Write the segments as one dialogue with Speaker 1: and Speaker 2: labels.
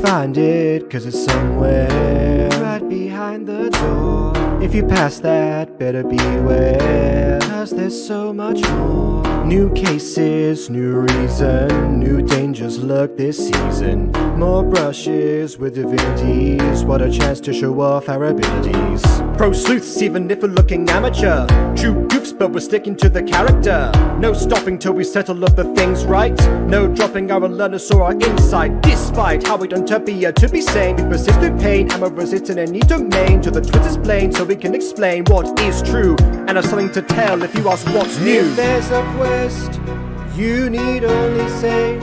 Speaker 1: find it, cause it's somewhere right behind the door. If you pass that, better beware, cause there's so much more. New cases, new reason, new dangers lurk this season. More brushes with divinities, what a chance to show off our abilities. Pro sleuths, even if we're looking amateur. True goofs, but we're sticking to the character. No stopping till we settle up the things right. No dropping our alertness or our insight. Despite how we don't appear to be sane, we persist through pain and we're resistant in any domain. To the truth is plain, so we can explain what is true and have something to tell if you ask what's new. If there's a quest, you need only say,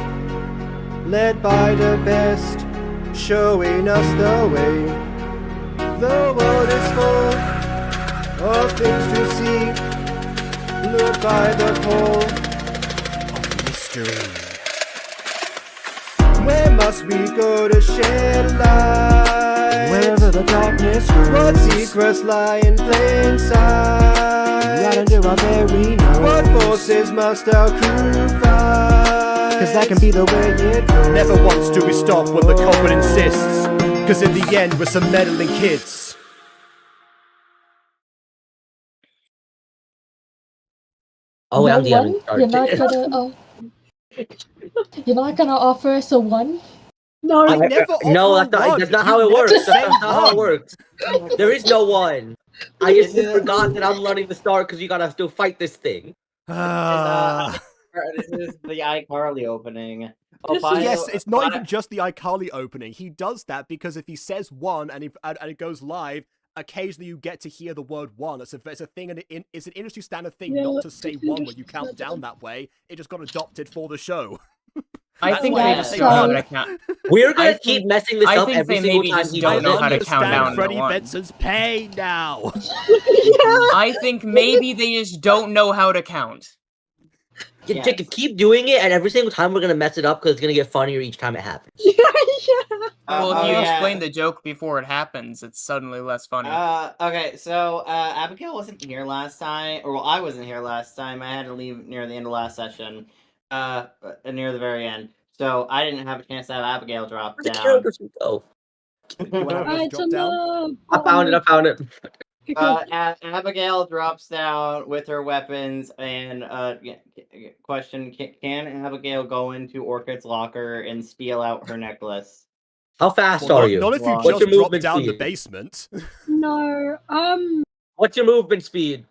Speaker 1: led by the best, showing us the way. The world is full of things to see. Lured by the pull of mystery. Where must we go to shed light? Wherever the darkness grows. What secrets lie in plain sight? Right under our very nose. What forces must our crew fight? Cause that can be the way it goes. Never once do we stop when the culprit insists. Cause in the end we're some meddling kids.
Speaker 2: Oh wait,
Speaker 3: No
Speaker 2: I'm the
Speaker 3: one?
Speaker 2: Sorry.
Speaker 3: You're not gonna you're not gonna offer us a one?
Speaker 1: No,
Speaker 2: I
Speaker 1: never
Speaker 2: no,
Speaker 1: offer
Speaker 2: that's not
Speaker 1: You
Speaker 2: how it
Speaker 1: never
Speaker 2: works. That's
Speaker 1: say
Speaker 2: not how it
Speaker 1: one.
Speaker 2: works. There is no one. I just forgot that I'm running the start because you gotta still fight this thing.
Speaker 4: This is the iCarly opening.
Speaker 1: Yes, it's not even just the iCarly opening. He does that because if he says one and it goes live, occasionally you get to hear the word one. It's a thing, and it's an industry standard thing not to say one when you count down that way. It just got adopted for the show.
Speaker 5: I think they just
Speaker 1: say
Speaker 5: don't know how
Speaker 1: one.
Speaker 5: to count.
Speaker 2: We're gonna keep messing this
Speaker 5: I
Speaker 2: up
Speaker 5: think
Speaker 2: every
Speaker 5: they
Speaker 2: single
Speaker 5: maybe
Speaker 2: time
Speaker 5: just
Speaker 2: he
Speaker 5: don't
Speaker 2: does
Speaker 5: know
Speaker 2: it.
Speaker 5: how to count down to
Speaker 1: Freddie
Speaker 5: one.
Speaker 1: Benson's pain now.
Speaker 5: I think maybe they just don't know how to count.
Speaker 2: Yeah, Jacob, keep doing it, and every single time we're gonna mess it up because it's gonna get funnier each time it happens.
Speaker 5: Well, if you explain the joke before it happens, it's suddenly less funny.
Speaker 4: Okay, so Abigail wasn't here last time, or well, I wasn't here last time. I had to leave near the end of last session, near the very end. So I didn't have a chance to have Abigail drop
Speaker 2: Where'd the
Speaker 4: down.
Speaker 2: characters go?
Speaker 1: I
Speaker 2: found it.
Speaker 4: Abigail drops down with her weapons, and question: Can Abigail go into Orchid's locker and steal out her necklace?
Speaker 2: How fast are you?
Speaker 1: Not if you
Speaker 2: What's
Speaker 1: just
Speaker 2: your
Speaker 1: drop
Speaker 2: movement
Speaker 1: down
Speaker 2: speed?
Speaker 1: the basement.
Speaker 6: No.
Speaker 2: What's your movement speed?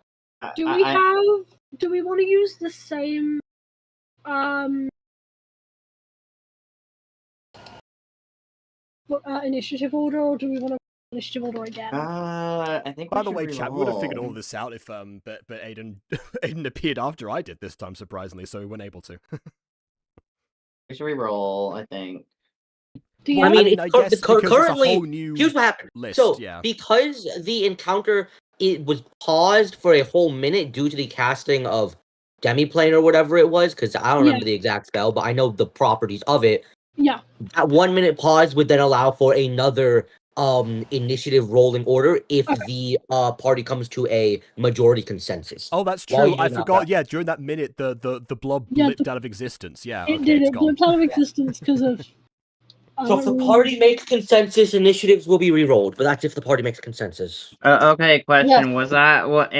Speaker 6: Do we want to use the same initiative order, or do we want to initiative order again?
Speaker 4: I think.
Speaker 1: By the way, chat, we would have figured all this out if but Aiden appeared after I did this time, surprisingly, so we weren't able to.
Speaker 4: We should reroll, I think.
Speaker 2: I mean,
Speaker 1: I guess
Speaker 2: currently,
Speaker 1: it's a whole new
Speaker 2: here's what happened.
Speaker 1: list,
Speaker 2: So,
Speaker 1: yeah.
Speaker 2: because the encounter was paused for a whole minute due to the casting of Demiplane or whatever it was, because I don't remember the exact spell, but I know the properties of it.
Speaker 6: Yeah.
Speaker 2: That 1 minute pause would then allow for another initiative rolling order if the party comes to a majority consensus.
Speaker 1: Oh, that's true. I forgot. Yeah, during that minute, the blob blipped out of existence. Yeah,
Speaker 6: it did. It blipped out of existence because of.
Speaker 2: So if the party makes consensus, initiatives will be re-rolled, but that's if the party makes consensus.
Speaker 4: Okay, question. Was that what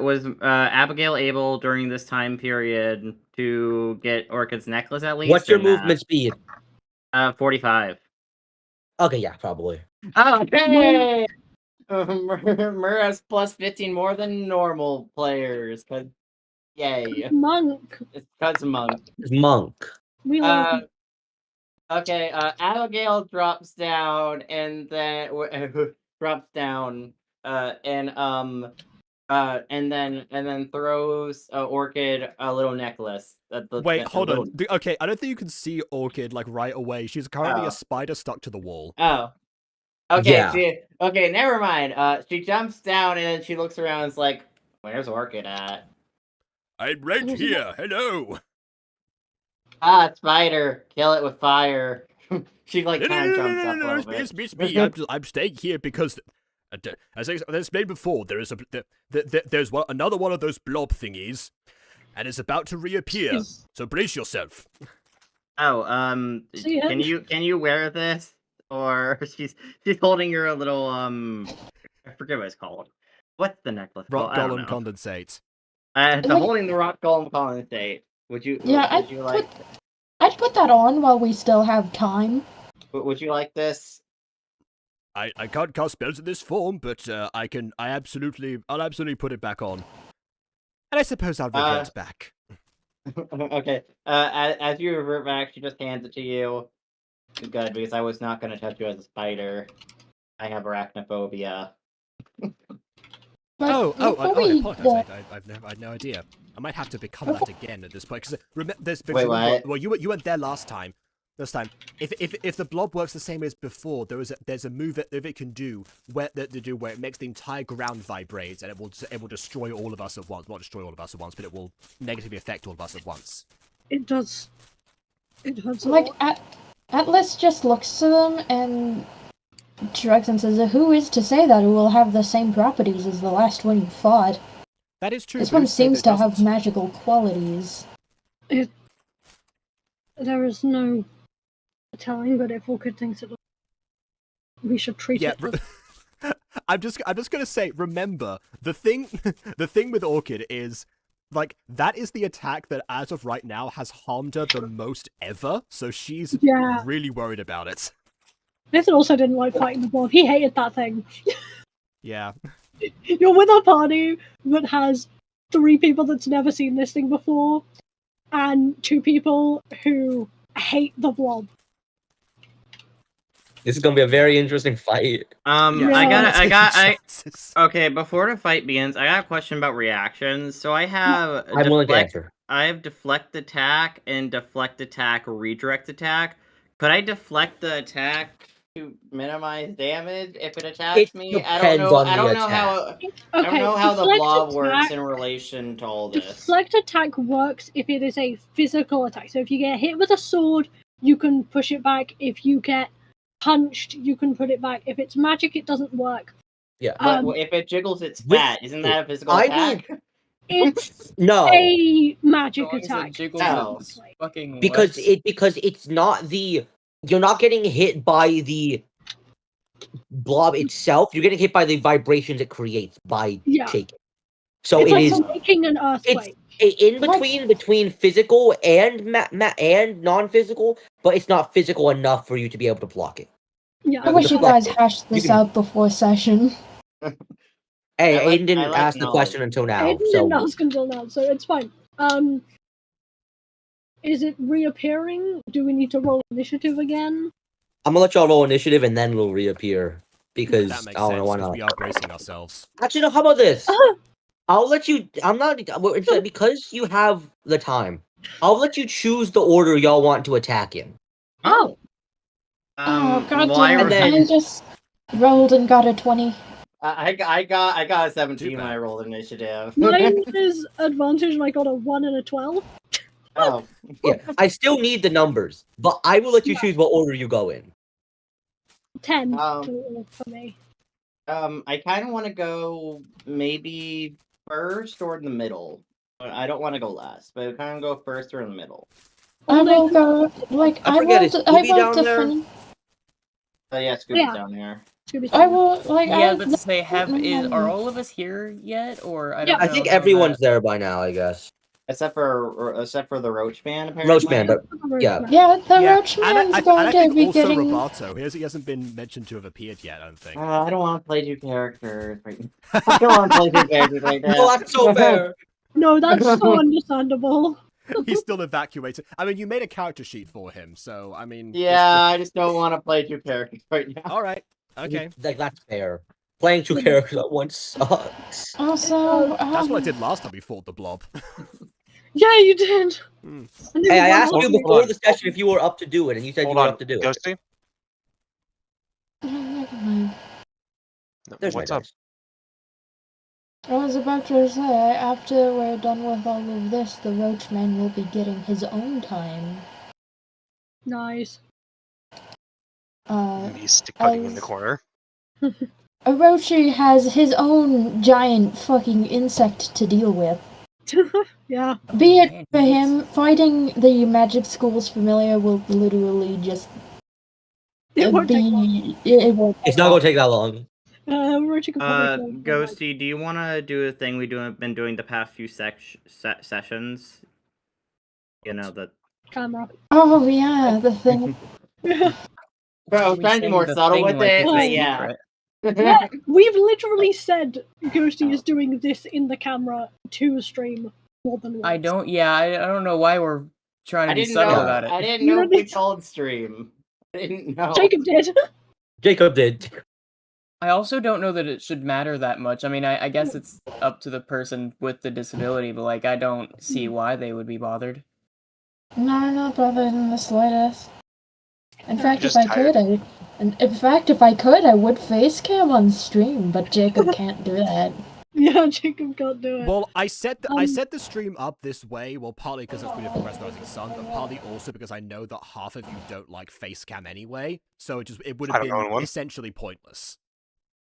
Speaker 4: was Abigail able during this time period to get Orchid's necklace at least?
Speaker 2: What's your movement speed?
Speaker 4: 45.
Speaker 2: Okay, yeah, probably.
Speaker 4: Okay. Mur has plus 15 more than normal players, cause yay.
Speaker 6: Monk.
Speaker 4: It's cause monk.
Speaker 2: It's monk.
Speaker 6: We love.
Speaker 4: Okay, Abigail drops down and then drops down and then throws Orchid a little necklace.
Speaker 1: Wait, hold on. Okay, I don't think you can see Orchid like right away. She's currently a spider stuck to the wall.
Speaker 4: Oh. Okay,
Speaker 2: Yeah.
Speaker 4: okay, never mind. She jumps down and then she looks around and is like, where's Orchid at?
Speaker 1: I'm right here. Hello.
Speaker 4: Spider. Kill it with fire. She like kind of jumps up a little bit.
Speaker 1: It's me. I'm staying here because, as I explained before, there's another one of those blob thingies, and it's about to reappear. So brace yourself.
Speaker 4: Oh,
Speaker 6: See
Speaker 4: can
Speaker 6: it?
Speaker 4: you wear this? Or she's holding your little I forget what it's called. What's the necklace called?
Speaker 1: Rock
Speaker 4: I don't
Speaker 1: golem
Speaker 4: know.
Speaker 1: condensate.
Speaker 4: The
Speaker 3: Like-
Speaker 4: holding the rock golem condensate. Would you?
Speaker 3: Yeah,
Speaker 4: Would you like?
Speaker 3: I'd put that on while we still have time.
Speaker 4: Would you like this?
Speaker 1: I can't cast spells in this form, but I'll absolutely put it back on. And I suppose I'll revert back.
Speaker 4: Okay. As you revert back, she just hands it to you. Good, because I was not going to touch you as a spider. I have arachnophobia.
Speaker 3: But
Speaker 1: I
Speaker 3: before we
Speaker 1: apologize. I had no idea. I might have to become that again at this point. Because
Speaker 4: Wait, what?
Speaker 1: well, you weren't there last time. If the blob works the same as before, there's a move that it can do where it makes the entire ground vibrate, and it will destroy all of us at once. Not destroy all of us at once, but it will negatively affect all of us at once.
Speaker 6: It does. It hurts a
Speaker 3: like
Speaker 6: lot.
Speaker 3: Atlas just looks to them and shrugs and says, "Who is to say that it will have the same properties as the last one you fought?
Speaker 1: That is true.
Speaker 3: This
Speaker 1: but
Speaker 3: one
Speaker 1: who's to say
Speaker 3: seems
Speaker 1: that
Speaker 3: to
Speaker 1: it
Speaker 3: have
Speaker 1: doesn't?
Speaker 3: magical qualities."
Speaker 6: There is no telling, but if Orchid thinks it, we should treat it.
Speaker 1: I'm just gonna say, remember, the thing with Orchid is, like, that is the attack that as of right now has harmed her the most ever, so she's really worried about it.
Speaker 6: Nathan also didn't like fighting the blob. He hated that thing.
Speaker 1: Yeah.
Speaker 6: You're with a party that has 3 people that's never seen this thing before, and 2 people who hate the blob.
Speaker 2: This is gonna be a very interesting fight.
Speaker 4: Okay, before the fight begins, I got a question about reactions. So I have
Speaker 2: I'm willing to answer.
Speaker 4: I have deflect attack and deflect attack, redirect attack. Could I deflect the attack to minimize damage if it attacks me? I don't know. I don't know how the blob works in relation to all this.
Speaker 6: Deflect attack works if it is a physical attack. So if you get hit with a sword, you can push it back. If you get punched, you can put it back. If it's magic, it doesn't work.
Speaker 2: Yeah.
Speaker 4: If it jiggles its fat, isn't that a physical attack?
Speaker 6: It's
Speaker 2: No.
Speaker 6: a magic attack.
Speaker 2: Because it's not you're not getting hit by the blob itself. You're getting hit by the vibrations it creates by shaking. So
Speaker 6: it's
Speaker 2: it
Speaker 6: like
Speaker 2: is
Speaker 6: making an earthquake.
Speaker 2: It's in between physical and and non-physical, but it's not physical enough for you to be able to block it.
Speaker 3: I wish you guys hashed this out before session.
Speaker 2: Hey, Aiden didn't ask the question until now.
Speaker 6: Aiden didn't ask until now, so it's fine. Is it reappearing? Do we need to roll initiative again?
Speaker 2: I'm gonna let y'all roll initiative and then it'll reappear because
Speaker 1: That makes
Speaker 2: I don't know
Speaker 1: sense,
Speaker 2: why
Speaker 1: 'cause
Speaker 2: not.
Speaker 1: we are bracing ourselves.
Speaker 2: Actually, no. How about this? I'll let you. I'm not. It's like because you have the time. I'll let you choose the order y'all want to attack in.
Speaker 3: Oh god damn it!
Speaker 2: then-
Speaker 3: I just rolled and got a 20.
Speaker 4: I got a 17 when I rolled initiative.
Speaker 6: Mine is advantage and I got a 1 and a 12.
Speaker 4: Oh.
Speaker 2: Yeah, I still need the numbers, but I will let you choose what order you go in.
Speaker 6: 10 total for me.
Speaker 4: I kind of want to go maybe first or in the middle. I don't want to go last, but I kind of go first or in the middle.
Speaker 3: I will go, like, I will defend.
Speaker 4: Oh yeah, Scooby's down here.
Speaker 3: I will, like,
Speaker 5: Yeah, but to say, are all of us here yet, or I don't know?
Speaker 2: I think everyone's there by now. I guess.
Speaker 4: Except for the Roach Man, apparently.
Speaker 2: Roach Man, but yeah.
Speaker 3: Yeah, the Roach Man's
Speaker 1: and
Speaker 3: going
Speaker 1: I
Speaker 3: to
Speaker 1: think
Speaker 3: be
Speaker 1: also
Speaker 3: getting...
Speaker 1: Roboto. He hasn't been mentioned to have appeared yet, I don't think.
Speaker 4: I don't want to play 2 characters right now. I don't want to play 2 characters right now.
Speaker 2: No, that's so fair.
Speaker 6: No, that's so understandable.
Speaker 1: He's still evacuated. I mean, you made a character sheet for him, so, I mean...
Speaker 4: Yeah, I just don't want to play 2 characters right now.
Speaker 1: Alright, okay.
Speaker 2: Like, that's fair. Playing 2 characters at once sucks.
Speaker 3: Also,
Speaker 1: That's what I did last time we fought the blob.
Speaker 6: Yeah, you did.
Speaker 2: Hey, I asked you before the session if you were up to do it, and you said you were up to do it.
Speaker 7: Ghostie?
Speaker 3: never mind.
Speaker 2: There's
Speaker 7: What's
Speaker 2: my
Speaker 7: up?
Speaker 2: dice.
Speaker 3: I was about to say, after we're done with all of this, the Roachman will be getting his own time.
Speaker 6: Nice.
Speaker 7: He's stick cutting in the corner.
Speaker 3: Orochi has his own giant fucking insect to deal with.
Speaker 6: Yeah.
Speaker 3: Be it for him, fighting the magic school's familiar will literally just
Speaker 6: It won't take long.
Speaker 3: be. It won't.
Speaker 2: It's not gonna take that long.
Speaker 4: Ghostie, do you want to do a thing been doing the past few sessions? You know, the
Speaker 6: camera.
Speaker 3: Oh yeah, the thing.
Speaker 4: Bro, trying to be more subtle with it, but yeah.
Speaker 6: Yeah, we've literally said Ghostie is doing this in the camera to stream more than once.
Speaker 5: I don't know why we're trying to be subtle about it.
Speaker 4: I didn't know if we called stream. I didn't know.
Speaker 6: Jacob did.
Speaker 2: Jacob did.
Speaker 5: I also don't know that it should matter that much. I mean, I guess it's up to the person with the disability, but like, I don't see why they would be bothered.
Speaker 3: No, I'm not bothered in the slightest. In fact, if I could, I would face cam on stream, but Jacob can't do that.
Speaker 6: Yeah, Jacob can't do it.
Speaker 1: Well, I set the stream up this way, well, partly because it's been a Progress Rising Sun, but partly also because I know that half of you don't like face cam anyway, so it would have been essentially pointless.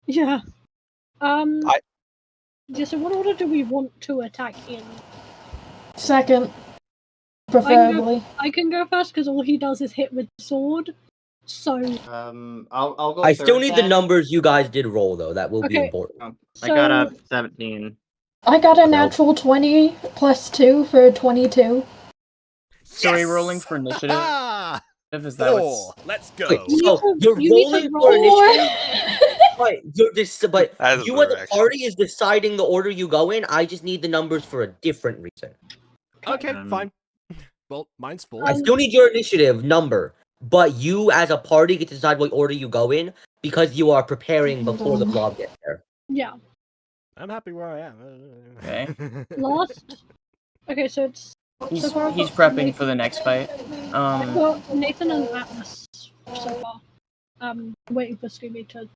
Speaker 6: Yeah. Yeah, so what order do we want to attack in?
Speaker 3: Second. Preferably.
Speaker 6: I can go first because all he does is hit with the sword. So
Speaker 4: I'll go.
Speaker 2: I still need the numbers you guys did roll though. That will be important.
Speaker 4: I got a 17.
Speaker 3: I got a natural 20 plus 2 for 22.
Speaker 5: So are we rolling for initiative? Is that
Speaker 1: Let's go.
Speaker 2: Wait, so you're rolling for initiative. But you as a party is deciding the order you go in. I just need the numbers for a different reason.
Speaker 1: Okay, fine. Well, mine's full.
Speaker 2: I still need your initiative number, but you as a party get to decide what order you go in because you are preparing before the blob gets there.
Speaker 6: Yeah.
Speaker 1: I'm happy where I am.
Speaker 5: Okay.
Speaker 6: Last. Okay, so it's.
Speaker 5: He's prepping Nathan, for the next fight.
Speaker 6: Well, Nathan and Atlas so far. Waiting for Scooby to.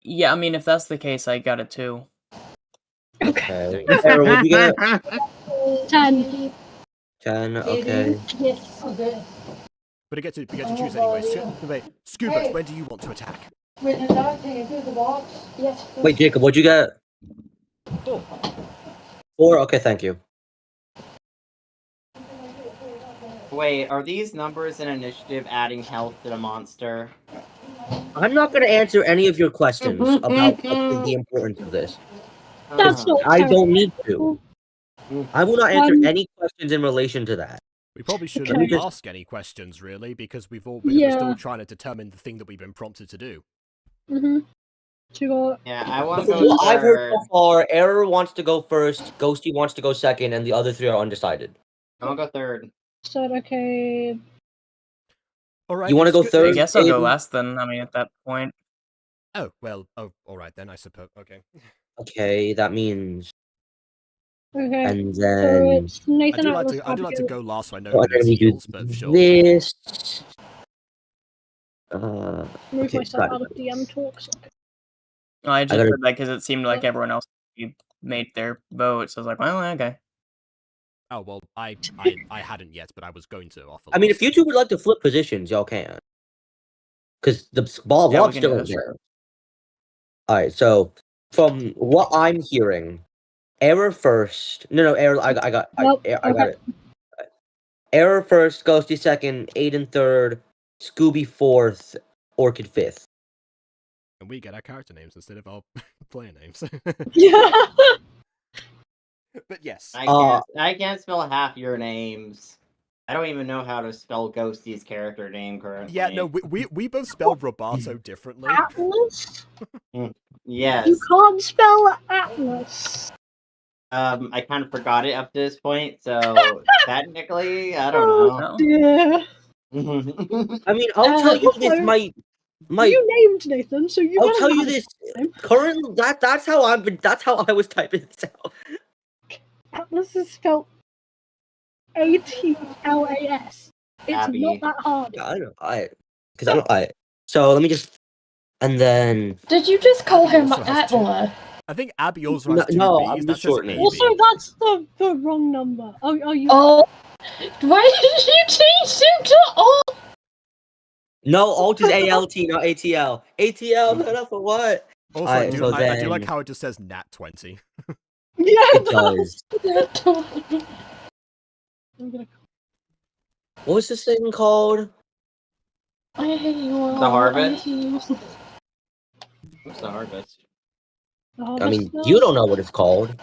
Speaker 5: Yeah, I mean, if that's the case, I got it too.
Speaker 2: Okay. Sarah, what'd you get?
Speaker 6: 10.
Speaker 2: 10, okay.
Speaker 6: Yes.
Speaker 1: But we get to choose anyway. Wait, Scuba, when do you want to attack?
Speaker 2: Wait, Jacob, what'd you get?
Speaker 1: 4.
Speaker 2: 4? Okay, thank you.
Speaker 4: Wait, are these numbers in initiative adding health to the monster?
Speaker 2: I'm not going to answer any of your questions about the importance of this.
Speaker 6: That's not
Speaker 2: I don't need to. I will not answer any questions in relation to that.
Speaker 1: We probably shouldn't ask any questions, really, because we're still trying to determine the thing that we've been prompted to do.
Speaker 4: Yeah, I want to go
Speaker 2: what I've heard so far, Error wants to go first, Ghostie wants to go second, and the other 3 are undecided.
Speaker 4: I'm gonna go third.
Speaker 6: So, okay.
Speaker 1: Alright.
Speaker 2: You want to go third?
Speaker 5: I guess I'll go last then, I mean, at that point.
Speaker 1: Oh, well, alright then, I suppose. Okay.
Speaker 2: Okay, that means...
Speaker 6: Okay.
Speaker 2: And then...
Speaker 6: So Nathan
Speaker 1: I do like to go last so I know
Speaker 2: so
Speaker 1: who knows heals, but sure.
Speaker 2: This...
Speaker 6: Move myself out of DM talks. Okay.
Speaker 5: I just heard that because it seemed like everyone else made their vote, so I was like, well, okay.
Speaker 1: Oh, well, I hadn't yet, but I was going to offer.
Speaker 2: I mean, if you two would like to flip positions, y'all can. Because the blob's still in there. Alright, so, from what I'm hearing, Error first. No, Error, I got it. Error first, Ghostie second, Aiden third, Scooby fourth, Orchid fifth.
Speaker 1: And we get our character names instead of our player names.
Speaker 6: Yeah.
Speaker 1: But yes.
Speaker 4: I can't spell half your names. I don't even know how to spell Ghostie's character name currently.
Speaker 1: Yeah, no, we both spelled Roboto differently.
Speaker 6: Atlas?
Speaker 4: Yes.
Speaker 6: You can't spell Atlas.
Speaker 4: I kind of forgot it up to this point, so technically, I don't know.
Speaker 6: Yeah.
Speaker 2: I mean, I'll tell you this, my
Speaker 6: You named Nathan, so you.
Speaker 2: I'll tell you this. Currently, that's how I was typing this out.
Speaker 6: Atlas is spelled ATLAS. It's
Speaker 4: Abby.
Speaker 6: not that hard.
Speaker 2: Yeah, I know. So let me just, and then.
Speaker 3: Did you just call him Atla?
Speaker 1: I think Abby also has 2
Speaker 2: no,
Speaker 1: B's.
Speaker 2: I'm
Speaker 1: That's
Speaker 2: just shortening.
Speaker 6: Also, that's the wrong number. Oh, you.
Speaker 3: Oh, why did you change him to Alt?
Speaker 2: No, Alt is ALT, not ATL. ATL, cut up for what?
Speaker 1: Also, I do like how it just says Nat 20.
Speaker 6: Yeah,
Speaker 2: It does.
Speaker 6: I'm gonna...
Speaker 2: What was this thing called?
Speaker 3: I hate you all.
Speaker 4: The Harvest?
Speaker 3: I hate you.
Speaker 4: What's the Harvest?
Speaker 6: The
Speaker 2: I mean,
Speaker 6: Harvester?
Speaker 2: you don't know what it's called.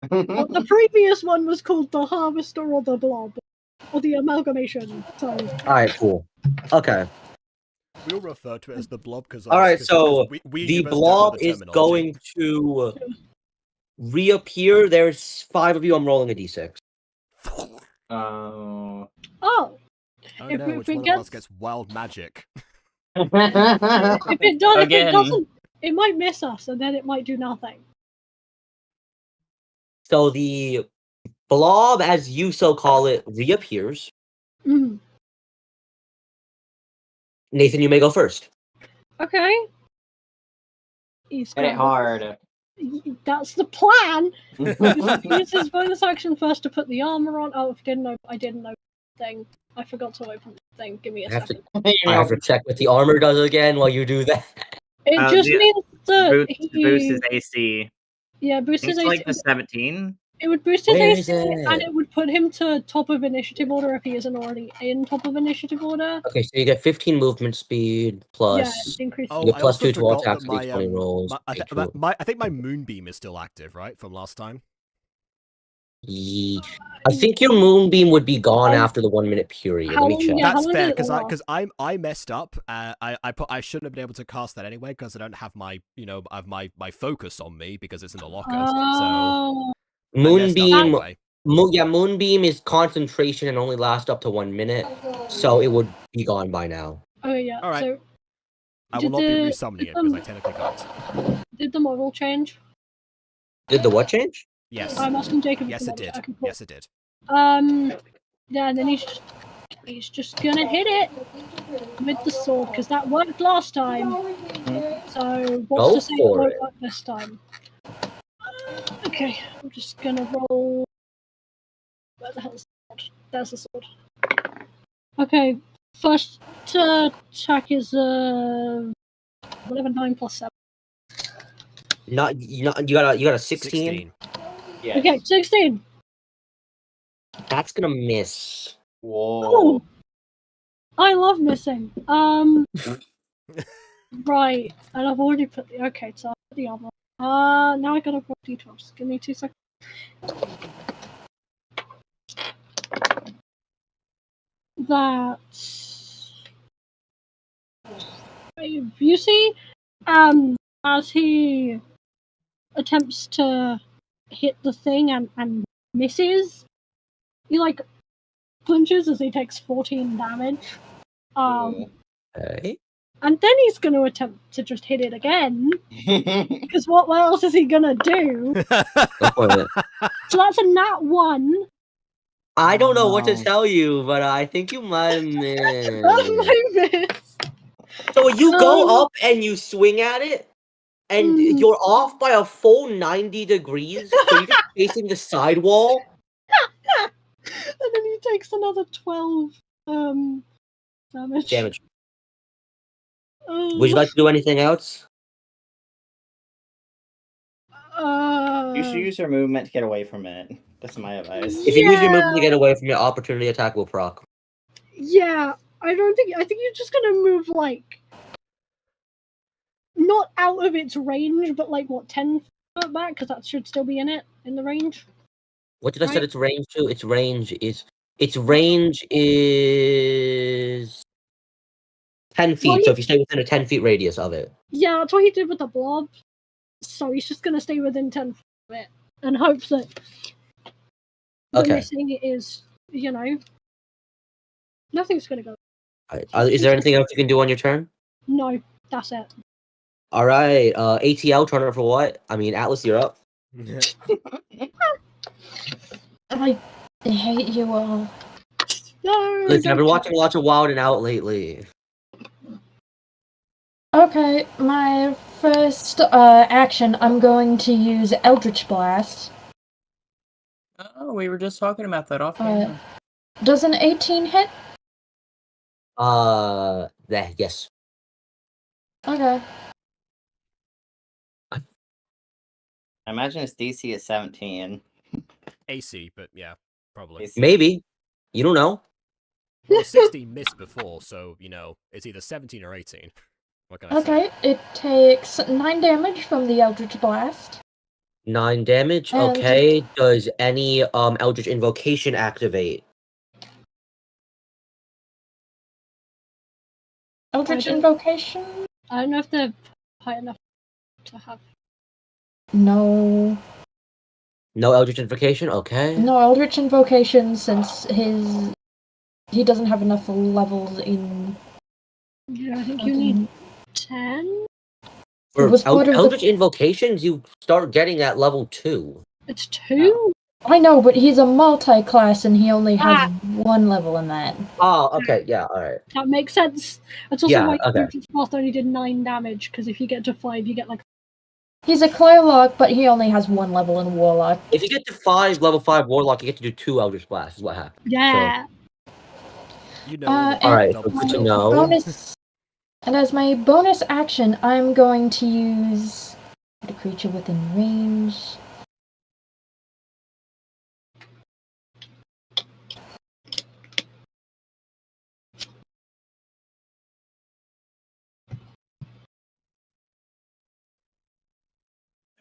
Speaker 6: Well, the previous one was called the Harvester or the Blob. Or the Amalgamation. So.
Speaker 2: Alright, cool. Okay.
Speaker 1: We'll refer to it as the blob because
Speaker 2: Alright, so
Speaker 1: we
Speaker 2: the
Speaker 1: universally don't know
Speaker 2: blob
Speaker 1: the
Speaker 2: is
Speaker 1: terminology.
Speaker 2: going to reappear. There's 5 of you. I'm rolling a d6.
Speaker 4: Oh.
Speaker 6: Oh!
Speaker 1: I don't know which one of us gets wild magic.
Speaker 6: If it does, if
Speaker 5: Again.
Speaker 6: it doesn't, it might miss us, and then it might do nothing.
Speaker 2: So the blob, as you so call it, reappears.
Speaker 6: Mm.
Speaker 2: Nathan, you may go first.
Speaker 6: Okay. He's
Speaker 4: Hit it hard.
Speaker 6: That's the plan. Use his bonus action first to put the armor on. Oh, I didn't know thing. I forgot to open the thing. Give me a second.
Speaker 2: I have to check what the armor does again while you do that.
Speaker 6: It just means that
Speaker 4: boost his AC.
Speaker 6: Yeah, boost his AC.
Speaker 4: Like the 17.
Speaker 6: It would boost his
Speaker 2: Where
Speaker 6: AC,
Speaker 2: is it?
Speaker 6: and it would put him to top of initiative order if he isn't already in top of initiative order.
Speaker 2: Okay, so you get 15 movement speed plus.
Speaker 6: Yeah, increase.
Speaker 2: You get plus 2 to all attacks and d20 rolls.
Speaker 1: I think my moonbeam is still active, right, from last time.
Speaker 2: I think your moonbeam would be gone after the 1 minute period. Let me check.
Speaker 6: Yeah,
Speaker 1: That's fair because I messed up. I shouldn't have been able to cast that anyway because I don't have my my focus on me because it's in the locker. So
Speaker 2: Moonbeam. Moonbeam is concentration and only lasts up to 1 minute, so it would be gone by now.
Speaker 6: Oh yeah.
Speaker 1: All right.
Speaker 6: So
Speaker 1: I will not be resummoning it because I technically can't.
Speaker 6: did the model change?
Speaker 2: Did the what change?
Speaker 6: Yes. I'm asking Jacob.
Speaker 1: Yes, it did. Yes, it did.
Speaker 6: Yeah, and then he's just gonna hit it with the sword because that worked last time. So what's to say it won't work this time? Okay, I'm just gonna roll. Where the hell's the sword? There's the sword. Okay, first attack is whatever 9 plus 7.
Speaker 2: You got a 16?
Speaker 4: Yes.
Speaker 6: Okay, 16.
Speaker 2: That's gonna miss.
Speaker 4: Whoa.
Speaker 6: Oh, I love missing. Right, and I've already put the so I put the armor. Now I gotta roll d12s. Give me 2 seconds. That's you see, as he attempts to hit the thing and misses, he like punches as he takes 14 damage.
Speaker 2: Okay.
Speaker 6: And then he's going to attempt to just hit it again. Because what else is he going to do? So that's a nat 1.
Speaker 2: I don't know what to tell you, but I think you might have missed.
Speaker 6: That's my miss.
Speaker 2: So you go up and you swing at it, and you're off by a full 90 degrees, so you're just facing the sidewall.
Speaker 6: And then he takes another 12 damage.
Speaker 2: Would you like to do anything else?
Speaker 4: You should use your movement to get away from it. That's my advice.
Speaker 2: If you use your movement to get away from your opportunity attack, will proc.
Speaker 6: Yeah, I think you're just gonna move like not out of its range, but like what 10 foot back because that should still be in the range.
Speaker 2: What did I say its range to? Its range is 10 feet.
Speaker 6: Well,
Speaker 2: so if you stay within a 10 feet radius of it.
Speaker 6: Yeah, that's what he did with the blob. So he's just gonna stay within 10 feet of it and hopes that the missing it is, nothing's gonna go.
Speaker 2: Is there anything else you can do on your turn?
Speaker 6: No, that's it.
Speaker 2: All right, ATL, tournament for what? I mean, Atlas, you're up.
Speaker 3: I hate you all.
Speaker 6: No,
Speaker 2: listen, I've been watching lots of Wild and Out lately.
Speaker 3: Okay, my first action, I'm going to use Eldritch Blast.
Speaker 5: Oh, we were just talking about that off.
Speaker 3: Does an 18 hit?
Speaker 2: Yes.
Speaker 3: Okay.
Speaker 4: I imagine its DC is 17.
Speaker 7: AC, but yeah, probably.
Speaker 4: AC.
Speaker 2: Maybe. You don't know.
Speaker 7: Well, 16 missed before, so, it's either 17 or 18. What can I say?
Speaker 3: Okay, it takes 9 damage from the Eldritch Blast.
Speaker 2: 9 damage.
Speaker 3: And-
Speaker 2: Okay. Does any Eldritch Invocation activate?
Speaker 3: Eldritch Invocation?
Speaker 6: I don't know if they're high enough to have.
Speaker 3: No.
Speaker 2: No Eldritch Invocation? Okay.
Speaker 3: No Eldritch Invocation since he doesn't have enough levels in...
Speaker 6: Yeah, I think you need 10?
Speaker 2: For
Speaker 3: was part of the-
Speaker 2: Eldritch Invocations, you start getting at level 2.
Speaker 6: It's 2?
Speaker 3: I know, but he's a multi-class and he only has 1 level in that.
Speaker 2: Oh, okay, yeah, alright.
Speaker 6: That makes sense. That's also
Speaker 2: Yeah,
Speaker 6: why
Speaker 2: okay.
Speaker 6: Eldritch Blast only did 9 damage, because if you get to 5, you get like...
Speaker 3: He's a Clairlock, but he only has 1 level in Warlock.
Speaker 2: If you get to level 5 Warlock, you get to do 2 Eldritch Blasts, is what happens.
Speaker 6: Yeah!
Speaker 7: You know.
Speaker 2: Alright,
Speaker 7: double
Speaker 2: good to
Speaker 7: self.
Speaker 2: know.
Speaker 3: Bonus, and as my bonus action, I'm going to use the creature within range.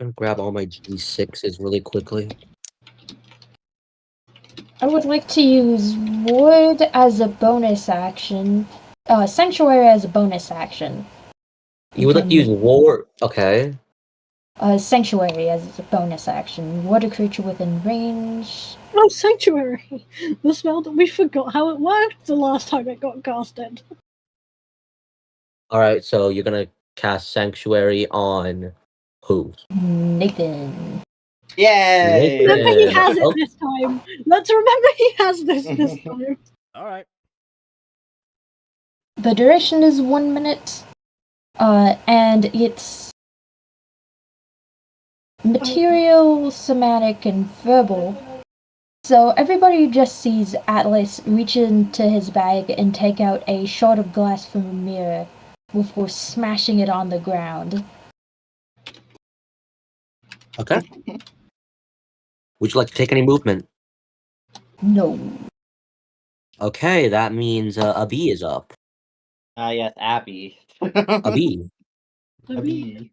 Speaker 2: I'm gonna grab all my G6s really quickly.
Speaker 3: I would like to use Wood as a bonus action. Sanctuary as a bonus action.
Speaker 2: You would like to use War? Okay.
Speaker 3: Sanctuary as a bonus action. Wood a creature within range.
Speaker 6: Oh, Sanctuary! The spell that we forgot how it worked the last time it got casted.
Speaker 2: Alright, so you're gonna cast Sanctuary on who?
Speaker 3: Nathan.
Speaker 4: Yay!
Speaker 6: Remember he has it
Speaker 2: Oh.
Speaker 6: this time. Let's remember he has this time.
Speaker 7: Alright.
Speaker 3: The duration is 1 minute. And it's material, somatic, and verbal. So everybody just sees Atlas reach into his bag and take out a shard of glass from a mirror before smashing it on the ground.
Speaker 2: Okay. Would you like to take any movement?
Speaker 3: No.
Speaker 2: Okay, that means a bee is up.
Speaker 4: Yes, Abby.
Speaker 2: A bee.
Speaker 4: Abby.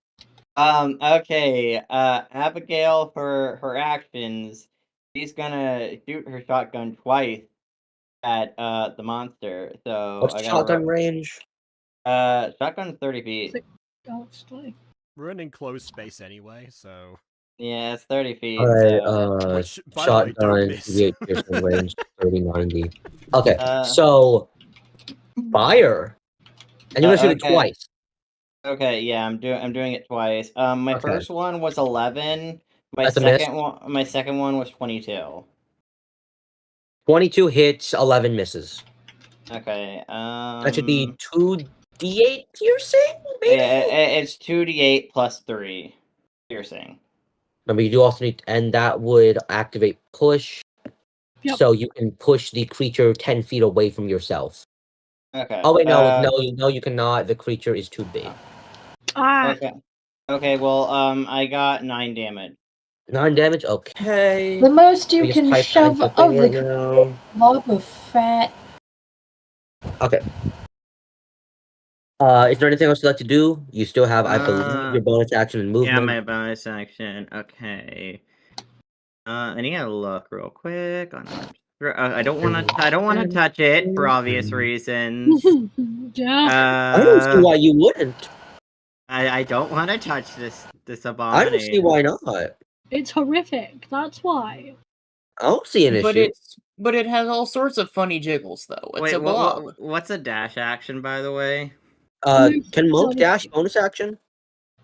Speaker 4: Okay, Abigail, for her actions, she's gonna shoot her shotgun twice at, the monster, so
Speaker 2: What's
Speaker 4: I gotta
Speaker 2: shotgun range?
Speaker 4: shotgun's 30 feet.
Speaker 7: We're in enclosed space anyway, so.
Speaker 4: Yeah, it's 30 feet,
Speaker 2: Alright,
Speaker 4: so...
Speaker 7: Which, by the way, don't
Speaker 2: shotgun,
Speaker 7: miss.
Speaker 2: 38 piercing range, 30-90. Okay,
Speaker 4: Uh,
Speaker 2: so fire. And you're gonna shoot it
Speaker 4: okay.
Speaker 2: twice.
Speaker 4: Okay, yeah, I'm doing it twice. My
Speaker 2: Okay.
Speaker 4: first one was 11.
Speaker 2: That's a miss.
Speaker 4: My second one was 22.
Speaker 2: 22 hits, 11 misses.
Speaker 4: Okay,
Speaker 2: That should be 2d8 piercing, maybe?
Speaker 4: Yeah, it's 2d8 plus 3 piercing.
Speaker 2: Remember, you do also need, and that would activate push.
Speaker 6: Yep.
Speaker 2: So you can push the creature 10 feet away from yourself.
Speaker 4: Okay.
Speaker 2: Oh wait, no, you cannot. The creature is too big.
Speaker 4: Okay. Okay, well, I got 9 damage.
Speaker 2: 9 damage. Okay.
Speaker 3: The most you
Speaker 2: Let me just
Speaker 3: can
Speaker 2: type that
Speaker 3: shove
Speaker 2: into
Speaker 3: of
Speaker 2: the thing right
Speaker 3: the
Speaker 2: now.
Speaker 3: blob of fat.
Speaker 2: Okay. Is there anything else you'd like to do? You still have, I believe, your bonus action and movement.
Speaker 4: Yeah, my bonus action. Okay. I need to look real quick. I don't want to touch it for obvious reasons.
Speaker 6: Yeah.
Speaker 2: I don't see why you wouldn't.
Speaker 4: I don't want to touch this
Speaker 2: I
Speaker 4: abomination.
Speaker 2: don't see why not.
Speaker 6: It's horrific. That's why.
Speaker 2: I don't see an issue.
Speaker 5: But it has all sorts of funny jiggles though. It's
Speaker 4: Wait,
Speaker 5: a blob.
Speaker 4: what's a dash action, by the way?
Speaker 2: Can monk dash bonus action?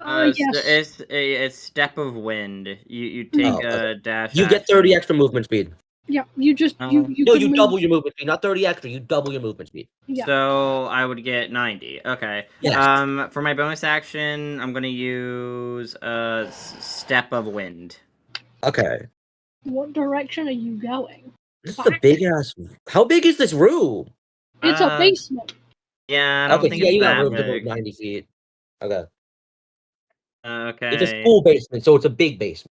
Speaker 6: Yes.
Speaker 4: It's step of wind. You take a dash.
Speaker 2: You get 30 extra movement speed.
Speaker 6: Yeah, you just you
Speaker 2: No,
Speaker 6: can
Speaker 2: you
Speaker 6: move.
Speaker 2: double your movement speed, not 30 extra. You double your movement speed.
Speaker 6: Yeah.
Speaker 4: So I would get 90. Okay.
Speaker 2: Yes.
Speaker 4: For my bonus action, I'm gonna use a step of wind.
Speaker 2: Okay.
Speaker 6: What direction are you going?
Speaker 2: This is a big ass. How big is this room?
Speaker 6: It's a basement.
Speaker 4: Yeah, I don't think
Speaker 2: yeah,
Speaker 4: it's
Speaker 2: you got
Speaker 4: that
Speaker 2: room to move
Speaker 4: big.
Speaker 2: 90 feet. Okay.
Speaker 4: Okay.
Speaker 2: It's a school basement, so it's a big basement.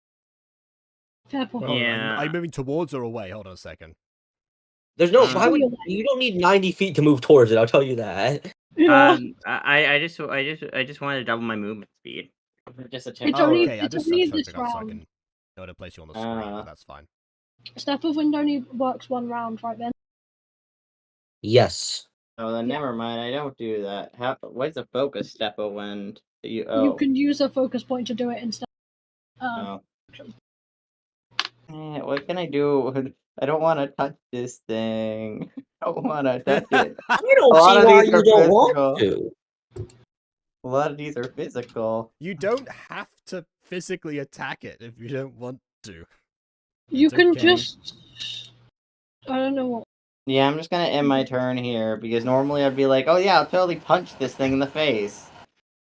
Speaker 6: Fair point.
Speaker 7: Hold on,
Speaker 4: Yeah.
Speaker 7: are you moving towards or away? Hold on a second.
Speaker 2: There's no.
Speaker 4: Why would
Speaker 2: You don't need 90 feet to move towards it. I'll tell you that.
Speaker 6: Yeah.
Speaker 4: I just wanted to double my movement speed. Just a
Speaker 6: It's
Speaker 7: Oh,
Speaker 6: only-
Speaker 7: okay. I
Speaker 6: it's
Speaker 7: just
Speaker 6: only
Speaker 7: tried to
Speaker 6: this
Speaker 7: figure out so I
Speaker 6: round.
Speaker 7: can know to place you on the screen, but that's fine.
Speaker 6: Step of Wind only works one round, right then?
Speaker 2: Yes.
Speaker 4: Oh, then never mind. I don't do that. What's the focus step of wind?
Speaker 6: You can use a focus point to do it instead.
Speaker 4: What can I do? I don't want to touch this thing. I don't want to touch it.
Speaker 2: I don't see why you don't want to.
Speaker 4: A lot of these are physical.
Speaker 7: You don't have to physically attack it if you don't want to.
Speaker 6: You
Speaker 7: It's
Speaker 6: can
Speaker 7: okay.
Speaker 6: just. I don't know what.
Speaker 4: Yeah, I'm just gonna end my turn here because normally I'd be like, oh yeah, I'll totally punch this thing in the face.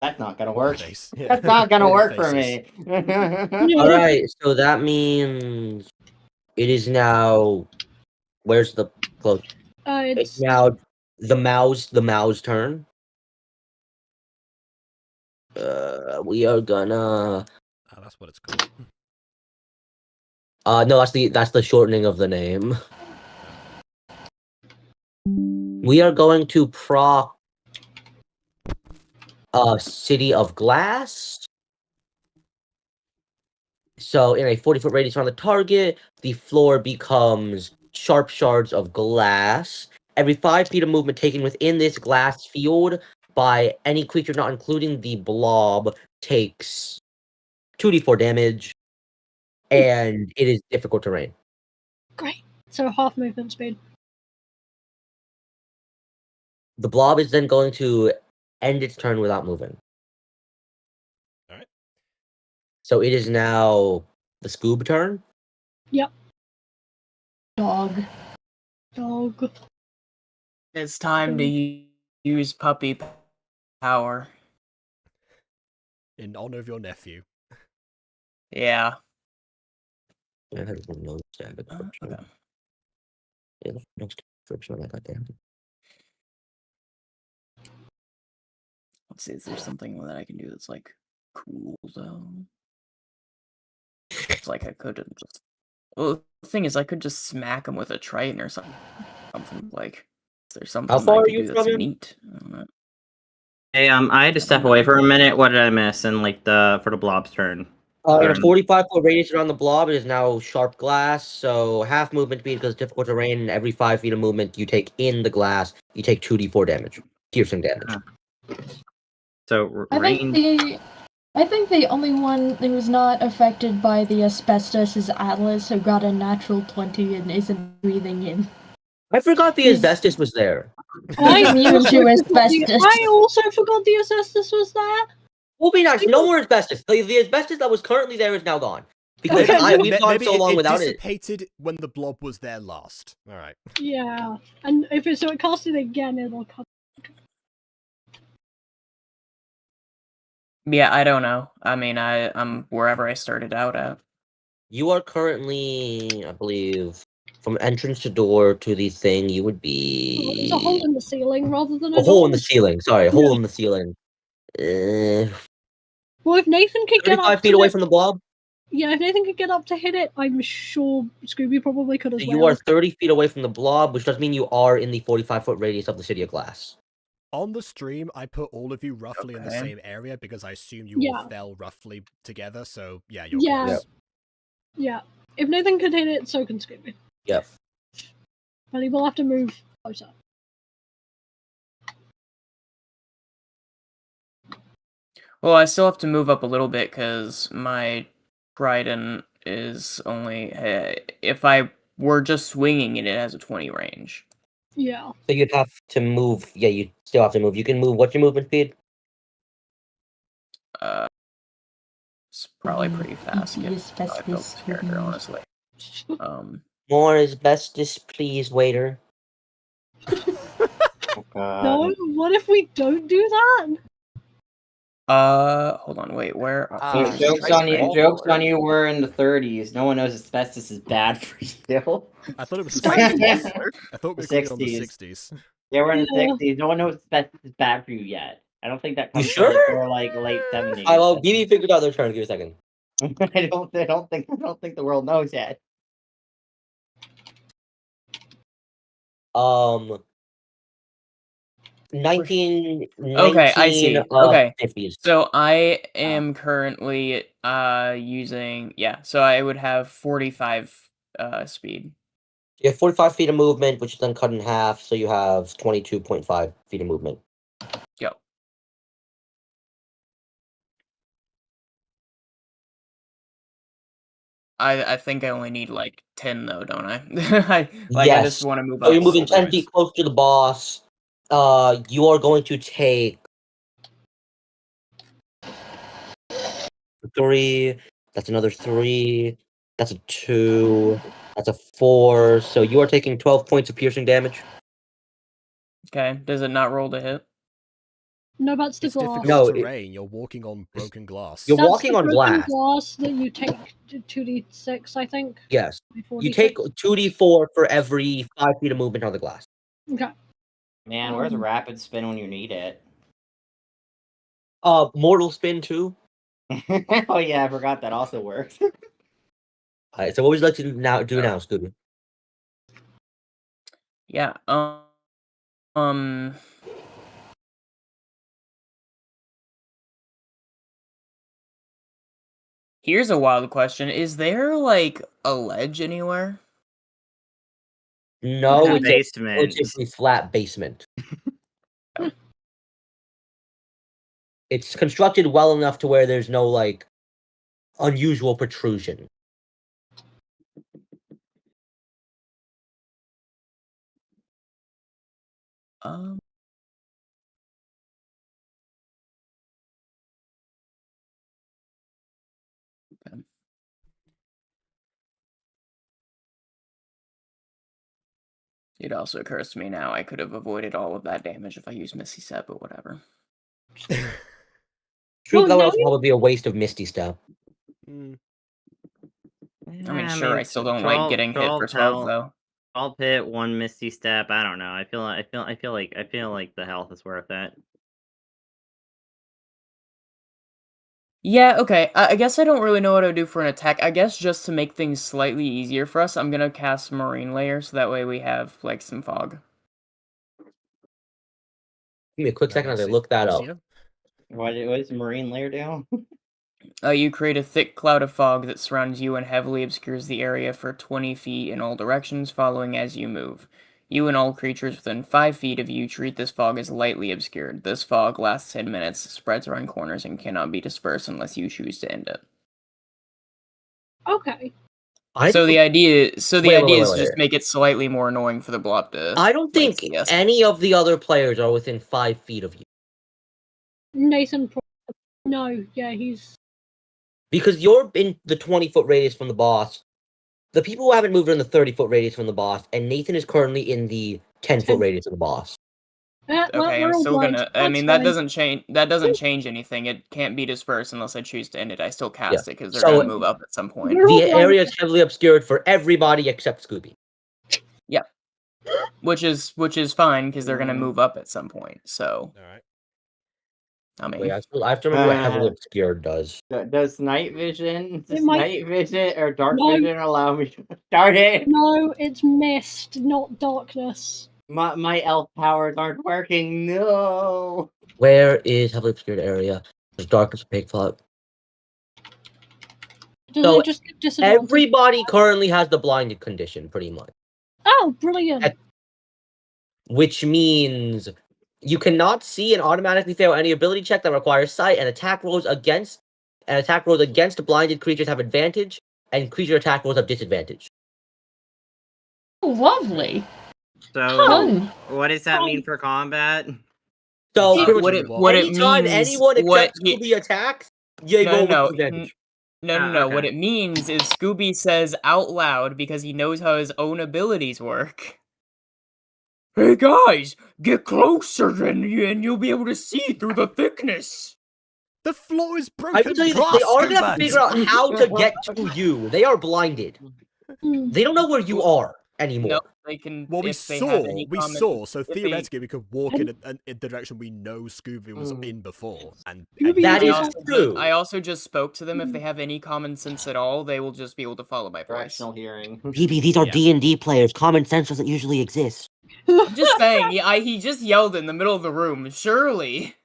Speaker 4: That's not gonna work.
Speaker 7: Face. Yeah.
Speaker 4: That's not gonna
Speaker 7: All the
Speaker 4: work for
Speaker 7: faces.
Speaker 4: me.
Speaker 2: All right, so that means it is now. Where's the close? It's now the mouse turn. We are gonna.
Speaker 7: Oh, that's what it's called.
Speaker 2: No, that's the shortening of the name. We are going to proc City of Glass. So in a 40-foot radius around the target, the floor becomes sharp shards of glass. Every 5 feet of movement taken within this glass field by any creature not including the blob takes 2d4 damage, and it is difficult terrain.
Speaker 6: Great. So half movement speed.
Speaker 2: The blob is then going to end its turn without moving.
Speaker 7: Alright.
Speaker 2: So it is now the Scoob turn.
Speaker 6: Yep.
Speaker 3: Dog.
Speaker 5: It's time to use puppy power.
Speaker 7: In honor of your nephew.
Speaker 5: Yeah.
Speaker 2: I had no stab at
Speaker 5: Okay.
Speaker 2: Yeah, no description on that, goddamn.
Speaker 5: Let's see, is there something that I can do that's like cool though? It's like I couldn't just. Well, the thing is, I could just smack him with a Triton or something. Something like. Is there something
Speaker 2: How far
Speaker 5: I
Speaker 2: are
Speaker 5: could
Speaker 2: you
Speaker 5: do that's
Speaker 2: from him?
Speaker 5: neat? I don't know.
Speaker 4: Hey, I had to step away for a minute. What did I miss? And for the blob's turn.
Speaker 2: In a 45-foot radius around the blob, it is now sharp glass, so half movement speed because it's difficult terrain, and every 5 feet of movement you take in the glass, you take 2d4 damage. Piercing damage.
Speaker 4: So,
Speaker 3: I think the only one who's not affected by the asbestos is Atlas, who got a natural 20 and isn't breathing in.
Speaker 2: I forgot the asbestos was there.
Speaker 3: He's immune to asbestos.
Speaker 6: I also forgot the asbestos was there.
Speaker 2: We'll be nice. No more asbestos. The asbestos that was currently there is now gone. Because we've gone so long without it.
Speaker 7: It dissipated when the blob was there last. Alright.
Speaker 6: Yeah. And if it casts it again, it'll come.
Speaker 5: Yeah, I don't know. I mean, I'm wherever I started out at.
Speaker 2: You are currently, I believe, from entrance to door to the thing, you would be...
Speaker 6: It's a hole in the ceiling rather than
Speaker 2: a hole in the ceiling. Sorry, a hole in the ceiling.
Speaker 6: Well, if Nathan could get up
Speaker 2: 35 feet away from the blob?
Speaker 6: Yeah, if Nathan could get up to hit it, I'm sure Scooby probably could as well.
Speaker 2: You are 30 feet away from the blob, which does mean you are in the 45-foot radius of the City of Glass.
Speaker 7: On the stream, I put all of you roughly in the same area because I assumed you all fell roughly together, so yeah, you're close.
Speaker 6: Yeah. If Nathan could hit it, so can Scooby.
Speaker 2: Yep.
Speaker 6: But he will have to move closer.
Speaker 5: Well, I still have to move up a little bit because my Trident is only... if I were just swinging it, it has a 20 range.
Speaker 6: Yeah.
Speaker 2: So you'd have to move. Yeah, you still have to move. You can move. What's your movement speed?
Speaker 5: It's probably pretty fast. Character, honestly.
Speaker 2: More asbestos, please, waiter.
Speaker 6: No, what if we don't do that?
Speaker 5: Hold on, wait, where?
Speaker 4: Jokes on you. Jokes on you. We're in the 30s. No one knows asbestos is bad for you.
Speaker 7: I thought it was the 60s. I thought we were on the 60s.
Speaker 4: Yeah, we're in the 60s. No one knows asbestos is bad for you yet. I don't think that
Speaker 2: You
Speaker 4: comes
Speaker 2: sure?
Speaker 4: for like late 70s.
Speaker 2: I will give you figured out their turn. Give me a second.
Speaker 4: I don't think the world knows yet.
Speaker 2: 19
Speaker 5: Okay, I see. Okay.
Speaker 2: 50s.
Speaker 5: So I am currently using so I would have 45 speed.
Speaker 2: You have 45 feet of movement, which is then cut in half, so you have 22.5 feet of movement.
Speaker 5: Yep. I think I only need like 10 though, don't I? I just want to move up.
Speaker 2: So you're moving 10 feet close to the boss. You are going to take 3. That's another 3. That's a 2. That's a 4. So you are taking 12 points of piercing damage.
Speaker 5: Okay. Does it not roll to hit?
Speaker 6: No, that's the glass.
Speaker 7: No, terrain. You're walking on broken glass.
Speaker 2: You're walking on glass.
Speaker 6: Glass that you take 2d6, I think.
Speaker 2: Yes. You take 2d4 for every 5 feet of movement on the glass.
Speaker 6: Okay.
Speaker 4: Man, where's rapid spin when you need it?
Speaker 2: Mortal spin too.
Speaker 4: Oh yeah, I forgot that also works.
Speaker 2: Alright, so what would you like to do now, Scooby?
Speaker 5: Yeah. Here's a wild question. Is there like a ledge anywhere?
Speaker 2: No, it's
Speaker 4: basement.
Speaker 2: A relatively flat basement. It's constructed well enough to where there's no like unusual protrusion.
Speaker 5: Okay. It also occurs to me now I could have avoided all of that damage if I used Misty Step, but whatever.
Speaker 2: True, that would also probably be a waste of Misty Step.
Speaker 5: I mean, sure, I still don't like getting hit for 12 though.
Speaker 4: 12 hit, 1 Misty Step. I don't know. I feel like the health is worth it.
Speaker 5: Yeah, okay. I guess I don't really know what I would do for an attack. I guess just to make things slightly easier for us, I'm gonna cast Marine Layer, so that way we have, like, some fog.
Speaker 2: Give me a quick second as I look that up.
Speaker 4: What does Marine Layer do?
Speaker 5: You create a thick cloud of fog that surrounds you and heavily obscures the area for 20 feet in all directions, following as you move. You and all creatures within 5 feet of you treat this fog as lightly obscured. This fog lasts 10 minutes, spreads around corners, and cannot be dispersed unless you choose to end it.
Speaker 6: Okay.
Speaker 5: So the idea is just make it slightly more annoying for the blob to...
Speaker 2: I don't think any of the other players are within 5 feet of you.
Speaker 6: Nathan, no, yeah, he's...
Speaker 2: Because you're in the 20-foot radius from the boss. The people who haven't moved are in the 30-foot radius from the boss, and Nathan is currently in the 10-foot radius of the boss.
Speaker 5: Okay, I'm still gonna... I mean, that doesn't change anything. It can't be dispersed unless I choose to end it. I still cast it, because they're gonna move up at some point.
Speaker 2: The area is heavily obscured for everybody except Scooby.
Speaker 5: Yep. Which is fine, because they're gonna move up at some point, so... Alright. I mean...
Speaker 2: Wait, I have to remember what heavily obscured does.
Speaker 4: Does night vision or dark vision allow me to start it?
Speaker 6: No, it's mist, not darkness.
Speaker 4: My elf powers aren't working, no!
Speaker 2: Where is heavily obscured area? There's darkness, opaque fog. So everybody currently has the blinded condition, pretty much.
Speaker 6: Oh, brilliant!
Speaker 2: Which means you cannot see and automatically fail any ability check that requires sight, and attack rolls against blinded creatures have advantage, and creature attack rolls have disadvantage.
Speaker 3: Oh, lovely.
Speaker 4: So, what does that mean for combat?
Speaker 2: So,
Speaker 5: anytime
Speaker 2: anyone except Scooby attacks, you roll with advantage.
Speaker 5: No. What it means is Scooby says out loud, because he knows how his own abilities work. Hey guys, get closer and you'll be able to see through the thickness.
Speaker 7: The floor is broken.
Speaker 2: I can tell you this, they are going to figure out how to get to you. They are blinded. They don't know where you are. anymore.
Speaker 5: No, they can.
Speaker 7: Well, we
Speaker 5: if they have any
Speaker 7: saw. So
Speaker 5: if they-
Speaker 7: theoretically, we could walk in the direction we know Scooby was in before, and
Speaker 2: That is true.
Speaker 5: I also just spoke to them. If they have any common sense at all, they will just be able to follow my voice.
Speaker 4: Directional hearing.
Speaker 2: BB, these are D&D players. Common sense doesn't usually exist.
Speaker 5: I'm just saying. He just yelled in the middle of the room. Surely.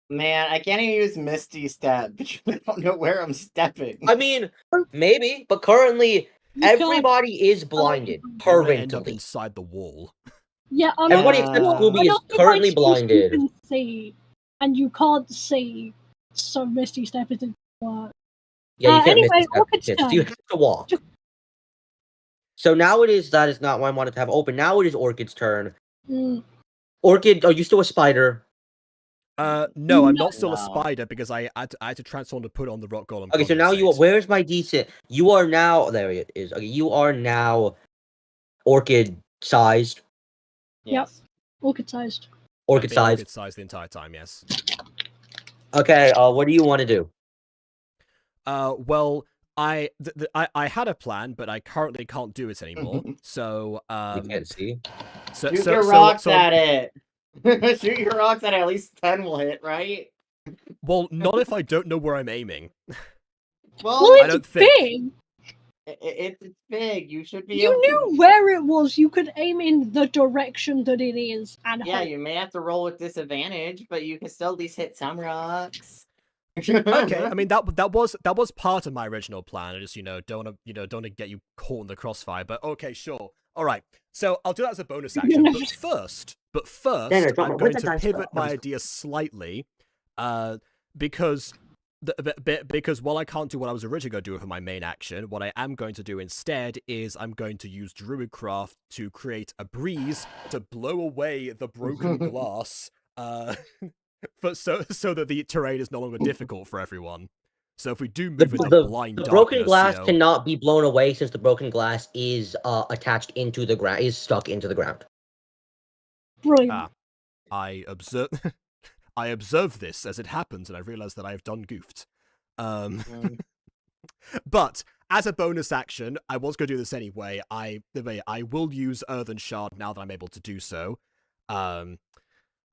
Speaker 4: Man, I can't even use Misty Step because I don't know where I'm stepping.
Speaker 2: I mean, maybe, but currently everybody is blinded
Speaker 7: permanently. End up
Speaker 2: permanently.
Speaker 7: inside the wall.
Speaker 6: Yeah, I mean,
Speaker 2: Everybody except Scooby is currently blinded.
Speaker 6: You can see, and you can't see, so Misty Step isn't work.
Speaker 2: Yeah, you can't
Speaker 6: anyway,
Speaker 2: miss
Speaker 6: Orchid's
Speaker 2: this.
Speaker 6: turn.
Speaker 2: You have to walk. So now that is not what I wanted to have open. Now it is Orchid's turn. Orchid, are you still a spider?
Speaker 7: No, I'm not still a spider because I had to transform to put on the rock golem.
Speaker 2: Okay, so now where's my decent? You are now, there it is. Okay, you are now Orchid sized.
Speaker 6: Yes. Yep, Orchid sized.
Speaker 2: Orchid sized.
Speaker 7: Orchid sized the entire time, yes.
Speaker 2: Okay, what do you want to do?
Speaker 7: Well, I had a plan, but I currently can't do it anymore. So
Speaker 2: you can't see.
Speaker 4: Shoot your rocks at it. Shoot your rocks at it. At least 10 will hit, right?
Speaker 7: Well, not if I don't know where I'm aiming.
Speaker 6: Well,
Speaker 7: I don't think.
Speaker 4: It's big. You should be.
Speaker 6: You knew where it was. You could aim in the direction that it is, and
Speaker 4: yeah, you may have to roll with disadvantage, but you can still at least hit some rocks.
Speaker 7: Okay, I mean that was part of my original plan. I just don't want to get you caught in the crossfire. But okay, sure, all right. So I'll do that as a bonus action. But first, I'm going to pivot my idea slightly, because while I can't do what I was originally going to do for my main action, what I am going to do instead is I'm going to use Druidcraft to create a breeze to blow away the broken glass. So that the terrain is no longer difficult for everyone. So if we do move into blind darkness,
Speaker 2: broken glass cannot be blown away since the broken glass is attached into the ground, is stuck into the ground.
Speaker 6: Brilliant.
Speaker 7: I observe this as it happens, and I realize that I have done goofed. But as a bonus action, I was going to do this anyway. I will use Earthen Shard now that I'm able to do so.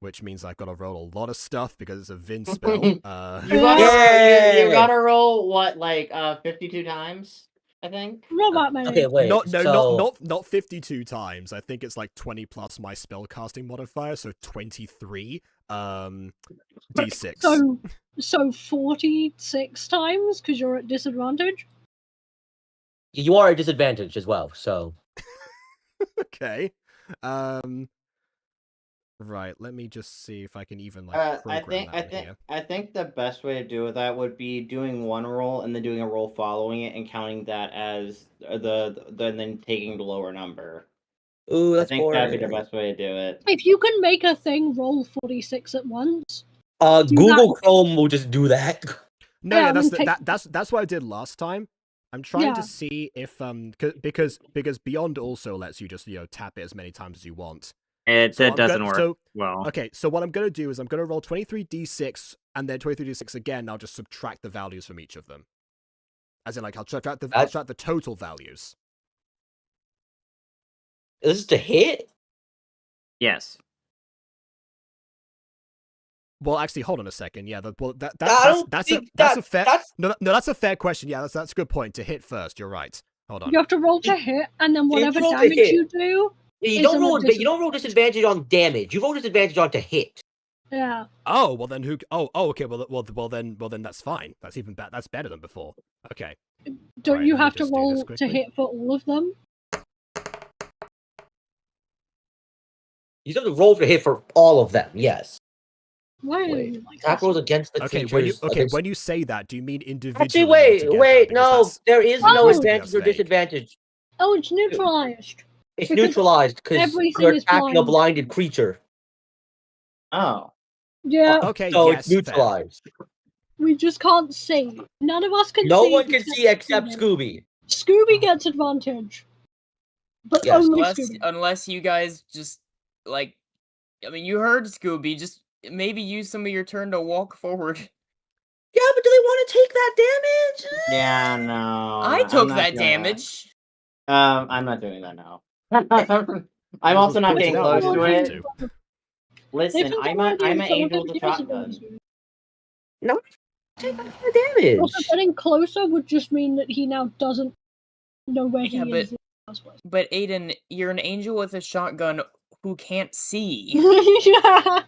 Speaker 7: Which means I've got to roll a lot of stuff because it's a Vin spell.
Speaker 4: You gotta roll what, like 52 times, I think.
Speaker 6: Not that many.
Speaker 2: Okay, wait.
Speaker 7: Not 52 times. I think it's like 20 plus my spellcasting modifier, so 23. D6.
Speaker 6: So 46 times because you're at disadvantage.
Speaker 2: You are at disadvantage as well. So.
Speaker 7: Okay. Right, let me just see if I can even like program
Speaker 4: I think the best way to do that would be doing one roll and then doing a roll following it and counting that as then taking the lower number.
Speaker 2: Ooh, that's boring.
Speaker 4: That'd be the best way to do it.
Speaker 6: If you can make a thing roll 46 at once,
Speaker 2: Google Chrome will just do that.
Speaker 7: No, that's what I did last time. I'm trying to see if because Beyond also lets you just tap it as many times as you want.
Speaker 8: It doesn't work well.
Speaker 7: Okay, so what I'm going to do is I'm going to roll 23d6 and then 23d6 again, and I'll just subtract the values from each of them. As in, like, I'll subtract the total values.
Speaker 2: Is this to hit?
Speaker 8: Yes.
Speaker 7: Well, actually, hold on a second. Yeah, that's a fair question. Yeah, that's a good point. To hit first, you're right. Hold on.
Speaker 6: You have to roll to hit, and then whatever damage you do.
Speaker 2: You don't roll disadvantage on damage. You roll disadvantage on to hit.
Speaker 6: Yeah.
Speaker 7: Oh well, then who? Oh, okay. Well, then that's fine. That's even better. That's better than before. Okay.
Speaker 6: Don't you have to roll to hit for all of them?
Speaker 2: You have to roll to hit for all of them. Yes.
Speaker 6: Why?
Speaker 2: Attack rolls against the creatures.
Speaker 7: When you say that, do you mean individually?
Speaker 2: Actually, wait. No, there is no advantage or disadvantage.
Speaker 6: Oh, it's neutralized.
Speaker 2: It's neutralized because you're attacking a blinded creature.
Speaker 4: Oh.
Speaker 6: Yeah.
Speaker 7: Okay.
Speaker 2: So
Speaker 7: yes,
Speaker 2: it's neutralized.
Speaker 6: We just can't see. None of us can see.
Speaker 2: No one can see except Scooby.
Speaker 6: Scooby gets advantage. But
Speaker 2: yes,
Speaker 6: only Scooby.
Speaker 5: Unless you guys just, like... I mean, you heard Scooby. Just maybe use some of your turn to walk forward.
Speaker 2: Yeah, but do they want to take that damage?
Speaker 4: Yeah, no.
Speaker 5: I took that damage.
Speaker 4: I'm not doing that now. I'm also not getting
Speaker 7: Pointed out,
Speaker 4: close
Speaker 7: we
Speaker 4: to
Speaker 7: didn't have
Speaker 4: it.
Speaker 7: to.
Speaker 4: Listen, I'm an angel with a shotgun.
Speaker 2: No, take damage.
Speaker 6: Also, getting closer would just mean that he now doesn't know where he is.
Speaker 5: But Aiden, you're an angel with a shotgun who can't see.
Speaker 6: Yeah.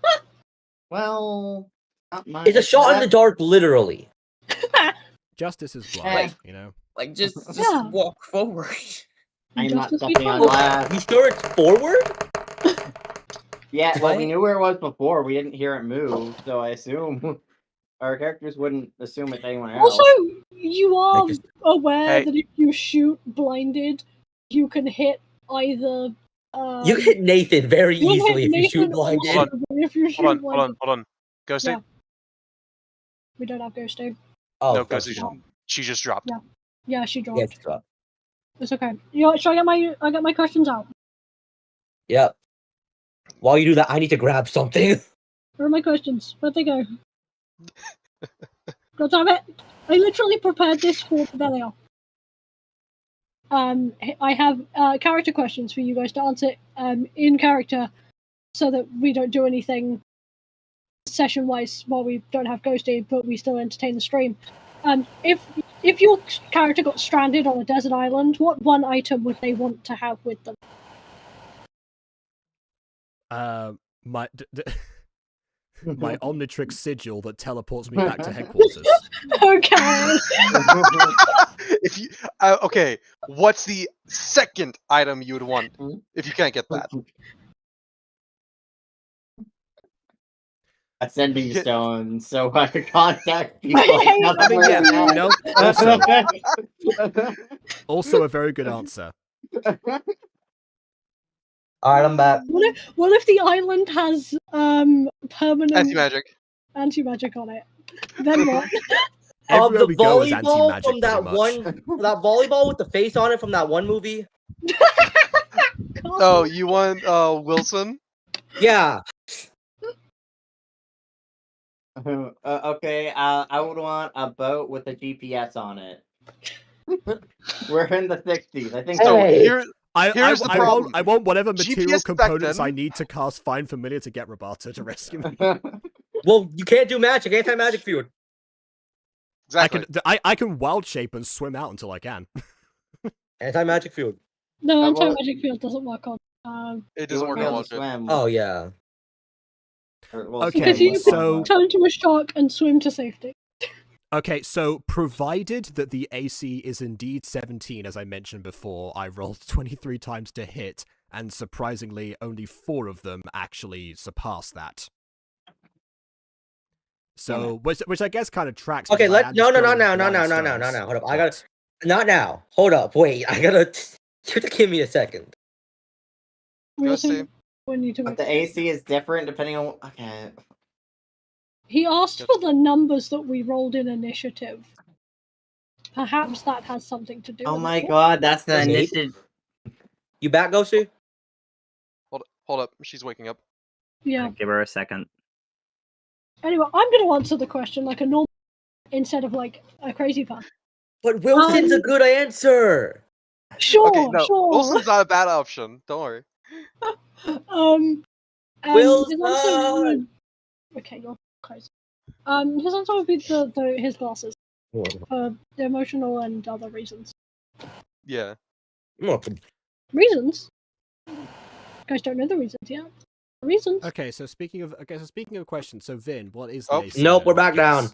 Speaker 4: Well, not much.
Speaker 2: It's a shot in the dark, literally.
Speaker 7: Justice is blind, you know.
Speaker 5: Like just
Speaker 6: Yeah.
Speaker 5: walk forward.
Speaker 4: I'm not
Speaker 6: Justice
Speaker 4: stepping on
Speaker 6: is
Speaker 4: glass.
Speaker 2: You sure it's forward?
Speaker 4: Yeah, well, we knew where it was before. We didn't hear it move, so I assume our characters wouldn't assume it's anyone else.
Speaker 6: Also, you are aware that if you shoot blinded, you can hit either.
Speaker 2: You can hit Nathan very easily if you shoot blinded.
Speaker 9: Hold on. Ghostie?
Speaker 6: Yeah. We don't have Ghostie.
Speaker 2: Oh,
Speaker 9: no, Ghostie. She just dropped.
Speaker 6: Yeah, she dropped.
Speaker 2: Yeah, she dropped.
Speaker 6: It's okay. Should I get my questions out?
Speaker 2: Yep. While you do that, I need to grab something.
Speaker 6: Where are my questions? Where'd they go? God damn it! I literally prepared this for there they are. I have character questions for you guys to answer in character, so that we don't do anything session-wise while we don't have Ghostie, but we still entertain the stream. If your character got stranded on a desert island, what one item would they want to have with them?
Speaker 7: My Omnitrix sigil that teleports me back to headquarters.
Speaker 6: Okay.
Speaker 9: If you okay, what's the second item you would want if you can't get that?
Speaker 4: A sending stone, so I could contact people.
Speaker 7: I mean, yeah, you know. Also a very good answer.
Speaker 2: Alright, I'm back.
Speaker 6: What if the island has permanent
Speaker 9: anti-magic
Speaker 6: on it? Then what?
Speaker 2: The volleyball from that volleyball with the face on it from that one movie.
Speaker 9: Oh, you want Wilson?
Speaker 2: Yeah.
Speaker 4: Okay, I would want a boat with a GPS on it. We're in the 60s. I think
Speaker 9: so.
Speaker 4: Here's
Speaker 9: the problem.
Speaker 7: I want whatever material
Speaker 9: GPS
Speaker 7: components I need to cast Find Familiar to get Roberto to rescue me.
Speaker 2: Well, you can't do magic. Anti-magic field.
Speaker 9: Exactly.
Speaker 7: I can wild shape and swim out until I can.
Speaker 2: Anti-magic field.
Speaker 6: No, anti-magic field doesn't work on.
Speaker 9: It doesn't work on swim.
Speaker 2: Oh yeah.
Speaker 7: Okay,
Speaker 6: you
Speaker 7: so
Speaker 6: turn into a shark and swim to safety.
Speaker 7: Okay, so provided that the AC is indeed 17, as I mentioned before, I rolled 23 times to hit, and surprisingly, only 4 of them actually surpassed that. So, which I guess kind of tracks.
Speaker 2: Okay, no, hold up, I gotta, not now. Hold up, wait, you have to give me a second.
Speaker 4: But the AC is different depending on. Okay.
Speaker 6: He asked for the numbers that we rolled in initiative. Perhaps that has something to do with it.
Speaker 4: Oh my god, that's the initiative.
Speaker 2: You back, Ghostie?
Speaker 9: Hold up. She's waking up.
Speaker 6: Yeah.
Speaker 8: Give her a second.
Speaker 6: Anyway, I'm going to answer the question like a normal instead of like a crazy person.
Speaker 2: But Wilson's a good answer.
Speaker 6: Sure,
Speaker 9: Okay, no,
Speaker 6: sure.
Speaker 9: Wilson's not a bad option. Don't worry.
Speaker 2: Wilson!
Speaker 6: Okay, you're crazy. His answer would be his glasses. For the emotional and other reasons.
Speaker 9: Yeah.
Speaker 6: Reasons? You guys don't know the reasons yet. Reasons?
Speaker 7: Okay, so speaking of questions, so Vin, what is the AC?
Speaker 2: Nope, we're back down.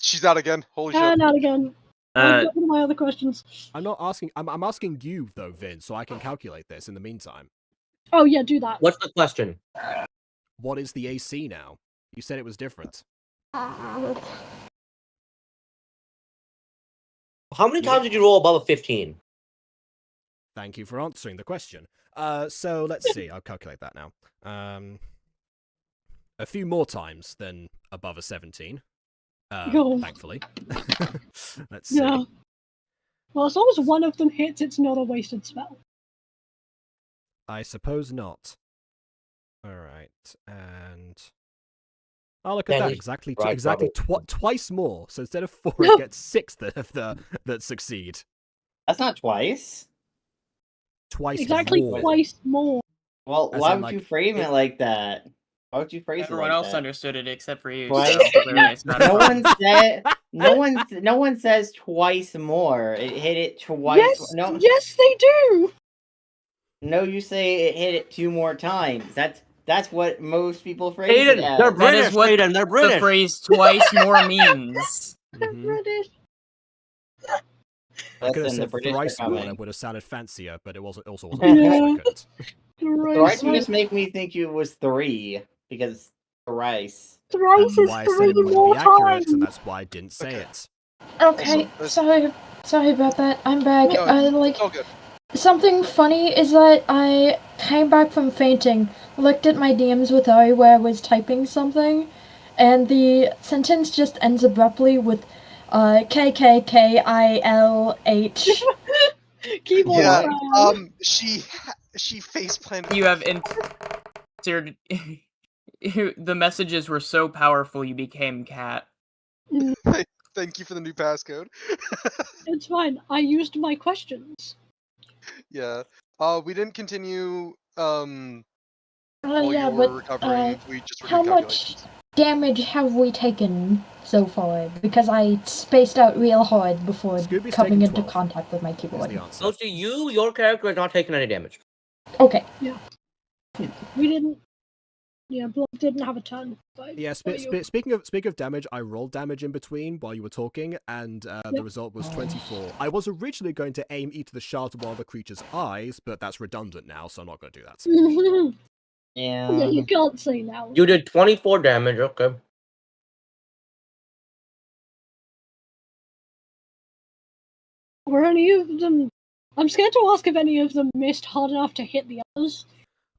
Speaker 9: She's out again. Holy shit.
Speaker 6: And out again. I'll get to my other questions.
Speaker 7: I'm not asking. I'm asking you though, Vin, so I can calculate this in the meantime.
Speaker 6: Oh yeah, do that.
Speaker 2: What's the question?
Speaker 7: What is the AC now? You said it was different.
Speaker 2: How many times did you roll above a 15?
Speaker 7: Thank you for answering the question. So let's see. I'll calculate that now. A few more times than above a 17. Thankfully. Let's see.
Speaker 6: Yeah. Well, as long as one of them hits, it's not a wasted spell.
Speaker 7: I suppose not. Alright, and... Oh, look at that. Exactly twice more. So instead of 4, it gets 6 that succeed.
Speaker 4: That's not twice.
Speaker 7: Twice
Speaker 6: exactly
Speaker 7: more.
Speaker 6: twice more.
Speaker 4: Well,
Speaker 7: As
Speaker 4: why
Speaker 7: in,
Speaker 4: would you
Speaker 7: like,
Speaker 4: frame it like that? Why would you phrase
Speaker 5: Everyone
Speaker 4: it like
Speaker 5: else
Speaker 4: that?
Speaker 5: understood it except for you.
Speaker 4: Twice?
Speaker 5: So clearly it's not a
Speaker 4: No
Speaker 5: problem.
Speaker 4: one said. No one says twice more. It hit it twice.
Speaker 6: Yes,
Speaker 4: No,
Speaker 6: yes, they do.
Speaker 4: no, you say it hit it 2 more times. That's what most people phrase it
Speaker 2: Aiden,
Speaker 4: as.
Speaker 2: they're
Speaker 5: That
Speaker 2: British,
Speaker 5: is what
Speaker 2: Aiden, they're
Speaker 5: the
Speaker 2: British.
Speaker 5: phrase "twice more" means.
Speaker 6: British.
Speaker 7: I could have
Speaker 4: Listen, the
Speaker 7: said
Speaker 4: British are
Speaker 7: thrice more, and
Speaker 4: coming.
Speaker 7: it would have sounded fancier, but it wasn't. Also wasn't
Speaker 6: Yeah.
Speaker 7: so I couldn't.
Speaker 4: Thrice
Speaker 6: Thrice,
Speaker 4: just make me think it was 3 because thrice.
Speaker 6: thrice
Speaker 7: That's
Speaker 6: is
Speaker 7: why I said
Speaker 6: 3
Speaker 7: it wouldn't
Speaker 6: more
Speaker 7: be accurate,
Speaker 6: times.
Speaker 7: and that's why I didn't say it.
Speaker 3: Okay, sorry about that. I'm back.
Speaker 9: No, it's all good.
Speaker 3: Something funny is that I came back from fainting, looked at my DMs with Ari where I was typing something, and the sentence just ends abruptly with KKKILH.
Speaker 6: Keyboard
Speaker 9: Yeah,
Speaker 6: style.
Speaker 9: she face planted.
Speaker 5: You have entered. The messages were so powerful you became cat.
Speaker 9: Thank you for the new passcode.
Speaker 6: It's fine. I used my questions.
Speaker 9: Yeah. We didn't continue.
Speaker 3: Oh
Speaker 9: While
Speaker 3: yeah,
Speaker 9: you were
Speaker 3: but
Speaker 9: recovering, we just were
Speaker 3: how
Speaker 9: doing
Speaker 3: much
Speaker 9: calculations.
Speaker 3: damage have we taken so far? Because I spaced out real hard before
Speaker 7: Scooby's
Speaker 3: coming
Speaker 7: taken
Speaker 3: into
Speaker 7: 12.
Speaker 3: contact with my
Speaker 7: Is
Speaker 3: keyboard.
Speaker 7: the answer.
Speaker 2: So to you, your character has not taken any damage.
Speaker 3: Okay.
Speaker 6: Yeah. We didn't. Yeah, Blob didn't have a turn.
Speaker 7: Yeah, speaking of damage, I rolled damage in between while you were talking, and the result was 24. I was originally going to aim each of the shards of one of the creature's eyes, but that's redundant now, so I'm not going to do that.
Speaker 6: Yeah, you can't say now.
Speaker 2: You did 24 damage, okay.
Speaker 6: Were any of them... I'm scared to ask if any of them missed hard enough to hit the others.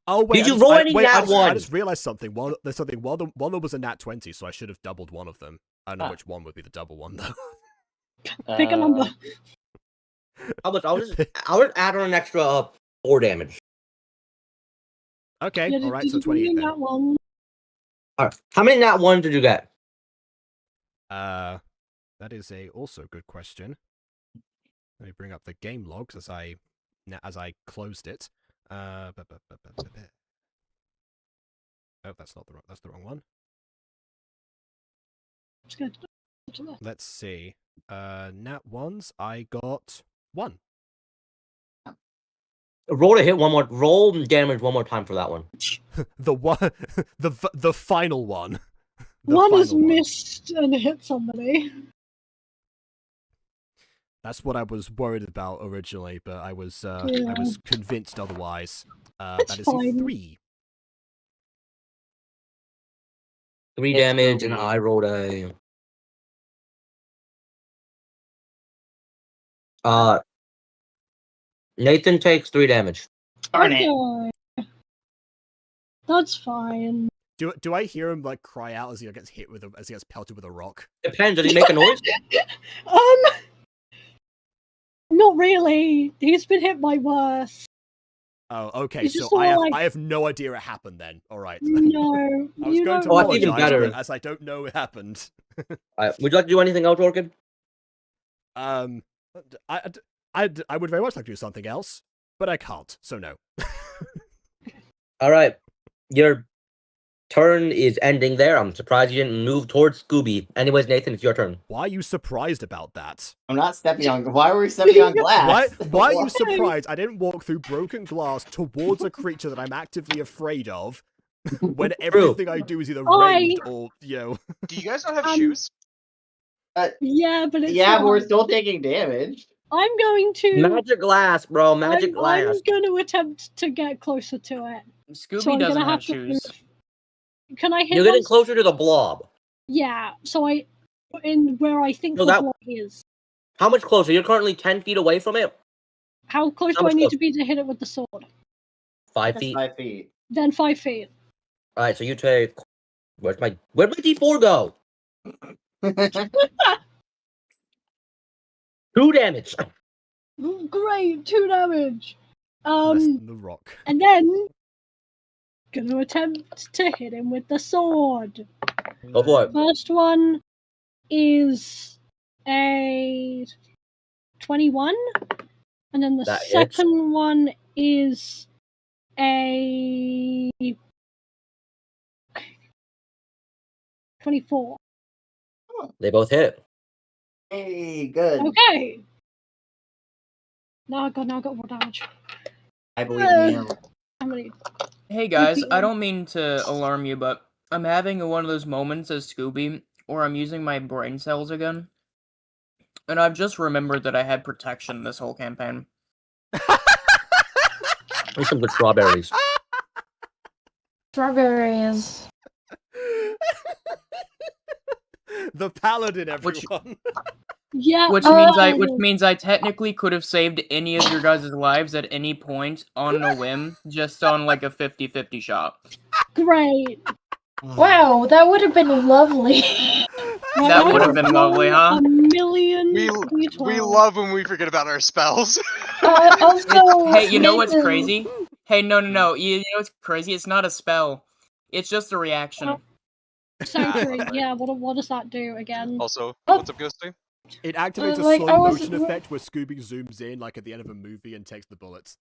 Speaker 7: Oh wait!
Speaker 2: Did you roll any nat
Speaker 7: I
Speaker 2: 1?
Speaker 7: just realized something. One of them was a nat 20, so I should have doubled one of them. I don't know which one would be the double one though.
Speaker 6: Pick a number.
Speaker 2: I'll just add on an extra 4 damage.
Speaker 7: Okay,
Speaker 6: Yeah,
Speaker 7: all right,
Speaker 6: did
Speaker 7: so
Speaker 6: you
Speaker 7: 28
Speaker 6: mean
Speaker 7: then.
Speaker 6: that one?
Speaker 2: All right, how many nat 1s did you get?
Speaker 7: That is a also good question. Let me bring up the game logs as I closed it. Oh, that's the wrong one. Let's see. Nat 1s, I got 1.
Speaker 2: Roll to hit one more. Roll damage one more time for that one.
Speaker 7: the one, the final one.
Speaker 6: One has missed and hit somebody.
Speaker 7: That's what I was worried about originally, but I was convinced otherwise. That is
Speaker 6: fine.
Speaker 7: a 3.
Speaker 2: 3 damage, and I rolled a. Nathan takes 3 damage.
Speaker 6: Okay. That's fine.
Speaker 7: Do I hear him like cry out as he gets pelted with a rock?
Speaker 2: Depends. Does he make a noise?
Speaker 6: Not really. He's been hit by worse.
Speaker 7: Oh, okay.
Speaker 6: He's
Speaker 7: So
Speaker 6: just all like-
Speaker 7: I have no idea it happened then. All right.
Speaker 6: No,
Speaker 7: I was going to
Speaker 2: Oh, that's even
Speaker 7: apologize,
Speaker 2: better.
Speaker 7: but as I don't know it happened.
Speaker 2: Would you like to do anything else, Orchid?
Speaker 7: I would very much like to do something else, but I can't. So no.
Speaker 2: All right, your turn is ending there. I'm surprised you didn't move towards Scooby. Anyways, Nathan, it's your turn.
Speaker 7: Why are you surprised about that?
Speaker 4: I'm not stepping on. Why were we stepping on glass?
Speaker 7: Why are you surprised? I didn't walk through broken glass towards a creature that I'm actively afraid of. When everything I do is either ranged or
Speaker 9: Do you guys not have shoes?
Speaker 6: Yeah, but it's
Speaker 4: but we're still taking damage.
Speaker 6: I'm going to
Speaker 2: Magic glass, bro. Magic glass.
Speaker 6: I'm going to attempt to get closer to it.
Speaker 5: Scooby doesn't have shoes.
Speaker 6: Can I hit?
Speaker 2: You're getting closer to the blob.
Speaker 6: Yeah, so in where I think the blob is.
Speaker 2: How much closer? You're currently 10 feet away from it.
Speaker 6: How close do I need to be to hit it with the sword?
Speaker 2: 5 feet.
Speaker 4: 5 feet.
Speaker 6: Then 5 feet.
Speaker 2: All right, so you take. Where'd my D4 go? 2 damage.
Speaker 6: Great, 2 damage.
Speaker 7: the rock.
Speaker 6: And then gonna attempt to hit him with the sword.
Speaker 2: Go for it.
Speaker 6: First one is a 21, and then the second one is a 24.
Speaker 2: They both hit.
Speaker 4: Hey, good.
Speaker 6: Okay. Now I got more damage.
Speaker 4: I believe in you.
Speaker 6: How many?
Speaker 5: Hey guys, I don't mean to alarm you, but I'm having one of those moments as Scooby where I'm using my brain cells again. And I've just remembered that I had protection this whole campaign.
Speaker 2: There's some good strawberries.
Speaker 3: Strawberries.
Speaker 7: The paladin, everyone.
Speaker 6: Yeah.
Speaker 5: Which means I technically could have saved any of your guys' lives at any point on a whim, just on like a 50-50 shot.
Speaker 6: Great.
Speaker 3: Wow, that would have been lovely.
Speaker 5: That would have been lovely, huh?
Speaker 6: A million.
Speaker 9: We love when we forget about our spells.
Speaker 3: Also,
Speaker 5: hey, you know what's crazy? Hey, no. You know what's crazy? It's not a spell. It's just a reaction.
Speaker 6: Sanctuary. Yeah. What does that do again?
Speaker 9: Also, what's up, Ghostie?
Speaker 7: It activates a
Speaker 3: like,
Speaker 7: slow motion effect where Scooby zooms in, like at the end of a movie, and takes the bullets.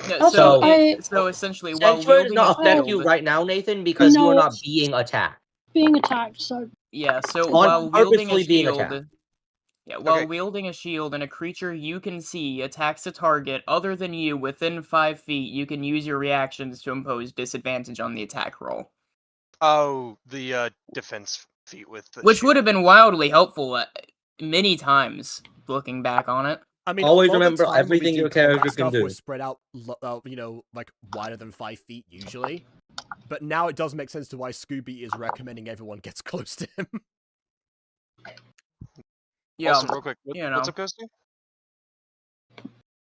Speaker 5: Yeah, so essentially, while
Speaker 2: Sanctuary does
Speaker 5: wielding
Speaker 2: not
Speaker 5: a
Speaker 2: affect
Speaker 5: shield,
Speaker 2: you right now, Nathan, because you are not being attacked.
Speaker 6: Being attacked, so.
Speaker 5: Yeah, so
Speaker 2: On
Speaker 5: while wielding a
Speaker 2: purposely being
Speaker 5: shield,
Speaker 2: attacked.
Speaker 5: while wielding a shield and a creature you can see attacks a target other than you within 5 feet, you can use your reactions to impose disadvantage on the attack roll.
Speaker 9: Oh, the defense feat with the
Speaker 5: Which
Speaker 9: shield.
Speaker 5: would have been wildly helpful many times, looking back on it.
Speaker 7: I mean,
Speaker 2: always
Speaker 7: a lot of
Speaker 2: remember
Speaker 7: the time when we
Speaker 2: everything
Speaker 7: do
Speaker 2: your character
Speaker 7: combat
Speaker 2: can
Speaker 7: stuff,
Speaker 2: do.
Speaker 7: we're spread out, you know, like wider than 5 feet usually. But now it does make sense to why Scooby is recommending everyone gets close to him.
Speaker 5: Yeah,
Speaker 9: also, real quick, what's up, Ghostie?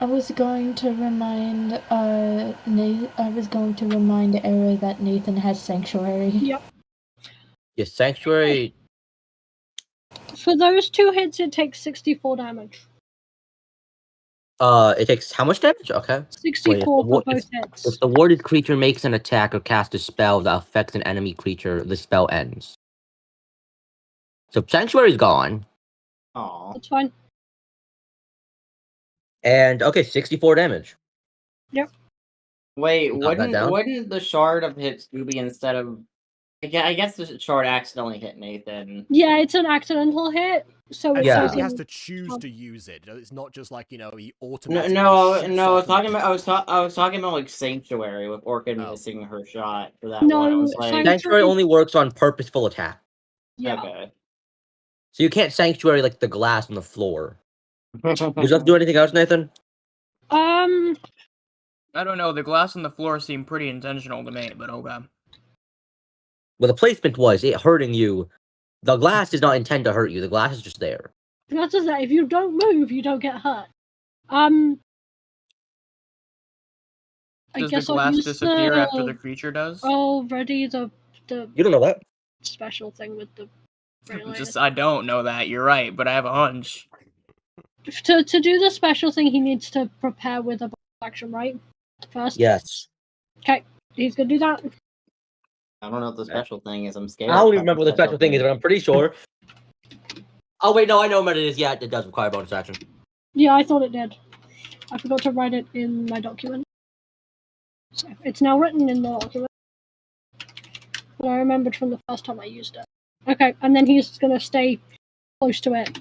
Speaker 3: I was going to remind Error that Nathan has Sanctuary.
Speaker 6: Yep.
Speaker 2: Yeah, Sanctuary.
Speaker 6: For those 2 hits, it takes 64 damage.
Speaker 2: It takes how much damage? Okay.
Speaker 6: 64 for both hits.
Speaker 2: If the warded creature makes an attack or casts a spell that affects an enemy creature, the spell ends. So Sanctuary's gone.
Speaker 4: Aw.
Speaker 6: That's fine.
Speaker 2: And okay, 64 damage.
Speaker 6: Yep.
Speaker 4: Wait,
Speaker 2: Got that down?
Speaker 4: wouldn't the shard have hit Scooby instead of? I guess the shard accidentally hit Nathan.
Speaker 6: Yeah, it's an accidental hit, so it
Speaker 7: He has to choose to use it. It's not just like, you know, he automatically.
Speaker 4: No. I was talking about like Sanctuary with Orchid missing her shot for that one. I was like,
Speaker 2: Sanctuary only works on purposeful attack.
Speaker 6: Yeah.
Speaker 4: Okay.
Speaker 2: So you can't Sanctuary like the glass on the floor. Would you have to do anything else, Nathan?
Speaker 5: I don't know. The glass on the floor seemed pretty intentional to me, but okay.
Speaker 2: Well, the placement was it hurting you. The glass does not intend to hurt you. The glass is just there.
Speaker 6: Not just that. If you don't move, you don't get hurt.
Speaker 5: Does the glass disappear after the creature does?
Speaker 6: Already the
Speaker 2: You don't know that
Speaker 6: special thing with the.
Speaker 5: I don't know that. You're right, but I have a hunch.
Speaker 6: To do the special thing, he needs to prepare with a bonus action, right? First.
Speaker 2: Yes.
Speaker 6: Okay, he's gonna do that.
Speaker 4: I don't know what the special thing is. I'm scared.
Speaker 2: I don't even remember what the special thing is, but I'm pretty sure. Oh wait, no, I know what it is. Yeah, it does require bonus action.
Speaker 6: Yeah, I thought it did. I forgot to write it in my document. So it's now written in the document. But I remembered from the first time I used it. Okay, and then he's gonna stay close to it.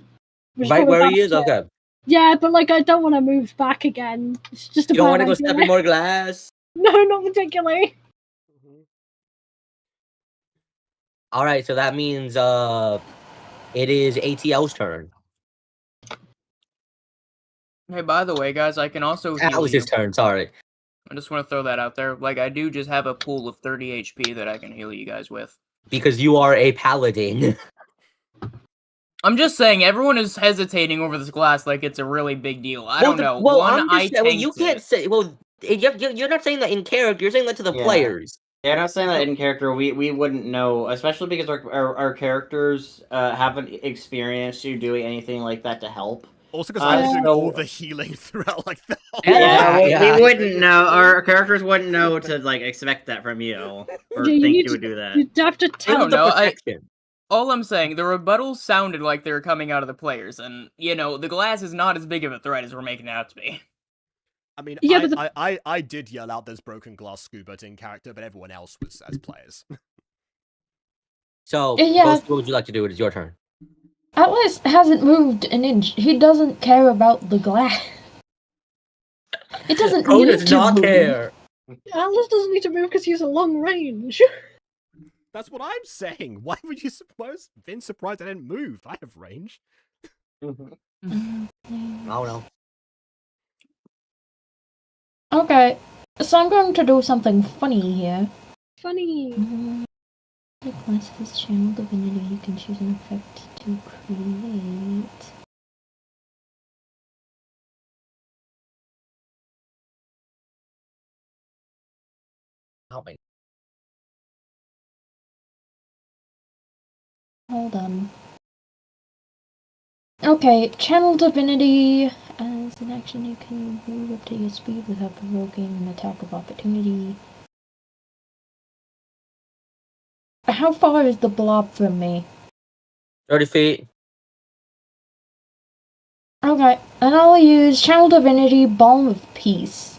Speaker 2: Right where he is? Okay.
Speaker 6: Yeah, but like I don't want to move back again. It's just a
Speaker 2: You don't want to go step in more glass?
Speaker 6: No, not particularly.
Speaker 2: Alright, so that means it is ATL's turn.
Speaker 5: Hey, by the way, guys, I can also heal
Speaker 2: Atlas's turn, sorry.
Speaker 5: I just want to throw that out there. Like, I do just have a pool of 30 HP that I can heal you guys with.
Speaker 2: Because you are a paladin.
Speaker 5: I'm just saying, everyone is hesitating over this glass like it's a really big deal. I don't know.
Speaker 2: You can't say. Well, you're not saying that in character. You're saying that to the players.
Speaker 4: Yeah, not saying that in character. We wouldn't know, especially because our characters haven't experienced you doing anything like that to help.
Speaker 7: Also, because I'm doing all the healing throughout, like the whole
Speaker 4: we wouldn't know. Our characters wouldn't know to like expect that from you, or think you would do that.
Speaker 6: You'd have to tell
Speaker 5: them. All I'm saying, the rebuttals sounded like they were coming out of the players, and, you know, the glass is not as big of a threat as we're making it out to be.
Speaker 7: I mean,
Speaker 6: Yeah,
Speaker 7: I did yell out "There's broken glass scuba" in character, but everyone else was as players.
Speaker 2: So,
Speaker 3: Yeah.
Speaker 2: Ghost, what would you like to do? It is your turn.
Speaker 3: Atlas hasn't moved an inch. He doesn't care about the glass. It doesn't
Speaker 2: Who
Speaker 3: need
Speaker 2: does
Speaker 3: to
Speaker 2: not
Speaker 3: move.
Speaker 2: care?
Speaker 6: Atlas doesn't need to move because he's a long range.
Speaker 7: That's what I'm saying. Why was Vince surprised I didn't move? I have range.
Speaker 2: Oh no.
Speaker 3: Okay, so I'm going to do something funny here.
Speaker 6: Funny.
Speaker 3: The class of this channel divinity, you can choose an effect to create.
Speaker 2: Help me.
Speaker 3: Hold on. Okay, channel divinity. As an action, you can move up to your speed without provoking an attack of opportunity. How far is the blob from me?
Speaker 2: 30 feet.
Speaker 3: Okay, and I'll use channel divinity, balm of peace.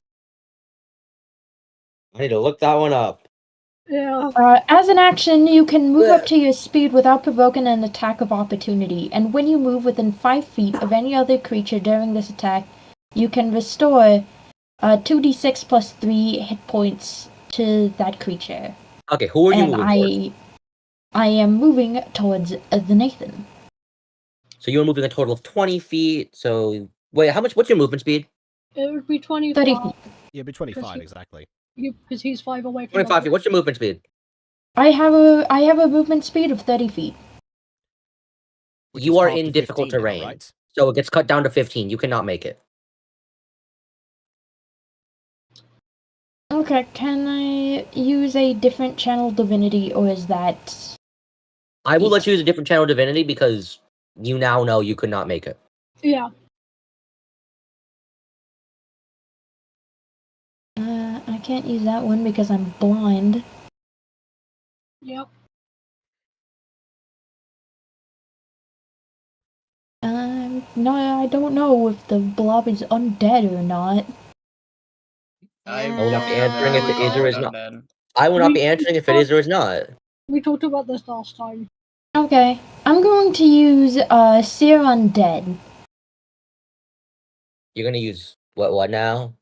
Speaker 2: I need to look that one up.
Speaker 6: Yeah.
Speaker 3: As an action, you can move up to your speed without provoking an attack of opportunity, and when you move within 5 feet of any other creature during this attack, you can restore 2d6 plus 3 hit points to that creature.
Speaker 2: Okay, who are you moving towards?
Speaker 3: I am moving towards the Nathan.
Speaker 2: So you're moving a total of 20 feet, so... Wait, what's your movement speed?
Speaker 6: It would be 25.
Speaker 3: 30 feet.
Speaker 7: Yeah, it'd be 25, exactly.
Speaker 6: Because he's 5 away from
Speaker 2: 25 feet, what's your movement speed?
Speaker 3: I have a movement speed of 30 feet.
Speaker 7: Which
Speaker 2: You
Speaker 7: is
Speaker 2: are
Speaker 7: half
Speaker 2: in
Speaker 7: to
Speaker 2: difficult
Speaker 7: 15 now,
Speaker 2: terrain,
Speaker 7: right?
Speaker 2: so it gets cut down to 15. You cannot make it.
Speaker 3: Okay, can I use a different channel divinity, or is that...
Speaker 2: I will let you use a different channel divinity because you now know you could not make it.
Speaker 6: Yeah.
Speaker 3: I can't use that one because I'm blind.
Speaker 6: Yep.
Speaker 3: No, I don't know if the blob is undead or not.
Speaker 2: I will not be answering if it is or is not. I will
Speaker 6: We-
Speaker 2: not be answering if it is or is not.
Speaker 6: We talked about this last time.
Speaker 3: Okay, I'm going to use Seer Undead.
Speaker 2: You're gonna use what now?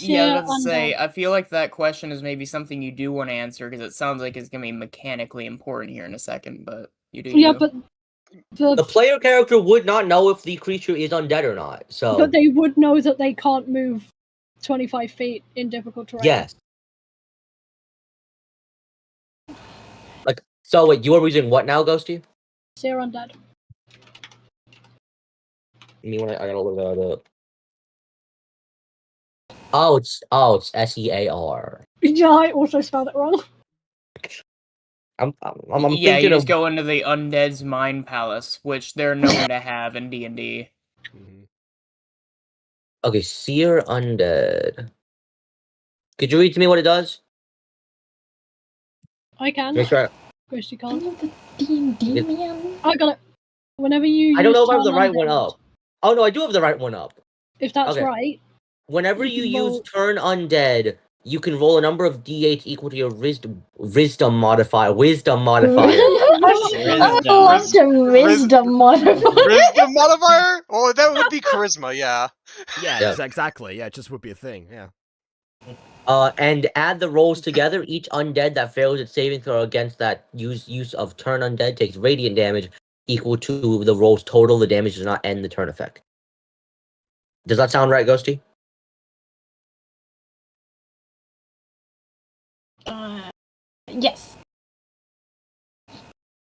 Speaker 5: Yeah, I was about to say, I feel like that question is maybe something you do want to answer, because it sounds like it's going to be mechanically important here in a second, but you do.
Speaker 6: Yeah, but
Speaker 2: the player character would not know if the creature is undead or not, so...
Speaker 6: But they would know that they can't move 25 feet in difficult terrain.
Speaker 2: Yes. Like, so wait, you are using what now, Ghostie?
Speaker 6: Seer Undead.
Speaker 2: I gotta look that up. Oh, it's SEAR.
Speaker 6: Yeah, I also spelled it wrong.
Speaker 2: I'm
Speaker 5: yeah,
Speaker 2: thinking
Speaker 5: you just
Speaker 2: of...
Speaker 5: go into the Undead's Mind Palace, which they're known to have in D&D.
Speaker 2: Okay, Seer Undead. Could you read to me what it does?
Speaker 6: I can.
Speaker 2: Make sure
Speaker 6: Ghostie can't.
Speaker 3: D&D, man.
Speaker 6: I got it. Whenever you
Speaker 2: I don't
Speaker 6: use
Speaker 2: know if I have the
Speaker 6: Turn
Speaker 2: right one
Speaker 6: Undead,
Speaker 2: up. Oh no, I do have the right one up.
Speaker 6: If that's
Speaker 2: Okay.
Speaker 6: right.
Speaker 2: Whenever you
Speaker 6: can
Speaker 2: use
Speaker 6: roll-
Speaker 2: Turn Undead, you can roll a number of d8 equal to your wisdom modifier. Wisdom modifier.
Speaker 3: I love the wisdom modifier.
Speaker 9: Wisdom modifier? Oh, that would be charisma, yeah.
Speaker 7: Yeah, exactly. Yeah, it just would be a thing, yeah.
Speaker 2: And add the rolls together. Each undead that fails its saving throw against that use of Turn Undead takes radiant damage equal to the roll's total. The damage does not end the turn effect. Does that sound right, Ghostie?
Speaker 3: Yes.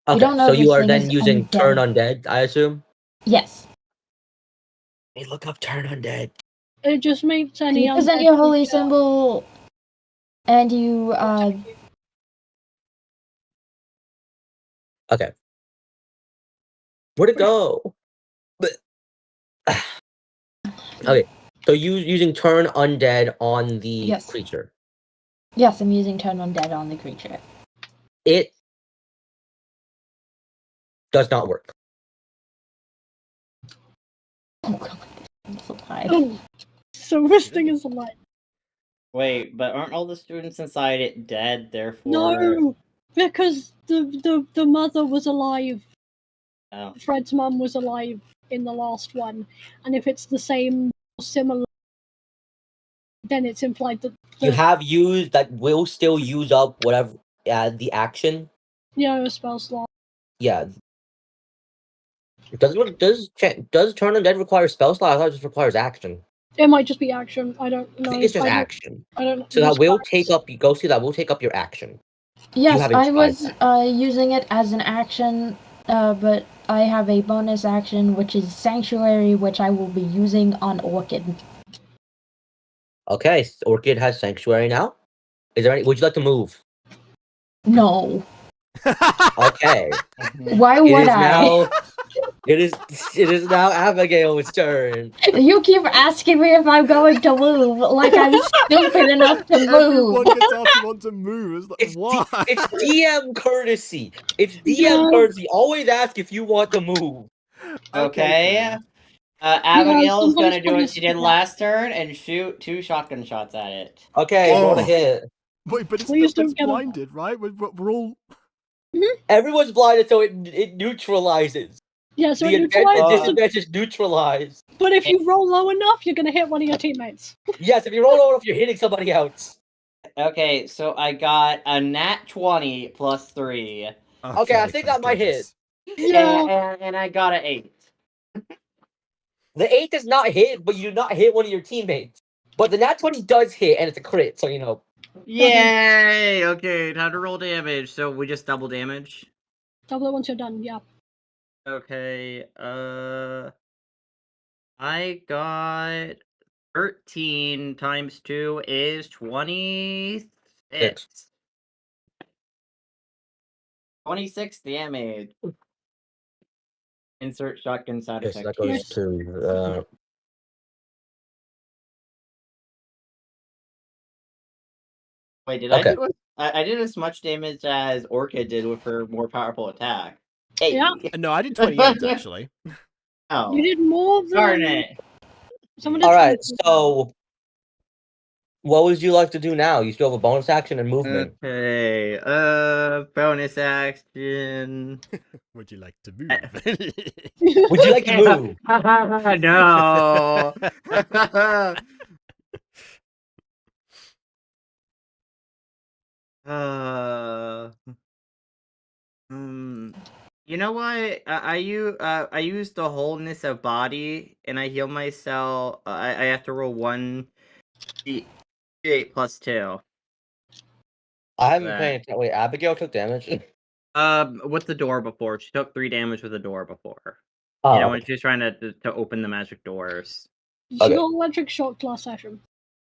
Speaker 2: Okay,
Speaker 3: don't know
Speaker 2: so
Speaker 3: if
Speaker 2: you
Speaker 3: this
Speaker 2: are
Speaker 3: thing
Speaker 2: then
Speaker 3: is
Speaker 2: using
Speaker 3: undead.
Speaker 2: Turn Undead, I assume?
Speaker 3: Yes.
Speaker 2: Hey, look up Turn Undead.
Speaker 6: It just makes
Speaker 3: Can
Speaker 6: any
Speaker 3: you present
Speaker 6: undead
Speaker 3: your holy
Speaker 6: creature-
Speaker 3: symbol, and you,
Speaker 2: Okay. Where'd it go? Okay, so you using Turn Undead on the
Speaker 3: Yes.
Speaker 2: creature.
Speaker 3: Yes, I'm using Turn Undead on the creature.
Speaker 2: It does not work.
Speaker 3: Oh god, I'm so tired.
Speaker 6: Oh, So this thing is alive.
Speaker 4: Wait, but aren't all the students inside it dead? Therefore,
Speaker 6: no, because the mother was alive.
Speaker 4: Oh.
Speaker 6: Fred's mum was alive in the last one, and if it's the same or similar, then it's implied that
Speaker 2: you have used that will still use up whatever the action.
Speaker 6: Yeah, a spell slot.
Speaker 2: Yeah. Does Turn Undead require spell slot? I thought it just requires action.
Speaker 6: It might just be action. I don't know.
Speaker 2: I think it's just action.
Speaker 6: I don't know.
Speaker 2: So that will take up. Ghostie, that will take up your action.
Speaker 3: Yes, I was using it as an action, but I have a bonus action, which is Sanctuary, which I will be using on Orchid.
Speaker 2: Okay, Orchid has Sanctuary now. Is there any? Would you like to move?
Speaker 3: No.
Speaker 2: Okay.
Speaker 3: Why would I?
Speaker 2: It is now Abigail's turn.
Speaker 3: You keep asking me if I'm going to move, like I'm stupid enough to move.
Speaker 7: Everyone gets asked to want to move. Why?
Speaker 2: It's DM courtesy. It's DM courtesy. Always ask if you want to move.
Speaker 4: Okay. Abigail's gonna do what she did last turn and shoot 2 shotgun shots at it.
Speaker 2: Okay, roll a hit.
Speaker 7: Wait, but
Speaker 6: Please
Speaker 7: it's blinded, right? We're all...
Speaker 2: Everyone's blinded, so it neutralizes.
Speaker 6: Yeah, so
Speaker 2: the
Speaker 6: it neutralizes.
Speaker 2: Disadvantage neutralized.
Speaker 6: But if you roll low enough, you're gonna hit one of your teammates.
Speaker 2: Yes, if you roll low enough, you're hitting somebody else.
Speaker 4: Okay, so I got a nat 20 plus 3.
Speaker 2: Okay, I think that might hit.
Speaker 6: Yeah.
Speaker 4: And I got an 8.
Speaker 2: The 8 does not hit, but you do not hit one of your teammates. But the nat 20 does hit, and it's a crit, so you know.
Speaker 4: Yay! Okay, time to roll damage. So we just double damage?
Speaker 6: Double it once you're done, yeah.
Speaker 4: Okay, I got 13 times 2 is 26. 26 damage. Insert shotgun sound effect.
Speaker 2: That goes to
Speaker 4: Wait, did I do it? I did as much damage as Orchid did with her more powerful attack. Hey.
Speaker 6: Yeah.
Speaker 7: No, I did 28 actually.
Speaker 6: Oh. You did more than...
Speaker 4: Darn it.
Speaker 2: Alright, so what would you like to do now? You still have a bonus action and movement.
Speaker 4: Okay, bonus action.
Speaker 7: Would you like to move?
Speaker 2: Would you like to move?
Speaker 4: No. You know what? I use the wholeness of body, and I heal myself. I have to roll 1d8 plus 2.
Speaker 2: I haven't been paying attention. Wait, Abigail took damage?
Speaker 4: With the door before. She took 3 damage with the door before.
Speaker 2: Oh,
Speaker 4: you know, when she was trying to open the magic doors.
Speaker 6: She got electric shock last session.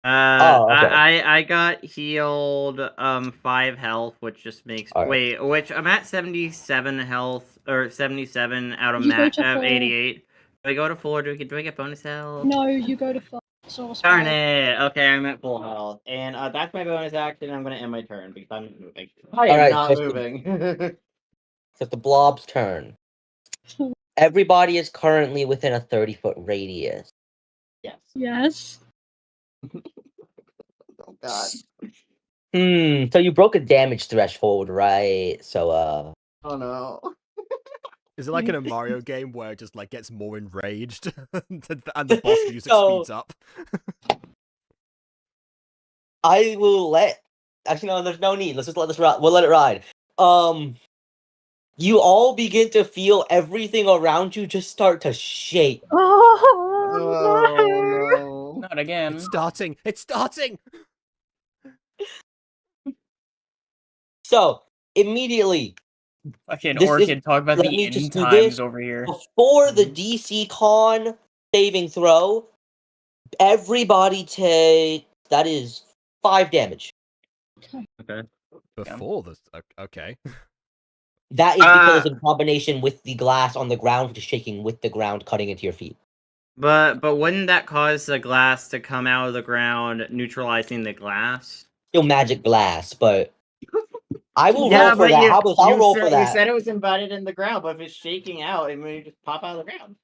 Speaker 4: I got healed 5 health, which just makes which I'm at 77 health or 77 out of 88. Do I go to full or do I get bonus health?
Speaker 6: No, you go to full.
Speaker 4: Darn it! Okay, I'm at full health, and that's my bonus action. I'm gonna end my turn because I'm moving. I am not moving.
Speaker 2: So the blob's turn. Everybody is currently within a 30-foot radius.
Speaker 4: Yes.
Speaker 6: Yes.
Speaker 4: Oh god.
Speaker 2: So you broke a damage threshold, right? So
Speaker 4: Oh no.
Speaker 7: Is it like in a Mario game where it just like gets more enraged and the boss music speeds up?
Speaker 2: I will let. Actually, no. There's no need. Let's just let this ride. We'll let it ride. You all begin to feel everything around you just start to shake.
Speaker 6: Oh
Speaker 4: no!
Speaker 5: Not again.
Speaker 7: It's starting. It's starting.
Speaker 2: So immediately.
Speaker 5: Fucking Orchid, talk about the end times over here.
Speaker 2: Before the DC Con saving throw, everybody take, that is 5 damage.
Speaker 4: Okay.
Speaker 7: Before this, okay.
Speaker 2: That is because of the combination with the glass on the ground, which is shaking with the ground, cutting into your feet.
Speaker 4: But wouldn't that cause the glass to come out of the ground, neutralizing the glass?
Speaker 2: Still magic glass, but I will roll for that. I'll roll for that.
Speaker 4: You said it was embedded in the ground, but if it's shaking out, it may just pop out of the ground.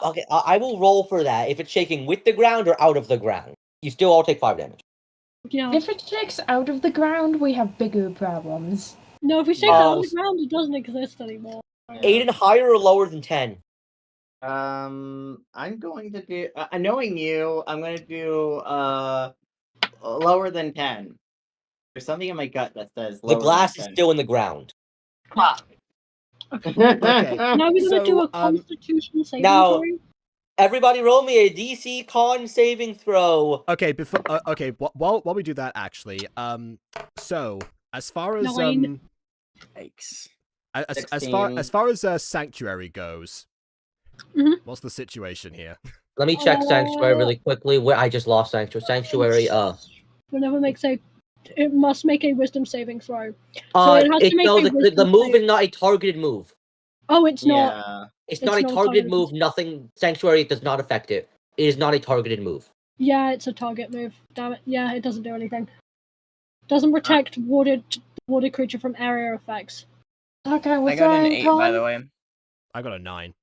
Speaker 2: Okay, I will roll for that if it's shaking with the ground or out of the ground. You still all take 5 damage.
Speaker 6: Yeah.
Speaker 3: If it sticks out of the ground, we have bigger problems.
Speaker 6: No, if we stick out of the ground, it doesn't exist anymore.
Speaker 2: 8 and higher or lower than 10?
Speaker 4: I'm going to do. Knowing you, I'm going to do lower than 10. There's something in my gut that says lower
Speaker 2: The glass
Speaker 4: than
Speaker 2: is
Speaker 4: 10.
Speaker 2: still in the ground.
Speaker 6: Okay. Now we're going to do a Constitution saving throw.
Speaker 2: Everybody roll me a DC Con saving throw.
Speaker 7: Okay, before while we do that, actually, so as far as
Speaker 5: Yikes.
Speaker 7: as far as Sanctuary goes, what's the situation here?
Speaker 2: Let me check Sanctuary really quickly. Where I just lost Sanctuary.
Speaker 6: Whenever it must make a Wisdom saving throw. So it has to make
Speaker 2: the move is not a targeted move.
Speaker 6: Oh, it's not.
Speaker 2: It's not a targeted move. Nothing. Sanctuary does not affect it. It is not a targeted move.
Speaker 6: Yeah, it's a target move. Damn it. Yeah, it doesn't do anything. Doesn't protect warded creature from area effects.
Speaker 3: Okay,
Speaker 5: I got an 8, by the way.
Speaker 7: I got a 9.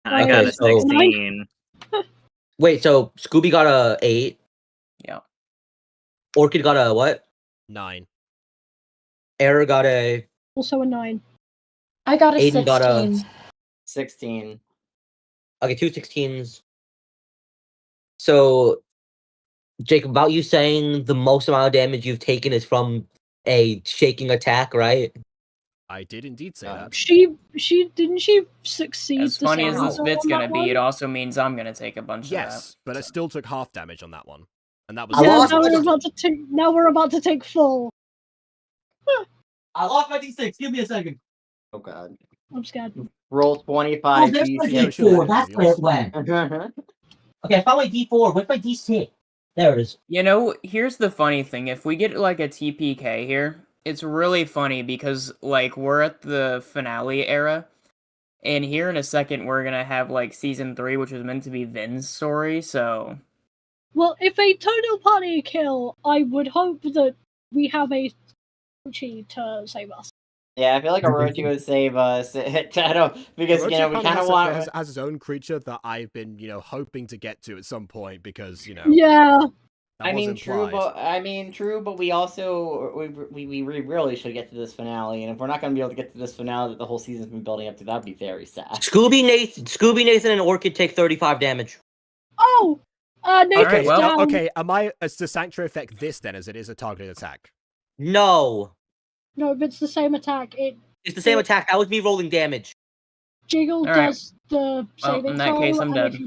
Speaker 8: I got a 16.
Speaker 2: Wait, so Scooby got a 8?
Speaker 5: Yeah.
Speaker 2: Orchid got a what?
Speaker 7: 9.
Speaker 2: Error got a...
Speaker 6: Also a 9.
Speaker 3: I got a
Speaker 2: Aiden
Speaker 3: 16.
Speaker 2: got a...
Speaker 4: 16.
Speaker 2: Okay, 2 16s. So, Jacob, about you saying the most amount of damage you've taken is from a shaking attack, right?
Speaker 7: I did indeed say that.
Speaker 6: She didn't she succeed?
Speaker 5: As funny as this bit's gonna be, it also means I'm gonna take a bunch of that.
Speaker 7: Yes, but I still took half damage on that one, and that was.
Speaker 6: Now we're about to take full.
Speaker 2: I lost my D6. Give me a second.
Speaker 4: Oh god.
Speaker 6: I'm scared.
Speaker 4: Roll 25.
Speaker 2: There's my D4. That's where it went. Okay, I found my D4. Where's my D6? There it is.
Speaker 5: You know, here's the funny thing. If we get like a TPK here, it's really funny because like we're at the finale era, and here in a second we're gonna have like season 3, which was meant to be Vin's story. So,
Speaker 6: well, if a total party kill, I would hope that we have a Orochi to save us.
Speaker 4: Yeah, I feel like Orochi would save us. Because
Speaker 7: Orochi
Speaker 4: we kind of want
Speaker 7: has his own creature that I've been hoping to get to at some point because
Speaker 6: Yeah.
Speaker 4: I mean, true, but we also we really should get to this finale, and if we're not going to be able to get to this finale that the whole season's been building up to, that'd be very sad.
Speaker 2: Scooby, Nathan, and Orchid take 35 damage.
Speaker 6: Oh, Nathan's down.
Speaker 7: Okay. Does the Sanctuary affect this then, as it is a targeted attack?
Speaker 2: No.
Speaker 6: No, if it's the same attack,
Speaker 2: it's the same attack. That was me rolling damage.
Speaker 6: Jiggle does the saving throw.
Speaker 5: In that case, I'm dead.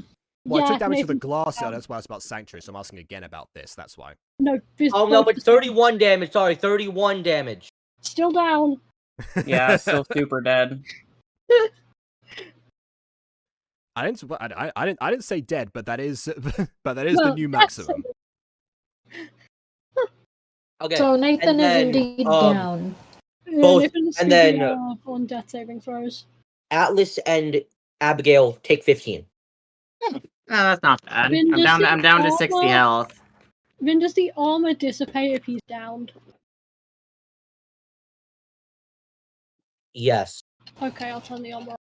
Speaker 7: Well, I took damage to the glass, so that's why it's about Sanctuary, so I'm asking again about this, that's why.
Speaker 6: No,
Speaker 2: but 31 damage, sorry, 31 damage.
Speaker 6: Still down.
Speaker 5: Yeah, still super dead.
Speaker 7: I didn't say dead, but that is the new maximum.
Speaker 2: Okay.
Speaker 3: So Nathan is indeed down.
Speaker 2: Both, and then
Speaker 6: on death saving throws.
Speaker 2: Atlas and Abigail take 15.
Speaker 8: Oh, that's not bad. I'm down to 60 health.
Speaker 6: Then does the armor dissipate if he's downed?
Speaker 2: Yes.
Speaker 6: Okay, I'll turn the armor off.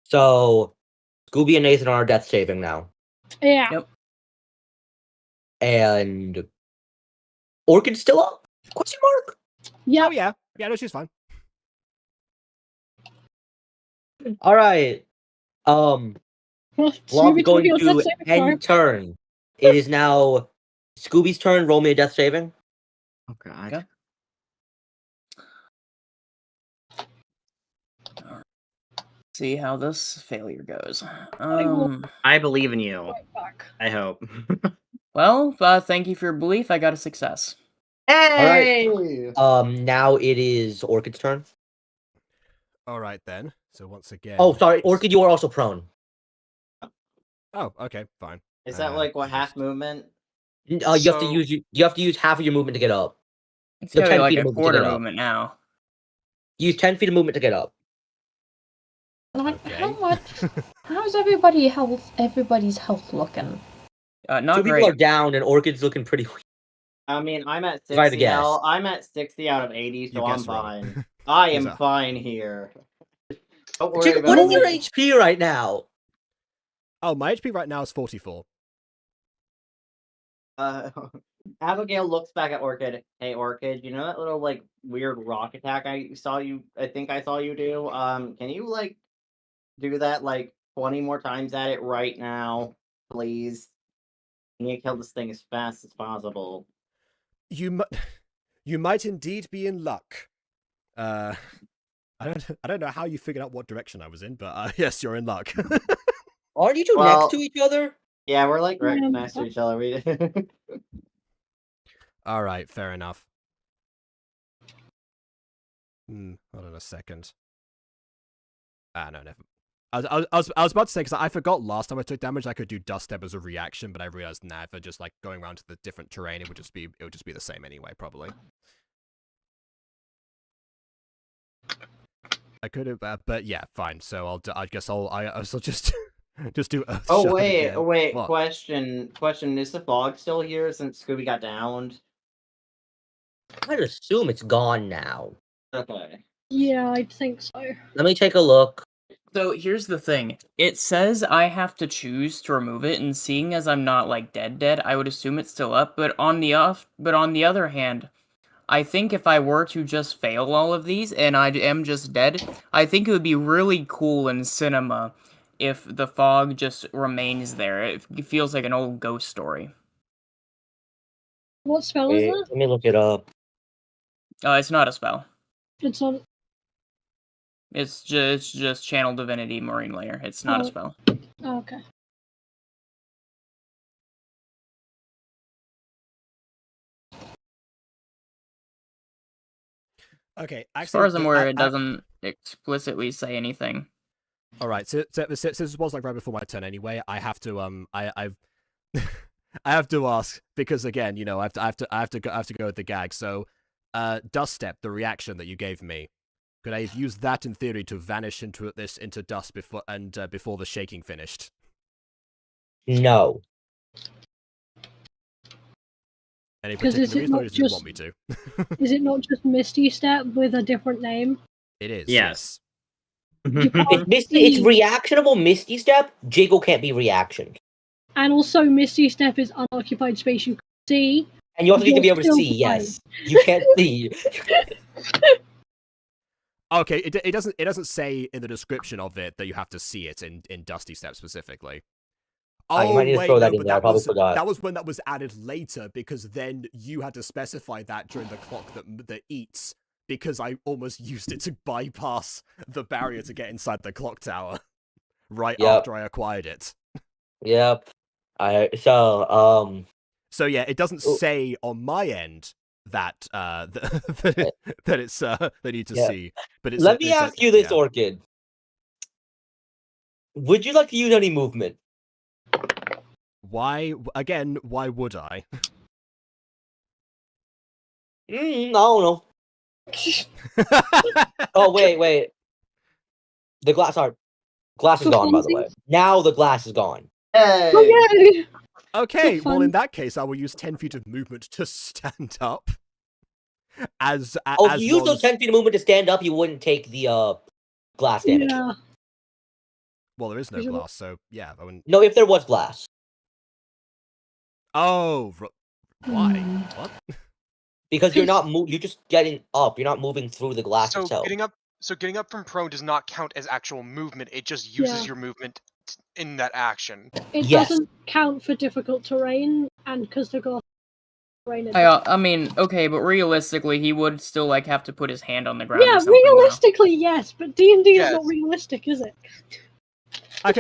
Speaker 2: So, Scooby and Nathan are death saving now.
Speaker 6: Yeah.
Speaker 5: Yep.
Speaker 2: And Orchid's still up? Question mark?
Speaker 6: Yeah.
Speaker 7: Oh yeah. Yeah, no, she's fine.
Speaker 2: All right. Blob's going to end turn. It is now Scooby's turn. Roll me a death saving.
Speaker 8: Oh god.
Speaker 5: See how this failure goes.
Speaker 8: I believe in you. I hope.
Speaker 5: Well, thank you for your belief. I got a success.
Speaker 4: Hey!
Speaker 2: All right. Now it is Orchid's turn.
Speaker 7: All right then. So once again.
Speaker 2: Oh, sorry, Orchid. You are also prone.
Speaker 7: Oh, okay, fine.
Speaker 4: Is that like what half movement?
Speaker 2: You have to use half of your movement to get up.
Speaker 5: It's gonna be like a quarter movement now.
Speaker 2: Use 10 feet of movement to get up.
Speaker 3: Okay. How much? How's everybody's health looking?
Speaker 5: Not
Speaker 2: Two
Speaker 5: great.
Speaker 2: people are down, and Orchid's looking pretty weak.
Speaker 4: I mean, I'm at 60 now. I'm at 60 out of 80, so I'm fine. I am fine here. Don't worry
Speaker 2: Jacob, what is your HP right now?
Speaker 7: Oh, my HP right now is 44.
Speaker 4: Abigail looks back at Orchid. Hey, Orchid, you know that little like weird rock attack I think I saw you do? Can you like do that like 20 more times at it right now, please? I need to kill this thing as fast as possible.
Speaker 7: You might indeed be in luck. I don't know how you figured out what direction I was in, but yes, you're in luck.
Speaker 2: Aren't you two next to each other?
Speaker 4: Yeah, we're like right next to each other.
Speaker 7: All right, fair enough. Hold on a second. No, never. I was about to say, because I forgot last time I took damage I could do dust step as a reaction, but I realized now if I just like going around to the different terrain, it would just be the same anyway, probably. I could have, but yeah, fine. So I guess I'll just do Earth
Speaker 4: Oh
Speaker 7: Shard
Speaker 4: wait,
Speaker 7: again.
Speaker 4: wait.
Speaker 7: What?
Speaker 4: Question: is the fog still here since Scooby got downed?
Speaker 2: I'd assume it's gone now.
Speaker 4: Okay.
Speaker 6: Yeah, I think so.
Speaker 2: Let me take a look.
Speaker 5: So here's the thing. It says I have to choose to remove it, and seeing as I'm not like dead, I would assume it's still up. But on the other hand, I think if I were to just fail all of these and I am just dead, I think it would be really cool in cinema if the fog just remains there. It feels like an old ghost story.
Speaker 6: What spell is that?
Speaker 2: Let me look it up.
Speaker 5: It's not a spell.
Speaker 6: It's on.
Speaker 5: It's just Channel Divinity Marine Layer. It's not a spell.
Speaker 6: Oh, okay.
Speaker 7: Okay,
Speaker 5: as far as I'm aware, it doesn't explicitly say anything.
Speaker 7: All right, so since this was like right before my turn anyway, I have to I have to ask because again, you know, I have to go with the gag. So, dust step, the reaction that you gave me, could I have used that in theory to vanish into dust before the shaking finished?
Speaker 2: No.
Speaker 7: Any particular reason, or you just want me to?
Speaker 6: Is it not just Misty Step with a different name?
Speaker 7: It is.
Speaker 4: Yes.
Speaker 2: It's reactionable Misty Step. Jiggle can't be reaction.
Speaker 6: And also, Misty Step is unoccupied space you can see.
Speaker 2: And you also need to be able to see. Yes, you can't see.
Speaker 7: Okay, it doesn't say in the description of it that you have to see it in Dusty Step specifically.
Speaker 2: Oh, you might need to throw that in there. I probably forgot.
Speaker 7: That was when that was added later, because then you had to specify that during the clock that eats, because I almost used it to bypass the barrier to get inside the clock tower after I acquired it.
Speaker 2: Yep.
Speaker 7: So yeah, it doesn't say on my end that that it's they need to see. But it's,
Speaker 2: let me ask you this, Orchid. Would you like to use any movement?
Speaker 7: Why would I?
Speaker 2: I don't know. Oh wait. The glass is gone, by the way. Now the glass is gone.
Speaker 6: Hey.
Speaker 7: Okay, well in that case, I will use 10 feet of movement to stand up. If
Speaker 2: you use those 10 feet of movement to stand up, you wouldn't take the glass damage.
Speaker 6: Yeah.
Speaker 7: Well, there is no glass, so yeah, I wouldn't.
Speaker 2: No, if there was glass.
Speaker 7: Oh, why? What?
Speaker 2: Because you're not you're just getting up. You're not moving through the glass itself.
Speaker 9: Getting up from prone does not count as actual movement. It just uses your movement in that action.
Speaker 6: It doesn't count for difficult terrain, and because the glass terrain is.
Speaker 5: I mean, okay, but realistically, he would still like have to put his hand on the ground.
Speaker 6: Yeah, realistically, yes, but D&D is not realistic, is it?
Speaker 2: You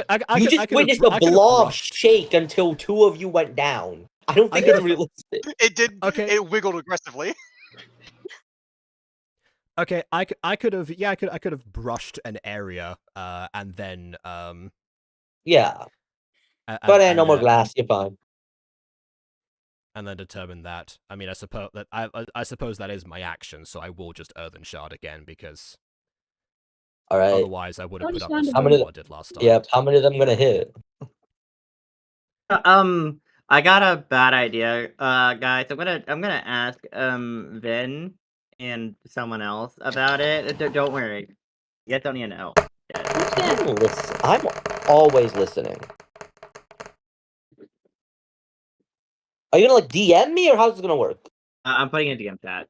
Speaker 2: just witnessed a blob shake until two of you went down. I don't think it's realistic.
Speaker 9: It did. Okay. It wiggled aggressively.
Speaker 7: Okay, I could have brushed an area, and then
Speaker 2: yeah. But no more glass. You're fine.
Speaker 7: And then determine that. I mean, I suppose that is my action, so I will just Earthen Shard again because.
Speaker 2: All right.
Speaker 7: Otherwise, I would have put up the what I did last time.
Speaker 2: Yep. How many of them gonna hit?
Speaker 4: I got a bad idea, guys. I'm gonna ask Vin and someone else about it. Don't worry. You guys don't need to know.
Speaker 2: I'm always listening. Are you gonna like DM me or how's it gonna work?
Speaker 8: I'm putting in DM chat.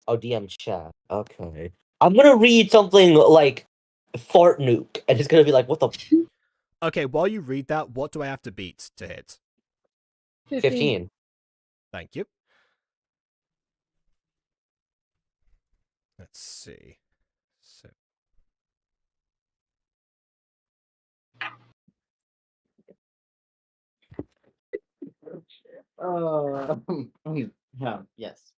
Speaker 2: Oh, DM chat. Okay. I'm gonna read something like fart nuke, and it's gonna be like, what the?
Speaker 7: Okay, while you read that, what do I have to beat to hit?
Speaker 2: 15.
Speaker 7: Thank you. Let's see. So
Speaker 4: Yeah, yes.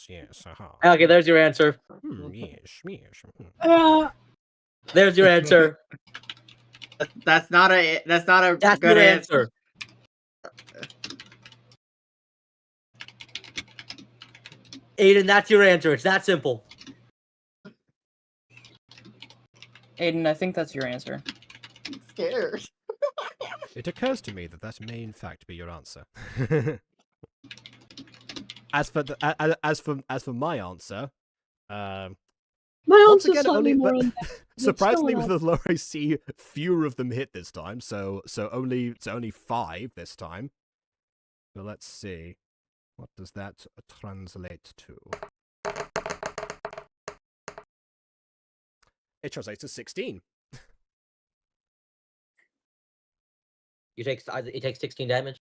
Speaker 7: yes, haha.
Speaker 2: Okay, there's your answer.
Speaker 7: Yes.
Speaker 2: There's your answer.
Speaker 4: That's not a
Speaker 2: That's
Speaker 4: good
Speaker 2: your
Speaker 4: answer.
Speaker 2: Aiden, that's your answer. It's that simple.
Speaker 5: Aiden, I think that's your answer.
Speaker 4: I'm scared.
Speaker 7: It occurs to me that that may in fact be your answer. As for my answer,
Speaker 6: My
Speaker 7: once
Speaker 6: answer's
Speaker 7: again,
Speaker 6: slightly
Speaker 7: only
Speaker 6: more in depth.
Speaker 7: surprisingly with the lower I see, fewer of them hit this time. So only 5 this time. So let's see, what does that translate to? It translates to 16.
Speaker 2: It takes 16 damage.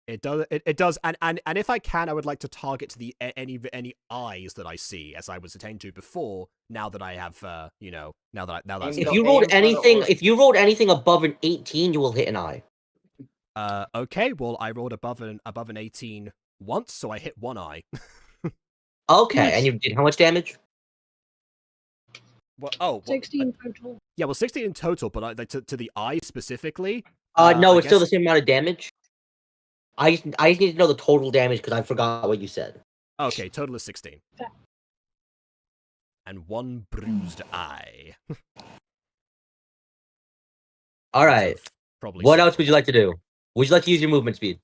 Speaker 7: It does. It does. And if I can, I would like to target the any eyes that I see, as I was attending to before. Now that I have, now that
Speaker 2: If you rolled anything above an 18, you will hit an eye.
Speaker 7: Okay. Well, I rolled above an 18 once, so I hit one eye.
Speaker 2: Okay,
Speaker 6: Nice.
Speaker 2: and you did how much damage?
Speaker 7: Well,
Speaker 6: 16 total.
Speaker 7: Yeah, well, 16 in total, but to the eye specifically.
Speaker 2: No,
Speaker 7: I
Speaker 2: it's still the same amount of damage. I just need to know the total damage because I forgot what you said.
Speaker 7: Okay, total is 16.
Speaker 6: Yeah.
Speaker 7: And one bruised eye.
Speaker 2: All right. What else would you like to do? Would you like to use your movement speed?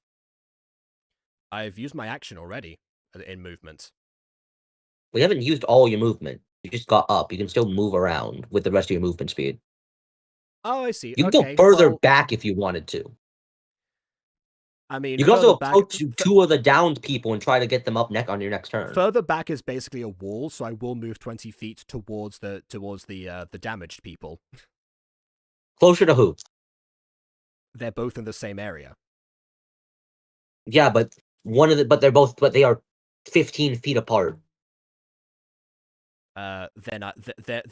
Speaker 7: I've used my action already in movement.
Speaker 2: We haven't used all your movement. You just got up. You can still move around with the rest of your movement speed.
Speaker 7: Oh, I see.
Speaker 2: You can go further back if you wanted to.
Speaker 7: I mean,
Speaker 2: you can also approach two of the downed people and try to get them up on your next turn.
Speaker 7: Further back is basically a wall, so I will move 20 feet towards the damaged people.
Speaker 2: Closer to who?
Speaker 7: They're both in the same area.
Speaker 2: Yeah, but they are 15 feet apart.
Speaker 7: Then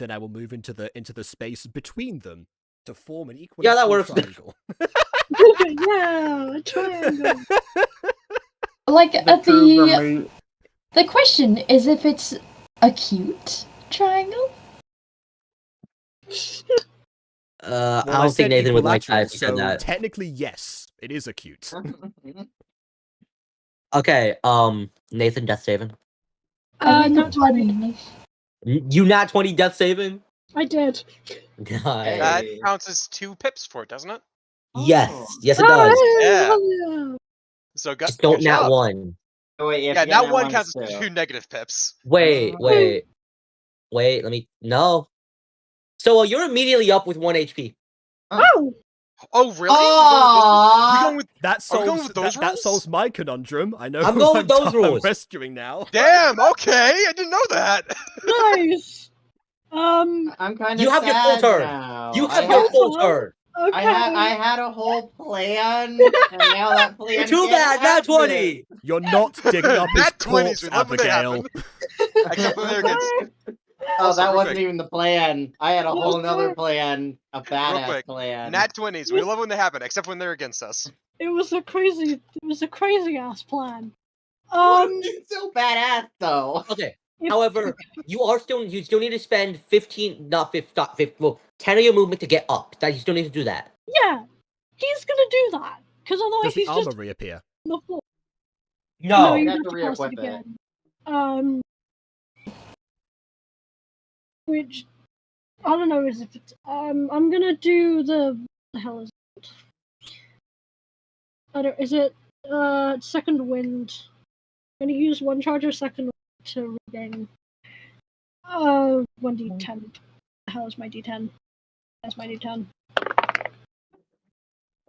Speaker 7: I will move into the space between them to form an equal triangle.
Speaker 6: Yeah, a triangle.
Speaker 3: Like the question is if it's a cute triangle.
Speaker 2: I don't think Nathan would like that.
Speaker 7: So technically, yes, it is acute.
Speaker 2: Okay, Nathan, death saving.
Speaker 6: Not 20.
Speaker 2: You not 20 death saving?
Speaker 6: I did.
Speaker 2: Nice.
Speaker 9: That counts as 2 pips for it, doesn't it?
Speaker 2: Yes, yes it does.
Speaker 9: Yeah. So
Speaker 2: just don't nat 1.
Speaker 4: Oh, wait,
Speaker 9: yeah, nat 1 counts as 2 negative pips.
Speaker 2: Wait. Let me. No. So you're immediately up with 1 HP.
Speaker 6: Oh.
Speaker 9: Oh, really?
Speaker 7: That solves my conundrum. I know.
Speaker 2: I'm going with those rules.
Speaker 7: I'm rescuing now.
Speaker 9: Damn. Okay, I didn't know that.
Speaker 6: Nice.
Speaker 4: I'm kind of.
Speaker 2: You have your full turn.
Speaker 4: Now.
Speaker 2: You have your full turn.
Speaker 6: Okay.
Speaker 4: I had a whole plan, and now that plan.
Speaker 2: Too bad, nat 20.
Speaker 7: You're not digging up his corpse, Abigail.
Speaker 9: I kept them there against.
Speaker 4: Oh, that wasn't even the plan. I had a whole nother plan, a badass plan.
Speaker 9: Nat 20s. We love when they happen, except when they're against us.
Speaker 6: It was a crazy ass plan.
Speaker 4: It's so badass though.
Speaker 2: Okay. However, you still need to spend 10 of your movement to get up. That you still need to do that.
Speaker 6: Yeah, he's gonna do that because otherwise
Speaker 7: Does the
Speaker 6: he's
Speaker 7: armor
Speaker 6: just
Speaker 7: reappear?
Speaker 6: on the floor.
Speaker 2: No,
Speaker 6: you
Speaker 4: have
Speaker 6: have
Speaker 4: to
Speaker 6: to
Speaker 4: re-equip
Speaker 6: cast it again. Which I don't know is if it's I'm gonna do the hell is it? Is it second wind? I'm gonna use 1 charge of second wind to regain 1d10. The hell is my d10? That's my d10.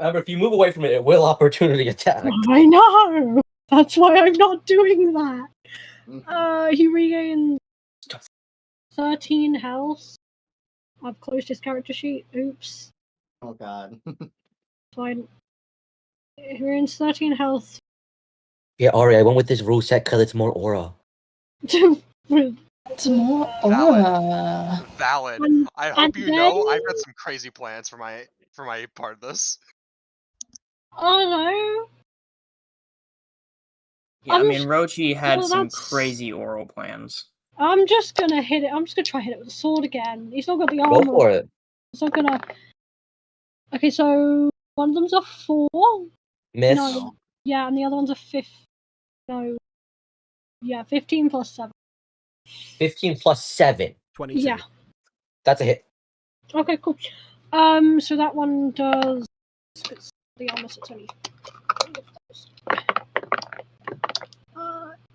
Speaker 2: Remember, if you move away from it, it will opportunity attack.
Speaker 6: I know! That's why I'm not doing that! He regains 13 health. I've closed his character sheet. Oops.
Speaker 4: Oh god.
Speaker 6: Fine. He regains 13 health.
Speaker 2: Yeah, Ari, I went with this rule set because it's more aura.
Speaker 3: It's more aura.
Speaker 9: Valid. I hope you know I've got some crazy plans for my part of this.
Speaker 6: Oh no.
Speaker 5: Yeah, I mean, Rochi had some crazy oral plans.
Speaker 6: I'm just gonna hit it. I'm just gonna try hit it with a sword again. He's not got the armor.
Speaker 2: Go for it.
Speaker 6: So I'm gonna. Okay, so one of them's a 4.
Speaker 2: Miss.
Speaker 6: No. Yeah, and the other one's a 5. No. Yeah, 15 plus 7.
Speaker 2: 15 plus 7.
Speaker 7: 22.
Speaker 6: Yeah.
Speaker 2: That's a hit.
Speaker 6: Okay, cool. So that one does. It's the armor, so it's only.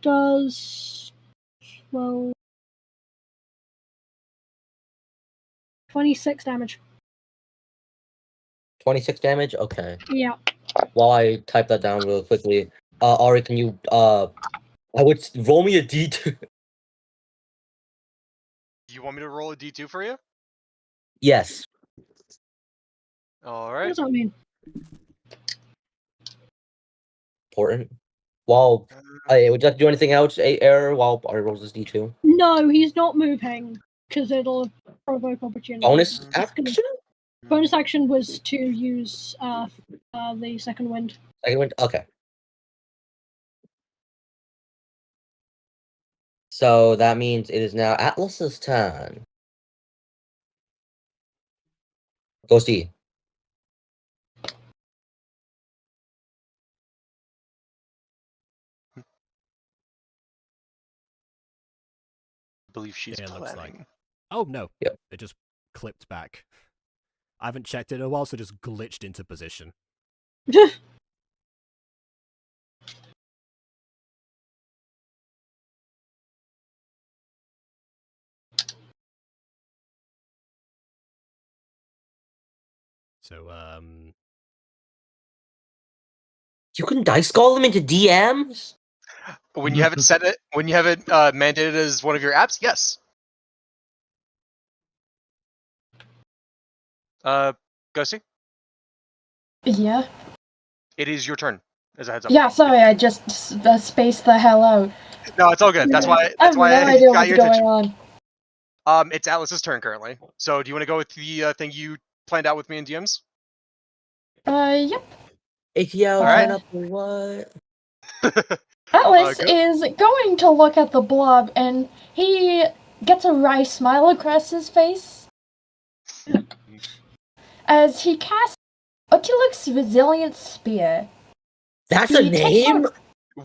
Speaker 6: Does. Well. 26 damage.
Speaker 2: 26 damage? Okay.
Speaker 6: Yeah.
Speaker 2: While I type that down real quickly, Ari, can you, I would roll me a D2.
Speaker 9: You want me to roll a D2 for you?
Speaker 2: Yes.
Speaker 9: All
Speaker 6: What
Speaker 9: right.
Speaker 6: does that mean?
Speaker 2: Important. While, would you like to do anything else, Error, while Ari rolls this D2?
Speaker 6: No, he's not moving, because it'll provoke opportunity.
Speaker 2: Bonus action?
Speaker 6: Bonus action was to use the second wind.
Speaker 2: Second wind? Okay. So that means it is now Atlas's turn. Ghostie.
Speaker 9: I believe she's
Speaker 7: Yeah, it looks
Speaker 9: planning.
Speaker 7: like. Oh no.
Speaker 2: Yep.
Speaker 7: It just clipped back. I haven't checked it in a while, so it just glitched into position. So,
Speaker 2: You can dice call them into DMs?
Speaker 9: When you have it set it, when you have it mandated as one of your apps, yes. Ghostie?
Speaker 3: Yeah.
Speaker 9: It is your turn. As a heads up.
Speaker 3: Yeah, sorry, I just spaced the hell out.
Speaker 9: No, it's all good. That's why.
Speaker 3: I have
Speaker 9: That's why
Speaker 3: no
Speaker 9: I
Speaker 3: idea
Speaker 9: got
Speaker 3: what's
Speaker 9: your
Speaker 3: going
Speaker 9: attention.
Speaker 3: on.
Speaker 9: It's Atlas's turn currently. So, do you want to go with the thing you planned out with me in DMs?
Speaker 3: Yep.
Speaker 2: ATL,
Speaker 9: All right.
Speaker 2: turn up or what?
Speaker 3: Atlas is going to look at the blob, and he gets a wry smile across his face as he casts Okulta's Resilient Spear.
Speaker 2: That's a name?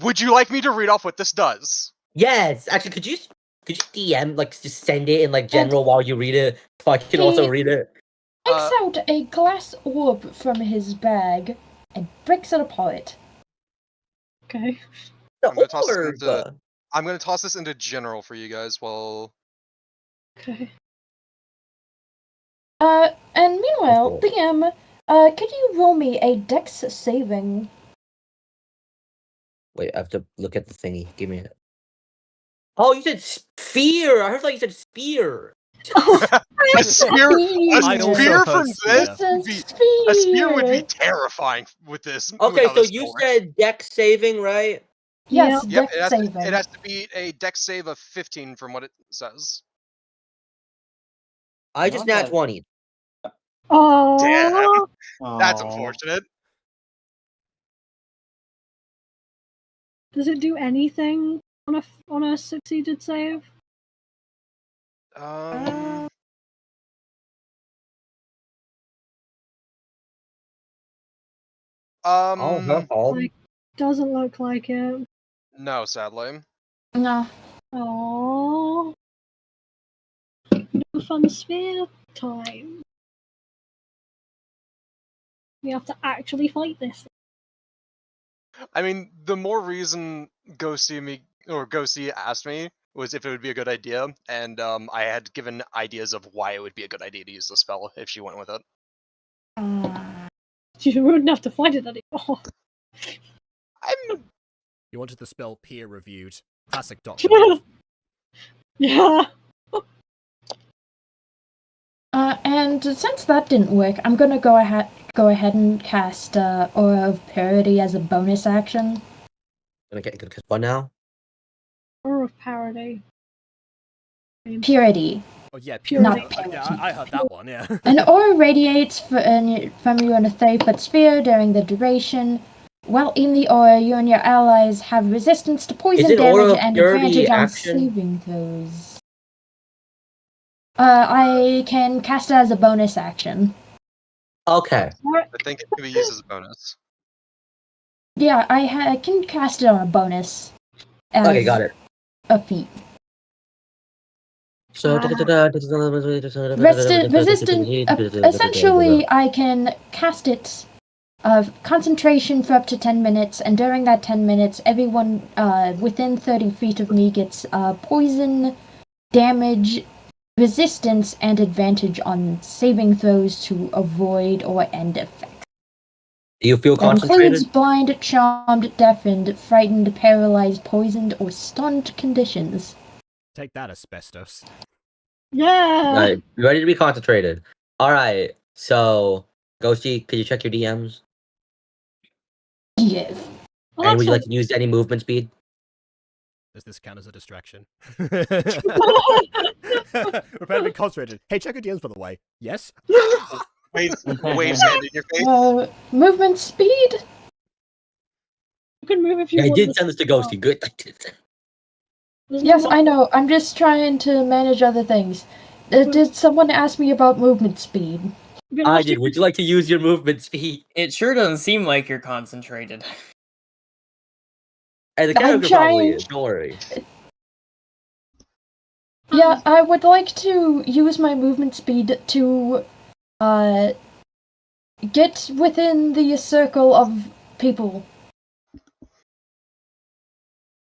Speaker 9: Would you like me to read off what this does?
Speaker 2: Yes. Actually, could you DM, like, just send it in, like, general while you read it? So I can also read it.
Speaker 3: Takes out a glass orb from his bag and breaks it apart.
Speaker 6: Okay.
Speaker 9: I'm gonna toss this into general for you guys while.
Speaker 6: Okay.
Speaker 3: And meanwhile, DM, could you roll me a dex saving?
Speaker 2: Wait, I have to look at the thingy. Give me it. Oh, you said sphere! I heard like you said spear!
Speaker 9: A spear from this? A spear would be terrifying with this.
Speaker 2: Okay, so you said dex saving, right?
Speaker 3: Yes,
Speaker 9: Yep,
Speaker 3: dex saving.
Speaker 9: it has to be a dex save of 15 from what it says.
Speaker 2: I just nat 20.
Speaker 6: Oh,
Speaker 9: damn. That's unfortunate.
Speaker 6: Does it do anything on a succeeded save? Like, doesn't look like it.
Speaker 9: No, sadly.
Speaker 3: No.
Speaker 6: Oh. No fun sphere time. We have to actually fight this.
Speaker 9: I mean, the more reason Ghostie asked me was if it would be a good idea, and I had given ideas of why it would be a good idea to use the spell if she went with it.
Speaker 6: You wouldn't have to find it anymore.
Speaker 7: You wanted the spell peer reviewed. Classic Doctor. Move.
Speaker 6: Yeah.
Speaker 3: And since that didn't work, I'm gonna go ahead and cast Aura of Parody as a bonus action.
Speaker 2: Gonna cast what now?
Speaker 6: Aura of Parody.
Speaker 3: Purity.
Speaker 7: Oh yeah,
Speaker 3: Not
Speaker 7: purity. I heard that one. Yeah.
Speaker 3: An aura radiates from you in a 30-foot sphere during the duration. While in the aura, you and your allies have resistance to poison damage and advantage on saving throws. I can cast it as a bonus action.
Speaker 2: Okay.
Speaker 9: I think it can be used as a bonus.
Speaker 3: Yeah, I can cast it on a bonus.
Speaker 2: Okay, got it.
Speaker 3: A feat.
Speaker 2: So
Speaker 3: resistant. Essentially, I can cast it. Concentration for up to 10 minutes, and during that 10 minutes, everyone within 30 feet of me gets poison, damage, resistance, and advantage on saving throws to avoid or end effects.
Speaker 2: Do you feel concentrated?
Speaker 3: Includes blind, charmed, deafened, frightened, paralyzed, poisoned, or stunned conditions.
Speaker 7: Take that, asbestos.
Speaker 6: Yeah.
Speaker 2: Right, you ready to be concentrated? All right. So, Ghostie, could you check your DMs?
Speaker 3: Yes.
Speaker 2: And would you like to use any movement speed?
Speaker 7: Does this count as a distraction? We're better be concentrated. Hey, check your DMs, by the way. Yes?
Speaker 9: Waves hand in your face.
Speaker 3: Movement speed?
Speaker 6: You can move if you
Speaker 2: I
Speaker 6: want.
Speaker 2: did send this to Ghostie. Good.
Speaker 3: Yes, I know. I'm just trying to manage other things. Did someone ask me about movement speed?
Speaker 2: I did. Would you like to use your movement speed?
Speaker 5: It sure doesn't seem like you're concentrated.
Speaker 2: And the character probably is. Don't worry.
Speaker 3: Yeah, I would like to use my movement speed to get within the circle of people.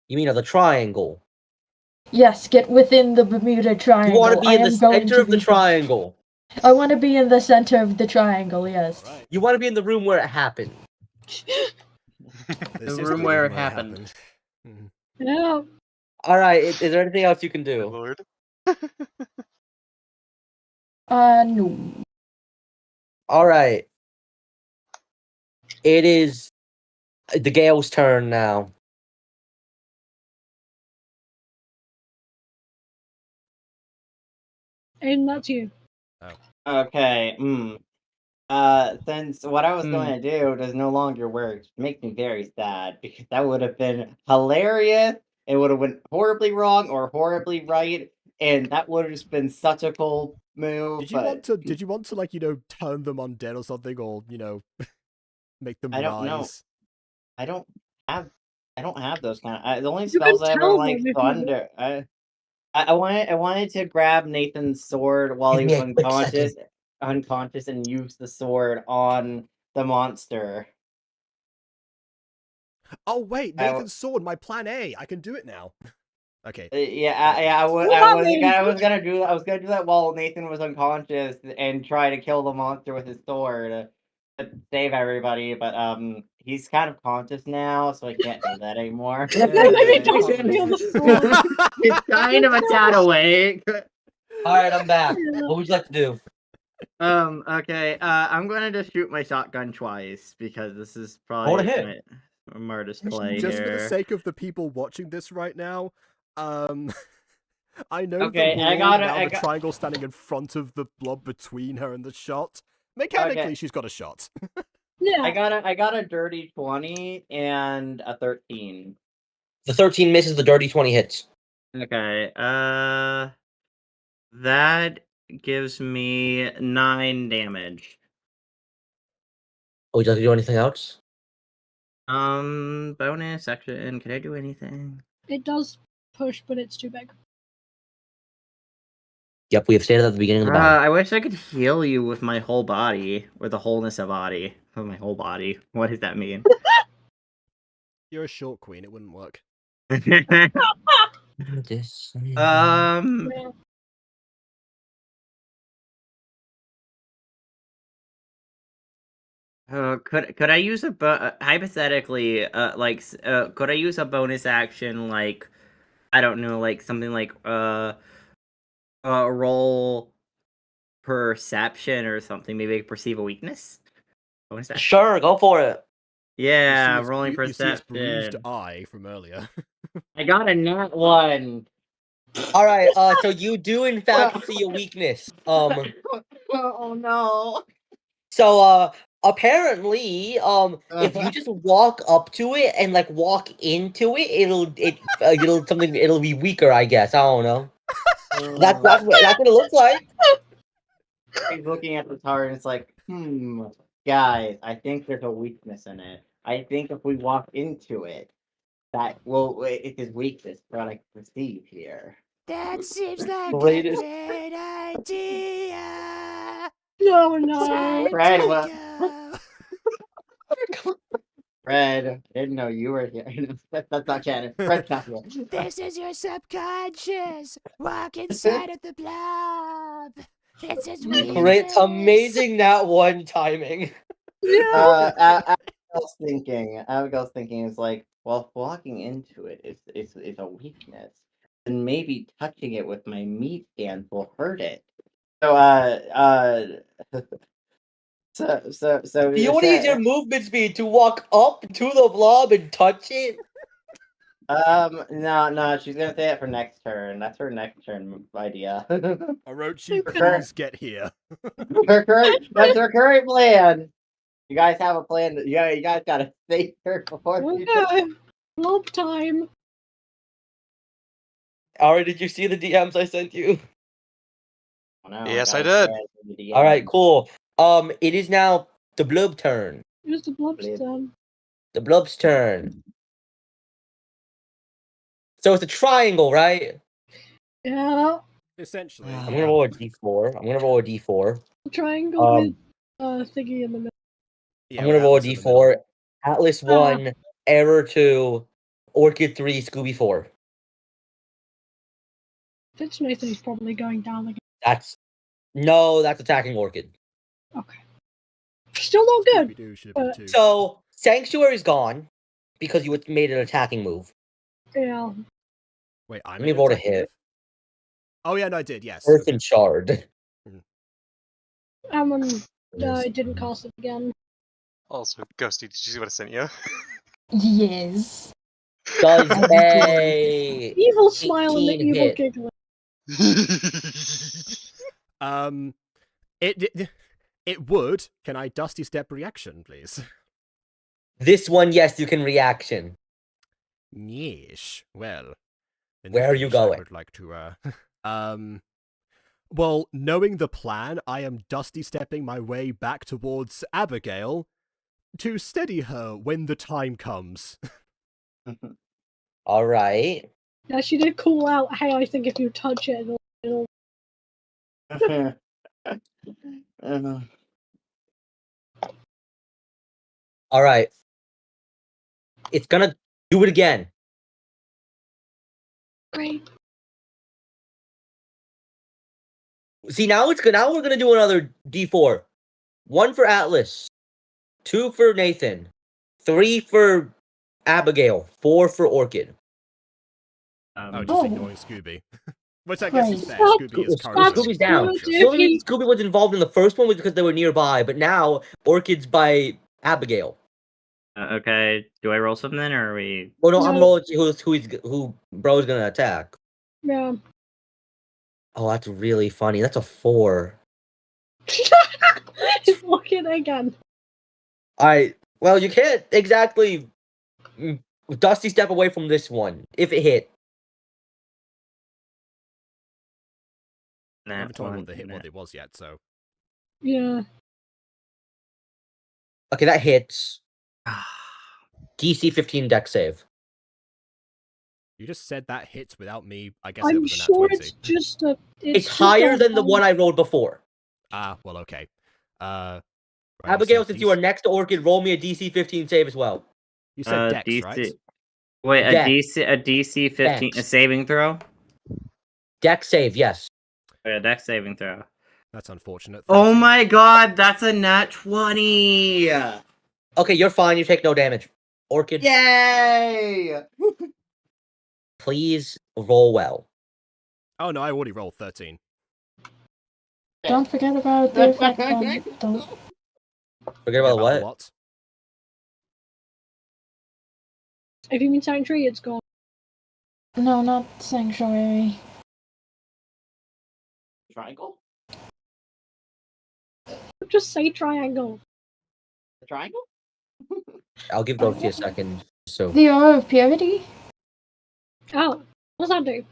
Speaker 2: You mean of the triangle?
Speaker 3: Yes, get within the Bermuda Triangle.
Speaker 2: You want to be in the center of the triangle.
Speaker 3: I want to be in the center of the triangle, yes.
Speaker 2: Right. You want to be in the room where it happened.
Speaker 5: The room where it happened.
Speaker 6: Yeah.
Speaker 2: Alright, is there anything else you can do?
Speaker 9: Lord.
Speaker 3: No.
Speaker 2: Alright. It is the Gale's turn now.
Speaker 6: And that's you.
Speaker 4: Okay. Since what I was going to do does no longer work, it makes me very sad because that would have been hilarious. It would have went horribly wrong or horribly right, and that would have just been such a cool move.
Speaker 7: Did you want to like, turn them undead or something, or make them rise?
Speaker 4: I don't know. I don't have those kind of. The only spells I have are like thunder. I wanted to grab Nathan's sword while he was unconscious, and use the sword on the monster.
Speaker 7: Oh wait, Nathan's sword, my plan A. I can do it now. Okay.
Speaker 4: I was gonna do that while Nathan was unconscious and try to kill the monster with his sword to save everybody, but he's kind of conscious now, so I can't do that anymore.
Speaker 8: It's kind of a tad awake.
Speaker 2: Alright, I'm back. What would you like to do?
Speaker 4: Okay, I'm gonna just shoot my shotgun twice because this is probably my smartest play
Speaker 7: Just
Speaker 4: here.
Speaker 7: for the sake of the people watching this right now, I know the triangle standing in front of the blob between her and the shot. Mechanically, she's got a shot.
Speaker 6: Yeah.
Speaker 4: I got a dirty 20 and a 13.
Speaker 2: The 13 misses, the dirty 20 hits.
Speaker 4: Okay, that gives me 9 damage.
Speaker 2: Oh, would you like to do anything else?
Speaker 4: Bonus action. Can I do anything?
Speaker 6: It does push, but it's too big.
Speaker 2: Yep, we have stated at the beginning of the battle.
Speaker 4: I wish I could heal you with my whole body, or the wholeness of body. With my whole body. What does that mean?
Speaker 7: You're a short queen, it wouldn't work.
Speaker 4: Could I use hypothetically could I use a bonus action like I don't know like something like roll perception or something, maybe perceive a weakness?
Speaker 2: Sure, go for it.
Speaker 4: Yeah, rolling
Speaker 7: you see its bruised
Speaker 4: perception.
Speaker 7: eye from earlier.
Speaker 4: I got a nat 1.
Speaker 2: All right, so you do in fact see a weakness.
Speaker 4: Oh no.
Speaker 2: So apparently if you just walk up to it and like walk into it, it'll be weaker, I guess. I don't know. That's what it looks like.
Speaker 4: He's looking at the tower and it's like, guys, I think there's a weakness in it. I think if we walk into it, it is weakness what I perceive here.
Speaker 1: That seems like
Speaker 2: Greatest.
Speaker 1: a great idea.
Speaker 6: No.
Speaker 4: Fred, what? Fred, I didn't know you were here. That's not canon. Fred's not here.
Speaker 1: This is your subconscious. Walk inside of the blob. This is
Speaker 2: Great, amazing that one timing.
Speaker 4: Abigail's thinking is like, well, if walking into it is a weakness, then maybe touching it with my meat hands will hurt it. So
Speaker 2: You want to use your movement speed to walk up to the blob and touch it?
Speaker 4: No, she's gonna say it for next turn. That's her next turn idea.
Speaker 7: Orochi, please get here.
Speaker 4: That's her current plan. You guys have a plan. You guys gotta stay here before.
Speaker 6: Blob time.
Speaker 2: Alright, did you see the DMs I sent you?
Speaker 4: No,
Speaker 9: Yes, I did.
Speaker 2: Alright, cool. It is now the blob turn.
Speaker 6: It was the blob's turn.
Speaker 2: The blob's turn. So it's a triangle, right?
Speaker 6: Yeah.
Speaker 7: Essentially.
Speaker 2: I'm gonna roll a d4.
Speaker 6: Triangle with thingy in the middle.
Speaker 2: I'm gonna roll a d4. Atlas 1, Error 2, Orchid 3, Scooby 4.
Speaker 6: Fitz Nathan is probably going down again.
Speaker 2: That's attacking Orchid.
Speaker 6: Okay. Still not good.
Speaker 2: So Sanctuary's gone because you made an attacking move.
Speaker 6: Yeah.
Speaker 7: Wait,
Speaker 2: Let me roll a hit.
Speaker 7: Oh yeah, no, I did. Yes.
Speaker 2: Earthen Shard.
Speaker 6: No, I didn't cast it again.
Speaker 9: Also, Ghostie, did you see what I sent you?
Speaker 3: Yes.
Speaker 2: Does a
Speaker 6: evil smile and the
Speaker 2: 18
Speaker 6: evil
Speaker 2: hit.
Speaker 6: giggle.
Speaker 7: It would. Can I Dusty Step reaction, please?
Speaker 2: This one, yes, you can reaction.
Speaker 7: Yeesh. Well, in
Speaker 2: Where
Speaker 7: that
Speaker 2: are you
Speaker 7: case, I
Speaker 2: going?
Speaker 7: would like to, well, knowing the plan, I am Dusty Stepping my way back towards Abigail to steady her when the time comes.
Speaker 2: All right.
Speaker 6: Yeah, she did call out, hey, I think if you touch it, it'll...
Speaker 2: All right. It's gonna do it again.
Speaker 6: Great.
Speaker 2: See, now it's good. Now we're gonna do another D4. 1 for Atlas, 2 for Nathan, 3 for Abigail, 4 for Orchid.
Speaker 7: Just ignoring Scooby. Which I guess is fair. Scooby is currently...
Speaker 2: Scooby's down. The only reason Scooby was involved in the first one was because they were nearby, but now Orchid's by Abigail.
Speaker 4: Okay, do I roll something or are we?
Speaker 2: Well, no, I'm rolling who bro's gonna attack.
Speaker 6: Yeah.
Speaker 2: Oh, that's really funny. That's a 4.
Speaker 6: He's looking again.
Speaker 2: Alright, well, you can't exactly Dusty step away from this one, if it hit.
Speaker 7: I haven't told what it was yet, so...
Speaker 6: Yeah.
Speaker 2: Okay, that hits. DC 15 deck save.
Speaker 7: You just said that hits without me. I guess
Speaker 6: I'm
Speaker 7: it was a nat
Speaker 6: sure
Speaker 7: 20.
Speaker 6: it's just a...
Speaker 2: It's higher than the one I rolled before.
Speaker 7: Ah, well, okay. Right,
Speaker 2: Abigail, since you are next to Orchid, roll me a DC 15 save as well.
Speaker 7: You said Dex,
Speaker 4: DC...
Speaker 7: right?
Speaker 4: Wait, a
Speaker 2: Dex.
Speaker 4: DC 15,
Speaker 2: Dex.
Speaker 4: a saving throw?
Speaker 2: Deck save, yes.
Speaker 4: Yeah, Dex saving throw.
Speaker 7: That's unfortunate.
Speaker 4: Oh
Speaker 7: 13.
Speaker 4: my god, that's a nat 20!
Speaker 2: Okay, you're fine. You take no damage. Orchid,
Speaker 4: Yay!
Speaker 2: please roll well.
Speaker 7: Oh no, I already rolled 13.
Speaker 3: Don't forget about the effect on. Don't.
Speaker 2: Forget about what?
Speaker 7: What?
Speaker 6: If you mean Sanctuary, it's gone.
Speaker 3: No, not Sanctuary.
Speaker 4: Triangle?
Speaker 6: Just say triangle.
Speaker 4: The triangle?
Speaker 2: I'll give Ghostie a second. So
Speaker 3: The Aura of Purity?
Speaker 6: Oh, what does that do?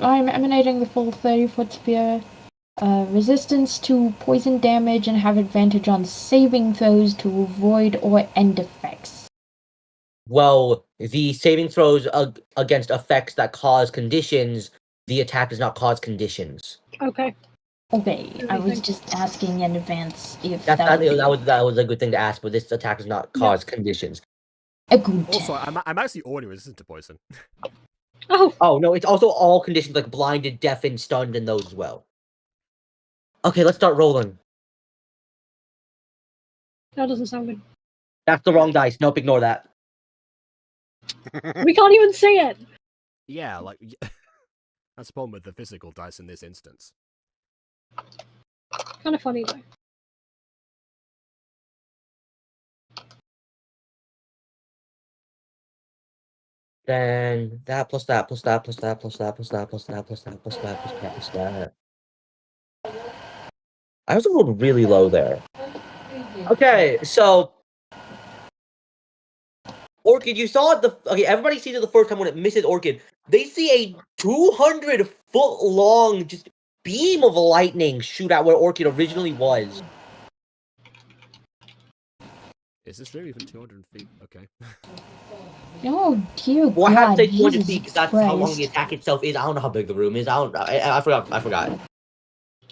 Speaker 3: I'm emanating the full 30-foot sphere. Resistance to poison damage and have advantage on saving throws to avoid or end effects.
Speaker 2: well, the saving throws against effects that cause conditions, the attack does not cause conditions.
Speaker 6: Okay.
Speaker 3: Okay, I was just asking in advance if
Speaker 2: That
Speaker 3: would
Speaker 2: was a good thing to ask, but this attack does not cause conditions.
Speaker 3: a good.
Speaker 7: Also, I'm actually already resistant to poison.
Speaker 2: Oh no, it's also all conditions like blinded, deafened, stunned, and those as well. Okay, let's start rolling.
Speaker 6: That doesn't sound good.
Speaker 2: That's the wrong dice. Nope, ignore that.
Speaker 6: We can't even see it!
Speaker 7: Yeah, like that's the problem with the physical dice in this instance.
Speaker 6: Kind of funny though.
Speaker 2: Then that plus that plus that plus that plus that plus that plus that plus that plus that plus that plus that. I also rolled really low there. Okay, so Orchid, you saw it okay, everybody sees it the first time when it misses Orchid. They see a 200-foot long just beam of lightning shoot out where Orchid originally was.
Speaker 7: Is this really even 200 feet? Okay.
Speaker 3: Oh dear
Speaker 2: Well, I
Speaker 3: God!
Speaker 2: have to say 200 feet
Speaker 3: Jesus
Speaker 2: because that's how long the
Speaker 3: Christ.
Speaker 2: attack itself is. I don't know how big the room is. I forgot.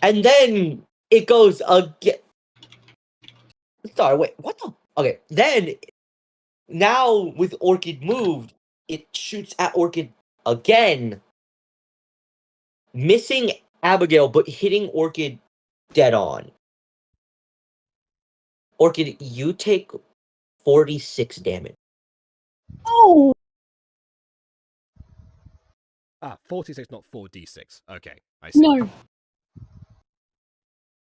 Speaker 2: And then it goes again. Sorry, wait, what the? Okay, then now with Orchid moved, it shoots at Orchid again, missing Abigail but hitting Orchid dead on. Orchid, you take 46 damage.
Speaker 6: Oh!
Speaker 7: 46, not 4d6. Okay, I see.
Speaker 6: No,
Speaker 2: You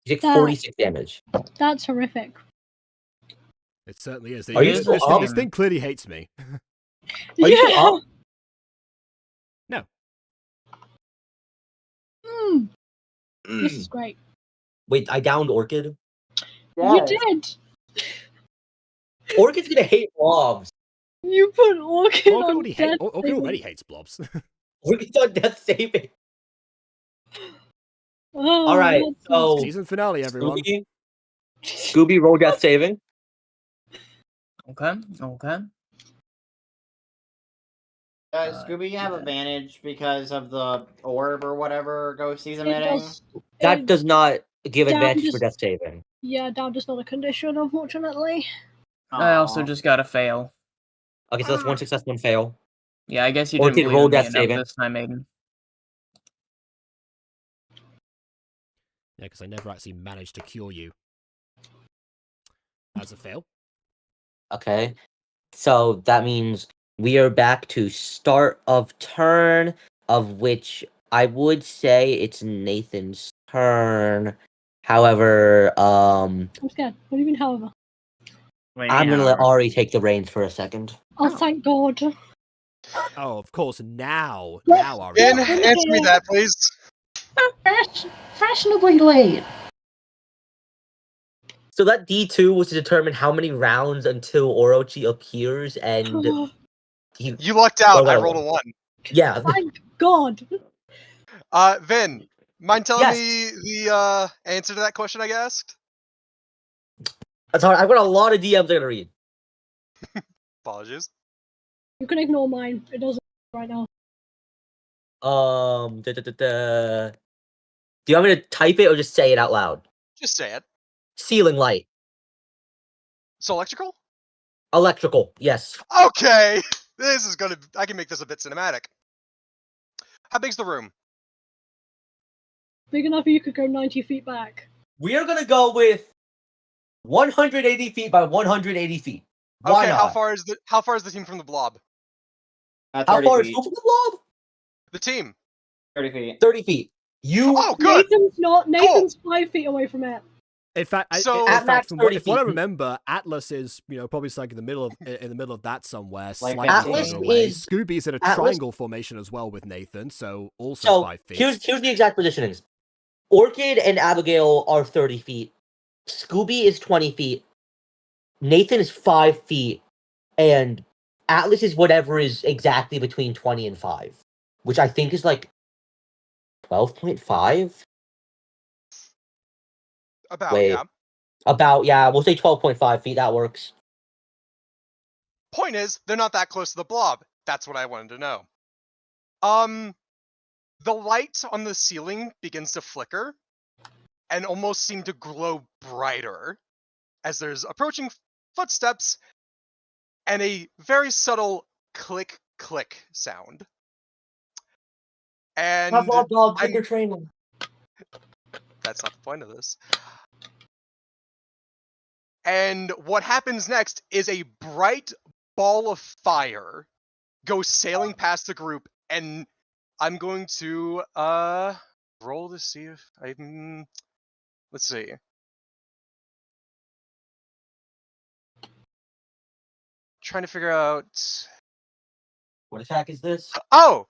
Speaker 2: take
Speaker 6: That-
Speaker 2: 46 damage.
Speaker 6: that's horrific.
Speaker 7: It certainly is.
Speaker 2: Are you still up?
Speaker 7: This thing clearly hates me.
Speaker 2: Are you still up?
Speaker 7: No.
Speaker 6: This is great.
Speaker 2: Wait, I downed Orchid?
Speaker 6: You did!
Speaker 2: Orchid's gonna hate blobs.
Speaker 6: You put Orchid on death.
Speaker 7: Orchid already hates blobs.
Speaker 2: Orchid's on death saving.
Speaker 6: Oh,
Speaker 2: Alright,
Speaker 6: that's
Speaker 2: so
Speaker 7: Season finale, everyone.
Speaker 2: Scooby, roll death saving.
Speaker 5: Okay.
Speaker 4: Scooby, you have advantage because of the orb or whatever Ghostie's
Speaker 6: It
Speaker 4: emitting.
Speaker 2: That does not give
Speaker 6: Down
Speaker 2: advantage for
Speaker 6: just-
Speaker 2: death saving.
Speaker 6: Yeah, down just not a condition, unfortunately.
Speaker 5: I also
Speaker 4: Aw.
Speaker 5: just got a fail.
Speaker 2: Okay, so that's one success, one fail.
Speaker 5: Yeah, I guess you
Speaker 2: Orchid,
Speaker 5: didn't
Speaker 2: roll
Speaker 5: believe in me
Speaker 2: death
Speaker 5: enough
Speaker 2: saving.
Speaker 5: this time, Aiden.
Speaker 7: Yeah, because I never actually managed to cure you. As a fail.
Speaker 2: Okay. So that means we are back to start of turn, of which I would say it's Nathan's turn. However,
Speaker 6: I'm scared. What do you mean, however?
Speaker 2: I'm gonna let Ari take the reins for a second.
Speaker 6: Oh, thank God.
Speaker 7: Oh, of course, now Ari.
Speaker 9: Ben, answer me that, please.
Speaker 3: Fashionably late.
Speaker 2: So that D2 was to determine how many rounds until Orochi appears, and
Speaker 9: You lucked out. I
Speaker 2: Well,
Speaker 9: rolled a 1.
Speaker 2: yeah.
Speaker 6: Thank God.
Speaker 9: Vin, mind telling
Speaker 2: Yes.
Speaker 9: me the answer to that question I asked?
Speaker 2: That's hard. I've got a lot of DMs I gotta read.
Speaker 9: Apologies.
Speaker 6: You can ignore mine. It doesn't right now.
Speaker 2: Do you want me to type it or just say it out loud?
Speaker 9: Just say it.
Speaker 2: Ceiling light.
Speaker 9: So electrical?
Speaker 2: Electrical, yes.
Speaker 9: Okay! This is gonna... I can make this a bit cinematic. How big's the room?
Speaker 6: Big enough you could go 90 feet back.
Speaker 2: We are gonna go with 180 feet by 180 feet. Why
Speaker 9: Okay,
Speaker 2: not?
Speaker 9: how far is the team from the blob?
Speaker 2: How far is who from the blob?
Speaker 9: The team.
Speaker 8: 30 feet.
Speaker 2: 30 feet.
Speaker 9: Oh, good.
Speaker 6: Nathan's 5 feet away from it.
Speaker 7: In fact,
Speaker 9: So-
Speaker 2: At max
Speaker 7: from
Speaker 2: 30
Speaker 7: what I
Speaker 2: feet.
Speaker 7: remember, Atlas is probably like in the middle of that somewhere,
Speaker 8: Like
Speaker 7: slightly
Speaker 2: Atlas
Speaker 7: further away.
Speaker 2: is-
Speaker 7: Scooby's in a
Speaker 2: Atlas-
Speaker 7: triangle formation as well with Nathan, so also
Speaker 2: So
Speaker 7: 5 feet.
Speaker 2: here's the exact positionings. Orchid and Abigail are 30 feet. Scooby is 20 feet. Nathan is 5 feet. And Atlas is whatever is exactly between 20 and 5. Which I think is like 12.5?
Speaker 9: About,
Speaker 2: Wait.
Speaker 9: yeah.
Speaker 2: About, yeah, we'll say 12.5 feet. That works.
Speaker 9: Point is, they're not that close to the blob. That's what I wanted to know. The light on the ceiling begins to flicker and almost seem to glow brighter as there's approaching footsteps and a very subtle click click sound. And
Speaker 2: Dog,
Speaker 9: I'm-
Speaker 2: your training.
Speaker 9: that's not the point of this. And what happens next is a bright ball of fire goes sailing past the group, and I'm going to roll to see if I let's see. Trying to figure out.
Speaker 2: What attack is this?
Speaker 9: Oh.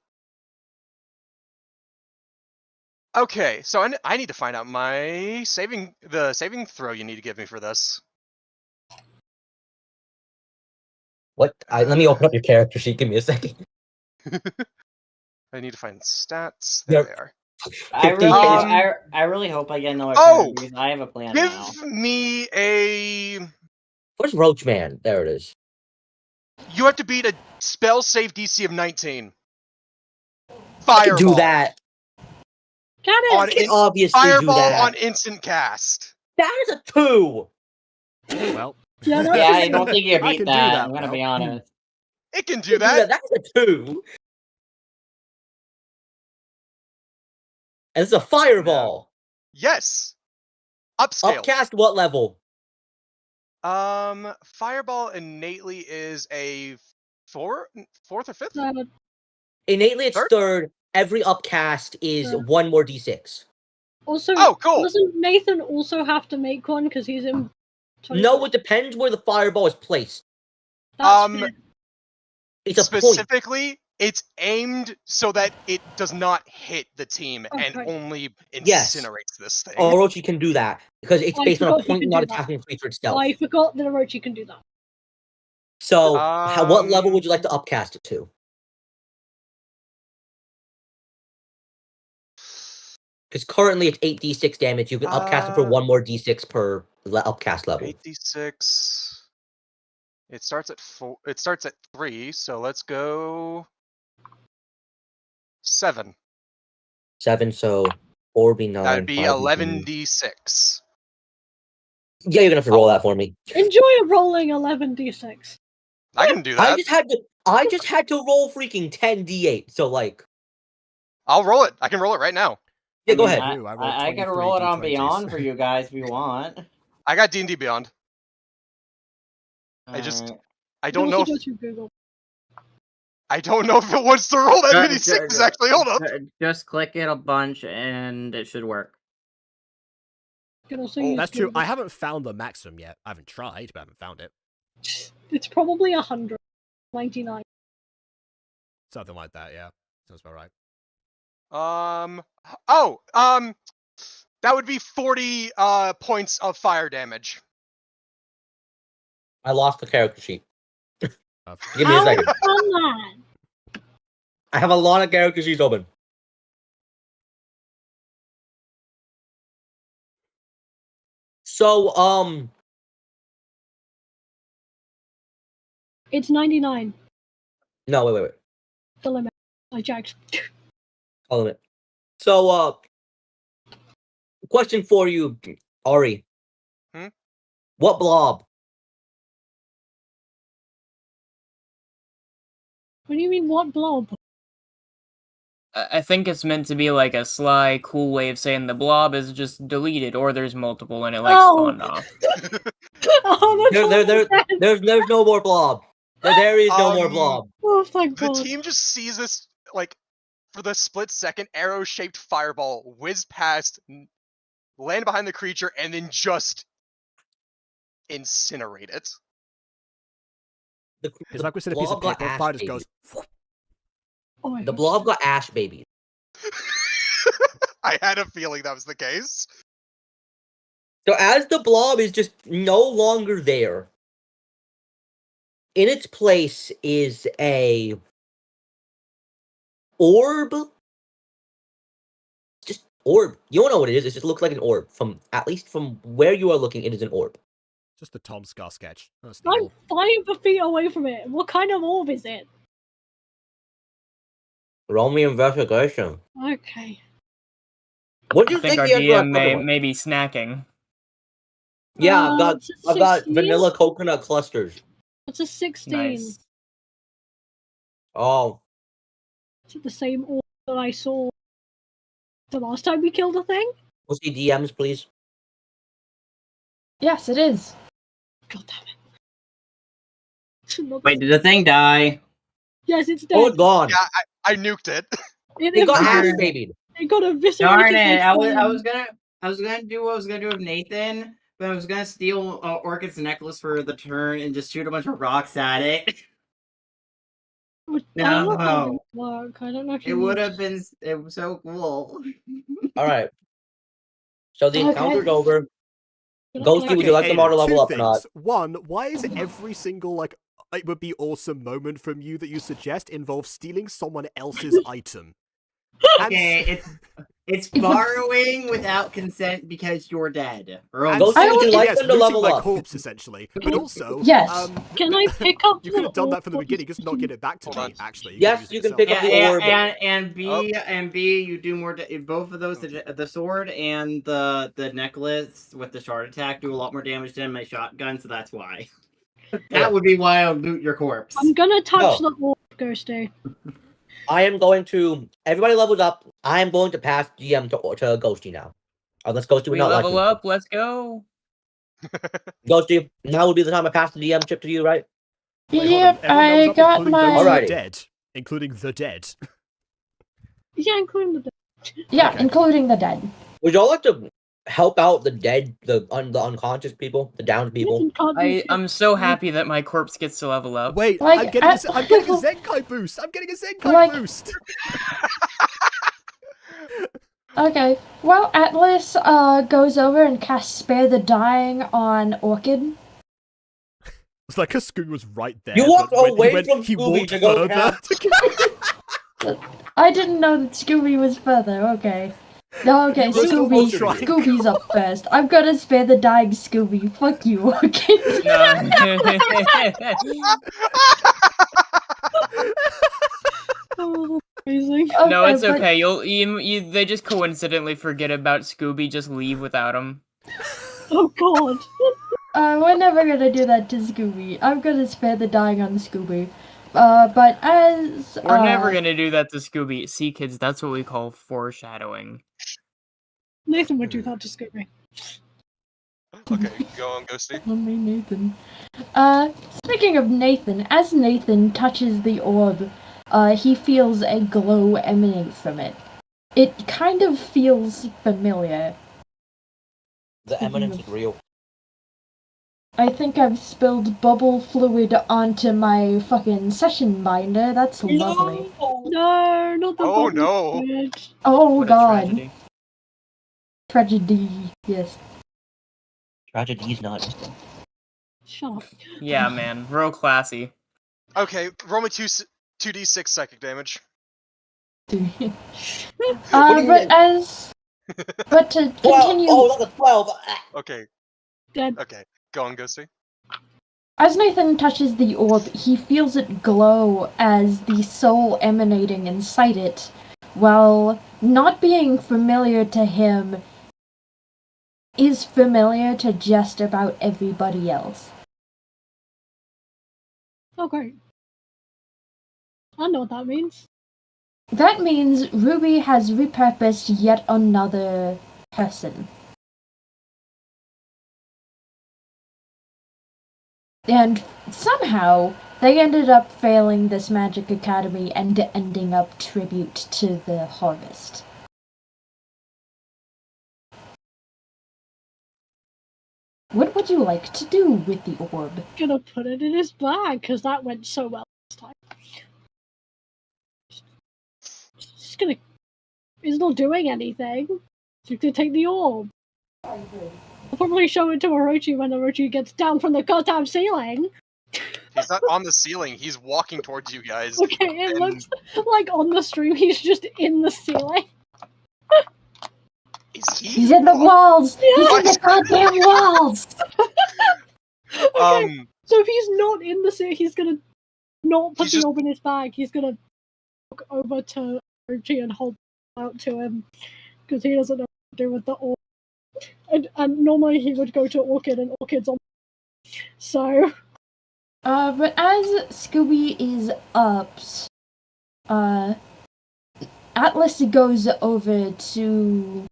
Speaker 9: Okay, so I need to find out the saving throw you need to give me for this.
Speaker 2: What? Let me open up your character sheet. Give me a second.
Speaker 9: I need to find stats.
Speaker 2: Yep.
Speaker 9: There
Speaker 8: I
Speaker 2: 50
Speaker 8: really, I really hope I get another
Speaker 9: Oh!
Speaker 8: turn because I have a plan
Speaker 9: they
Speaker 8: now.
Speaker 9: are. Give me a.
Speaker 2: Where's Roach Man? There it is.
Speaker 9: You have to beat a spell save DC of 19.
Speaker 2: I
Speaker 9: Fireball.
Speaker 2: can do that.
Speaker 6: Can
Speaker 9: On
Speaker 6: it?
Speaker 2: I can obviously do
Speaker 9: Fireball
Speaker 2: that.
Speaker 9: on instant cast.
Speaker 2: That is a 2.
Speaker 7: Well,
Speaker 6: Yeah, that's
Speaker 8: Yeah,
Speaker 6: a
Speaker 8: I don't think you
Speaker 7: I
Speaker 8: beat
Speaker 7: can do
Speaker 8: that.
Speaker 7: that
Speaker 8: I'm gonna
Speaker 7: well.
Speaker 8: be honest.
Speaker 9: It can
Speaker 2: I
Speaker 9: do
Speaker 2: can
Speaker 9: that.
Speaker 2: That is a 2. And it's a fireball.
Speaker 9: Yes. Upscale.
Speaker 2: Upcast what level?
Speaker 9: Fireball innately is a fourth or fifth?
Speaker 2: Innately it's
Speaker 9: Third?
Speaker 2: third. Every upcast is 1 more d6.
Speaker 6: Also,
Speaker 9: Oh, cool.
Speaker 6: doesn't Nathan also have to make one because he's in?
Speaker 2: No, it depends where the fireball is placed.
Speaker 6: That's fair.
Speaker 2: It's a point.
Speaker 9: Specifically, it's aimed so that it does not hit the team and
Speaker 6: Okay.
Speaker 9: only
Speaker 2: Yes.
Speaker 9: incinerates this thing.
Speaker 2: Orochi can do that because it's
Speaker 6: I
Speaker 2: based on a
Speaker 6: forgot he
Speaker 2: point,
Speaker 6: could
Speaker 2: not
Speaker 6: do that.
Speaker 2: attacking the creature itself.
Speaker 6: I forgot that Orochi can do that.
Speaker 2: So, what level would you like to upcast it to? Because currently it's 8d6 damage. You can upcast it for 1 more d6 per upcast level.
Speaker 9: 8d6. It starts at 4. It starts at 3. So let's go 7.
Speaker 2: 7, so 4 be 9.
Speaker 9: That'd be
Speaker 2: 5 be
Speaker 9: 11d6.
Speaker 2: Yeah, you're gonna have to roll that for me.
Speaker 6: Enjoy rolling 11d6.
Speaker 9: I can do that.
Speaker 2: I just had to roll freaking 10d8. So like,
Speaker 9: I'll roll it. I can roll it right now.
Speaker 2: yeah, go
Speaker 8: I mean,
Speaker 2: ahead.
Speaker 8: I can roll it on Beyond for you guys if you want.
Speaker 9: I got D&D Beyond. I don't know. I don't know if it wants to roll that many sixes. Actually, hold up.
Speaker 8: Just click it a bunch and it should work.
Speaker 7: That's true. I haven't found the maximum yet. I haven't tried, but I haven't found it.
Speaker 6: It's probably 199.
Speaker 7: Something like that, yeah. Sounds about right.
Speaker 9: That would be 40 points of fire damage.
Speaker 2: I lost the character sheet. Give me a second. I have a lot of character sheets open. So,
Speaker 6: It's 99.
Speaker 2: no, wait.
Speaker 6: The limit. I jacked.
Speaker 2: I'll limit. So, question for you, Ari. What blob?
Speaker 6: What do you mean, what blob?
Speaker 5: I think it's meant to be like a sly, cool way of saying the blob is just deleted, or there's multiple and it like spawned off.
Speaker 2: There's no more blob. There is no more blob.
Speaker 6: Oh, thank
Speaker 9: The
Speaker 6: God.
Speaker 9: team just sees this, like, for the split second, arrow-shaped fireball whiz past, land behind the creature, and then just incinerate it.
Speaker 7: It's like we said a piece of paper on fire just goes.
Speaker 6: Oh
Speaker 2: the blob got ash babies.
Speaker 9: I had a feeling that was the case.
Speaker 2: So as the blob is just no longer there, in its place is a orb. Just orb. You don't know what it is. It just looks like an orb. At least from where you are looking, it is an orb.
Speaker 7: Just the Tom Scar sketch.
Speaker 6: I'm 5 feet away from it. What kind of orb is it?
Speaker 2: Roll me investigation.
Speaker 6: Okay.
Speaker 2: What do
Speaker 5: I
Speaker 2: you
Speaker 5: think
Speaker 2: think
Speaker 5: our
Speaker 2: the answer
Speaker 5: DM may be snacking.
Speaker 2: Yeah, I've got
Speaker 6: 16?
Speaker 2: vanilla coconut clusters.
Speaker 6: It's a 16.
Speaker 5: Nice.
Speaker 2: Oh,
Speaker 6: Is it the same orb that I saw the last time we killed a thing?
Speaker 2: we'll see DMs, please.
Speaker 3: Yes, it is.
Speaker 6: God damn it.
Speaker 8: Wait, did the thing die?
Speaker 6: Yes, it's dead.
Speaker 2: Oh, it's gone.
Speaker 9: Yeah, I nuked it.
Speaker 2: It got ash
Speaker 6: eviscerated-
Speaker 2: babied.
Speaker 6: It got eviscerated.
Speaker 8: Darn it!
Speaker 6: by
Speaker 8: I was
Speaker 6: fire.
Speaker 8: gonna do what I was gonna do with Nathan, but I was gonna steal Orchid's necklace for the turn and just shoot a bunch of rocks at it.
Speaker 6: I don't know how
Speaker 8: No.
Speaker 6: it would work. I don't know if
Speaker 8: It
Speaker 6: you
Speaker 8: would
Speaker 6: need-
Speaker 8: have been. It was so cool.
Speaker 2: All right. So the
Speaker 3: Okay.
Speaker 2: encounter's over.
Speaker 6: Can I-
Speaker 2: Ghostie,
Speaker 6: can I-
Speaker 2: would you like the
Speaker 7: Aiden,
Speaker 2: model level
Speaker 7: two
Speaker 2: up or not?
Speaker 7: things. One, why is every single like it would be awesome moment from you that you suggest involve stealing someone else's item?
Speaker 8: Okay, it's borrowing without consent because you're dead.
Speaker 7: And
Speaker 2: Ghostie,
Speaker 3: I
Speaker 2: would you
Speaker 3: don't-
Speaker 2: like
Speaker 7: yes,
Speaker 2: them to
Speaker 7: looting
Speaker 2: level
Speaker 7: my
Speaker 2: up?
Speaker 7: corpse essentially, but also
Speaker 3: Yes.
Speaker 6: Can I pick up
Speaker 7: you
Speaker 6: the
Speaker 7: could have done that from the
Speaker 6: orb?
Speaker 7: beginning, just not get it back to
Speaker 9: Hold
Speaker 7: me.
Speaker 9: on.
Speaker 7: Actually,
Speaker 2: Yes,
Speaker 7: use it
Speaker 2: you can
Speaker 7: yourself.
Speaker 2: pick up the orb.
Speaker 8: And B, you do more. Both of those, the sword and the necklace with the shard attack, do a lot more damage than my shotgun, so that's why. That would be why I'll loot your corpse.
Speaker 6: I'm gonna touch
Speaker 2: No.
Speaker 6: the orb, Ghostie.
Speaker 2: I am going to. Everybody levels up. I am going to pass DM to Ghostie now. Unless Ghostie would
Speaker 5: We
Speaker 2: not like
Speaker 5: level
Speaker 2: to.
Speaker 5: up, let's go.
Speaker 2: Ghostie, now would be the time I pass the DM chip to you, right?
Speaker 7: Wait, hold on.
Speaker 3: Yep,
Speaker 7: Everyone
Speaker 3: I
Speaker 7: levels up,
Speaker 3: got
Speaker 7: including
Speaker 3: my.
Speaker 7: those who are
Speaker 2: Alrighty.
Speaker 7: dead, including the dead.
Speaker 6: Yeah, including the dead.
Speaker 3: Yeah,
Speaker 7: Okay.
Speaker 3: including the dead.
Speaker 2: Would y'all like to help out the dead, the unconscious people, the downed people?
Speaker 6: Nathan can't do shit.
Speaker 5: I'm so happy that my corpse gets to level up.
Speaker 7: Wait,
Speaker 3: Like,
Speaker 7: I'm getting a Zenkai boost. I'm getting a Zenkai
Speaker 3: Like-
Speaker 7: boost.
Speaker 3: Okay. Well, Atlas goes over and casts Spare the Dying on Orchid.
Speaker 7: It's like a Scooby was right there.
Speaker 2: You walked
Speaker 7: but when
Speaker 2: away
Speaker 7: he went,
Speaker 2: from
Speaker 7: he
Speaker 2: Scooby
Speaker 7: walked
Speaker 2: to go
Speaker 7: further.
Speaker 3: I didn't know that Scooby was further. Okay. No, okay,
Speaker 7: You were still
Speaker 3: Scooby.
Speaker 7: trying.
Speaker 3: Scooby's up first. I'm gonna spare the dying Scooby. Fuck you, Orchid.
Speaker 6: Oh, amazing.
Speaker 5: No, it's
Speaker 3: but-
Speaker 5: okay. They just coincidentally forget about Scooby. Just leave without him.
Speaker 6: Oh god.
Speaker 3: We're never gonna do that to Scooby. I'm gonna spare the dying on Scooby. But as
Speaker 5: We're never gonna do that to Scooby. See, kids, that's what we call foreshadowing.
Speaker 6: Nathan would do that to Scooby.
Speaker 9: Okay, go on, Ghostie.
Speaker 3: Let me, Nathan. Speaking of Nathan, as Nathan touches the orb, he feels a glow emanate from it. It kind of feels familiar.
Speaker 2: The eminence is real.
Speaker 3: I think I've spilled bubble fluid onto my fucking session binder. That's lovely.
Speaker 6: No, not the
Speaker 9: Oh
Speaker 6: bubble
Speaker 9: no!
Speaker 6: fluid.
Speaker 3: Oh
Speaker 5: What a
Speaker 3: god.
Speaker 5: tragedy.
Speaker 3: Tragedy. Yes.
Speaker 2: Tragedy's not.
Speaker 6: Shut up.
Speaker 5: Yeah, man, real classy.
Speaker 9: Okay, roll me 2d6 psychic damage.
Speaker 2: What do you
Speaker 3: But
Speaker 2: mean?
Speaker 3: but to
Speaker 2: 12.
Speaker 3: continue,
Speaker 2: Oh, that's a 12.
Speaker 9: Okay,
Speaker 6: Dead.
Speaker 9: okay, go on, Ghostie.
Speaker 3: as Nathan touches the orb, he feels it glow as the soul emanating inside it, while not being familiar to him, is familiar to just about everybody else.
Speaker 6: Oh great. I know what that means.
Speaker 3: That means Ruby has repurposed yet another person. And somehow, they ended up failing this magic academy and ending up tribute to the harvest. What would you like to do with the orb?
Speaker 6: Gonna put it in his bag, because that went so well last time. Just gonna... He's not doing anything. He's gonna take the orb. I'll probably show it to Orochi when Orochi gets down from the goddamn ceiling.
Speaker 9: He's not on the ceiling, he's walking towards you guys.
Speaker 6: Okay, it looks like on the stream he's just in the ceiling.
Speaker 3: He's in the walls! Yeah. He's in the goddamn walls!
Speaker 6: Okay, so if he's not in the ceiling, he's gonna not put the orb in his bag. He's gonna walk over to Orochi and hold it out to him, because he doesn't know what to do with the orb. And normally he would go to Orchid, and Orchid's on. So.
Speaker 3: But as Scooby is up, Atlas goes over to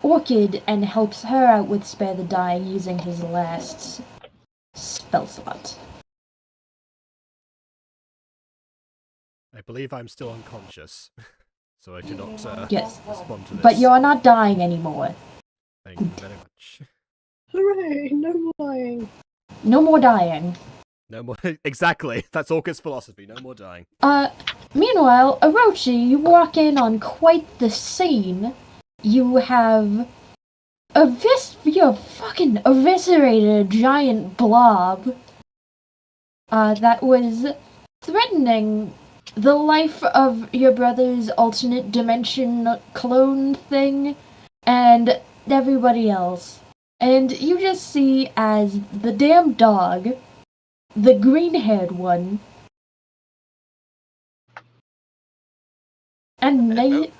Speaker 3: Orchid and helps her out with Spare the Dying using his last spell slot.
Speaker 7: I believe I'm still unconscious, so I do not
Speaker 3: yes.
Speaker 7: respond to this.
Speaker 3: But you're not dying anymore.
Speaker 7: Thank you very much.
Speaker 6: Hooray! No more dying.
Speaker 3: No more dying.
Speaker 7: No more. Exactly. That's Orchid's philosophy. No more dying.
Speaker 3: Meanwhile, Orochi, you walk in on quite the scene. You have you fucking eviscerated a giant blob that was threatening the life of your brother's alternate dimension clone thing and everybody else. And you just see as the damn dog, the green-haired one, and Nate,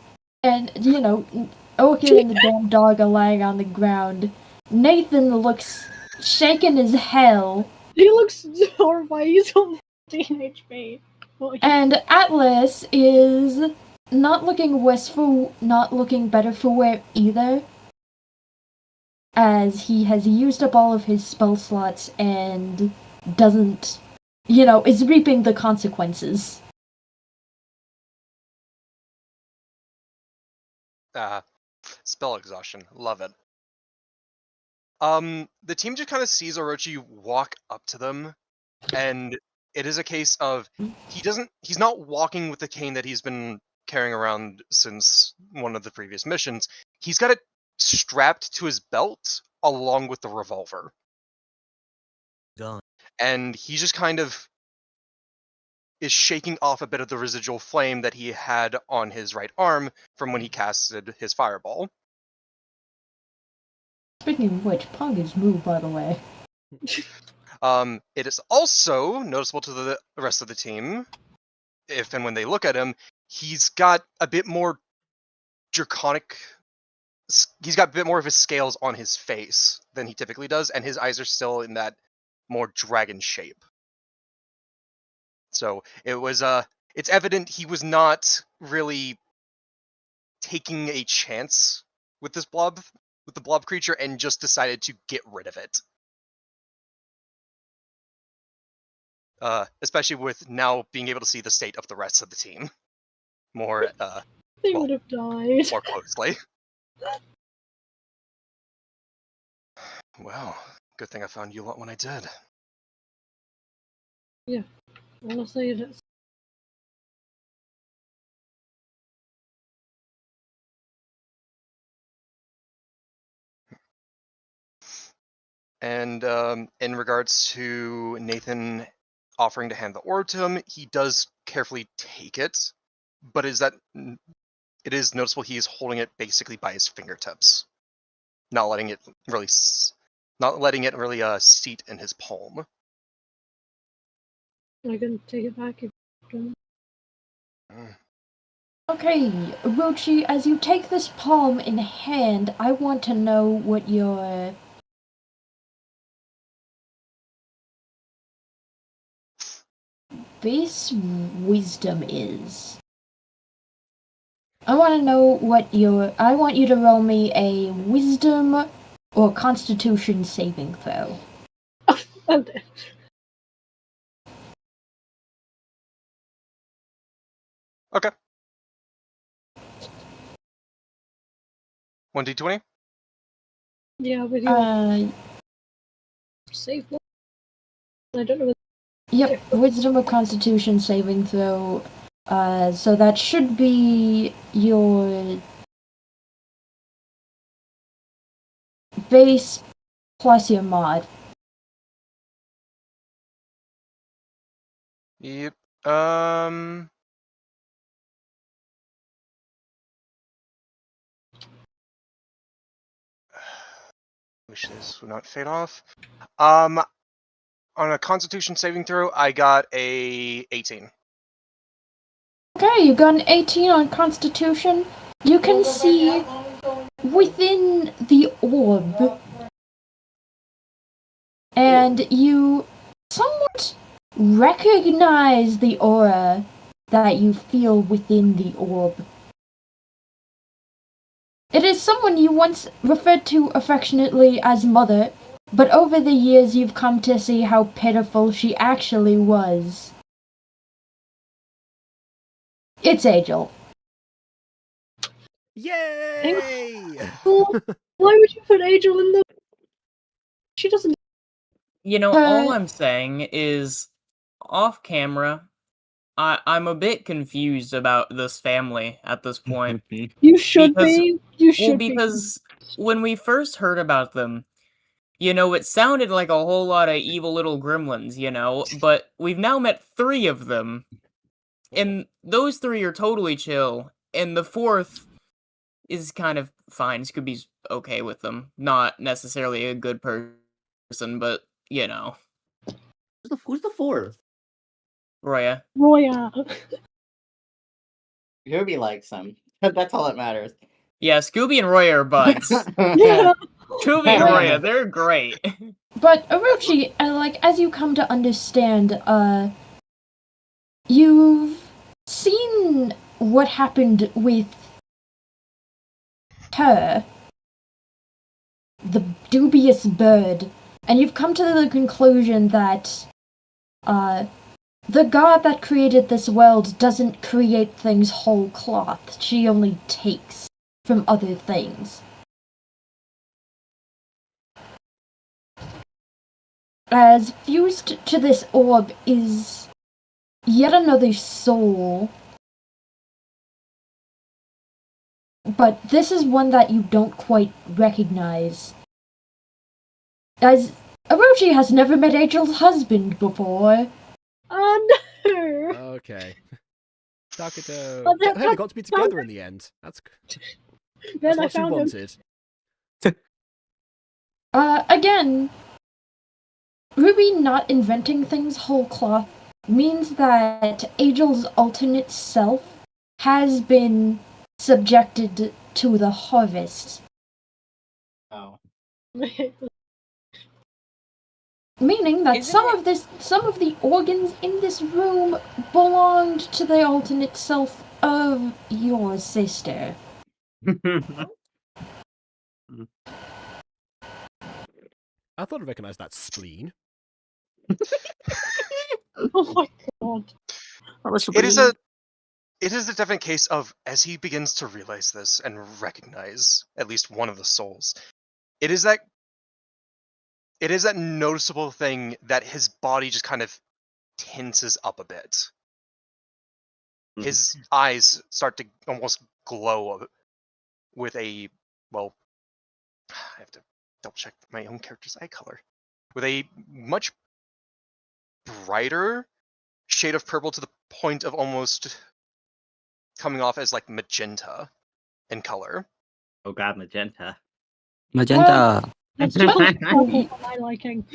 Speaker 3: and, you know, Orchid and the damn dog are lying on the ground. Nathan looks shaken as hell.
Speaker 6: He looks horrified. He's on 14 HP.
Speaker 3: And Atlas is not looking wistful, not looking better for wear either, as he has used up all of his spell slots and doesn't, is reaping the consequences.
Speaker 9: Spell exhaustion. Love it. The team just kind of sees Orochi walk up to them, and it is a case of he's not walking with the cane that he's been carrying around since one of the previous missions. He's got it strapped to his belt along with the revolver.
Speaker 2: Done.
Speaker 9: And he just kind of is shaking off a bit of the residual flame that he had on his right arm from when he casted his fireball.
Speaker 3: Speaking of which, Ponga's move, by the way.
Speaker 9: It is also noticeable to the rest of the team, if and when they look at him, he's got a bit more draconic. He's got a bit more of his scales on his face than he typically does, and his eyes are still in that more dragon shape. So it was it's evident he was not really taking a chance with this blob, with the blob creature, and just decided to get rid of it. Especially with now being able to see the state of the rest of the team more
Speaker 6: they would have died
Speaker 9: more closely. Well, good thing I found you lot when I did.
Speaker 6: Yeah, honestly it is.
Speaker 9: And in regards to Nathan offering to hand the orb to him, he does carefully take it, but it is noticeable he is holding it basically by his fingertips, not letting it really seat in his palm.
Speaker 6: I can take it back if you
Speaker 3: Okay, Orochi, as you take this palm in hand, I want to know what your base wisdom is. I want to know what I want you to roll me a wisdom or constitution saving throw.
Speaker 6: Okay.
Speaker 9: Okay. 1d20?
Speaker 6: Yeah, with your save. I don't know.
Speaker 3: Yep, wisdom or constitution saving throw. So that should be your base plus your mod.
Speaker 9: Yep. Wish this would not fade off. On a Constitution saving throw, I got a 18.
Speaker 3: Okay, you got an 18 on constitution. You can see within the orb, and you somewhat recognize the aura that you feel within the orb. It is someone you once referred to affectionately as Mother, but over the years you've come to see how pitiful she actually was. It's Angel.
Speaker 7: Yay!
Speaker 6: Why would you put Angel in the... She doesn't...
Speaker 5: You know, all I'm saying is, off camera, I'm a bit confused about this family at this point.
Speaker 6: You should be. You should
Speaker 5: be. Because when we first heard about them, you know, it sounded like a whole lot of evil little gremlins, you know, but we've now met 3 of them, and those 3 are totally chill, and the 4th is kind of fine. Scooby's okay with them. Not necessarily a good person, but, you know.
Speaker 2: Who's the 4th?
Speaker 5: Roya.
Speaker 4: Scooby likes him. That's all that matters.
Speaker 5: Yeah, Scooby and Roya are buds.
Speaker 6: Yeah.
Speaker 5: Scooby and Roya, they're great.
Speaker 3: But Orochi, as you come to understand, you've seen what happened with her, the dubious bird, and you've come to the conclusion that, the god that created this world doesn't create things whole cloth. She only takes from other things. As fused to this orb is yet another soul. But this is one that you don't quite recognize. As Orochi has never met Angel's husband before.
Speaker 6: Oh no!
Speaker 7: Okay. Taketo. Hey, they got to be together in the end. That's what she wanted.
Speaker 3: Again, Ruby not inventing things whole cloth means that Angel's alternate self has been subjected to the harvest.
Speaker 4: Oh.
Speaker 3: Meaning that some of the organs in this room belonged to the alternate self of your sister.
Speaker 7: I thought I recognized that spleen.
Speaker 6: Oh my god.
Speaker 9: It is a definite case of, as he begins to realize this and recognize at least one of the souls, it is that noticeable thing that his body just kind of tenses up a bit. His eyes start to almost glow with a, well, I have to double check my own character's eye color. With a much brighter shade of purple to the point of almost coming off as like magenta in color.
Speaker 8: Oh god, magenta.
Speaker 3: Magenta.
Speaker 6: That's totally purple for my liking.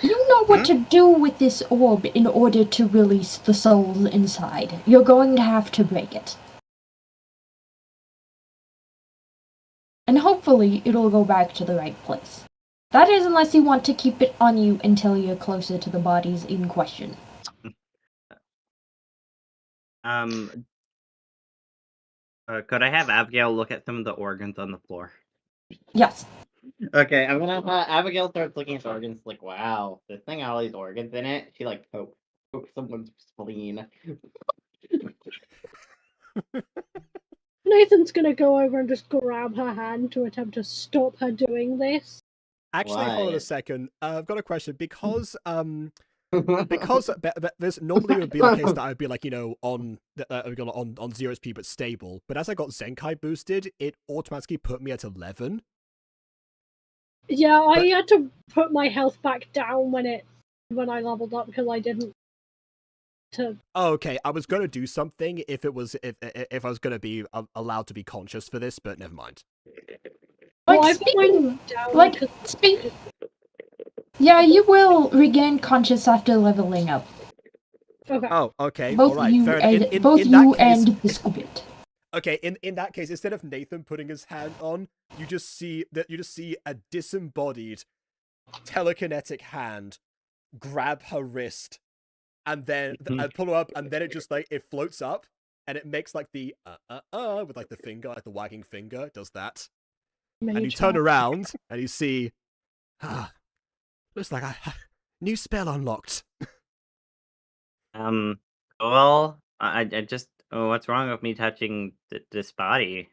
Speaker 3: You know what to do with this orb in order to release the souls inside. You're going to have to break it. And hopefully it'll go back to the right place. That is unless you want to keep it on you until you're closer to the bodies in question.
Speaker 4: Could I have Abigail look at some of the organs on the floor?
Speaker 3: Yes.
Speaker 4: Okay, I'm gonna have Abigail starts looking at the organs, like, wow, this thing has all these organs in it. She like pokes someone's spleen.
Speaker 6: Nathan's gonna go over and just grab her hand to attempt to stop her doing this.
Speaker 7: Actually, hold on a
Speaker 4: Why?
Speaker 7: second. I've got a question because this normally would be the case that I'd be like, you know, on on 0 SP but stable. But as I got Zenkai boosted, it automatically put me at 11.
Speaker 6: Yeah, I had to put my health back down when I leveled up because I didn't.
Speaker 7: Oh, okay, I was gonna do something if I was gonna be allowed to be conscious for this, but never mind.
Speaker 3: Like, yeah, you will regain conscious after leveling up.
Speaker 6: Okay.
Speaker 7: Oh, okay.
Speaker 3: Both
Speaker 7: all right.
Speaker 3: you
Speaker 7: Fair
Speaker 3: and
Speaker 7: in
Speaker 3: both
Speaker 7: that
Speaker 3: you
Speaker 7: case,
Speaker 3: and the Scoobit.
Speaker 7: Okay, in that case, instead of Nathan putting his hand on, you just see a disembodied telekinetic hand grab her wrist and then and pull her up, and then it just like it floats up and it makes like the with like the finger, like the wagging finger, it does that. And you turn around and you see looks like a new spell unlocked.
Speaker 4: Well, I just what's wrong with me touching this body?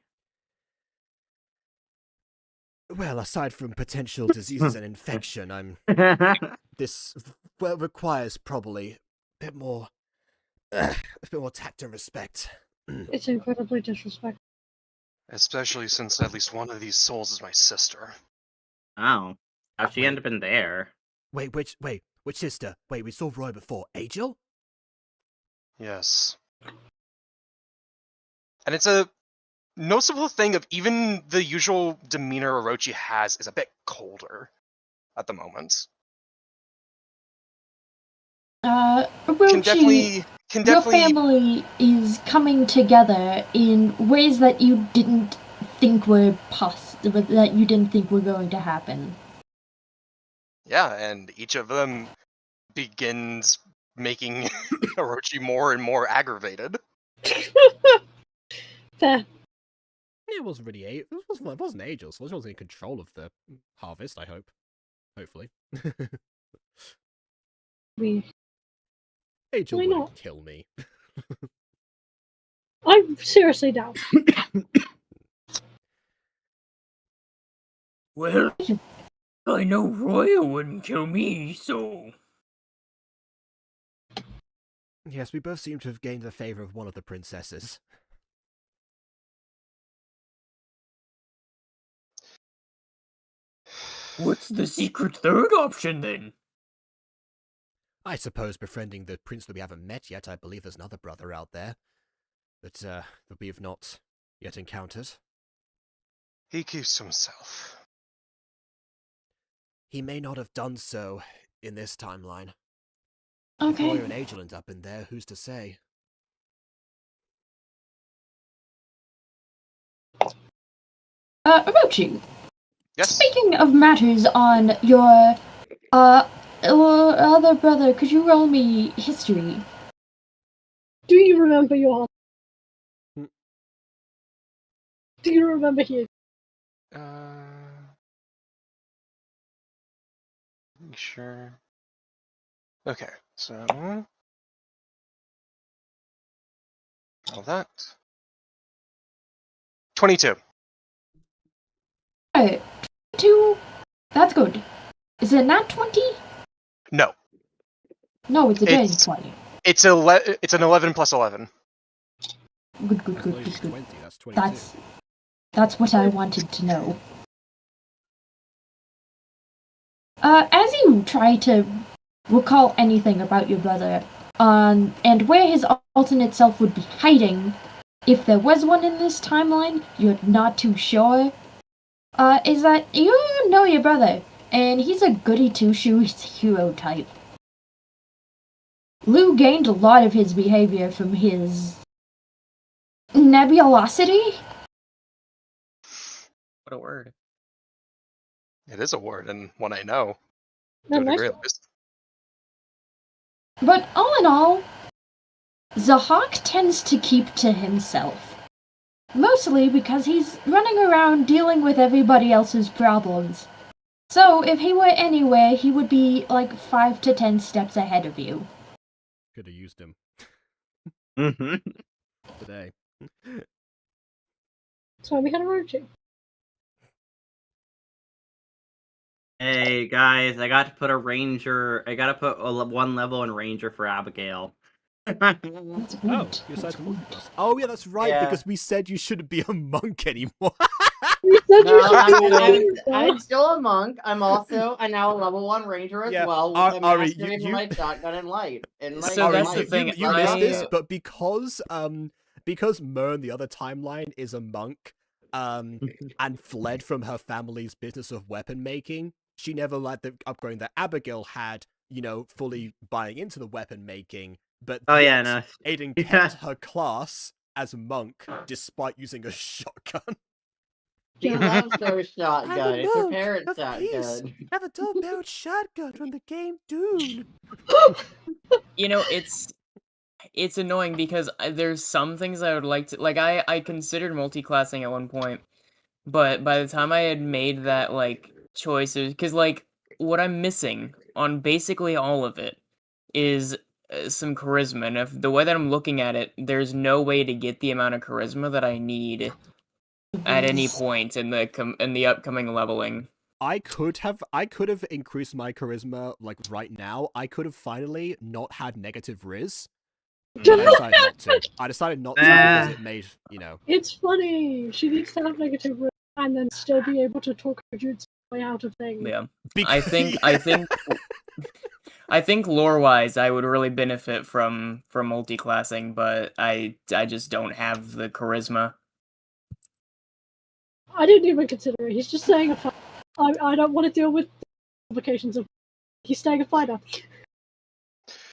Speaker 7: Well, aside from potential diseases and infection, this requires probably a bit more tact and respect.
Speaker 6: It's incredibly disrespectful.
Speaker 9: Especially since at least one of these souls is my sister.
Speaker 4: Oh, how'd she end up in there?
Speaker 7: Wait, which sister? Wait, we saw Roy before. Angel?
Speaker 9: Yes. And it's a noticeable thing of even the usual demeanor Orochi has is a bit colder at the moment.
Speaker 3: Orochi, your family is coming together in ways that you didn't think were possible, that you didn't think were going to happen.
Speaker 9: Yeah, and each of them begins making Orochi more and more aggravated.
Speaker 6: Fair.
Speaker 7: It wasn't really it wasn't Angel, so it wasn't in control of the harvest, I hope. Hopefully. Angel wouldn't kill me.
Speaker 6: I'm seriously down.
Speaker 5: Well, I know Roya wouldn't kill me, so...
Speaker 7: Yes, we both seem to have gained the favor of one of the princesses.
Speaker 5: What's the secret third option, then?
Speaker 7: I suppose befriending the prince that we haven't met yet. I believe there's another brother out there that we have not yet encountered.
Speaker 9: He keeps to himself.
Speaker 7: He may not have done so in this timeline.
Speaker 3: Okay.
Speaker 7: If Roy and Angel end up in there, who's to say?
Speaker 3: Orochi.
Speaker 9: Yes?
Speaker 3: Speaking of matters on your other brother, could you roll me history?
Speaker 6: Do you remember your... Do you remember his...
Speaker 9: Sure. Okay, so all that. 22.
Speaker 3: Alright, 2. That's good. Is it not 20?
Speaker 9: No.
Speaker 3: No, it's a dirty 20.
Speaker 9: It's an 11 plus 11.
Speaker 3: Good.
Speaker 7: 20, that's 22.
Speaker 3: That's what I wanted to know. As you try to recall anything about your brother, and where his alternate self would be hiding, if there was one in this timeline, you're not too sure, is that you know your brother, and he's a goody two-shoes hero type. Lou gained a lot of his behavior from his... nebulosity?
Speaker 5: What a word.
Speaker 9: It is a word, and one I know.
Speaker 6: No,
Speaker 9: To a
Speaker 6: nice.
Speaker 9: degree, at least.
Speaker 3: But all in all, Zahak tends to keep to himself. Mostly because he's running around dealing with everybody else's problems. So if he were anywhere, he would be like 5 to 10 steps ahead of you.
Speaker 7: Could have used him
Speaker 4: Mm-hmm.
Speaker 7: today.
Speaker 6: So we had a routine.
Speaker 4: Hey guys, I got to put a ranger. I got to put one level in ranger for Abigail.
Speaker 3: That's
Speaker 7: Oh,
Speaker 3: good.
Speaker 7: you decided to look at us. Oh yeah, that's right.
Speaker 4: Yeah.
Speaker 7: Because we said you shouldn't be a monk anymore.
Speaker 6: We said
Speaker 4: No,
Speaker 6: you should
Speaker 4: I'm still a monk. I'm also now a level 1 ranger as
Speaker 7: Yeah,
Speaker 4: well with
Speaker 7: Ari,
Speaker 4: a mastery for my shotgun and light. And
Speaker 5: So
Speaker 7: Ari,
Speaker 5: that's the thing,
Speaker 7: You missed this,
Speaker 5: I-
Speaker 7: but because Mern, the other timeline, is a monk, and fled from her family's business of weapon making, she never liked the upgrading that Abigail had, fully buying into the weapon making, but yet Aiden kept her class as monk despite using a shotgun.
Speaker 4: She loves her shotgun. It's her parents'
Speaker 7: of peace.
Speaker 4: shotgun.
Speaker 7: Have a double-barreled shotgun from the game Dune.
Speaker 5: You know, it's annoying because there's some things I would like to like. I considered multi-classing at one point, but by the time I had made that like choice, because like what I'm missing on basically all of it is some charisma, and if the way that I'm looking at it, there's no way to get the amount of charisma that I need at any point in the upcoming leveling.
Speaker 7: I could have increased my charisma like right now. I could have finally not had negative Riz. But I decided not to. I decided not to because it made,
Speaker 6: It's funny. She needs to have negative risk and then still be able to talk her jutsu way out of things.
Speaker 5: Yeah. I think lore-wise, I would really benefit from multi-classing, but I just don't have the charisma.
Speaker 6: I didn't even consider it. He's just saying a fighter. I don't want to deal with the complications of. He's staying a fighter.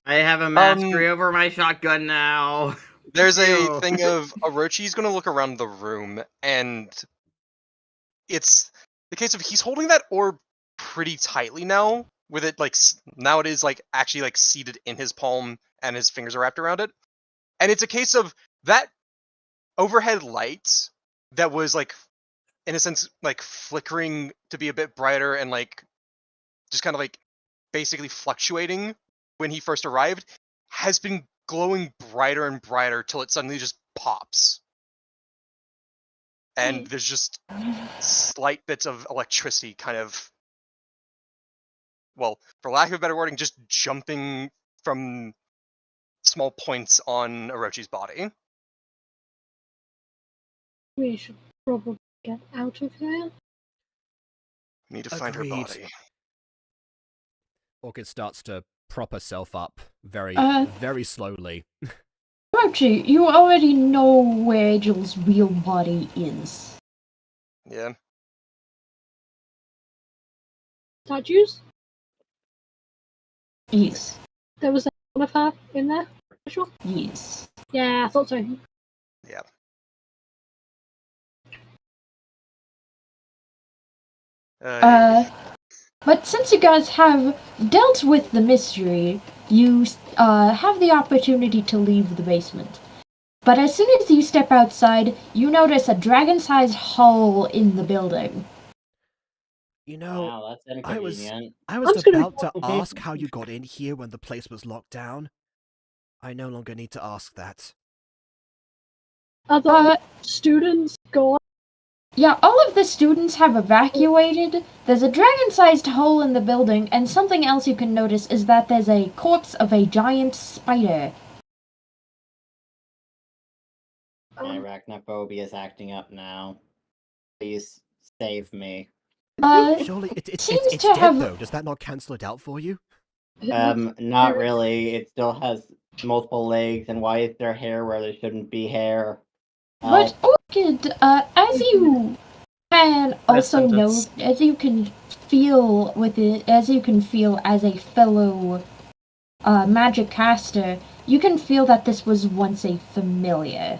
Speaker 4: I have a mastery over my shotgun now.
Speaker 9: There's a thing of Orochi's gonna look around the room, and it's the case of he's holding that orb pretty tightly now, with it like now it is like actually like seated in his palm, and his fingers are wrapped around it, and it's a case of that overhead light that was like, in a sense, like flickering to be a bit brighter and like just kind of like basically fluctuating when he first arrived, has been glowing brighter and brighter till it suddenly just pops. And there's just slight bits of electricity kind of, well, for lack of a better wording, just jumping from small points on Orochi's body.
Speaker 6: We should probably get out of here.
Speaker 9: Need to find her body.
Speaker 7: Orchid starts to prop herself up very, very slowly.
Speaker 3: Orochi, you already know where Angel's real body is.
Speaker 9: Yeah.
Speaker 6: Statues?
Speaker 3: Yes.
Speaker 6: There was one of her in there? Sure.
Speaker 3: Yes.
Speaker 6: Yeah, I thought so.
Speaker 9: Yeah.
Speaker 3: But since you guys have dealt with the mystery, you have the opportunity to leave the basement. But as soon as you step outside, you notice a dragon-sized hole in the building.
Speaker 4: Wow, that's inconvenient.
Speaker 1: I was about to ask how you got in here when the place was locked down. I no longer need to ask that.
Speaker 6: Other students gone?
Speaker 3: Yeah, all of the students have evacuated. There's a dragon-sized hole in the building, and something else you can notice is that there's a corpse of a giant spider.
Speaker 4: My arachnophobia is acting up now. Please save me.
Speaker 1: Surely it's
Speaker 3: seems
Speaker 1: dead
Speaker 3: to have...
Speaker 1: though. Does that not cancel it out for you?
Speaker 4: Not really. It still has multiple legs, and why is there hair where there shouldn't be hair?
Speaker 3: But Orchid, as you can also know, as you can feel with it, as you can feel as a fellow magic caster, you can feel that this was once a familiar.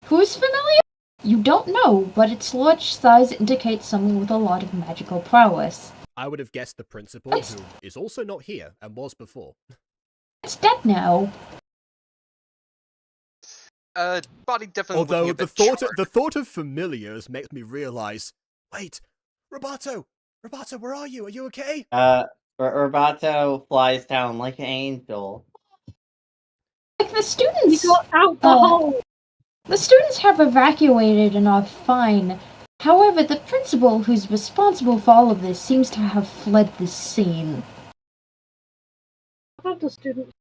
Speaker 3: Who's familiar? You don't know, but its large size indicates someone with a lot of magical prowess.
Speaker 7: I would have guessed the principal, who is also not here and was before.
Speaker 3: It's dead now.
Speaker 9: Body definitely looking
Speaker 7: Although
Speaker 9: a bit
Speaker 7: the thought of familiars makes me realize. Wait, Roboto, where are you? Are you okay?
Speaker 4: Roboto flies down like an angel.
Speaker 3: Like the students.
Speaker 6: He got out the hole.
Speaker 3: The students have evacuated and are fine. However, the principal, who's responsible for all of this, seems to have fled the scene.
Speaker 6: How the students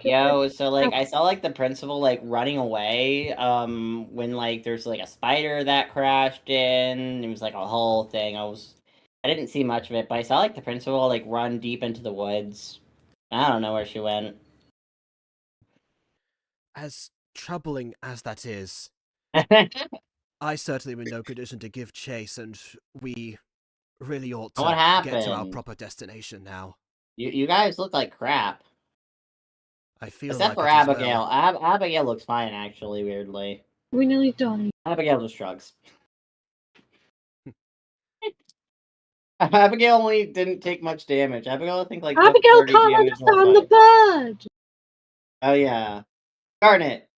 Speaker 4: Yo, so like I saw like the principal like running away when like there's like a spider that crashed in. It was like a whole thing. I didn't see much of it, but I saw like the principal like run deep into the woods. I don't know where she went.
Speaker 7: As troubling as that is, I certainly am in no condition to give chase, and we really ought to
Speaker 4: What
Speaker 7: get to our
Speaker 4: happened?
Speaker 7: proper destination now.
Speaker 4: You guys look like crap.
Speaker 7: I feel
Speaker 4: Except
Speaker 7: like
Speaker 4: for
Speaker 7: it as
Speaker 4: Abigail.
Speaker 7: well.
Speaker 4: Abigail looks fine, actually, weirdly.
Speaker 6: We nearly died.
Speaker 4: Abigail just shrugs. Abigail only didn't take much damage. Abigail, I think, like, took
Speaker 6: Abigail
Speaker 4: 30
Speaker 6: can't
Speaker 4: damage
Speaker 6: understand the bird!
Speaker 4: Oh, yeah. Darn it.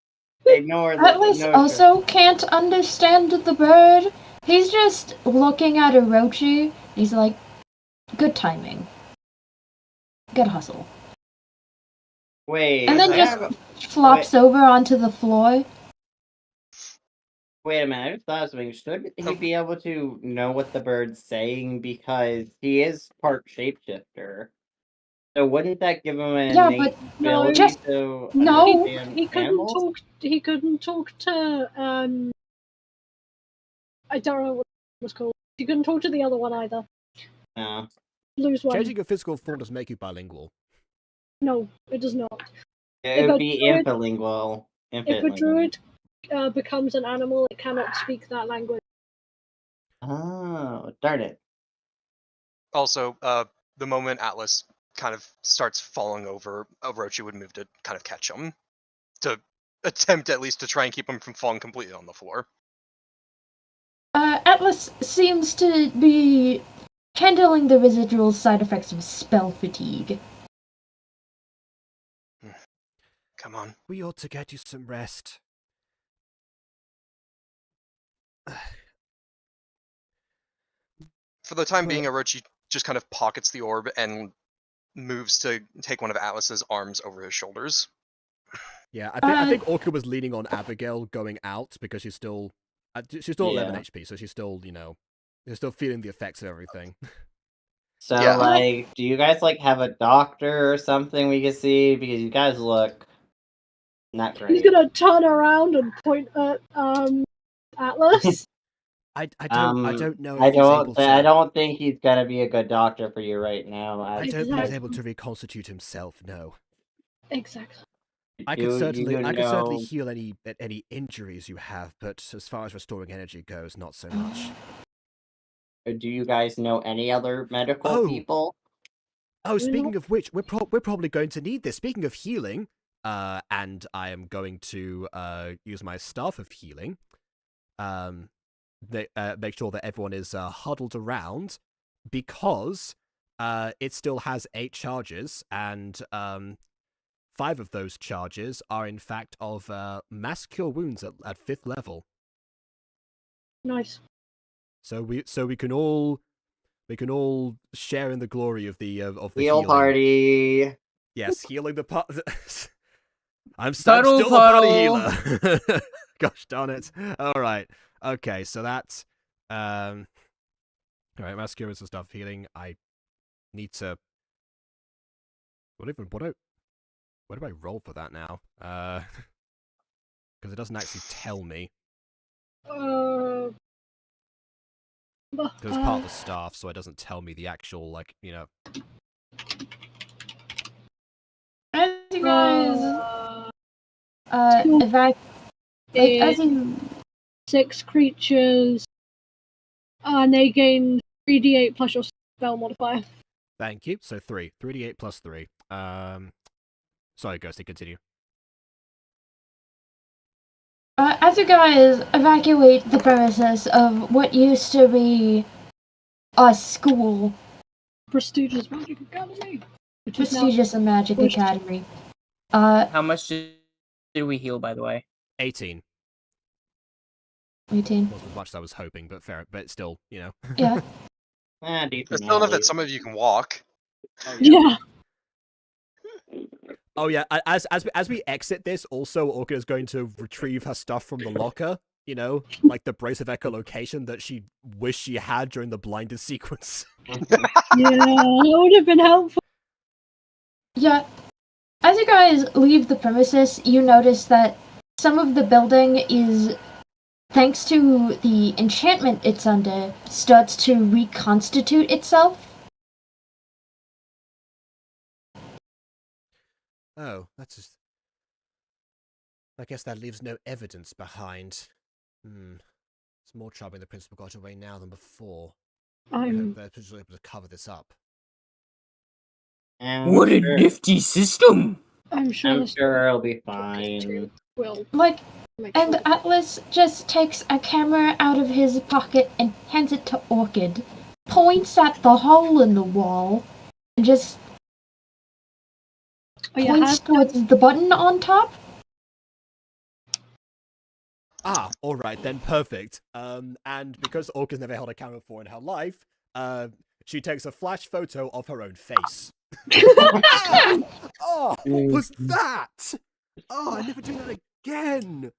Speaker 4: Ignore the...
Speaker 3: Atlas also can't understand the bird. He's just looking at Orochi. He's like, good timing. Good hustle.
Speaker 4: Wait,
Speaker 3: and then just flops over onto the floor.
Speaker 4: Wait a minute, I just thought of something. Should he be able to know what the bird's saying? Because he is part shapeshifter. So wouldn't that give him an innate ability to understand
Speaker 6: he couldn't
Speaker 4: animals?
Speaker 6: talk. He couldn't talk to. I don't know what it was called. He couldn't talk to the other one either.
Speaker 4: No.
Speaker 6: Lose one.
Speaker 7: Changing your physical form does make you bilingual.
Speaker 6: No, it does not.
Speaker 4: It would be infilingual.
Speaker 6: If a druid becomes an animal, it cannot speak that language.
Speaker 4: Oh, darn it.
Speaker 9: Also, the moment Atlas kind of starts falling over, Orochi would move to kind of catch him. To attempt at least to try and keep him from falling completely on the floor.
Speaker 3: Atlas seems to be handling the residual side effects of spell fatigue.
Speaker 9: Come on.
Speaker 7: We ought to get you some rest.
Speaker 9: For the time being, Orochi just kind of pockets the orb and moves to take one of Atlas's arms over his shoulders.
Speaker 7: Yeah, I think Orca was leaning on Abigail going out because she's still 11 HP, so she's still, she's still feeling the effects of everything.
Speaker 4: So, like, do you guys, like, have a doctor or something we can see? Because you guys look not great.
Speaker 6: He's gonna turn around and point at Atlas.
Speaker 7: I don't know if
Speaker 4: I
Speaker 7: he's able to...
Speaker 4: I don't think he's gonna be a good doctor for you right now.
Speaker 7: I don't think he's able to reconstitute himself, no.
Speaker 6: Exactly.
Speaker 7: I could certainly heal any injuries you have, but as far as restoring energy goes, not so much.
Speaker 4: Do you guys know any other medical people?
Speaker 7: Oh, speaking of which, we're probably going to need this. Speaking of healing, and I am going to use my staff of healing. Make sure that everyone is huddled around, because it still has 8 charges, and 5 of those charges are in fact of mass cure wounds at 5th level.
Speaker 6: Nice.
Speaker 7: So we can all share in the glory of the
Speaker 4: heal
Speaker 7: healing.
Speaker 4: Party.
Speaker 7: Yes, healing the part. I'm still the party healer. Gosh darn it! All right, okay, so that's all right. Mass cure and stuff healing. I need to. Where do I roll for that now? Because it doesn't actually tell me. Because it's part of the staff, so it doesn't tell me the actual,
Speaker 3: As you guys, as you...
Speaker 6: 6 creatures, and they gain 3d8 plus your spell modifier.
Speaker 7: Thank you. So 3. 3d8 plus 3. Sorry, Ghostie, continue.
Speaker 3: As you guys evacuate the premises of what used to be a school.
Speaker 6: Prestigious Magic Academy.
Speaker 3: Prestigious Magic Academy.
Speaker 5: How much did we heal, by the way?
Speaker 7: 18.
Speaker 3: 18.
Speaker 7: Wasn't as much as I was hoping, but fair. But still, you know.
Speaker 3: Yeah.
Speaker 8: Decent
Speaker 9: It's still enough
Speaker 8: at
Speaker 9: that
Speaker 8: least.
Speaker 9: some of you can walk.
Speaker 8: Oh,
Speaker 6: Yeah.
Speaker 7: Oh yeah. As we exit this, also Orca is going to retrieve her stuff from the locker. You know, like the brace of echolocation that she wished she had during the blinded sequence.
Speaker 6: Yeah, that would have been helpful.
Speaker 3: Yeah. As you guys leave the premises, you notice that some of the building is, thanks to the enchantment it's under, starts to reconstitute itself.
Speaker 7: Oh, that's just... I guess that leaves no evidence behind. It's more troubling the principal got away now than before. I hope they're able to cover this up.
Speaker 5: What a nifty system!
Speaker 6: I'm sure
Speaker 8: it'll be fine.
Speaker 6: Will
Speaker 3: And Atlas just takes a camera out of his pocket and hands it to Orchid, points at the hole in the wall, and just points towards the button on top.
Speaker 7: Ah, alright then, perfect. And because Orca's never held a camera before in her life, she takes a flash photo of her own face. Oh, what was that? Oh, I never do that again.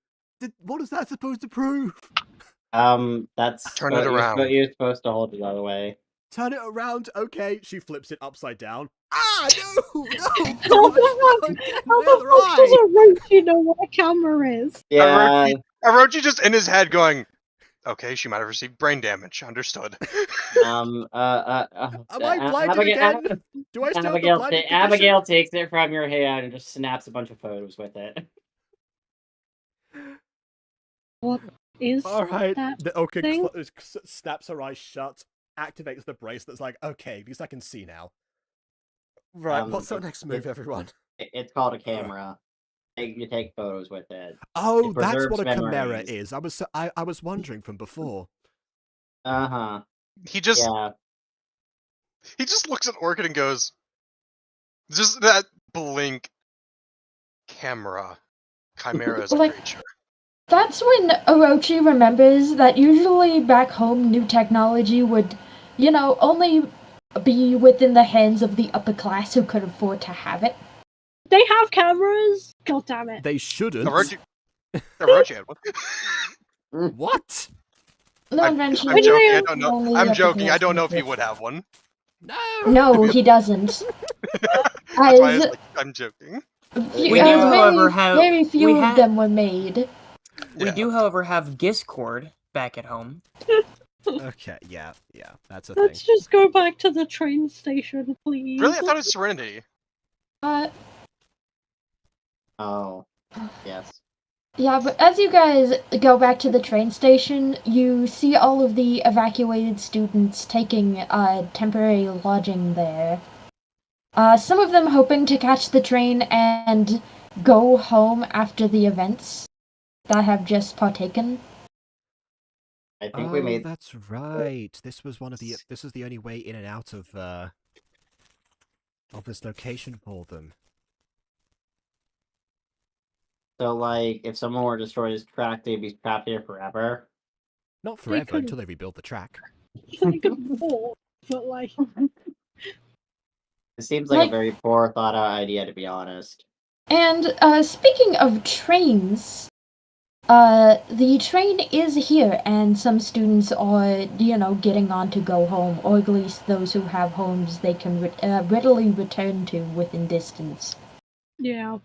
Speaker 7: What is that supposed to prove?
Speaker 8: That's
Speaker 9: Turn it around.
Speaker 8: You're supposed to hold it the other way.
Speaker 7: Turn it around. Okay, she flips it upside down. Ah, no, no.
Speaker 6: How the fuck does Orochi know what a camera is?
Speaker 8: Yeah.
Speaker 9: Orochi just in his head going, okay, she might have received brain damage. Understood.
Speaker 7: Am I blinded again? Do I still have the blinded condition?
Speaker 8: Abigail takes it from your hand and just snaps a bunch of photos with it.
Speaker 6: What is
Speaker 7: Alright,
Speaker 6: that
Speaker 7: the Orca
Speaker 6: thing?
Speaker 7: snaps her eyes shut, activates the brace that's like, okay, at least I can see now. Right, what's our next move, everyone?
Speaker 8: It's called a camera. You take photos with it.
Speaker 7: Oh,
Speaker 8: It
Speaker 7: that's what a
Speaker 8: preserves
Speaker 7: chimera
Speaker 8: memories.
Speaker 7: is. I was wondering from before.
Speaker 9: He just looks at Orchid and goes, just that blink. Camera. Chimera is a creature.
Speaker 3: That's when Orochi remembers that usually back home new technology would, only be within the hands of the upper class who could afford to have it.
Speaker 6: They have cameras? God damn it.
Speaker 7: They shouldn't.
Speaker 9: Orochi had one.
Speaker 7: What?
Speaker 3: I'm
Speaker 9: joking. I don't know. I'm joking. I don't know if he would have one.
Speaker 3: No, he doesn't.
Speaker 9: That's why I was like, I'm joking.
Speaker 5: We do, however,
Speaker 3: very few of them were made.
Speaker 5: We do, however, have Discord back at home.
Speaker 7: Okay, yeah, that's a thing.
Speaker 6: Let's just go back to the train station, please.
Speaker 9: Really? I thought it was Serenity.
Speaker 8: Oh, yes.
Speaker 3: Yeah, but as you guys go back to the train station, you see all of the evacuated students taking temporary lodging there. Some of them hoping to catch the train and go home after the events that have just partaken.
Speaker 8: I think we made.
Speaker 7: That's right. This was This is the only way in and out of this location for them.
Speaker 8: So, like, if someone were to destroy his track, they'd be trapped here forever.
Speaker 7: Not forever until they rebuild the track.
Speaker 6: They could walk, but like.
Speaker 8: It seems like a very poor thought out idea, to be honest.
Speaker 3: And speaking of trains, the train is here, and some students are, getting on to go home, or at least those who have homes they can readily return to within distance.
Speaker 6: Yeah.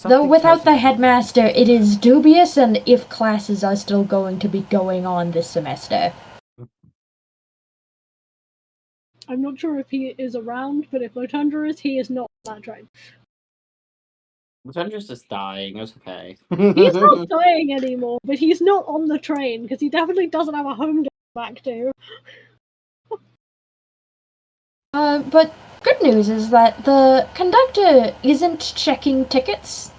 Speaker 3: Though without the headmaster, it is dubious and if classes are still going to be going on this semester.
Speaker 6: I'm not sure if he is around, but if Lotundra is, he is not on that train.
Speaker 8: Lotundra's just dying, it's okay.
Speaker 6: He's not dying anymore, but he's not on the train, because he definitely doesn't have a home to go back to.
Speaker 3: But good news is that the conductor isn't checking tickets,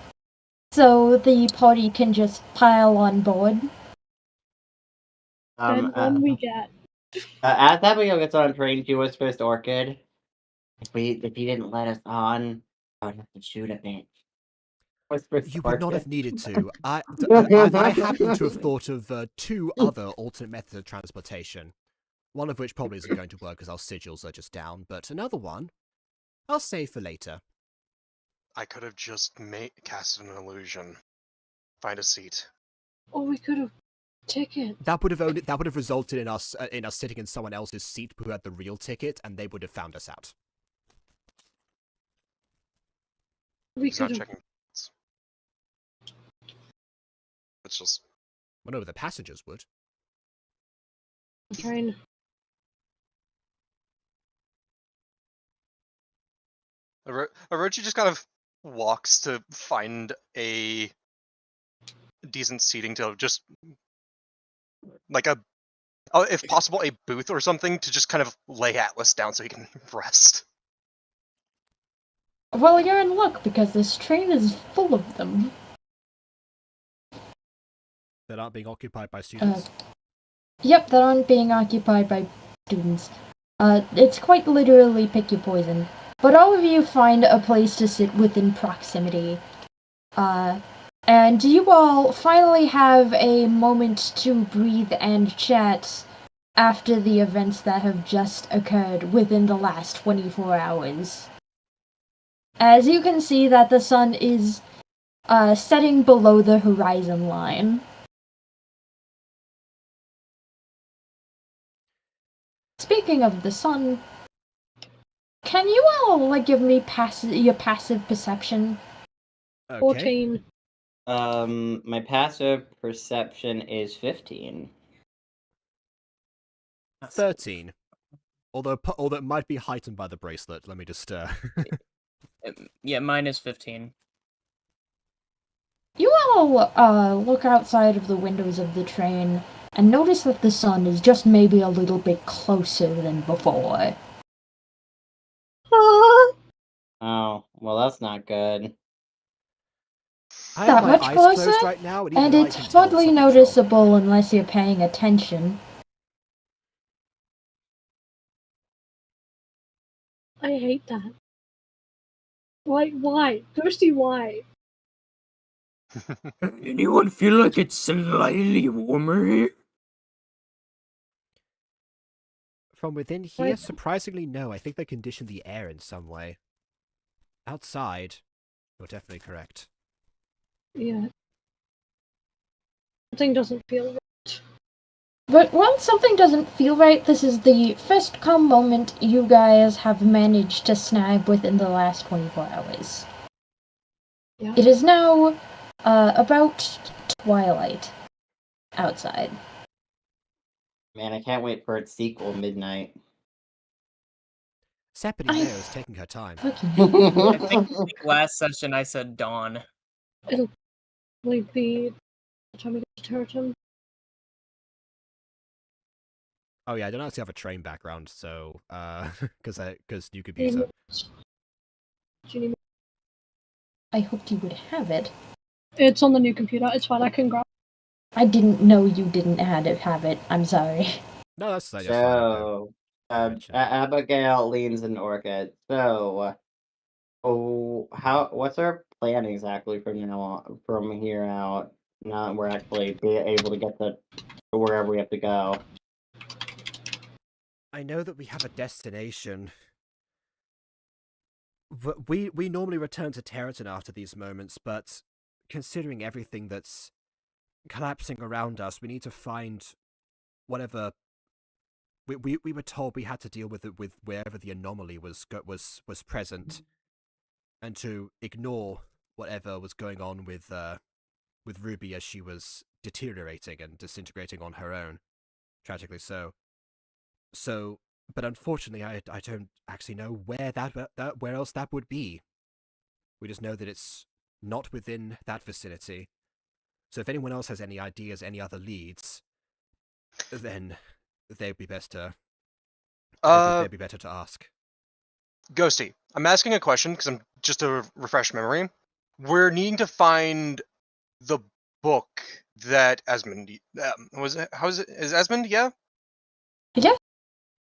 Speaker 3: so the party can just pile on board.
Speaker 6: Then on we get.
Speaker 8: As Abigail gets on a train, she whispers to Orchid, if he didn't let us on, I would have to shoot a bitch.
Speaker 7: You would not have needed to. I happen to have thought of 2 other alternate methods of transportation. One of which probably isn't going to work because our sigils are just down, but another one, I'll save for later.
Speaker 9: I could have just casted an illusion. Find a seat.
Speaker 6: Or we could have ticket.
Speaker 7: That would have resulted in us sitting in someone else's seat who had the real ticket, and they would have found us out.
Speaker 9: He's not checking. It's just.
Speaker 7: Well, no, the passengers would.
Speaker 6: Train.
Speaker 9: Orochi just kind of walks to find a decent seating to just like if possible, a booth or something to just kind of lay Atlas down so he can rest.
Speaker 3: Well, you're in luck because this train is full of them.
Speaker 7: That aren't being occupied by students?
Speaker 3: Yep, that aren't being occupied by students. It's quite literally pick your poison. But all of you find a place to sit within proximity. And you all finally have a moment to breathe and chat after the events that have just occurred within the last 24 hours. As you can see that the sun is setting below the horizon line. Speaking of the sun, can you all give me your passive perception?
Speaker 7: Okay.
Speaker 6: 14.
Speaker 4: My passive perception is 15.
Speaker 7: 13. Although it might be heightened by the bracelet. Let me just
Speaker 5: Yeah, mine is 15.
Speaker 3: You all look outside of the windows of the train and notice that the sun is just maybe a little bit closer than before.
Speaker 4: Oh, well, that's not good.
Speaker 7: I
Speaker 3: That
Speaker 7: have my
Speaker 3: much
Speaker 7: eyes
Speaker 3: closer,
Speaker 7: closed right now, and,
Speaker 3: and
Speaker 7: even I
Speaker 3: it's
Speaker 7: can tell
Speaker 3: hardly
Speaker 7: something's
Speaker 3: noticeable unless you're paying attention.
Speaker 6: I hate that. Why? Ghostie, why?
Speaker 5: Anyone feel like it's slightly warmer here?
Speaker 7: From within here, surprisingly no. I think they conditioned the air in some way. Outside, you're definitely correct.
Speaker 6: Yeah. Something doesn't feel right.
Speaker 3: But once something doesn't feel right, this is the first calm moment you guys have managed to snag within the last 24 hours.
Speaker 6: Yeah.
Speaker 3: It is now about twilight outside.
Speaker 4: Man, I can't wait for its sequel, Midnight.
Speaker 7: Seppany Mayo is taking her time.
Speaker 5: I think last session I said dawn.
Speaker 6: It'll be the time we get to Turreton.
Speaker 7: Oh yeah, I don't actually have a train background, so because new computer.
Speaker 3: I hoped you would have it.
Speaker 6: It's on the new computer. It's fine. I can grab.
Speaker 3: I didn't know you didn't have it. I'm sorry.
Speaker 7: No, that's fine.
Speaker 4: So, Abigail leans and Orchid. So, what's our plan exactly from here out? Now that we're actually able to get to wherever we have to go.
Speaker 7: I know that we have a destination. We normally return to Territon after these moments, but considering everything that's collapsing around us, we need to find whatever. We were told we had to deal with it with wherever the anomaly was present, and to ignore whatever was going on with Ruby as she was deteriorating and disintegrating on her own, tragically so. So, but unfortunately, I don't actually know where where else that would be. We just know that it's not within that vicinity. So if anyone else has any ideas, any other leads, then they'd be best to. They'd be better to ask.
Speaker 9: Ghostie, I'm asking a question because I'm just to refresh memory. We're needing to find the book that Esmond was it? How is it? Is Esmond? Yeah.
Speaker 3: Yeah.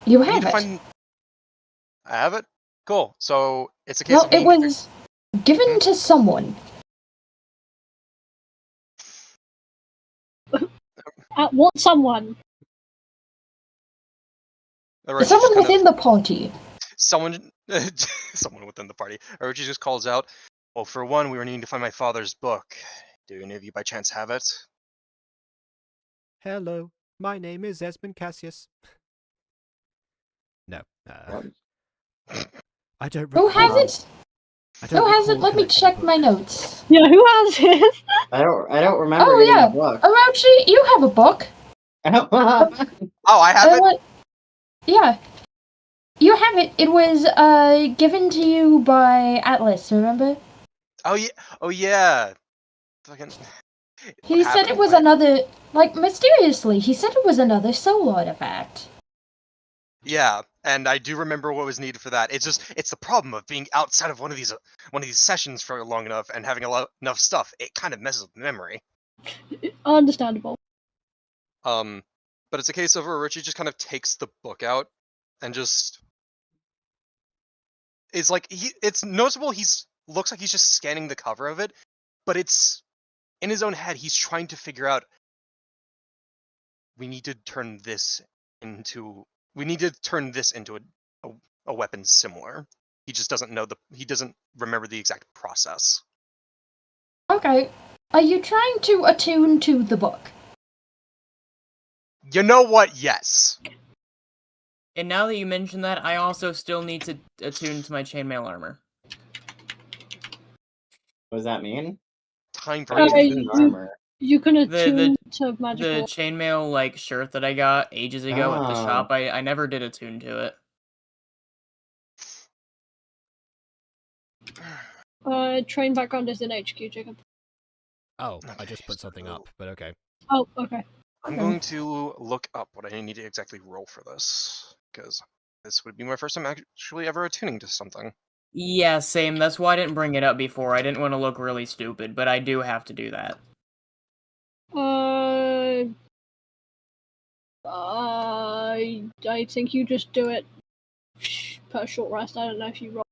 Speaker 3: You have it.
Speaker 9: I have it. Cool. So it's a case
Speaker 3: Well,
Speaker 9: of
Speaker 3: it was given to someone.
Speaker 6: At what someone?
Speaker 3: Someone within the party.
Speaker 9: Someone within the party. Orochi just calls out, well, for one, we were needing to find my father's book. Do any of you by chance have it?
Speaker 1: Hello, my name is Esmond Cassius. No. I don't recall.
Speaker 3: Who has it? Who has it? Let me check my notes.
Speaker 6: Yeah, who has it?
Speaker 8: I don't remember.
Speaker 3: Oh
Speaker 8: getting
Speaker 3: yeah,
Speaker 8: a book.
Speaker 3: Orochi, you have a book.
Speaker 9: Oh, I have it?
Speaker 3: Yeah. You have it. It was given to you by Atlas, remember?
Speaker 9: Oh yeah. Fucking...
Speaker 3: He said it was another, like, mysteriously, he said it was another soul artifact.
Speaker 9: Yeah, and I do remember what was needed for that. It's the problem of being outside of one of these sessions for long enough and having enough stuff. It kind of messes with memory.
Speaker 6: Understandable.
Speaker 9: But it's a case of where Richie just kind of takes the book out and just... It's like, it's noticeable looks like he's just scanning the cover of it, but it's... In his own head, he's trying to figure out, we need to turn this into a weapon similar. He just doesn't know he doesn't remember the exact process.
Speaker 3: Okay. Are you trying to attune to the book?
Speaker 9: You know what? Yes.
Speaker 5: And now that you mention that, I also still need to attune to my chainmail armor.
Speaker 8: What does that mean?
Speaker 9: Time for
Speaker 8: armor.
Speaker 6: You can attune to magical.
Speaker 5: The chainmail like shirt that I got ages ago at the shop. I never did attune to
Speaker 6: it. Train background is in HQ, Jacob.
Speaker 7: Oh, I just put something up, but okay.
Speaker 6: Oh, okay.
Speaker 9: I'm going to look up what I need to exactly roll for this, because this would be my first time actually ever attuning to something.
Speaker 5: Yeah, same. That's why I didn't bring it up before. I didn't want to look really stupid, but I do have to do that.
Speaker 6: I think you just do it per short rest. I don't know if you roll.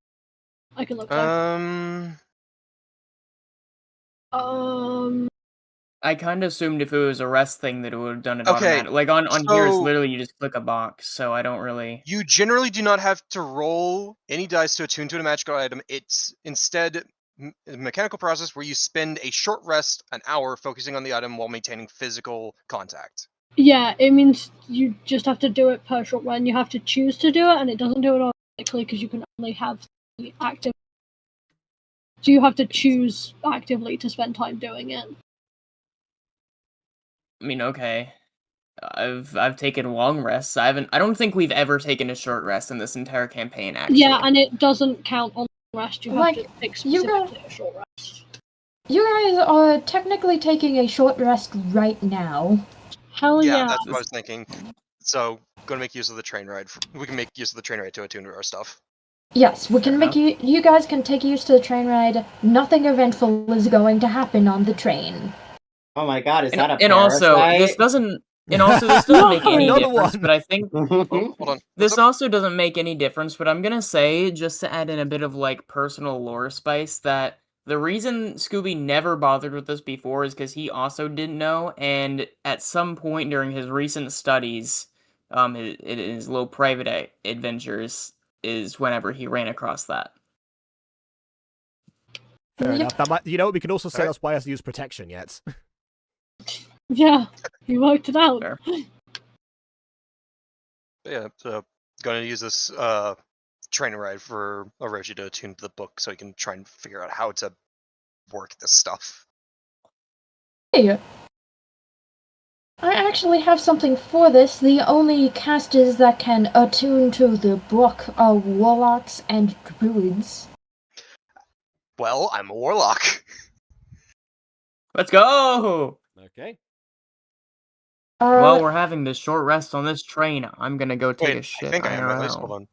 Speaker 6: I can look.
Speaker 5: I kind of assumed if it was a rest thing that it would have done it automatically. Like on here, it's literally you just click a box, so I don't really...
Speaker 9: You generally do not have to roll any dice to attune to a magical item. It's instead a mechanical process where you spend a short rest, an hour, focusing on the item while maintaining physical contact.
Speaker 6: Yeah, it means you just have to do it per short run. You have to choose to do it, and it doesn't do it automatically because you can only have the active. So you have to choose actively to spend time doing it.
Speaker 5: I mean, okay. I've taken long rests. I don't think we've ever taken a short rest in this entire campaign, actually.
Speaker 6: Yeah, and it doesn't count on rest. You have to take specifically a short rest.
Speaker 3: You guys are technically taking a short rest right now.
Speaker 6: Hell yeah.
Speaker 9: Yeah, that's what I was thinking. So, going to make use of the train ride. We can make use of the train ride to attune to our stuff.
Speaker 3: Yes, we can make you guys can take use to the train ride. Nothing eventful is going to happen on the train.
Speaker 8: Oh my god, is that a
Speaker 5: and also this doesn't make any difference, but I think
Speaker 9: hold on.
Speaker 5: This also doesn't make any difference, but I'm gonna say, just to add in a bit of like personal lore spice, that the reason Scooby never bothered with this before is because he also didn't know, and at some point during his recent studies, in his little private adventures, is whenever he ran across that.
Speaker 7: Fair enough. That might, we can also say that's why he hasn't used protection yet.
Speaker 6: Yeah, you worked it out.
Speaker 5: Fair.
Speaker 9: Yeah, so going to use this train ride for Orochi to attune to the book so he can try and figure out how to work this stuff.
Speaker 3: Hey, I actually have something for this. The only casters that can attune to the book are warlocks and druids.
Speaker 9: Well, I'm a warlock.
Speaker 5: Let's go!
Speaker 7: Okay.
Speaker 5: While we're having this short rest on this train, I'm gonna go take a shit.
Speaker 9: I think I am, at least. Hold on.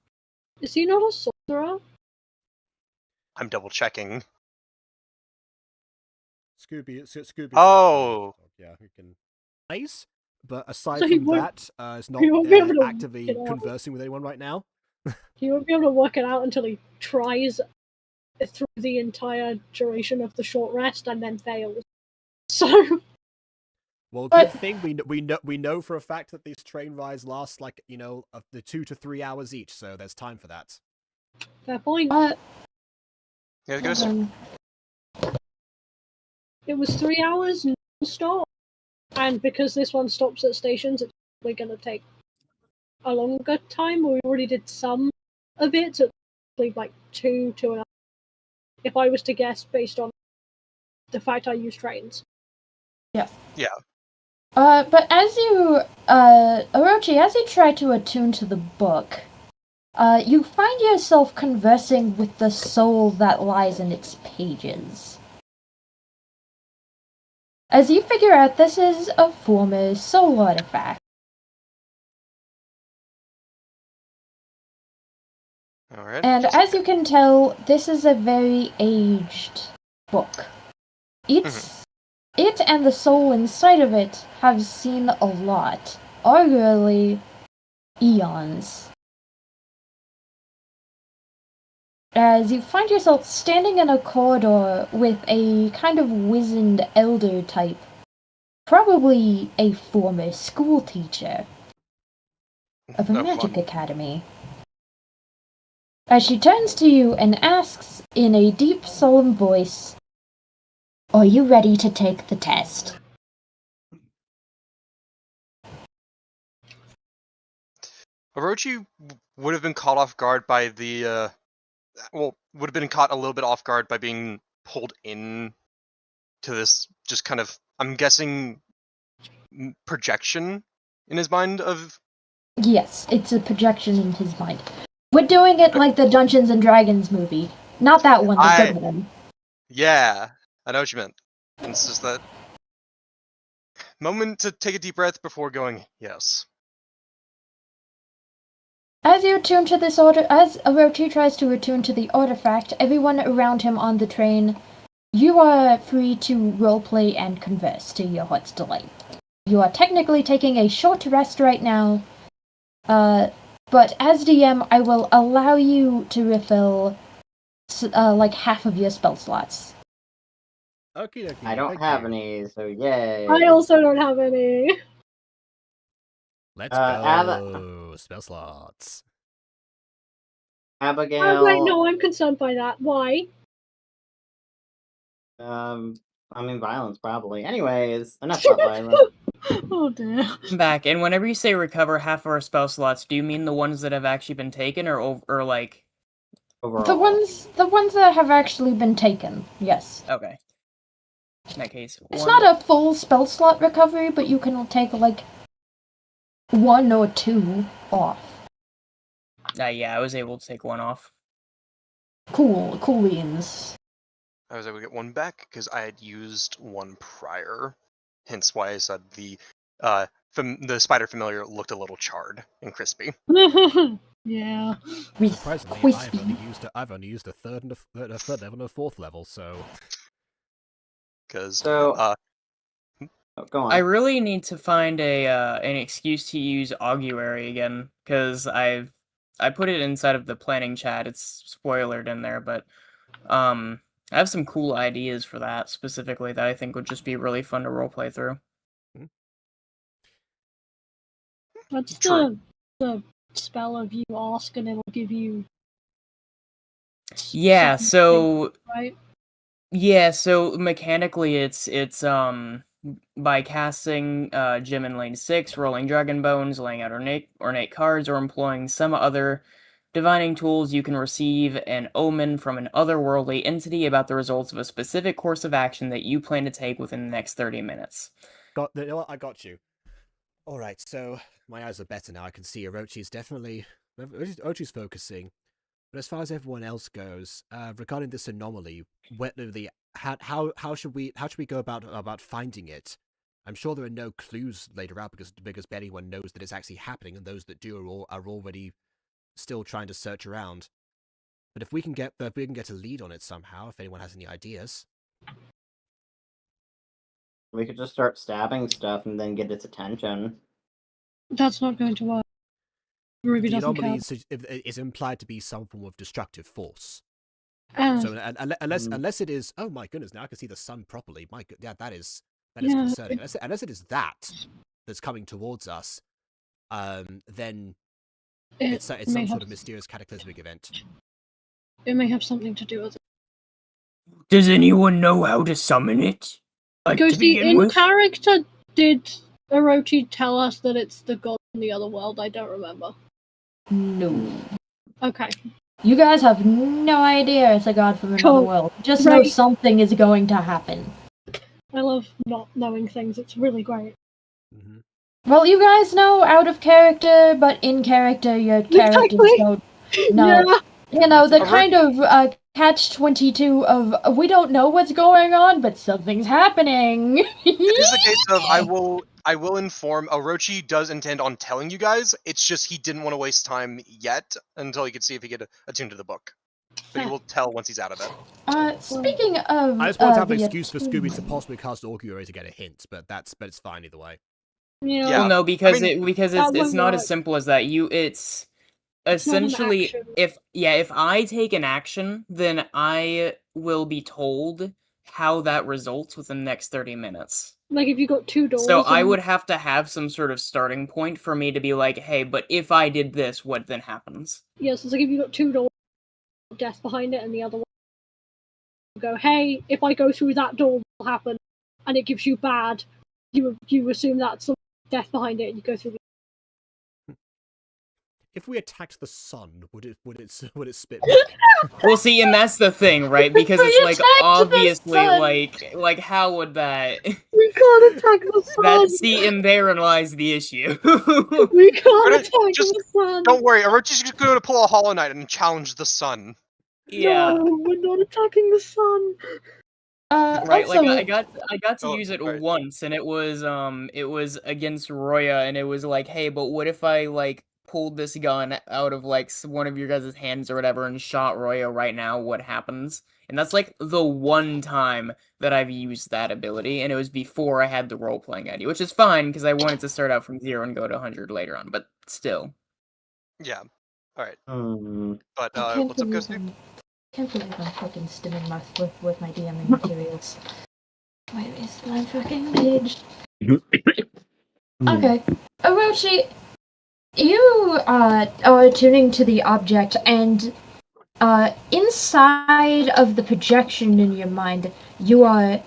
Speaker 6: Is he not a sorcerer?
Speaker 9: I'm double checking.
Speaker 7: Scooby.
Speaker 9: Oh!
Speaker 7: Yeah, we can... Nice, but aside
Speaker 6: So
Speaker 7: from that, it's not actively conversing with anyone right now.
Speaker 6: He won't be able to work it out until he tries through the entire duration of the short rest and then fails. So...
Speaker 7: Well, good thing we know for a fact that these train rides last like the 2 to 3 hours each, so there's time for that.
Speaker 6: Fair point.
Speaker 9: Yeah, Ghostie.
Speaker 6: It was 3 hours non-stop, and because this one stops at stations, it's probably going to take a longer time. We already did some of it, so it's like 2.5. If I was to guess, based on the fact I use trains.
Speaker 3: Yeah.
Speaker 9: Yeah.
Speaker 3: But as you, Orochi, as you try to attune to the book, you find yourself conversing with the soul that lies in its pages. As you figure out, this is a former soul artifact.
Speaker 9: All right.
Speaker 3: And as you can tell, this is a very aged book. It and the soul inside of it have seen a lot, arguably eons. As you find yourself standing in a corridor with a kind of wizened elder type, probably a former school teacher of a magic academy. As she turns to you and asks in a deep, solemn voice, "Are you ready to take the test?"
Speaker 9: Orochi would have been caught off guard by the would have been caught a little bit off guard by being pulled in to this just kind of, I'm guessing, projection in his mind of...
Speaker 3: Yes, it's a projection in his mind. We're doing it like the Dungeons and Dragons movie. Not that one, the good one.
Speaker 9: Yeah, I know what you meant. It's just that moment to take a deep breath before going, yes.
Speaker 3: As you attune to this as Orochi tries to attune to the artifact, everyone around him on the train, you are free to roleplay and converse to your heart's delight. You are technically taking a short rest right now, but as DM, I will allow you to refill like half of your spell slots.
Speaker 7: Okie dokie.
Speaker 8: I don't have any, so yay.
Speaker 6: I also don't have any.
Speaker 7: Let's go. Spell slots.
Speaker 8: Abigail.
Speaker 6: Oh wait, no, I'm concerned by that. Why?
Speaker 8: I mean violence probably. Anyways, enough about violence.
Speaker 6: Oh dear.
Speaker 5: I'm back, and whenever you say recover half of our spell slots, do you mean the ones that have actually been taken, or like
Speaker 8: overall?
Speaker 3: The ones that have actually been taken. Yes.
Speaker 5: Okay. In that case,
Speaker 3: it's not a full spell slot recovery, but you can take like 1 or 2 off.
Speaker 5: Yeah, I was able to take 1 off.
Speaker 3: Cool beans.
Speaker 9: I was able to get 1 back because I had used 1 prior. Hence why I said the spider familiar looked a little charred and crispy.
Speaker 6: Yeah.
Speaker 7: Surprisingly, I've only used a third level and a 4th level, so.
Speaker 9: Because
Speaker 8: go on.
Speaker 5: I really need to find an excuse to use Augury again, because I put it inside of the planning chat. It's spoilered in there, but I have some cool ideas for that specifically that I think would just be really fun to roleplay through.
Speaker 6: That's the spell of you ask and it'll give you.
Speaker 5: Yeah. So.
Speaker 6: Right.
Speaker 5: Yeah. So mechanically, it's by casting Gem in Lane 6, rolling Dragon Bones, laying out ornate cards, or employing some other divining tools, you can receive an omen from an otherworldly entity about the results of a specific course of action that you plan to take within the next 30 minutes.
Speaker 7: You know what? I got you. Alright, so my eyes are better now. I can see Orochi's focusing. But as far as everyone else goes, regarding this anomaly, how should we go about finding it? I'm sure there are no clues later out because anyone knows that it's actually happening, and those that do are already still trying to search around. But if we can get a lead on it somehow, if anyone has any ideas,
Speaker 8: we could just start stabbing stuff and then get its attention.
Speaker 6: That's not going to work. Ruby
Speaker 7: the
Speaker 6: doesn't
Speaker 7: anomaly
Speaker 6: care.
Speaker 7: is implied to be some form of destructive force.
Speaker 6: So
Speaker 7: unless it is, oh my goodness, now I can see the sun properly. My God, yeah, that is That is concerning. Unless it is that's coming towards us, then it's some sort of mysterious cataclysmic event.
Speaker 6: It may have something to do with it.
Speaker 5: Does anyone know how to summon it?
Speaker 6: Ghostie, in character, did Orochi tell us that it's the god in the other world? I don't remember.
Speaker 3: No.
Speaker 6: Okay.
Speaker 3: You guys have no idea it's a god from another world. Just know something is going to happen.
Speaker 6: I love not knowing things. It's really great.
Speaker 7: Mm-hmm.
Speaker 3: Well, you guys know out of character, but in character, your characters don't know.
Speaker 6: Yeah.
Speaker 3: You know, the kind of catch-22 of we don't know what's going on, but something's happening.
Speaker 9: It is a case of I will inform. Orochi does intend on telling you guys. It's just he didn't want to waste time yet until he could see if he could attune to the book. But he will tell once he's out of it.
Speaker 3: Speaking of,
Speaker 7: I just want to have an excuse for Scooby to possibly cast Augury to get a hint, but it's fine either way.
Speaker 6: Yeah.
Speaker 5: Well, no, because
Speaker 6: I mean,
Speaker 5: it's not as simple as that. It's essentially if I take an action, then I will be told how that results within the next 30 minutes.
Speaker 6: Like if you got 2 doors.
Speaker 5: So I would have to have some sort of starting point for me to be like, hey, but if I did this, what then happens?
Speaker 6: Yes, it's like if you got 2 doors, death behind it, and the other one go, hey, if I go through that door, what will happen? And it gives you bad. You assume that's some death behind it, and you go through.
Speaker 7: If we attacked the sun, would it spit back?
Speaker 5: Well, see, and that's the thing, right? Because it's like obviously, like how would that?
Speaker 6: We can't attack the sun.
Speaker 5: And therein lies the issue.
Speaker 6: We can't attack the sun.
Speaker 9: Don't worry, Orochi's just going to pull a Hollow Knight and challenge the sun.
Speaker 5: Yeah.
Speaker 6: No, we're not attacking the sun.
Speaker 5: Right,
Speaker 3: also,
Speaker 5: like I got to use it once, and it was against Roya, and it was like, hey, but what if I like pulled this gun out of like one of your guys' hands or whatever and shot Roya right now? What happens? And that's like the one time that I've used that ability, and it was before I had the role playing ID, which is fine because I wanted to start out from 0 and go to 100 later on, but still.
Speaker 9: Yeah. All right. But
Speaker 3: what's
Speaker 9: up, Ghostie?
Speaker 3: I can't believe I'm fucking stimming my foot with my DMing materials. Where is my fucking page? Okay. Orochi, you are tuning to the object, and inside of the projection in your mind, you are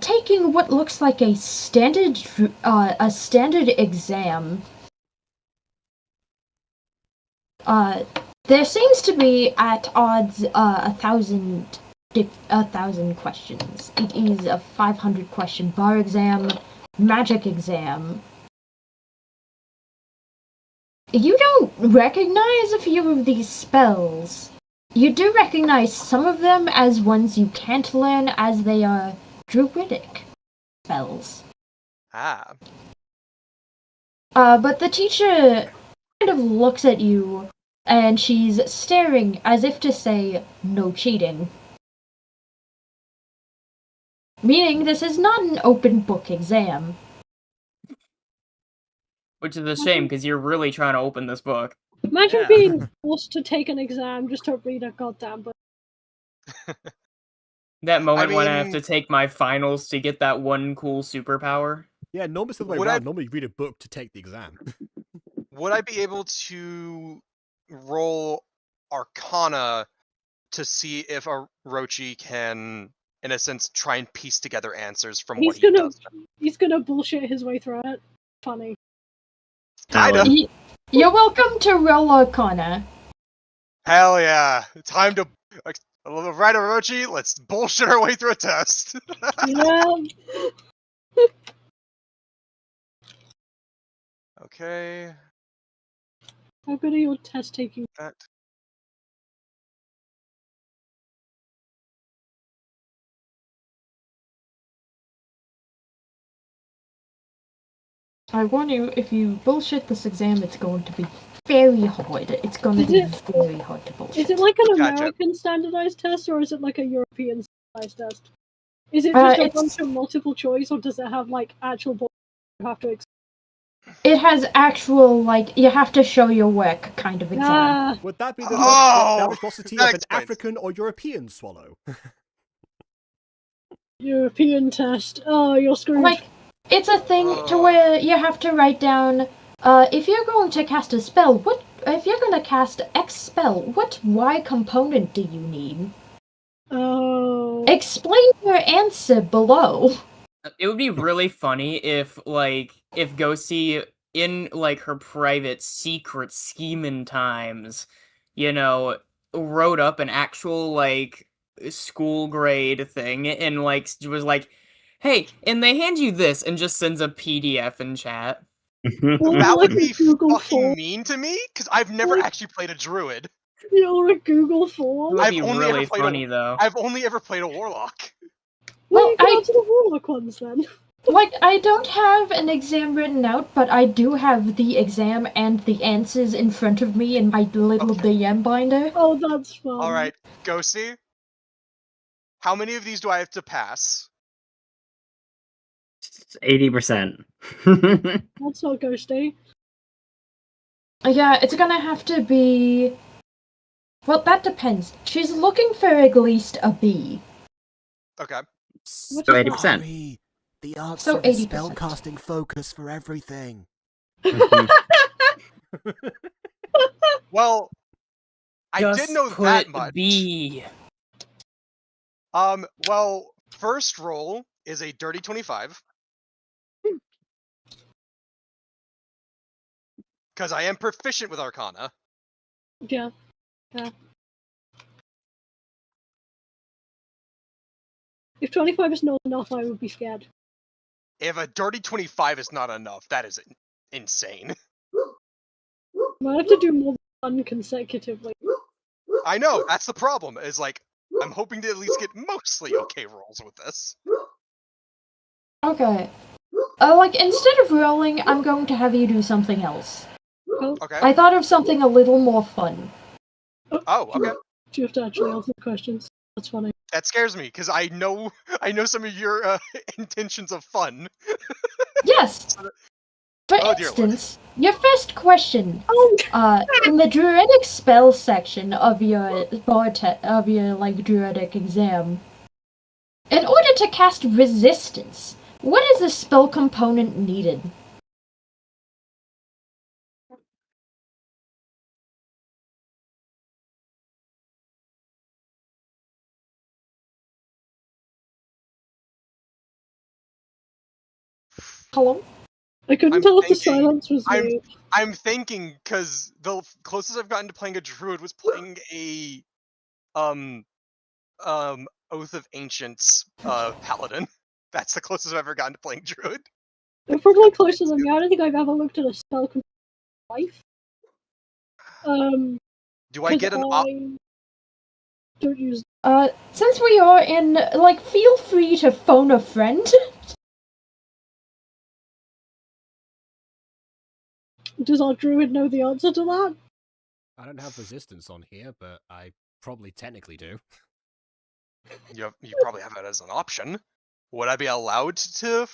Speaker 3: taking what looks like a standard exam. There seems to be at odds 1,000 questions. It is a 500 question bar exam, magic exam. You don't recognize a few of these spells. You do recognize some of them as ones you can't learn, as they are druidic spells.
Speaker 9: Ah.
Speaker 3: But the teacher kind of looks at you, and she's staring as if to say, no cheating. Meaning this is not an open book exam.
Speaker 5: Which is a shame, because you're really trying to open this book.
Speaker 6: Imagine being forced to take an exam just to read a goddamn book.
Speaker 5: That moment when I have to take my finals to get that one cool superpower.
Speaker 7: Yeah, normally it's the way around. Normally you read a book to take the exam.
Speaker 9: Would I be able to roll Arcana to see if Orochi can, in a sense, try and piece together answers from what he does?
Speaker 6: He's gonna bullshit his way through it. Funny.
Speaker 9: Kinda.
Speaker 3: You're welcome to roll Arcana.
Speaker 9: Hell yeah. Time to... Right, Orochi, let's bullshit our way through a test.
Speaker 6: Yeah.
Speaker 9: Okay.
Speaker 6: How good are your test taking?
Speaker 9: That.
Speaker 3: I warn you, if you bullshit this exam, it's going to be very hard. It's going to be very hard to bullshit.
Speaker 6: Is it like an American standardized test, or is it like a European standardized test? Is it just a bunch of multiple choice, or does it have like actual bullshit you have to
Speaker 3: It has actual, like, you have to show your work kind of exam.
Speaker 7: Would that be the diversity of an African or European swallow?
Speaker 6: European test. Oh, you're screwed.
Speaker 3: Like, it's a thing to where you have to write down, if you're going to cast a spell, if you're going to cast X spell, what Y component do you need?
Speaker 6: Oh.
Speaker 3: Explain your answer below.
Speaker 5: It would be really funny if Ghostie, in, like, her private, secret scheming times, wrote up an actual, like, school grade thing, and, like, was like, hey, and they hand you this, and just sends a PDF in chat.
Speaker 9: That would be fucking mean to me, because I've never actually played a druid.
Speaker 6: You're a Google form?
Speaker 5: It would be really funny, though.
Speaker 9: I've only ever played a warlock.
Speaker 6: Well, you can answer the warlock ones, then.
Speaker 3: Like, I don't have an exam written out, but I do have the exam and the answers in front of me in my little DM binder.
Speaker 6: Oh, that's fun.
Speaker 9: Alright, Ghostie, how many of these do I have to pass?
Speaker 8: 80%.
Speaker 6: That's not Ghostie.
Speaker 3: Yeah, it's gonna have to be... Well, that depends. She's looking for at least a B.
Speaker 9: Okay.
Speaker 8: So 80%.
Speaker 1: The answer
Speaker 3: So
Speaker 1: is
Speaker 3: 80%.
Speaker 1: spellcasting focus for everything.
Speaker 9: Well, I
Speaker 5: Just
Speaker 9: did know
Speaker 5: put
Speaker 9: that much.
Speaker 5: B.
Speaker 9: Well, first roll is a dirty 25. Because I am proficient with Arcana.
Speaker 6: Yeah. If 25 is not enough, I would be scared.
Speaker 9: If a dirty 25 is not enough, that is insane.
Speaker 6: Might have to do more than one consecutively.
Speaker 9: I know, that's the problem, is like, I'm hoping to at least get mostly okay rolls with this.
Speaker 3: Okay. Like, instead of rolling, I'm going to have you do something else.
Speaker 9: Okay.
Speaker 3: I thought of something a little more fun.
Speaker 9: Oh, okay.
Speaker 6: Do you have to actually answer the questions? That's funny.
Speaker 9: That scares me, because I know some of your intentions of fun.
Speaker 3: Yes! For
Speaker 9: Oh, dear
Speaker 3: instance, your first question, in the druidic spell section of your druidic exam, in order to cast resistance, what is the spell component needed? Hello?
Speaker 6: I couldn't tell if the silence was me.
Speaker 9: I'm thinking, because the closest I've gotten to playing a druid was playing a Oath of Ancients paladin. That's the closest I've ever gotten to playing druid.
Speaker 6: They're probably closer than me. I don't think I've ever looked at a spell in my life.
Speaker 9: Do I get an
Speaker 6: don't use...
Speaker 3: Since we are in, like, feel free to phone a friend.
Speaker 6: Does our druid know the answer to that?
Speaker 7: I don't have resistance on here, but I probably technically do.
Speaker 9: You probably have that as an option. Would I be allowed to?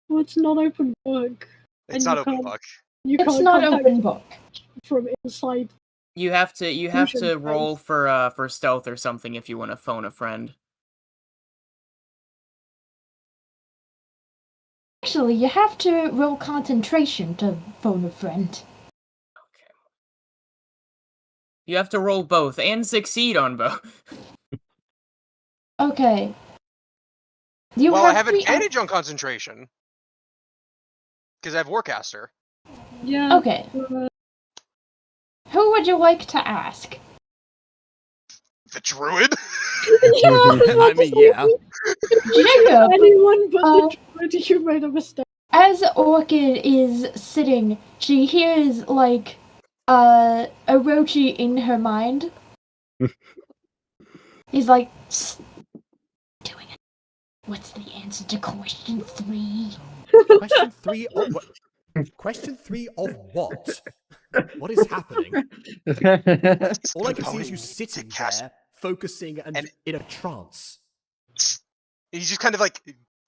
Speaker 6: Well, it's not open book.
Speaker 9: It's not open book.
Speaker 3: It's not open book.
Speaker 6: From inside.
Speaker 5: You have to roll for stealth or something if you want to phone a friend.
Speaker 3: Actually, you have to roll concentration to phone a friend.
Speaker 5: Okay. You have to roll both and succeed on both.
Speaker 3: Okay.
Speaker 9: I have advantage on concentration. Because I have Warcaster.
Speaker 6: Yeah.
Speaker 3: Okay. Who would you like to ask?
Speaker 9: The druid?
Speaker 7: I mean, yeah.
Speaker 3: Jacob!
Speaker 6: Anyone but the druid, you made a mistake.
Speaker 3: As Orchid is sitting, she hears, like, a Orochi in her mind. He's like, doing it. What's the answer to question 3?
Speaker 7: Question 3 of what? Question 3 of what? What is happening? All I can see is you sitting there, focusing and in a trance.
Speaker 9: He's just kind of like,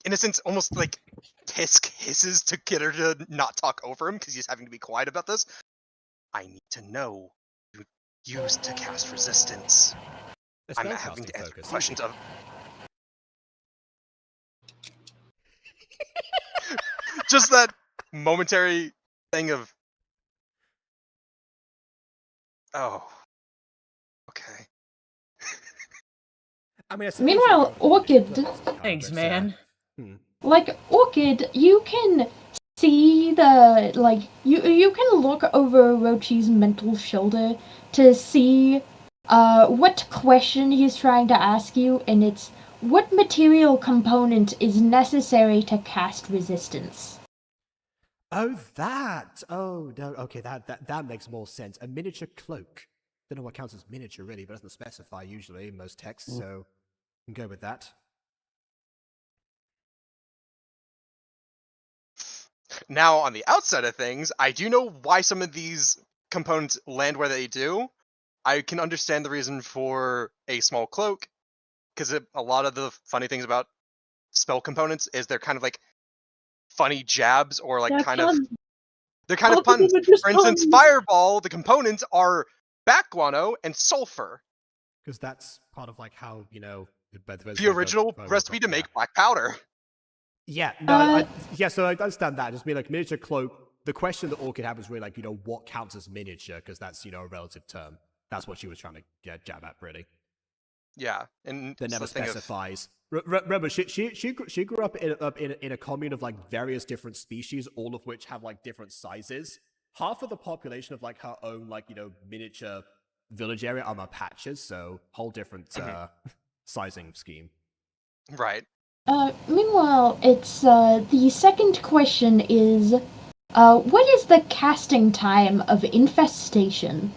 Speaker 9: in a sense, almost like Tisk hisses to get her to not talk over him because he's having to be quiet about this. I need to know you use to cast resistance. I'm having to answer questions of. just that momentary thing of, oh, okay.
Speaker 7: I mean,
Speaker 3: Meanwhile, Orchid.
Speaker 5: Thanks, man.
Speaker 3: Like Orchid, you can see the you can look over Rochi's mental shoulder to see what question he's trying to ask you, and it's what material component is necessary to cast resistance.
Speaker 7: Oh, that. Oh no. Okay, that makes more sense. A miniature cloak. Don't know what counts as miniature really, but it doesn't specify usually in most texts, so we can go with that.
Speaker 9: Now, on the outside of things, I do know why some of these components land where they do. I can understand the reason for a small cloak, because a lot of the funny things about spell components is they're kind of like funny jabs or like they're kind of puns. For instance, Fireball, the components are bat guano and sulfur.
Speaker 7: Because that's part of like how,
Speaker 9: the original recipe to make black powder.
Speaker 7: Yeah, no, so I understand that. Just mean like miniature cloak. The question that Orchid had was really like, what counts as miniature? Because that's, a relative term. That's what she was trying to jab at, really.
Speaker 9: Yeah, and
Speaker 7: that never specifies. Remember, she grew up in a commune of like various different species, all of which have like different sizes. Half of the population of like her own like miniature village area are Mapaches, so whole different sizing scheme.
Speaker 9: Right.
Speaker 3: Meanwhile, it's the second question is, what is the casting time of infestation?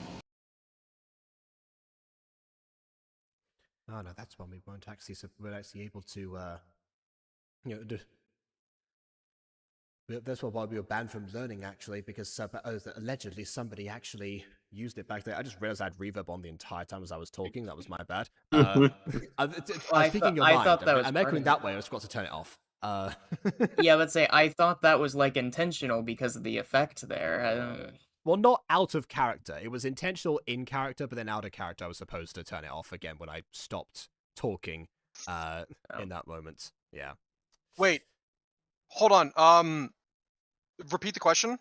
Speaker 7: Oh no, that's one we weren't actually able to, that's why we were banned from learning actually, because allegedly somebody actually used it back there. I just realized I had reverb on the entire time as I was talking. That was my bad. I was speaking your mind.
Speaker 5: Thought that was
Speaker 7: I'm echoing that way. I just forgot to turn it off.
Speaker 5: Yeah, let's say I thought that was like intentional because of the effect there.
Speaker 7: Well, not out of character. It was intentional in character, but then out of character, I was supposed to turn it off again when I stopped talking in that moment. Yeah.
Speaker 9: Wait. Hold on. Repeat the question.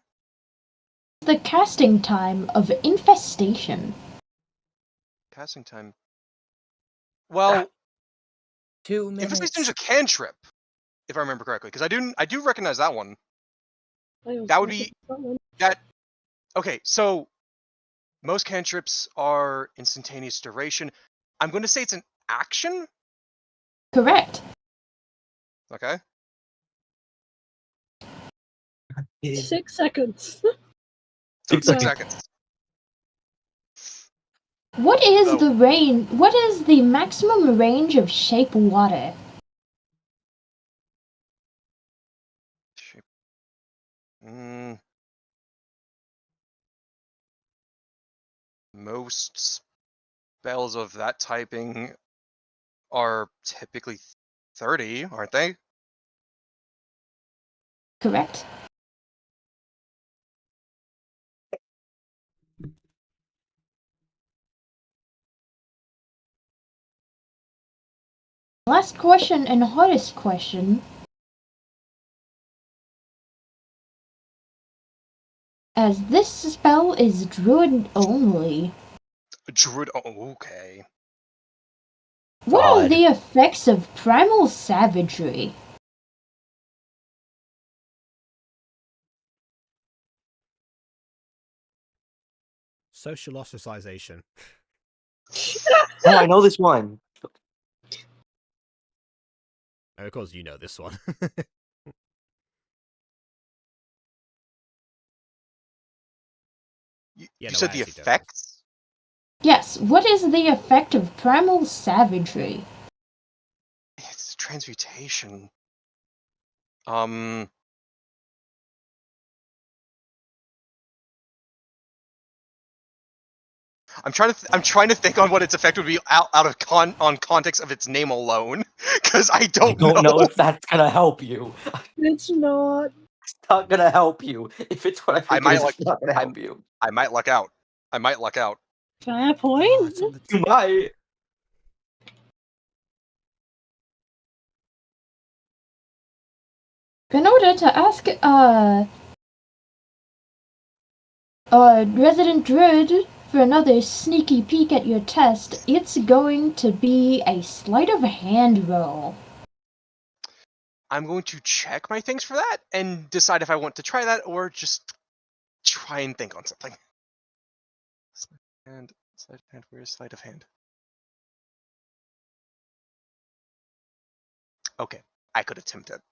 Speaker 3: The casting time of infestation.
Speaker 9: Casting time. Well,
Speaker 5: 2 minutes.
Speaker 9: Infestation is a cantrip, if I remember correctly, because I do recognize that one. That would be that. Okay, so most cantrips are instantaneous duration. I'm going to say it's an action.
Speaker 3: Correct.
Speaker 9: Okay.
Speaker 6: 6 seconds.
Speaker 9: So 6 seconds.
Speaker 3: What is the range? What is the maximum range of shape water?
Speaker 9: Shape. Most spells of that typing are typically 30, aren't they?
Speaker 3: Correct. Last question and hardest question. As this spell is druid only.
Speaker 9: Druid, okay.
Speaker 3: What are the effects of primal savagery?
Speaker 7: Social ostracization.
Speaker 2: Oh, I know this one.
Speaker 7: Of course, you know this one.
Speaker 9: You said the effects?
Speaker 3: Yes, what is the effect of primal savagery?
Speaker 9: It's transmutation. I'm trying to think on what its effect would be out of context of its name alone, because I don't
Speaker 2: know if that's gonna help you.
Speaker 6: It's not.
Speaker 2: It's not gonna help you. If it's what I think it is, it's not gonna help you.
Speaker 9: I might luck out.
Speaker 6: Fair point.
Speaker 2: You might.
Speaker 3: In order to ask, Resident Druid for another sneaky peek at your test, it's going to be a sleight of hand roll.
Speaker 9: I'm going to check my things for that and decide if I want to try that or just try and think on something. And sleight of hand, where's sleight of hand? Okay, I could attempt it.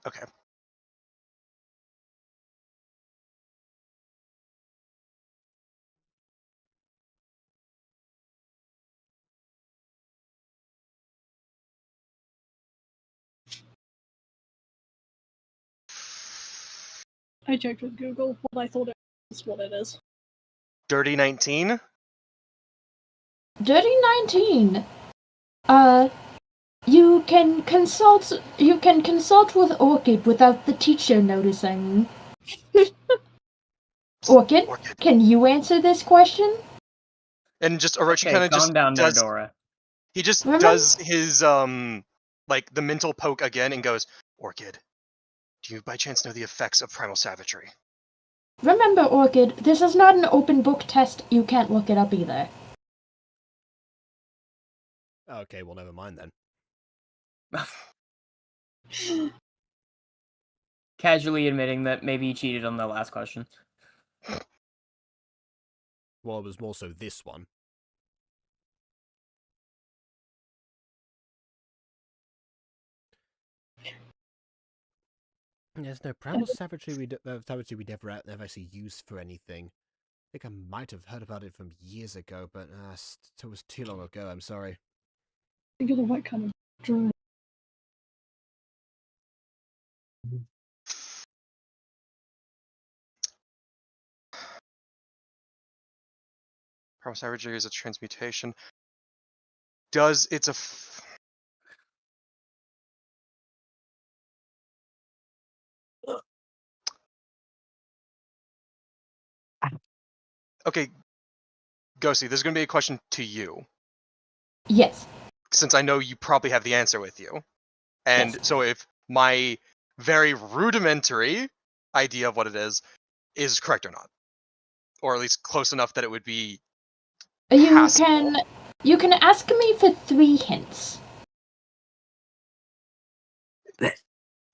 Speaker 9: Okay.
Speaker 6: I checked with Google what I thought it was what it is.
Speaker 9: Dirty 19?
Speaker 3: Dirty 19. You can consult with Orchid without the teacher noticing. Orchid, can you answer this question?
Speaker 9: And just Orochi
Speaker 5: Okay,
Speaker 9: kind of
Speaker 5: calm
Speaker 9: just
Speaker 5: down there,
Speaker 9: does.
Speaker 5: Dora.
Speaker 9: He just
Speaker 3: Remember-
Speaker 9: does his like the mental poke again and goes, Orchid, do you by chance know the effects of primal savagery?
Speaker 3: Remember, Orchid, this is not an open book test. You can't look it up either.
Speaker 7: Okay, well, never mind then.
Speaker 5: Casually admitting that maybe he cheated on the last question.
Speaker 7: Well, it was more so this one. There's no primal savagery we never actually used for anything. I think I might have heard about it from years ago, but it was too long ago. I'm sorry.
Speaker 6: Think of the right kind of druid.
Speaker 9: Primal savagery is a transmutation. Does it's a Okay, Ghostie, there's going to be a question to you.
Speaker 3: Yes.
Speaker 9: Since I know you probably have the answer with you. And
Speaker 3: Yes.
Speaker 9: so if my very rudimentary idea of what it is correct or not. Or at least close enough that it would be passable.
Speaker 3: You can ask me for 3 hints.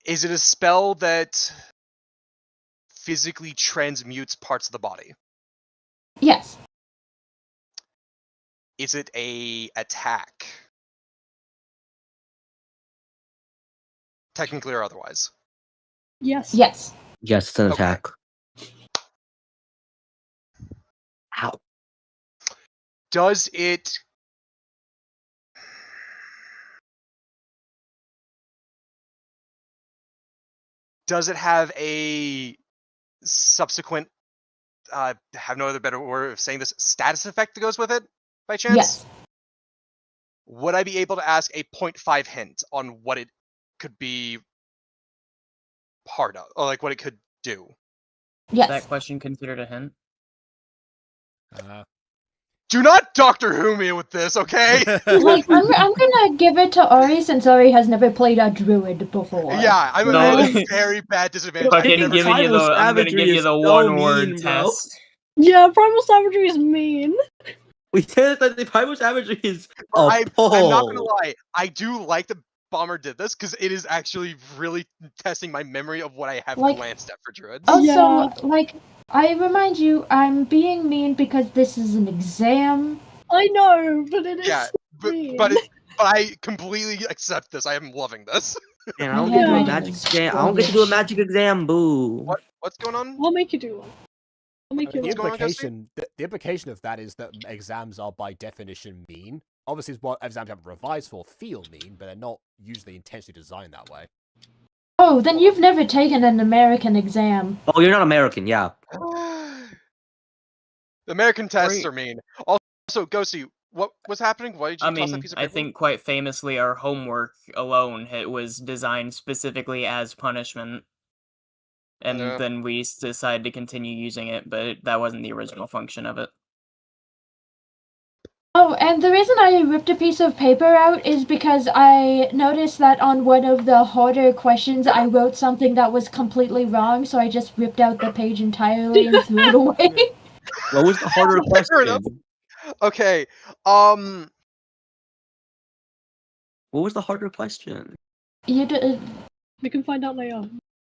Speaker 9: Is it a spell that physically transmutes parts of the body?
Speaker 3: Yes.
Speaker 9: Is it a attack? Technically or otherwise?
Speaker 6: Yes.
Speaker 3: Yes.
Speaker 2: Yes, it's an
Speaker 9: Okay.
Speaker 2: attack. Ow.
Speaker 9: Does it have a subsequent have no other better word of saying this, status effect that goes with it by chance?
Speaker 3: Yes.
Speaker 9: Would I be able to ask a 0.5 hint on what it could be part of, or like what it could do?
Speaker 3: Yes.
Speaker 5: Is that question considered a hint?
Speaker 9: Do not Doctor Who me with this, okay?
Speaker 3: Like, I'm gonna give it to Ari since Ari has never played a druid before.
Speaker 9: Yeah, I'm at a very bad disadvantage.
Speaker 5: Fucking giving you the, I'm gonna give you the one-word test.
Speaker 6: Yeah, primal savagery is mean.
Speaker 2: We said that the primal savagery is
Speaker 9: I'm not gonna lie, I do like that Bomber did this because it is actually really testing my memory of what I have glanced at for druids.
Speaker 3: Also, like, I remind you, I'm being mean because this is an exam.
Speaker 6: I know, but it is.
Speaker 9: Yeah, but I completely accept this. I am loving this.
Speaker 2: Man, I don't get to do a magic exam. I don't get to do a magic exam. Boo.
Speaker 9: What's going on?
Speaker 6: I'll make you do one.
Speaker 7: The implication of that is that exams are by definition mean. Obviously, what exams have revised for feel mean, but they're not usually intentionally designed that way.
Speaker 3: Oh, then you've never taken an American exam.
Speaker 2: Oh, you're not American, yeah.
Speaker 9: The American tests are mean. Also, Ghostie, what was happening? Why did you toss that piece of paper?
Speaker 5: I think quite famously our homework alone was designed specifically as punishment. And then we decided to continue using it, but that wasn't the original function of it.
Speaker 3: Oh, and the reason I ripped a piece of paper out is because I noticed that on one of the harder questions I wrote something that was completely wrong, so I just ripped out the page entirely and threw it away.
Speaker 2: What was the harder question?
Speaker 9: Okay,
Speaker 2: What was the harder question?
Speaker 3: You did.
Speaker 6: We can find out later.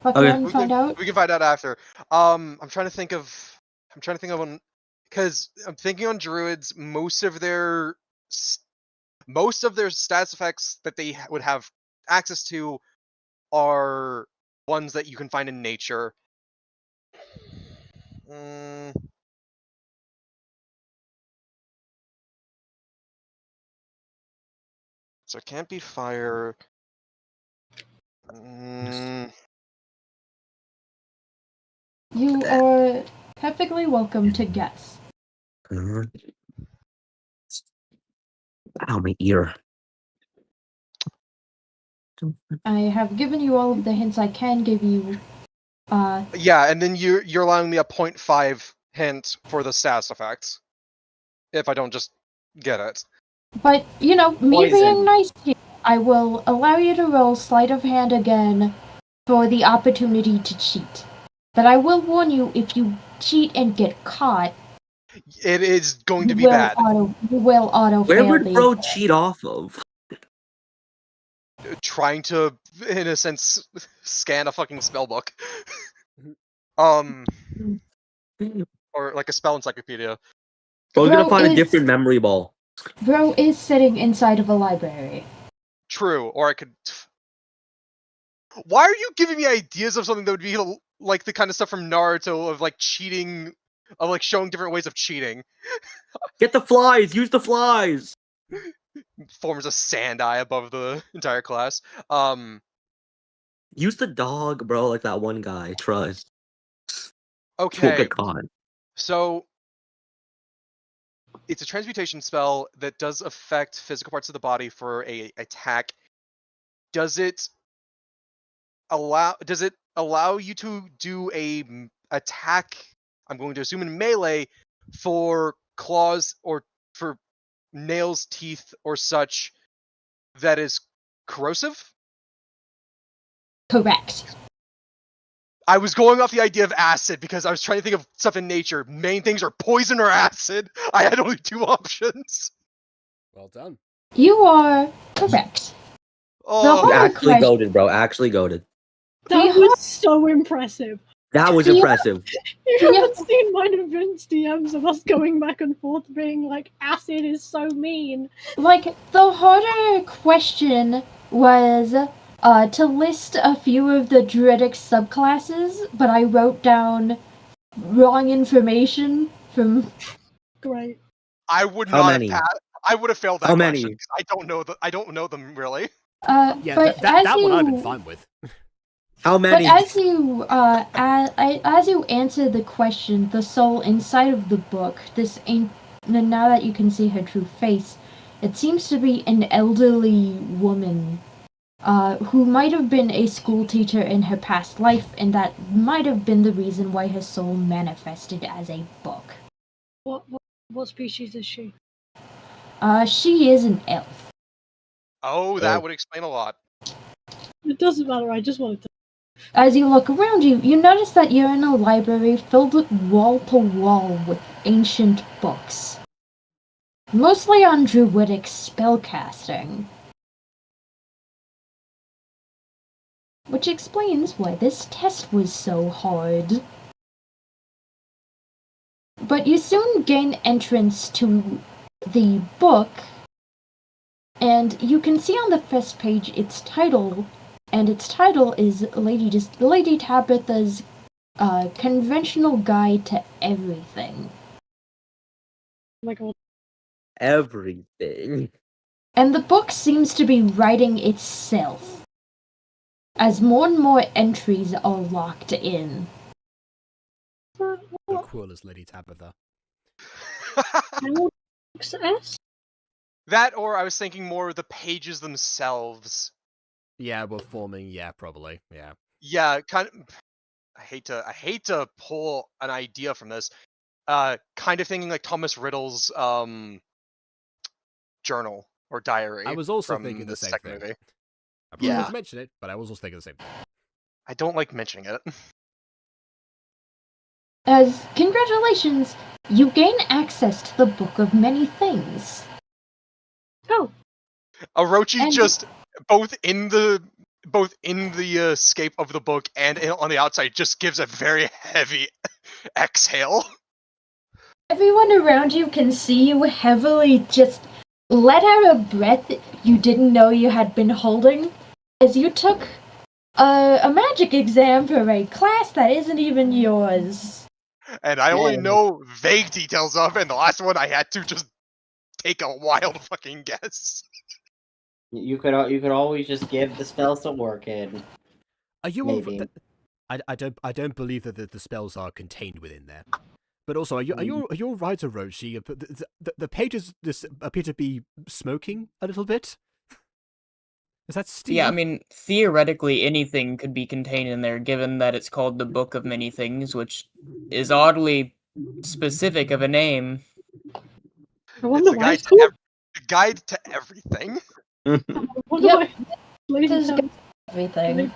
Speaker 3: Okay. Find out.
Speaker 9: We can find out after. I'm trying to think of one, because I'm thinking on druids. Most of their stats effects that they would have access to are ones that you can find in nature. So it can't be fire.
Speaker 3: You are perfectly welcome to guess.
Speaker 2: Ow, my ear.
Speaker 3: I have given you all of the hints I can give you.
Speaker 9: Yeah, and then you're allowing me a 0.5 hint for the stats effects. If I don't just get it.
Speaker 3: But, you know, me
Speaker 4: Poison.
Speaker 3: being nice to you, I will allow you to roll sleight of hand again for the opportunity to cheat. But I will warn you, if you cheat and get caught,
Speaker 9: it is going to be bad.
Speaker 3: You will auto
Speaker 2: Where
Speaker 3: fail
Speaker 2: would
Speaker 3: the
Speaker 2: bro cheat off of?
Speaker 9: Trying to, in a sense, scan a fucking spellbook. Or like a spell encyclopedia.
Speaker 2: Bro's gonna find a different memory ball.
Speaker 3: Bro is sitting inside of a library.
Speaker 9: True, or I could... Why are you giving me ideas of something that would be like the kind of stuff from Naruto of like cheating, of like showing different ways of cheating?
Speaker 2: Get the flies! Use the flies!
Speaker 9: Forms a sand eye above the entire class.
Speaker 2: Use the dog, bro, like that one guy. Trust.
Speaker 9: Okay.
Speaker 2: Won't get caught.
Speaker 9: So it's a transmutation spell that does affect physical parts of the body for a attack. Does it allow you to do a attack, I'm going to assume in melee, for claws or for nails, teeth, or such that is corrosive?
Speaker 3: Correct.
Speaker 9: I was going off the idea of acid because I was trying to think of stuff in nature. Main things are poison or acid. I had only 2 options.
Speaker 7: Well done.
Speaker 3: You are correct.
Speaker 9: Oh,
Speaker 2: You actually goated, bro. Actually goated.
Speaker 6: That was so impressive.
Speaker 2: That was impressive.
Speaker 6: You haven't seen mine and Vince DMs of us going back and forth being like, acid is so mean.
Speaker 3: Like, the harder question was to list a few of the druidic subclasses, but I wrote down wrong information from...
Speaker 6: Great.
Speaker 9: I would
Speaker 2: How
Speaker 9: not
Speaker 2: many?
Speaker 9: have I would have failed that
Speaker 2: How
Speaker 9: question.
Speaker 2: many?
Speaker 9: I don't know them really.
Speaker 7: Yeah,
Speaker 3: but
Speaker 7: that one I've been fine with.
Speaker 2: How many?
Speaker 3: But as you answer the question, the soul inside of the book, now that you can see her true face, it seems to be an elderly woman who might have been a school teacher in her past life, and that might have been the reason why her soul manifested as a book.
Speaker 6: What species is she?
Speaker 3: She is an elf.
Speaker 9: Oh, that would explain a lot.
Speaker 6: It doesn't matter, I just wanted to...
Speaker 3: As you look around you, you notice that you're in a library filled wall to wall with ancient books. Mostly on druidic spellcasting. Which explains why this test was so hard. But you soon gain entrance to the book, and you can see on the first page its title, and its title is Lady Tabitha's Conventional Guide to Everything.
Speaker 6: Oh my god.
Speaker 2: Everything.
Speaker 3: And the book seems to be writing itself, as more and more entries are locked in.
Speaker 7: The coolest Lady Tabitha.
Speaker 6: S?
Speaker 9: That, or I was thinking more of the pages themselves.
Speaker 7: Yeah, we're forming. Yeah, probably. Yeah.
Speaker 9: Yeah, kind of. I hate to pull an idea from this. Kind of thinking like Thomas Riddle's journal or diary.
Speaker 7: I was also
Speaker 9: from
Speaker 7: thinking the same
Speaker 9: second
Speaker 7: thing.
Speaker 9: movie.
Speaker 7: I probably didn't mention it, but I was also thinking the same thing.
Speaker 9: I don't like mentioning it.
Speaker 3: As congratulations, you gain access to the Book of Many Things.
Speaker 6: Oh.
Speaker 9: Orochi just both in the scape of the book and on the outside just gives a very heavy exhale.
Speaker 3: Everyone around you can see you heavily just let out a breath you didn't know you had been holding as you took a magic exam for a class that isn't even yours.
Speaker 9: And I only know vague details of, and the last one I had to just take a wild fucking guess.
Speaker 4: You could always just give the spells to work in.
Speaker 7: Are you
Speaker 4: maybe?
Speaker 7: I don't believe that the spells are contained within there. But also, are you all right, Orochi? The pages appear to be smoking a little bit. Is that steam?
Speaker 5: Yeah, I mean, theoretically, anything could be contained in there, given that it's called the Book of Many Things, which is oddly specific of a name.
Speaker 6: I wonder
Speaker 9: It's
Speaker 6: why
Speaker 9: a
Speaker 6: it's called.
Speaker 9: guide to everything.
Speaker 6: I wonder why
Speaker 3: Everything.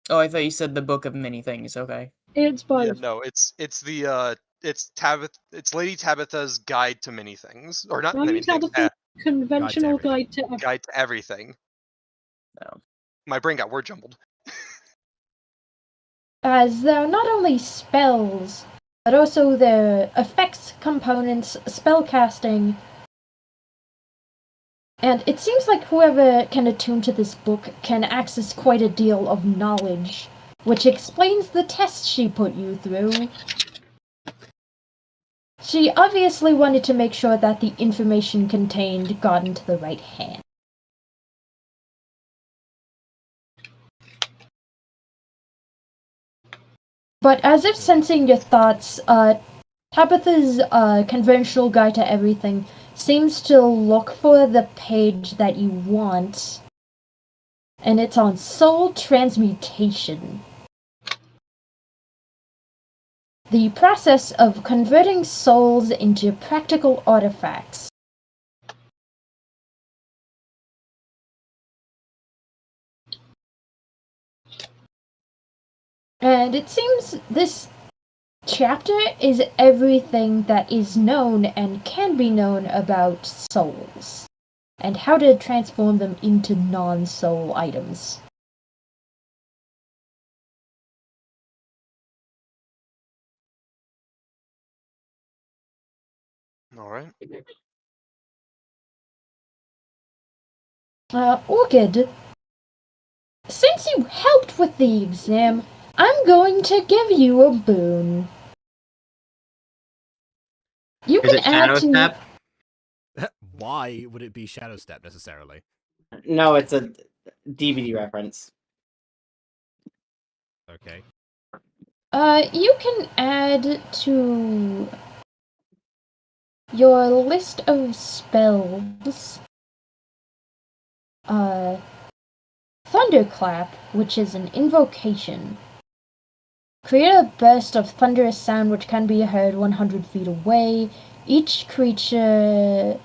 Speaker 5: Oh, I thought you said the Book of Many Things. Okay.
Speaker 6: It's both.
Speaker 9: Yeah, no, it's Lady Tabitha's guide to many things, or not many things.
Speaker 6: Conventional guide to everything.
Speaker 9: Guide to everything.
Speaker 5: No.
Speaker 9: My brain got word jumbled.
Speaker 3: As they're not only spells, but also their effects, components, spellcasting. And it seems like whoever can attune to this book can access quite a deal of knowledge, which explains the test she put you through. She obviously wanted to make sure that the information contained got into the right hand. But as if sensing your thoughts, Tabitha's conventional guide to everything seems to look for the page that you want, and it's on soul transmutation. The process of converting souls into practical artifacts. And it seems this chapter is everything that is known and can be known about souls, and how to transform them into non-soul items.
Speaker 9: Alright.
Speaker 3: Orchid, since you helped with the exam, I'm going to give you a boon. You
Speaker 4: Is
Speaker 3: can
Speaker 4: it Shadow
Speaker 3: add to...
Speaker 4: Step?
Speaker 7: Why would it be Shadow Step necessarily?
Speaker 4: No, it's a DVD reference.
Speaker 7: Okay.
Speaker 3: You can add to your list of spells, Thunderclap, which is an invocation. Create a burst of thunderous sound which can be heard 100 feet away. Each creature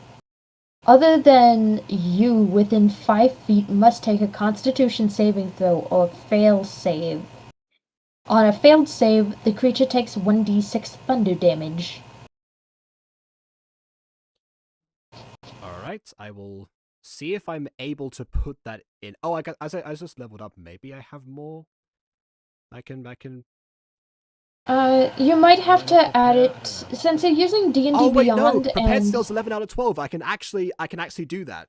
Speaker 3: other than you within 5 feet must take a Constitution saving throw or fail save. On a failed save, the creature takes 1d6 thunder damage.
Speaker 7: Alright, I will see if I'm able to put that in. Oh, I just leveled up. Maybe I have more. I can.
Speaker 3: You might have to add it since you're using D&D
Speaker 7: oh wait,
Speaker 3: Beyond
Speaker 7: no! Prepared
Speaker 3: and...
Speaker 7: skills 11 out of 12. I can actually do that.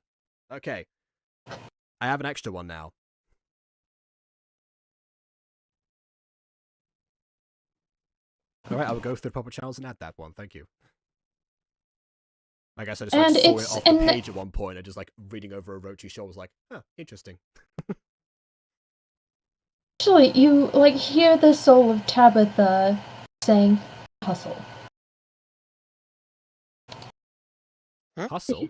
Speaker 7: Okay, I have an extra one now. All right, I will go through the proper channels and add that one. Thank you. I guess I just saw it off the page at one point and just like reading over Orochi's show was like, huh, interesting.
Speaker 3: Actually, you like hear the soul of Tabitha saying, hustle.
Speaker 7: Hustle?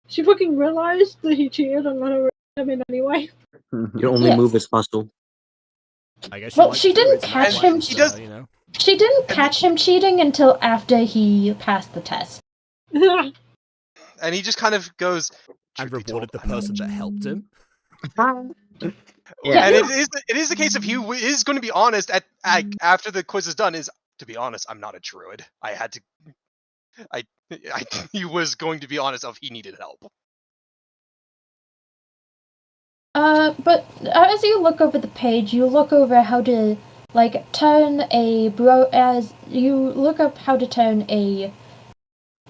Speaker 6: She fucking realized that he cheated and let her him in anyway.
Speaker 2: Your only
Speaker 3: Yes.
Speaker 2: move is hustle.
Speaker 7: I guess
Speaker 3: Well, she didn't catch him.
Speaker 9: He does-
Speaker 7: you know.
Speaker 3: She didn't catch him cheating until after he passed the test.
Speaker 9: And he just kind of goes,
Speaker 7: And
Speaker 9: "Truth be
Speaker 7: rewarded
Speaker 9: told,
Speaker 7: the person that helped him.
Speaker 2: Yeah.
Speaker 9: And it is the case if he is going to be honest after the quiz is done. Is to be honest, I'm not a druid. I had to. He was going to be honest of he needed help.
Speaker 3: But as you look over the page, you look over how to turn a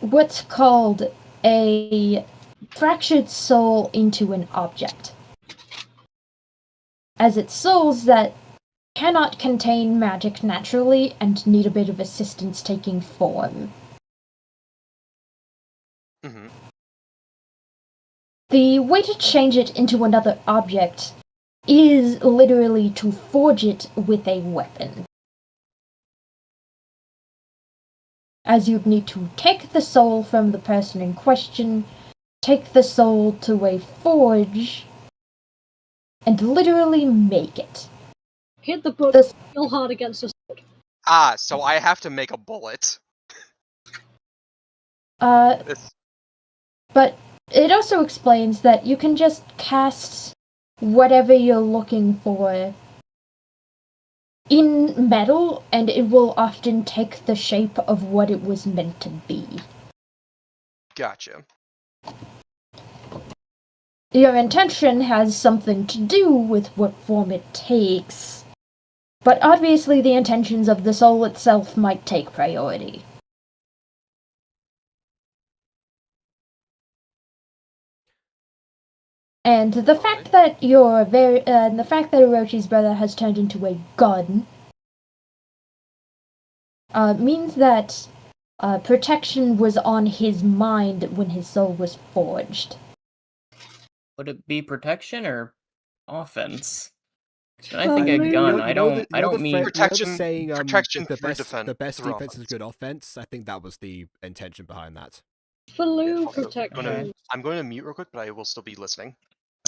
Speaker 3: what's called a fractured soul into an object. As it's souls that cannot contain magic naturally and need a bit of assistance taking form.
Speaker 9: Mm-hmm.
Speaker 3: The way to change it into another object is literally to forge it with a weapon. As you'd need to take the soul from the person in question, take the soul to a forge, and literally make it.
Speaker 6: Hit the book real hard against the sword.
Speaker 9: So I have to make a bullet.
Speaker 3: But it also explains that you can just cast whatever you're looking for in metal, and it will often take the shape of what it was meant to be.
Speaker 9: Gotcha.
Speaker 3: Your intention has something to do with what form it takes, but obviously the intentions of the soul itself might take priority. And the fact that Orochi's brother has turned into a gun means that protection was on his mind when his soul was forged.
Speaker 5: Would it be protection or offense? When I think a gun, I don't mean
Speaker 9: protection. Protection
Speaker 7: the
Speaker 9: through
Speaker 7: best
Speaker 9: through
Speaker 7: defense is
Speaker 9: offense.
Speaker 7: good offense. I think that was the intention behind that.
Speaker 6: Blue protection.
Speaker 9: I'm going to mute real quick, but I will still be listening.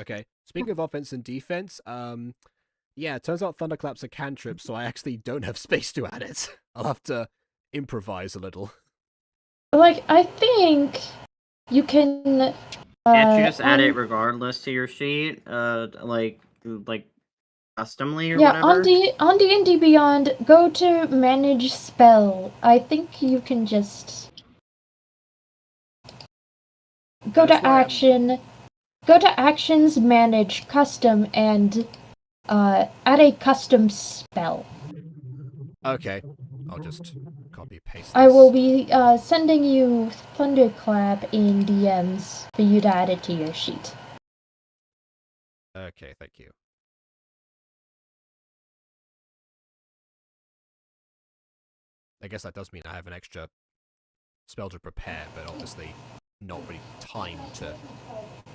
Speaker 7: Okay. Speaking of offense and defense, yeah, it turns out Thunderclap's a cantrip, so I actually don't have space to add it. I'll have to improvise a little.
Speaker 3: I think you can.
Speaker 4: Can't you just add it regardless to your sheet? Like customly or whatever?
Speaker 3: On D&D Beyond, go to Manage Spell. I think you can just go to Action, go to Actions, Manage, Custom, and add a custom spell.
Speaker 7: Okay, I'll just copy paste this.
Speaker 3: I will be sending you Thunderclap in DMs for you to add it to your sheet.
Speaker 7: Okay, thank you. I guess that does mean I have an extra spell to prepare, but obviously not really time to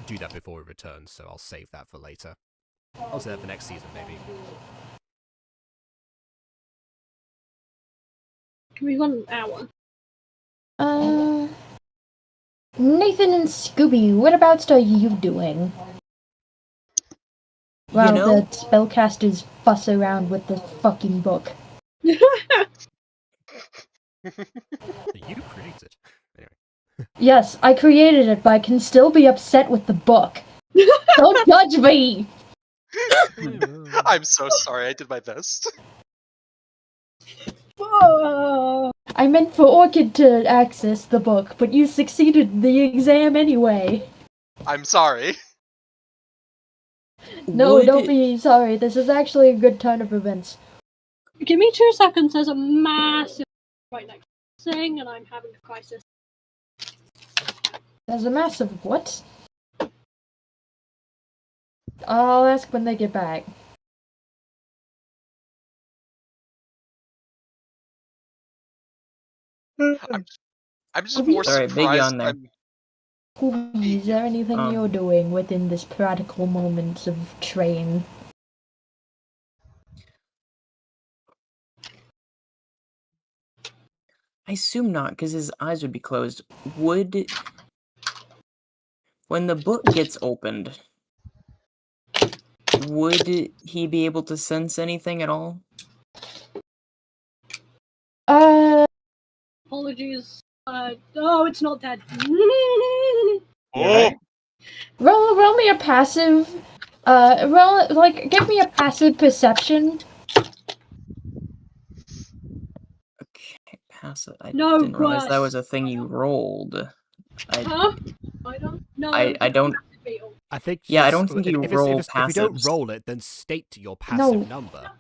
Speaker 7: do that before we return, so I'll save that for later. I'll save that for next season, maybe.
Speaker 6: We've got an hour.
Speaker 3: Nathan and Scooby, whereabouts are you doing? While the spellcasters fuss around with the fucking book.
Speaker 7: You created. Anyway.
Speaker 3: Yes, I created it, but I can still be upset with the book. Don't judge me!
Speaker 9: I'm so sorry, I did my best.
Speaker 3: I meant for Orchid to access the book, but you succeeded in the exam anyway.
Speaker 9: I'm sorry.
Speaker 3: No, don't be sorry. This is actually a good turn of events.
Speaker 6: Give me 2 seconds. There's a massive right next to the thing, and I'm having a crisis.
Speaker 3: There's a massive what? I'll ask when they get back.
Speaker 9: I'm just more surprised.
Speaker 5: Biggie on there.
Speaker 3: Is there anything you're doing within this practical moment of train?
Speaker 5: I assume not, because his eyes would be closed. When the book gets opened, would he be able to sense anything at all?
Speaker 6: Apologies. No, it's not that.
Speaker 9: Oh!
Speaker 3: Roll me a passive. Give me a passive perception.
Speaker 5: Okay, passive. I
Speaker 6: No,
Speaker 5: didn't realize that
Speaker 6: worse.
Speaker 5: was a thing you rolled.
Speaker 6: Huh? I don't know.
Speaker 5: I don't.
Speaker 7: I think.
Speaker 5: Yeah, I don't think you roll
Speaker 7: if you don't
Speaker 5: passives.
Speaker 7: roll it, then state your passive number.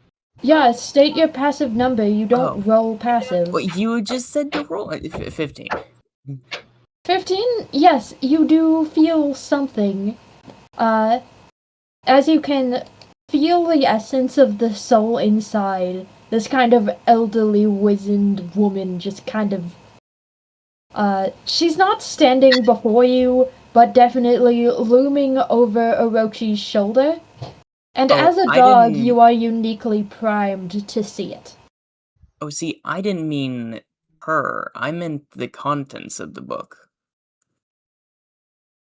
Speaker 3: Yeah, state your passive number. You don't roll passive.
Speaker 5: Well, you just said to roll 15.
Speaker 3: 15? Yes, you do feel something. As you can feel the essence of the soul inside, this kind of elderly, wizened woman just kind of... she's not standing before you, but definitely looming over Orochi's shoulder. And as a dog, you are uniquely primed to see it.
Speaker 5: Oh, see, I didn't mean her. I meant the contents of the book.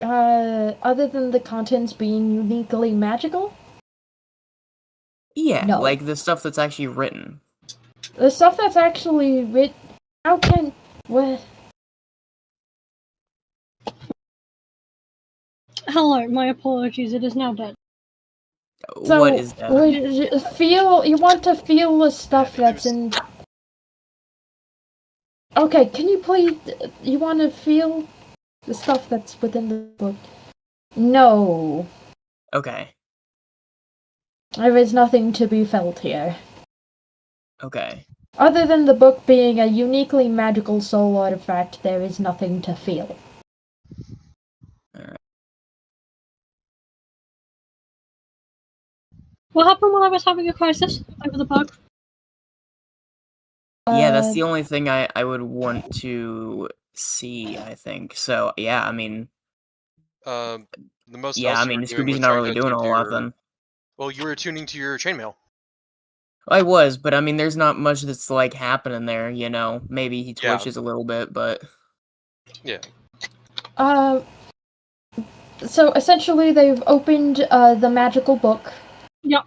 Speaker 3: Other than the contents being uniquely magical?
Speaker 5: Yeah,
Speaker 3: No.
Speaker 5: like the stuff that's actually written.
Speaker 3: The stuff that's actually written... How can... What?
Speaker 6: Hello, my apologies. It is now dead.
Speaker 3: So,
Speaker 5: what is that?
Speaker 3: you want to feel the stuff that's in... Okay, can you please... You want to feel the stuff that's within the book? No.
Speaker 5: Okay.
Speaker 3: There is nothing to be felt here.
Speaker 5: Okay.
Speaker 3: Other than the book being a uniquely magical soul artifact, there is nothing to feel.
Speaker 5: Alright.
Speaker 6: What happened when I was having a crisis over the bug?
Speaker 5: Yeah, that's the only thing I would want to see, I think. So, yeah, I mean...
Speaker 9: The most
Speaker 5: yeah,
Speaker 9: else
Speaker 5: I mean,
Speaker 9: you were doing
Speaker 5: Scooby's
Speaker 9: was
Speaker 5: not
Speaker 9: trying
Speaker 5: really
Speaker 9: to
Speaker 5: doing a
Speaker 9: attune
Speaker 5: whole
Speaker 9: to
Speaker 5: lot then.
Speaker 9: Well, you were attuning to your chainmail.
Speaker 5: I was, but I mean, there's not much that's, like, happening there, you know? Maybe he twitches a little bit, but...
Speaker 9: Yeah.
Speaker 3: So essentially they've opened, the magical book.
Speaker 6: Yep.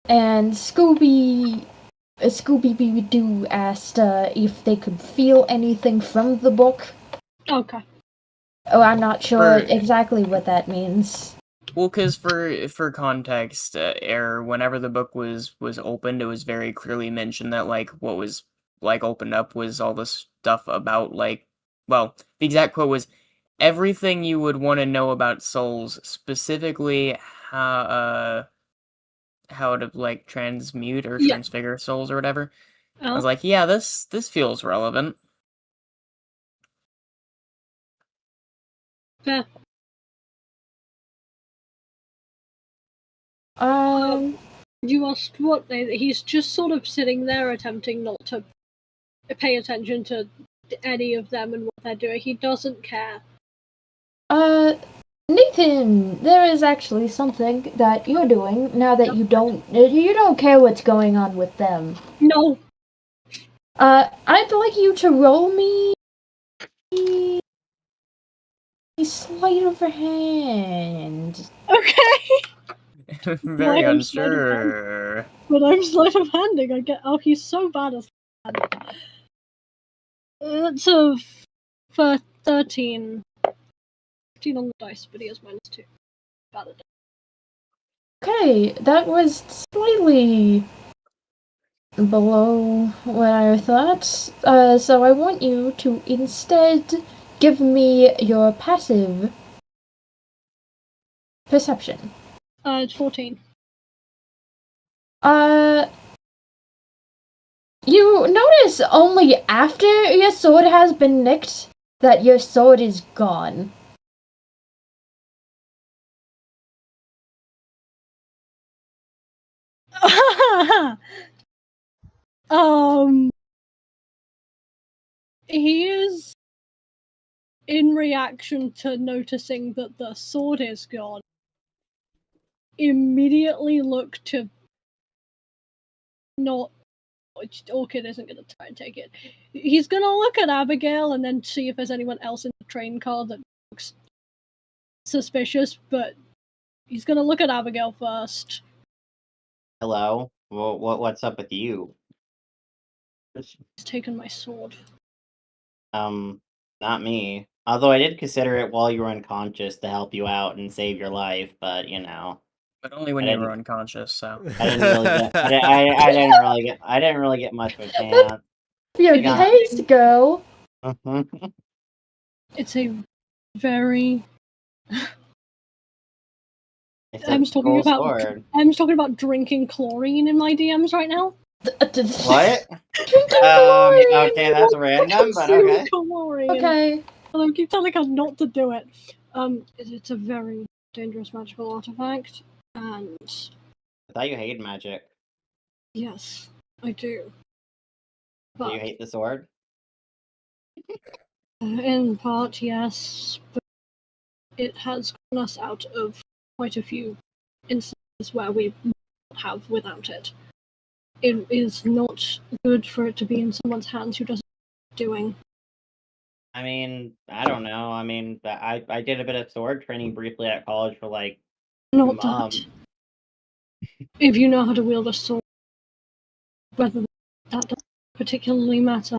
Speaker 3: And Scooby-Doo asked, if they could feel anything from the book.
Speaker 6: Okay.
Speaker 3: Oh, I'm not sure exactly what that means.
Speaker 5: Well, because for context, whenever the book was opened, it was very clearly mentioned that, like, what was, like, opened up was all this stuff about, like, well, the exact quote was, everything you would want to know about souls, specifically how to, like, transmute or transfigure souls or whatever. I was like, yeah, this feels relevant.
Speaker 6: Fair. You asked what he's just sort of sitting there attempting not to pay attention to any of them and what they're doing. He doesn't care.
Speaker 3: Nathan, there is actually something that you're doing now that you don't care what's going on with them.
Speaker 6: No.
Speaker 3: I'd like you to roll me a sleight of hand.
Speaker 6: Okay.
Speaker 5: Very unsure.
Speaker 6: But I'm sleight of handing. I get. Oh, he's so bad at handing. That's for 13. 15 on the dice, but he has -2. Bad at it.
Speaker 3: Okay, that was slightly below what I thought. So I want you to instead give me your passive perception.
Speaker 6: It's 14.
Speaker 3: You notice only after your sword has been nicked that your sword is gone.
Speaker 6: He is, in reaction to noticing that the sword is gone, immediately look to not Orchid isn't going to try and take it. He's going to look at Abigail and then see if there's anyone else in the train car that looks suspicious, but he's going to look at Abigail first.
Speaker 4: Hello? What's up with you?
Speaker 6: He's taken my sword.
Speaker 4: Not me. Although I did consider it while you were unconscious to help you out and save your life, but you know.
Speaker 5: But only when you were unconscious, so.
Speaker 4: I didn't really get. I didn't really get. I didn't really get much of a chance.
Speaker 3: Your case, girl.
Speaker 6: It's a very.
Speaker 4: It's
Speaker 6: I'm talking about.
Speaker 4: sword.
Speaker 6: I'm talking about drinking chlorine in my DMs right now.
Speaker 4: What? Okay, that's random, but okay.
Speaker 6: Okay. Although I keep telling her not to do it. It's a very dangerous magical artifact, and
Speaker 4: I thought you hated magic.
Speaker 6: yes, I do.
Speaker 4: Do you hate the sword?
Speaker 6: In part, yes, but it has gotten us out of quite a few instances where we have without it. It is not good for it to be in someone's hands who doesn't know what they're doing.
Speaker 4: I mean, I don't know. I mean, I did a bit of sword training briefly at college for like
Speaker 6: Not that. If you know how to wield a sword, whether that doesn't particularly matter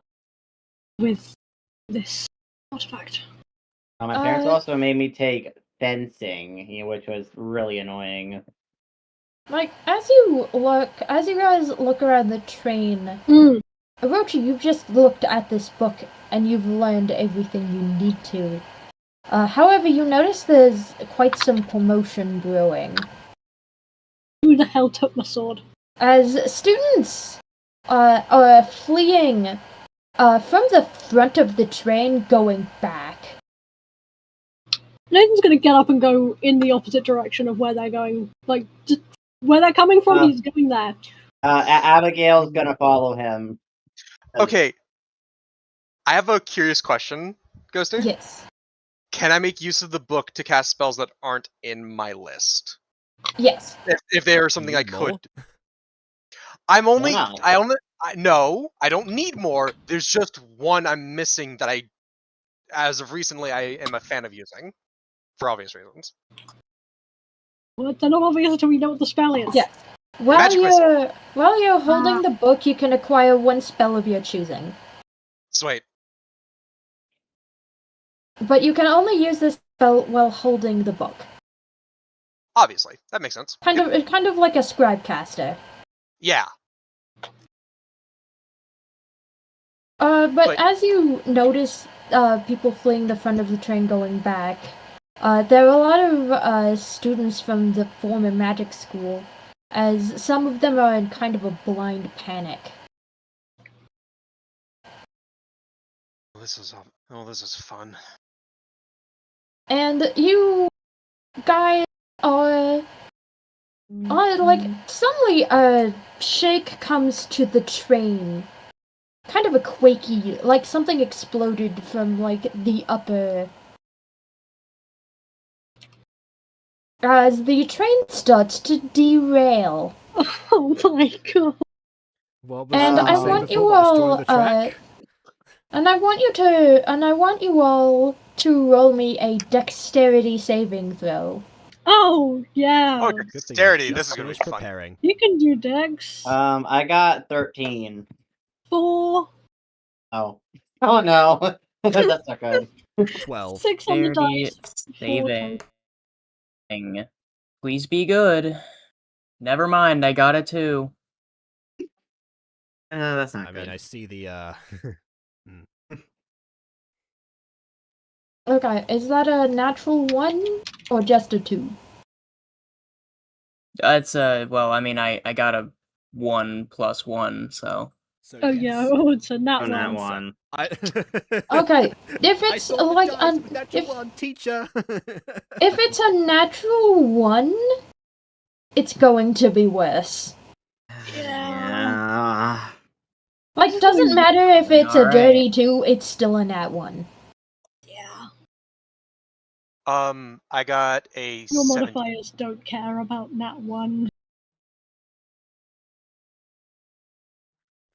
Speaker 6: with this artifact.
Speaker 4: My parents also made me take fencing, which was really annoying.
Speaker 3: Like, as you guys look around the train, Orochi, you've just looked at this book and you've learned everything you need to. However, you notice there's quite some commotion brewing.
Speaker 6: Who the hell took my sword?
Speaker 3: As students are fleeing from the front of the train going back.
Speaker 6: Nathan's gonna get up and go in the opposite direction of where they're going. Like, just where they're coming from, he's going there.
Speaker 4: Abigail's gonna follow him.
Speaker 9: Okay. I have a curious question, Ghostie.
Speaker 3: Yes.
Speaker 9: Can I make use of the book to cast spells that aren't in my list?
Speaker 3: Yes.
Speaker 9: If they are something I could. No, I don't need more. There's just one I'm missing that as of recently, I am a fan of using. For obvious reasons.
Speaker 6: Well, they're not obvious until we know what the spell is.
Speaker 3: Yeah. While you're holding the book, you can acquire one spell of your choosing.
Speaker 9: Sweet.
Speaker 3: But you can only use this spell while holding the book.
Speaker 9: Obviously, that makes sense.
Speaker 3: Kind of like a scribe caster.
Speaker 9: Yeah.
Speaker 3: But as you notice people fleeing the front of the train going back, there are a lot of students from the former magic school, as some of them are in kind of a blind panic.
Speaker 9: This is fun.
Speaker 3: And you guys are like, suddenly a shake comes to the train. Kind of a quaky, like something exploded from like the upper. As the train starts to derail.
Speaker 6: Oh my god.
Speaker 3: And I want you all and I want you all to roll me a dexterity saving throw.
Speaker 6: Oh yeah.
Speaker 9: Oh, dexterity. This is gonna be fun.
Speaker 6: You can do dex.
Speaker 4: I got 13.
Speaker 6: 4.
Speaker 4: Oh no. That's not good.
Speaker 7: 12.
Speaker 6: 6 on the dice.
Speaker 5: Saving. Please be good. Never mind, I got it too.
Speaker 4: That's not good.
Speaker 7: I mean, I see the
Speaker 3: Okay, is that a natural 1 or just a 2?
Speaker 5: It's well, I mean, I got a 1 plus 1, so.
Speaker 6: Oh yeah, it's a nat
Speaker 4: 1.
Speaker 3: Okay, if it's like
Speaker 7: teacher.
Speaker 3: If it's a natural 1, it's going to be worse.
Speaker 4: Yeah.
Speaker 3: Like, doesn't matter if it's a dirty 2, it's still a nat 1.
Speaker 6: Yeah.
Speaker 9: I got a
Speaker 6: Your
Speaker 9: 17.
Speaker 6: modifiers don't care about nat 1.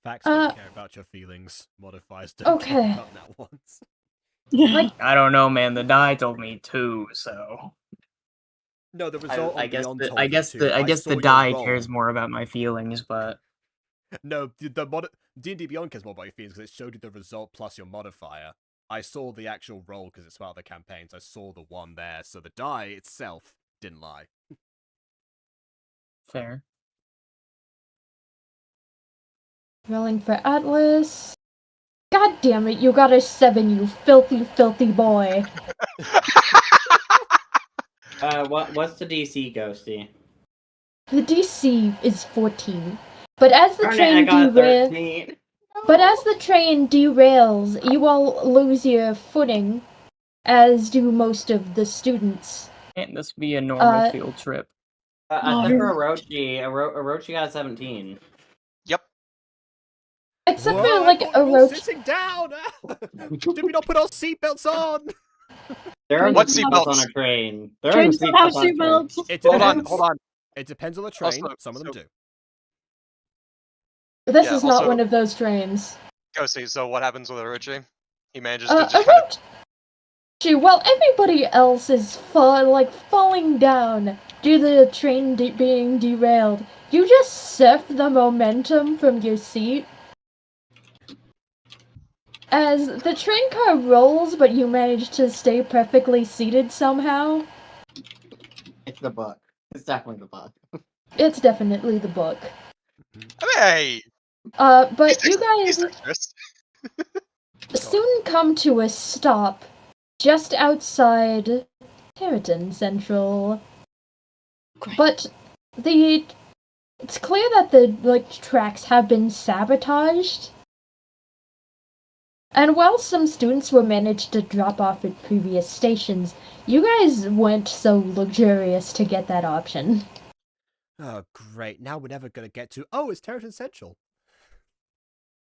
Speaker 7: Facts don't care about your feelings. Modifiers don't care about that once.
Speaker 3: Like,
Speaker 5: I don't know, man. The die told me 2, so.
Speaker 7: No, the result
Speaker 5: I
Speaker 7: on
Speaker 5: guess
Speaker 7: Beyond
Speaker 5: the,
Speaker 7: told
Speaker 5: I
Speaker 7: you
Speaker 5: guess
Speaker 7: too.
Speaker 5: the I guess
Speaker 7: saw
Speaker 5: the
Speaker 7: your
Speaker 5: die
Speaker 7: roll.
Speaker 5: cares more about my feelings, but
Speaker 7: No, D&D Beyond cares more about your feelings because it showed you the result plus your modifier. I saw the actual roll because it's part of the campaigns. I saw the one there, so the die itself didn't lie.
Speaker 5: fair.
Speaker 3: rolling for Atlas. God damn it, you got a 7, you filthy, filthy boy.
Speaker 8: What's the DC, Ghostie?
Speaker 3: The DC is 14. But as the
Speaker 8: Darn it,
Speaker 3: train
Speaker 8: I got a
Speaker 3: derails,
Speaker 8: 13.
Speaker 3: but as the train derails, you all lose your footing, as do most of the students.
Speaker 5: Can't this be a normal field trip?
Speaker 8: Except for Orochi. Orochi got a 17.
Speaker 9: Yep.
Speaker 3: Except
Speaker 7: What?
Speaker 3: for, like,
Speaker 7: We're all
Speaker 3: Orochi.
Speaker 7: sitting down! Did we not put our seatbelts on?
Speaker 8: There are
Speaker 9: What
Speaker 8: seatbelts
Speaker 9: seatbelts?
Speaker 8: on a train. There are
Speaker 6: Trains don't have
Speaker 8: seatbelts on a train.
Speaker 6: seatbelts.
Speaker 7: It
Speaker 9: Hold
Speaker 7: depends.
Speaker 9: on.
Speaker 7: It depends on the train.
Speaker 9: Also,
Speaker 7: Some of them do.
Speaker 3: This
Speaker 9: Yeah,
Speaker 3: is not
Speaker 9: also-
Speaker 3: one of those trains.
Speaker 9: Ghostie, so what happens with Orochi? He manages to just kind of...
Speaker 3: While everybody else is falling down due to the train being derailed, you just surf the momentum from your seat. As the train car rolls, but you manage to stay perfectly seated somehow.
Speaker 8: It's the book. It's definitely the book.
Speaker 3: It's definitely the book.
Speaker 9: Hey!
Speaker 3: But you
Speaker 9: He's
Speaker 3: guys
Speaker 9: dexterous.
Speaker 3: soon come to a stop just outside Territon Central.
Speaker 6: Great.
Speaker 3: But it's clear that the tracks have been sabotaged. And while some students were managed to drop off at previous stations, you guys weren't so luxurious to get that option.
Speaker 7: Oh, great. Now we're never going to get to... Oh, it's Territon Central.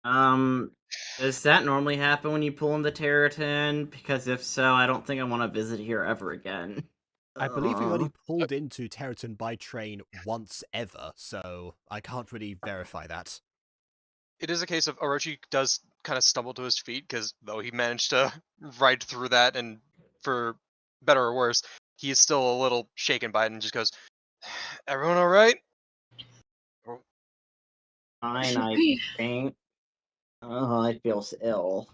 Speaker 8: Does that normally happen when you pull into Territon? Because if so, I don't think I want to visit here ever again.
Speaker 7: I believe we only pulled into Territon by train once ever, so I can't really verify that.
Speaker 9: It is a case of Orochi does kind of stumble to his feet, because though he managed to ride through that, and for better or worse, he is still a little shaken by it and just goes, "Everyone alright?"
Speaker 8: Fine, I think. Oh, I feel ill.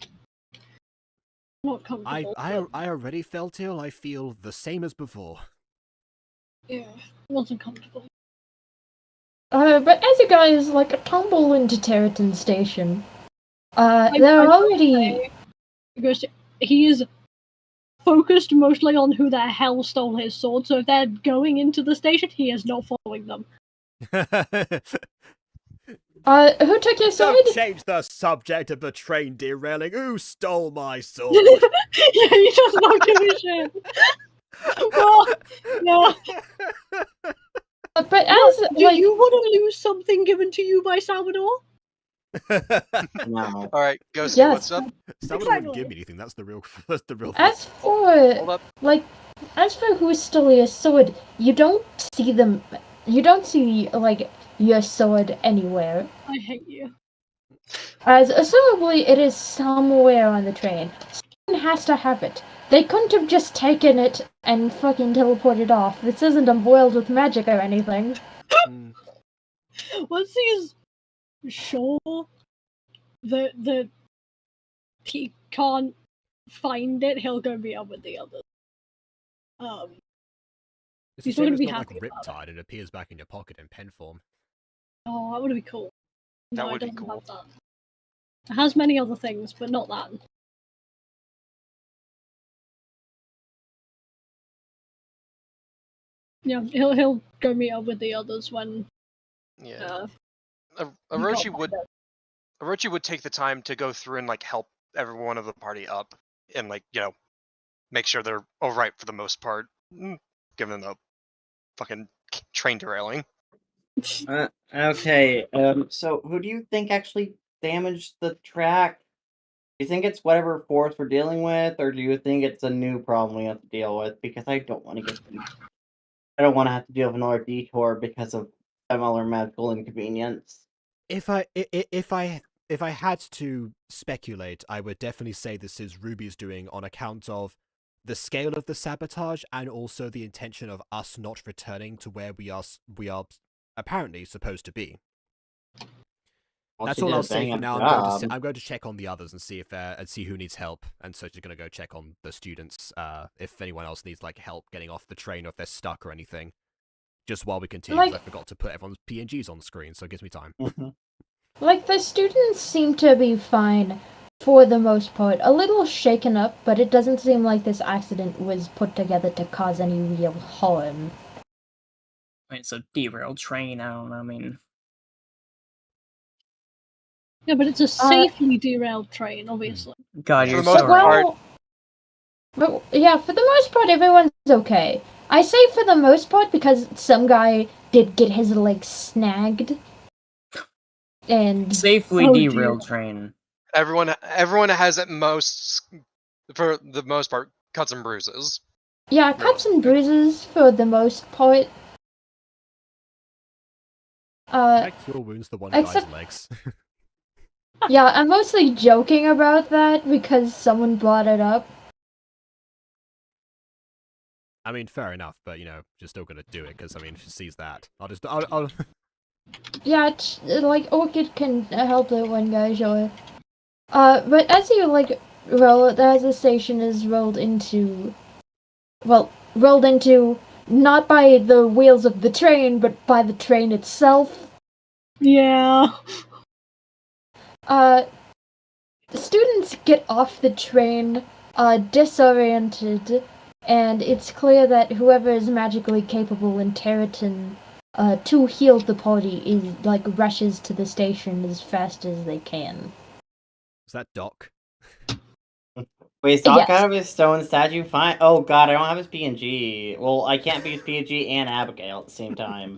Speaker 6: Not comfortable.
Speaker 7: I already felt ill. I feel the same as before.
Speaker 6: Yeah, wasn't comfortable.
Speaker 3: But as you guys tumble into Territon Station, they're already.
Speaker 6: Because he is focused mostly on who the hell stole his sword, so if they're going into the station, he is not following them.
Speaker 3: Who took your sword?
Speaker 7: Don't change the subject of the train derailing. Who stole my sword?
Speaker 6: Yeah, he does not give a shit. Well, yeah.
Speaker 3: But as
Speaker 6: Do you want to lose something given to you by Salvador?
Speaker 8: No.
Speaker 9: Alright, Ghostie,
Speaker 3: Yes.
Speaker 9: what's up?
Speaker 7: Someone wouldn't give me anything. That's the real. That's the real.
Speaker 3: As
Speaker 9: Hold
Speaker 3: for
Speaker 9: up.
Speaker 3: as for who stole your sword, you don't see them. You don't see your sword anywhere.
Speaker 6: I hate you.
Speaker 3: As assumably it is somewhere on the train. Someone has to have it. They couldn't have just taken it and fucking teleported off. This isn't unboiled with magic or anything.
Speaker 6: Once he's sure that he can't find it, he'll go meet up with the others.
Speaker 7: It's
Speaker 6: He's
Speaker 7: a
Speaker 6: not
Speaker 7: shame
Speaker 6: gonna be
Speaker 7: it's not
Speaker 6: happy about
Speaker 7: Riptide and appears back in your pocket in pen form.
Speaker 6: Oh, that would be cool.
Speaker 9: That
Speaker 6: No, it
Speaker 9: would be
Speaker 6: doesn't
Speaker 9: cool.
Speaker 6: have that. It has many other things, but not that. Yeah, he'll go meet up with the others when
Speaker 9: Yeah.
Speaker 6: he
Speaker 9: Orochi
Speaker 6: can't
Speaker 9: would
Speaker 6: find it.
Speaker 9: Orochi would take the time to go through and help everyone of the party up and make sure they're alright for the most part, given the fucking train derailing.
Speaker 8: Okay, so who do you think actually damaged the track? Do you think it's whatever force we're dealing with, or do you think it's a new problem we have to deal with? Because I don't want to I don't want to have to deal with another detour because of some other medical inconvenience.
Speaker 7: If I if I had to speculate, I would definitely say this is Ruby's doing on account of the scale of the sabotage and also the intention of us not returning to where we are apparently supposed to be.
Speaker 8: Well,
Speaker 7: That's
Speaker 8: she
Speaker 7: all
Speaker 8: did
Speaker 7: I'll
Speaker 8: a
Speaker 7: say for
Speaker 8: bang-up
Speaker 7: now.
Speaker 8: job.
Speaker 7: I'm going to check on the others and see if and see who needs help. And so she's going to go check on the students if anyone else needs like help getting off the train or if they're stuck or anything. Just while we continue, because I forgot to put everyone's PNGs on the screen, so it gives me time.
Speaker 3: Like, the students seem to be fine for the most part. A little shaken up, but it doesn't seem like this accident was put together to cause any real harm.
Speaker 5: It's a derailed train, I don't know, I mean...
Speaker 6: Yeah, but it's a safely derailed train, obviously.
Speaker 5: God, you're
Speaker 9: so
Speaker 3: well, but yeah, for the most part, everyone's okay. I say for the most part because some guy did get his leg snagged. And
Speaker 5: safely derailed train.
Speaker 9: Everyone has at most, for the most part, cuts and bruises.
Speaker 3: Yeah, cuts and bruises for the most part.
Speaker 7: Cure wounds the one guy's legs.
Speaker 3: Yeah, I'm mostly joking about that because someone brought it up.
Speaker 7: I mean, fair enough, but you know, she's still gonna do it because I mean, if she sees that, I'll.
Speaker 3: Yeah, like Orchid can help that one guy, sure. But as you like roll, as the station is rolled into not by the wheels of the train, but by the train itself.
Speaker 6: Yeah.
Speaker 3: Students get off the train, disoriented, and it's clear that whoever is magically capable in Territon to heal the party is like rushes to the station as fast as they can.
Speaker 7: Is that Doc?
Speaker 8: Wait, Doc out of his stone statue? Fine. Oh god, I don't have his PNG. Well, I can't be his PNG and Abigail at the same time.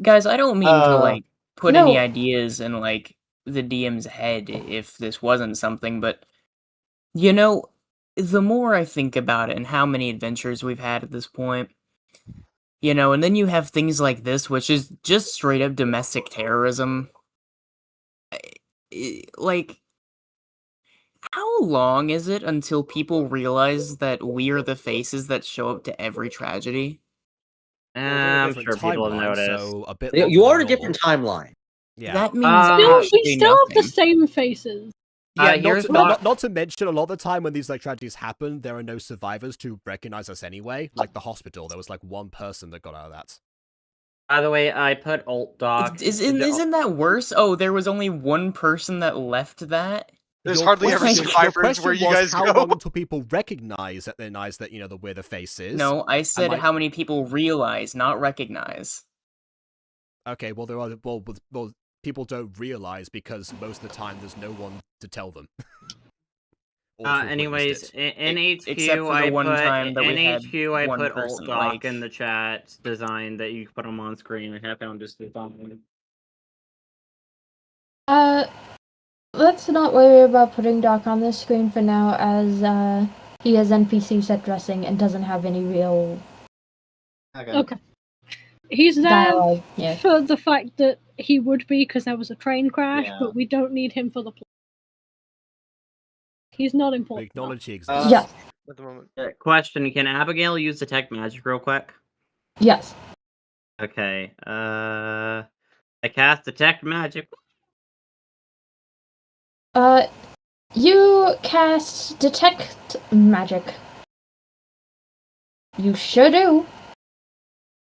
Speaker 5: Guys, I don't mean to, like, put any ideas in, like, the DM's head if this wasn't something, but, you know, the more I think about it and how many adventures we've had at this point, you know, and then you have things like this, which is just straight up domestic terrorism. Like, how long is it until people realize that we're the faces that show up to every tragedy?
Speaker 8: I'm sure people have noticed.
Speaker 7: So a bit
Speaker 2: you are in a different timeline.
Speaker 5: Yeah. That means
Speaker 6: we still have the same faces.
Speaker 7: Yeah, not to mention, a lot of the time when these like tragedies happen, there are no survivors to recognize us anyway. Like the hospital, there was like one person that got out of that.
Speaker 8: By the way, I put alt doc.
Speaker 5: Isn't that worse? Oh, there was only one person that left that?
Speaker 9: There's hardly ever survivors where you guys
Speaker 7: how
Speaker 9: go.
Speaker 7: long until people recognize that you know, we're the faces?
Speaker 5: No, I said how many people realize, not recognize.
Speaker 7: Okay, well there are well people don't realize because most of the time there's no one to tell them.
Speaker 8: Anyways, in HQ,
Speaker 5: except for the one time that we had
Speaker 8: I
Speaker 5: one
Speaker 8: put
Speaker 5: person,
Speaker 8: alt doc
Speaker 5: like...
Speaker 8: in the chat design that you can put them on screen. I found just design.
Speaker 3: Let's not worry about putting Doc on the screen for now, as he has NPC set dressing and doesn't have any real.
Speaker 6: Okay. He's there for the fact that he would be because there was a train crash, but we don't need him for the plot. He's not important.
Speaker 7: We acknowledge he exists.
Speaker 3: Yes.
Speaker 9: At the moment.
Speaker 8: Question: can Abigail use detect magic real quick?
Speaker 3: Yes.
Speaker 8: Okay. I cast detect magic.
Speaker 3: You cast detect magic. You sure do.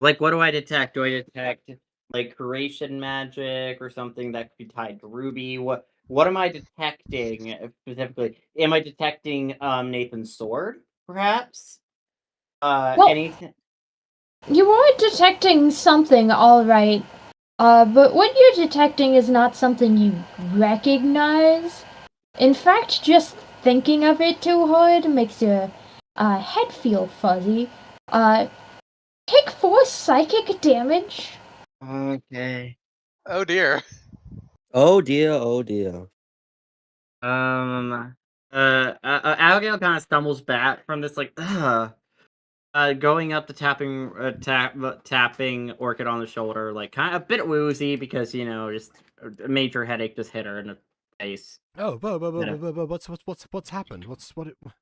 Speaker 8: Like, what do I detect? Do I detect like creation magic or something that could be tied to Ruby? What am I detecting specifically? Am I detecting Nathan's sword, perhaps? Anything?
Speaker 3: You are detecting something, all right. But what you're detecting is not something you recognize. In fact, just thinking of it too hard makes your head feel fuzzy. Take 4 psychic damage.
Speaker 8: Okay.
Speaker 9: Oh dear.
Speaker 2: Oh dear, oh dear.
Speaker 8: Abigail kind of stumbles back from this, like, going up to tapping Orchid on the shoulder, like, kind of a bit woozy because, you know, just a major headache just hit her and Nice.
Speaker 7: Oh, what's happened?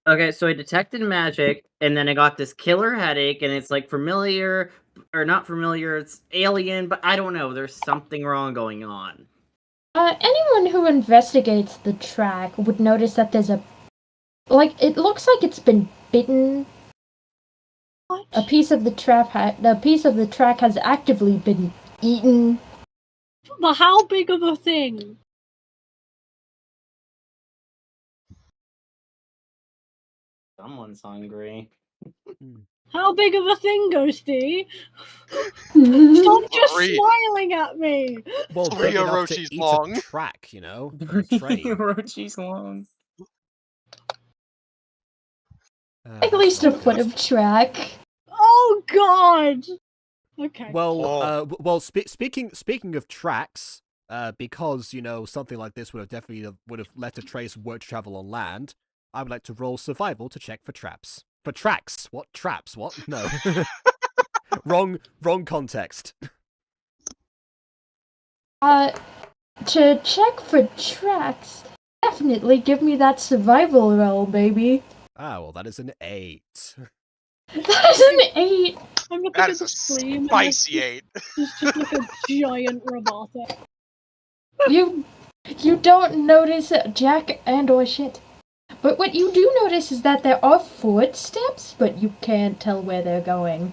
Speaker 8: Okay, so I detected magic, and then I got this killer headache, and it's like familiar, or not familiar, it's alien, but I don't know, there's something wrong going on.
Speaker 3: Anyone who investigates the track would notice that there's it looks like it's been bitten.
Speaker 6: What?
Speaker 3: A piece of the track has actively been eaten.
Speaker 6: But how big of a thing?
Speaker 8: Someone's hungry.
Speaker 6: How big of a thing, Ghostie? Stop just smiling at me!
Speaker 7: Well,
Speaker 9: 3
Speaker 7: big enough to
Speaker 9: Orochis
Speaker 7: eat
Speaker 9: long.
Speaker 7: a track, you know?
Speaker 5: 3
Speaker 7: Train.
Speaker 5: Orochis long.
Speaker 3: At least a foot of track.
Speaker 6: Oh god! Okay.
Speaker 7: Well, speaking of tracks, because, you know, something like this would have let a trace work travel on land, I would like to roll survival to check for traps. For tracks. What? Traps? What? No. wrong context.
Speaker 3: To check for tracks, definitely give me that survival roll, baby.
Speaker 7: Ah, well, that is an 8.
Speaker 3: That is an 8!
Speaker 6: I'm looking
Speaker 9: That
Speaker 6: at
Speaker 9: is
Speaker 6: the
Speaker 9: a
Speaker 6: screen.
Speaker 9: spicy 8.
Speaker 6: It's just like a giant robot.
Speaker 3: You don't notice Jack and or shit. But what you do notice is that there are footsteps, but you can't tell where they're going.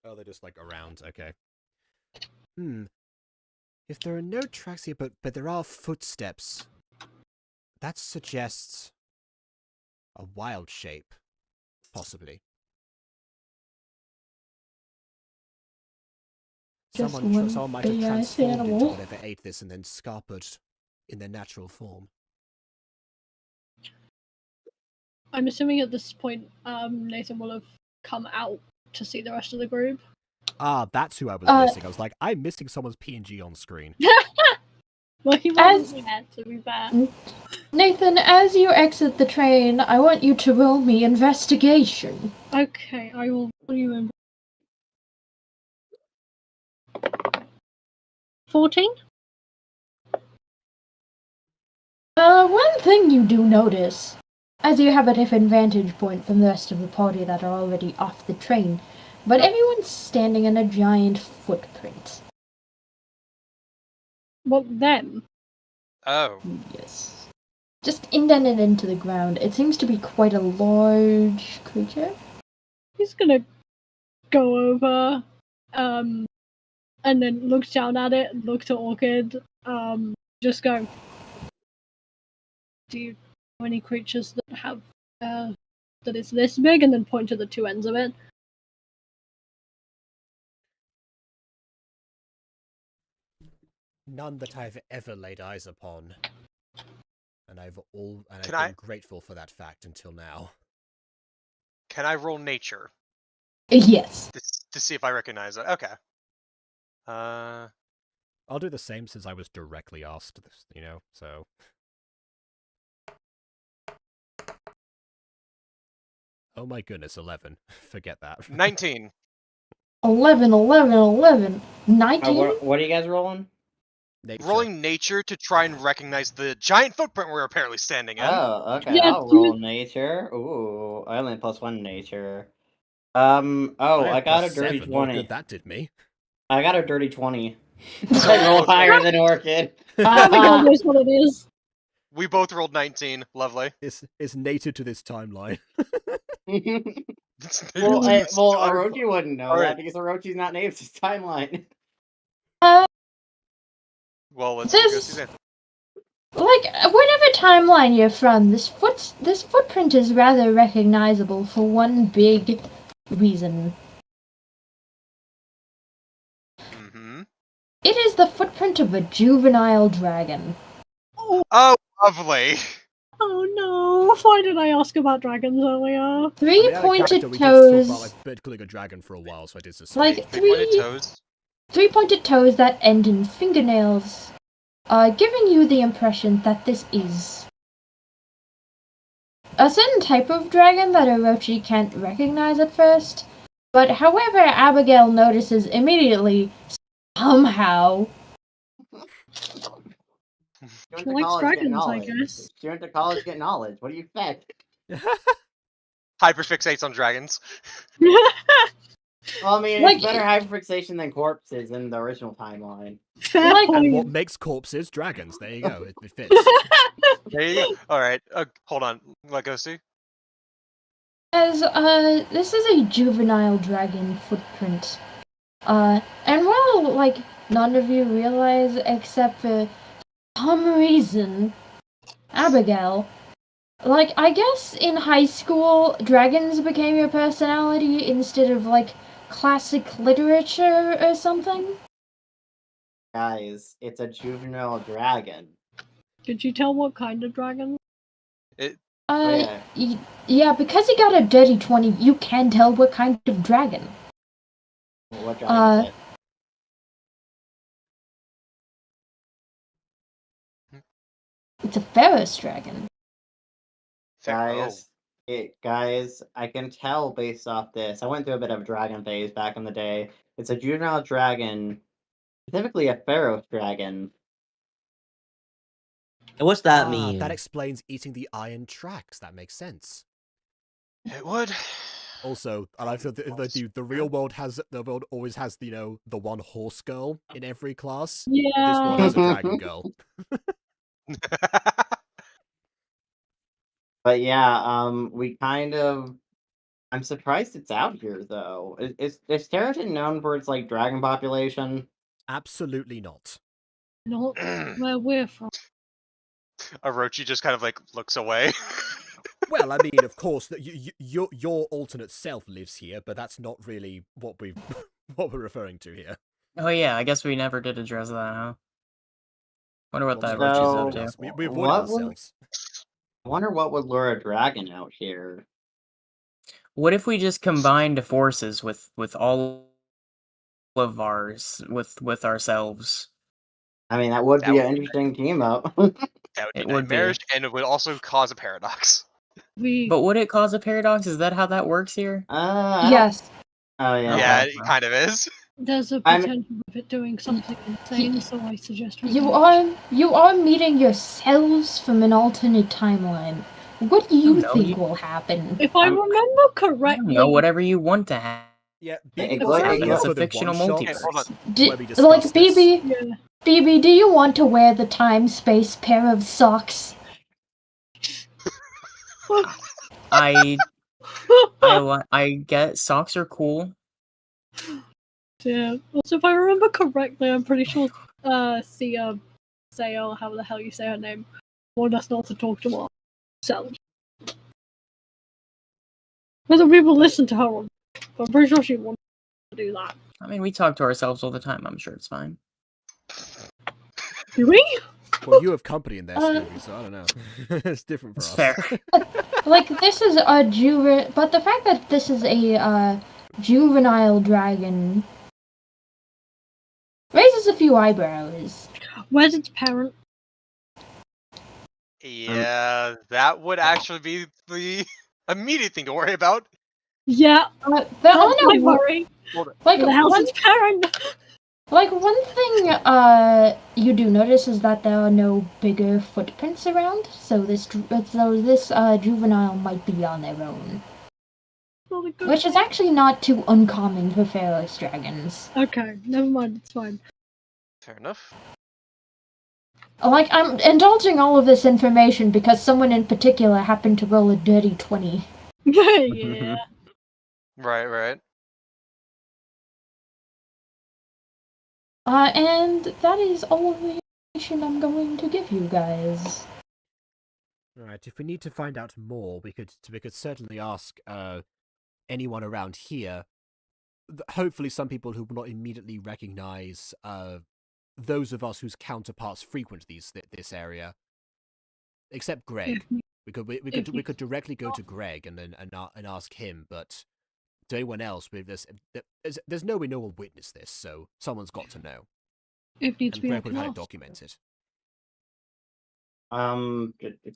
Speaker 7: Oh, they're just, like, around. Okay. If there are no tracks here, but there are footsteps, that suggests a wild shape, possibly. Someone might have transformed into whatever ate this and then scarpered in their natural form.
Speaker 6: I'm assuming at this point, Nathan will have come out to see the rest of the group.
Speaker 7: Ah, that's who I was missing. I was like, I'm missing someone's PNG on screen.
Speaker 6: Well, he wasn't there, to be fair.
Speaker 3: Nathan, as you exit the train, I want you to roll me investigation.
Speaker 6: Okay, I will roll you in. 14?
Speaker 3: One thing you do notice, as you have a different vantage point from the rest of the party that are already off the train, but everyone's standing in a giant footprint.
Speaker 6: What, them?
Speaker 9: Oh.
Speaker 3: Yes. Just indented into the ground. It seems to be quite a large creature.
Speaker 6: He's gonna go over, and then look down at it, look to Orchid, just go, do you know any creatures that have, that is this big, and then point to the two ends of it?
Speaker 7: None that I've ever laid eyes upon. And I've been grateful for that fact until now.
Speaker 9: Can I roll nature?
Speaker 3: Yes.
Speaker 9: To see if I recognize it. Okay.
Speaker 7: I'll do the same since I was directly asked this, you know, so. Oh my goodness, 11. Forget that.
Speaker 9: 19.
Speaker 3: 11, 19?
Speaker 8: What are you guys rolling?
Speaker 9: Nature. Rolling nature to try and recognize the giant footprint we're apparently standing in.
Speaker 8: Oh, okay.
Speaker 6: Yeah,
Speaker 8: I'll roll nature. Ooh, I only +1 nature. I got a dirty 20.
Speaker 7: What good that did me.
Speaker 8: I got a dirty 20. I roll higher than Orchid.
Speaker 6: Abigail knows what it is.
Speaker 9: We both rolled 19. Lovely.
Speaker 7: It's native to this timeline.
Speaker 8: Orochi wouldn't know that because Orochi's not native to this timeline.
Speaker 9: Well, let's go see that.
Speaker 3: Whatever timeline you're from, this footprint is rather recognizable for one big reason.
Speaker 9: Mm-hmm.
Speaker 3: It is the footprint of a juvenile dragon.
Speaker 9: Oh, lovely.
Speaker 6: Oh no, why did I ask about dragons earlier?
Speaker 3: Three pointed toes.
Speaker 7: We just talked about killing a dragon for a while, so I did suspect.
Speaker 3: Like
Speaker 9: three-pointed toes?
Speaker 3: 3 pointed toes that end in fingernails, giving you the impression that this is a certain type of dragon that Orochi can't recognize at first. But however, Abigail notices immediately, somehow,
Speaker 8: She went
Speaker 6: She
Speaker 8: to
Speaker 6: likes
Speaker 8: college, get
Speaker 6: dragons, I
Speaker 8: knowledge.
Speaker 6: guess.
Speaker 8: She went to college, get knowledge. What do you expect?
Speaker 9: Hyperfixates on dragons.
Speaker 8: Well, I mean,
Speaker 3: Like-
Speaker 8: it's better hyperfixation than corpses in the original timeline.
Speaker 6: Fair
Speaker 3: Like-
Speaker 7: And
Speaker 6: point.
Speaker 7: what makes corpses dragons? There you go. It fits.
Speaker 9: There you go. All right. Hold on. Let go see.
Speaker 3: As this is a juvenile dragon footprint. And while like none of you realize except for some reason, Abigail, like I guess in high school dragons became your personality instead of like classic literature or something.
Speaker 8: Guys, it's a juvenile dragon.
Speaker 6: Could you tell what kind of dragon?
Speaker 8: Yeah.
Speaker 3: Yeah, because he got a dirty 20, you can tell what kind of dragon.
Speaker 8: What dragon is it?
Speaker 3: It's a Ferris dragon.
Speaker 8: Guys, I can tell based off this. I went through a bit of a dragon phase back in the day. It's a juvenile dragon, specifically a Pharaoh's dragon.
Speaker 2: And what's that mean?
Speaker 7: That explains eating the iron tracks. That makes sense.
Speaker 9: It would.
Speaker 7: Also, I like that the real world always has the one horse girl in every class. This one
Speaker 6: Yeah.
Speaker 7: has a dragon girl.
Speaker 8: But yeah, we kind of. I'm surprised it's out here though. Is Territon known for its like dragon population?
Speaker 7: Absolutely not.
Speaker 6: Not where we're from.
Speaker 9: Orochi just kind of like looks away.
Speaker 7: Well, I mean, of course, that your alternate self lives here, but that's not really what we're referring to here.
Speaker 5: Oh yeah, I guess we never did address that, huh? Wonder what that
Speaker 8: So,
Speaker 5: Rochi's up to.
Speaker 7: We avoided
Speaker 8: what would-
Speaker 7: ourselves.
Speaker 8: I wonder what would lure a dragon out here.
Speaker 5: What if we just combined forces with all of ours with ourselves?
Speaker 8: I mean, that would
Speaker 9: That
Speaker 8: be
Speaker 9: would
Speaker 8: an
Speaker 9: be
Speaker 8: interesting team up.
Speaker 9: That would be
Speaker 5: It would be.
Speaker 9: nightmarish, and it would also cause a paradox.
Speaker 5: But would it cause a paradox? Is that how that works here?
Speaker 3: Yes.
Speaker 8: Oh yeah.
Speaker 9: Yeah,
Speaker 5: Okay.
Speaker 9: it kind of is.
Speaker 6: There's a
Speaker 8: I'm-
Speaker 6: potential of it doing something insane, so I suggest we
Speaker 3: You
Speaker 6: do
Speaker 3: are meeting yourselves from an alternate timeline. What do you
Speaker 5: No,
Speaker 3: think
Speaker 5: you-
Speaker 3: will happen?
Speaker 6: If I
Speaker 8: I'm-
Speaker 6: remember
Speaker 5: I
Speaker 6: correctly,
Speaker 5: don't know, whatever you want to have.
Speaker 7: Yeah,
Speaker 8: It-
Speaker 7: BB
Speaker 8: it-
Speaker 5: It's a
Speaker 7: other than
Speaker 5: fictional
Speaker 7: one-shot,
Speaker 9: Okay, hold on.
Speaker 3: D-
Speaker 7: where we
Speaker 3: like
Speaker 7: discuss this.
Speaker 3: BB,
Speaker 6: yeah.
Speaker 3: BB, do you want to wear the time-space pair of socks?
Speaker 5: I get socks are cool.
Speaker 6: Yeah. Also, if I remember correctly, I'm pretty sure Thea, Sayo, how the hell you say her name, warned us not to talk to ourselves. Whether we will listen to her or not, but I'm pretty sure she wanted to do that.
Speaker 5: I mean, we talk to ourselves all the time. I'm sure it's fine.
Speaker 6: Do we?
Speaker 7: Well, you have company in there, Scooby, so I don't know. It's different for
Speaker 5: It's
Speaker 7: us.
Speaker 5: fair.
Speaker 3: Like, this is a but the fact that this is a juvenile dragon raises a few eyebrows.
Speaker 6: Where's its parent?
Speaker 9: Yeah, that would actually be the immediate thing to worry about.
Speaker 6: Yeah,
Speaker 3: There
Speaker 6: that's
Speaker 3: are
Speaker 6: my
Speaker 3: no
Speaker 6: worry.
Speaker 3: like
Speaker 6: Where the hell's
Speaker 3: one
Speaker 6: its parent?
Speaker 3: Like, one thing you do notice is that there are no bigger footprints around, so this juvenile might be on their own.
Speaker 6: Not a good
Speaker 3: Which is actually not too uncommon for Pharaoh's dragons.
Speaker 6: Okay, never mind, it's fine.
Speaker 9: Fair enough.
Speaker 3: Like, I'm indulging all of this information because someone in particular happened to roll a dirty 20.
Speaker 6: Yeah.
Speaker 9: Right.
Speaker 3: And that is all of the information I'm going to give you guys.
Speaker 7: Alright, if we need to find out more, we could certainly ask anyone around here. Hopefully some people who will not immediately recognize those of us whose counterparts frequent this area. Except Greg. We could directly go to Greg and ask him, but to anyone else, there's no way no one witnessed this, so someone's got to know.
Speaker 6: If needs
Speaker 7: And
Speaker 6: be,
Speaker 7: Greg
Speaker 6: I
Speaker 7: would
Speaker 6: can
Speaker 7: have had it
Speaker 6: ask.
Speaker 7: documented.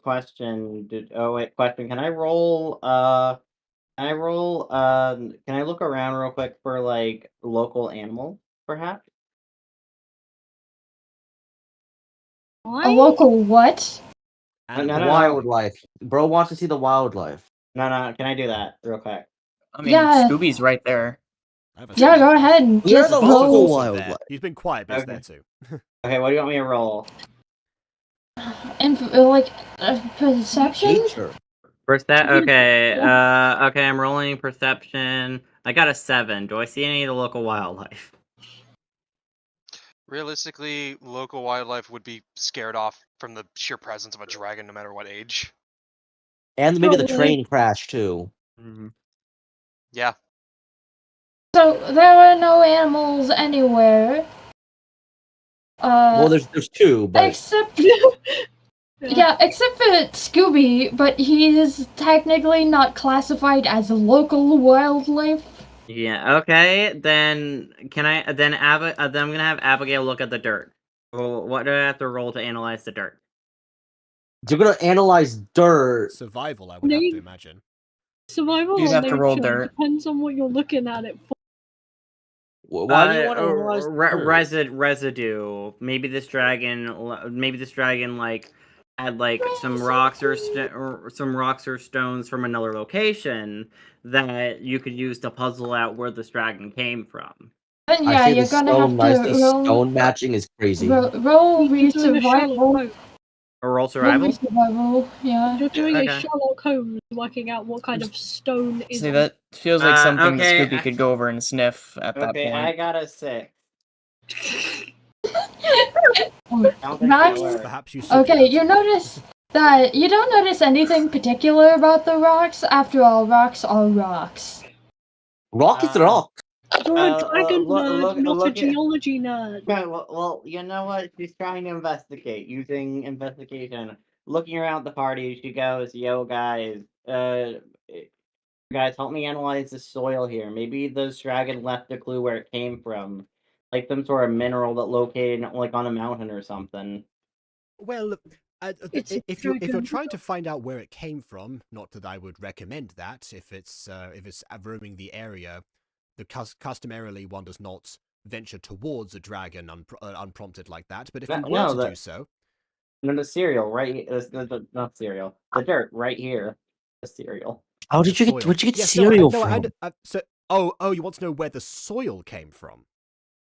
Speaker 8: Question. Question. Can I roll? Can I look around real quick for like local animals, perhaps?
Speaker 3: A local what?
Speaker 2: Wildlife. Bro wants to see the wildlife.
Speaker 8: No, can I do that real quick?
Speaker 5: I mean,
Speaker 3: Yeah.
Speaker 5: Scooby's right there.
Speaker 3: Yeah, go ahead and
Speaker 2: Where's
Speaker 3: just
Speaker 2: the
Speaker 3: roll.
Speaker 2: local wildlife?
Speaker 7: He's been quiet, but he's
Speaker 8: Okay.
Speaker 7: there too.
Speaker 8: Okay, what do you want me to roll?
Speaker 3: Perception?
Speaker 2: Nature.
Speaker 8: Okay, okay, I'm rolling perception. I got a 7. Do I see any of the local wildlife?
Speaker 9: Realistically, local wildlife would be scared off from the sheer presence of a dragon, no matter what age.
Speaker 2: And maybe the
Speaker 6: Probably.
Speaker 2: train crash too.
Speaker 9: Yeah.
Speaker 3: So there were no animals anywhere.
Speaker 2: Well, there's 2, but
Speaker 3: Except except for Scooby, but he is technically not classified as local wildlife.
Speaker 8: Yeah. Okay. Then can I? Then then I'm gonna have Abigail look at the dirt. Well, what do I have to roll to analyze the dirt?
Speaker 2: you're gonna analyze dirt.
Speaker 7: Survival, I would have to imagine.
Speaker 6: Survival
Speaker 5: You'd
Speaker 6: or
Speaker 5: have to roll
Speaker 6: nature,
Speaker 5: dirt.
Speaker 6: depends on what you're looking at it for.
Speaker 2: Why do you want to analyze dirt?
Speaker 8: Residue? Maybe this dragon like had like some rocks or stones from another location that you could use to puzzle out where this dragon came from.
Speaker 3: And
Speaker 2: I
Speaker 3: yeah,
Speaker 2: say
Speaker 3: you're
Speaker 2: the
Speaker 3: gonna have
Speaker 2: stone,
Speaker 3: to
Speaker 2: the
Speaker 3: roll.
Speaker 2: stone matching is crazy.
Speaker 3: Roll
Speaker 6: You're doing a
Speaker 3: survival.
Speaker 6: Sherlock Holmes.
Speaker 8: Or roll survival?
Speaker 3: Survival, yeah.
Speaker 6: You're doing
Speaker 8: Okay.
Speaker 6: a Sherlock Holmes, working out what kind of stone is
Speaker 5: See,
Speaker 6: on
Speaker 5: that feels like something
Speaker 8: okay,
Speaker 5: that Scooby could go over and sniff at that
Speaker 8: Okay,
Speaker 5: point.
Speaker 8: I got a 6.
Speaker 3: Max?
Speaker 7: Perhaps you should.
Speaker 3: Okay, you notice that you don't notice anything particular about the rocks. After all, rocks are rocks.
Speaker 2: Rock is rock.
Speaker 6: You're a dragon nerd, not a
Speaker 8: look at-
Speaker 6: geology nerd.
Speaker 8: Okay, well, you know what? She's trying to investigate using investigation. Looking around the party, she goes, "Yo, guys, help me analyze the soil here. Maybe this dragon left a clue where it came from, like some sort of mineral that located like on a mountain or something."
Speaker 7: Well,
Speaker 6: It's a
Speaker 7: if you're
Speaker 6: dragon.
Speaker 7: trying to find out where it came from, not that I would recommend that. If it's roaming the area, customarily one does not venture towards a dragon unprompted like that. But if you were to do so,
Speaker 8: no, the cereal right, not cereal, the dirt right here, the cereal.
Speaker 2: How did you
Speaker 7: soil.
Speaker 2: get? Where'd you get
Speaker 7: Yes,
Speaker 2: cereal
Speaker 7: no,
Speaker 2: from?
Speaker 7: You want to know where the soil came from?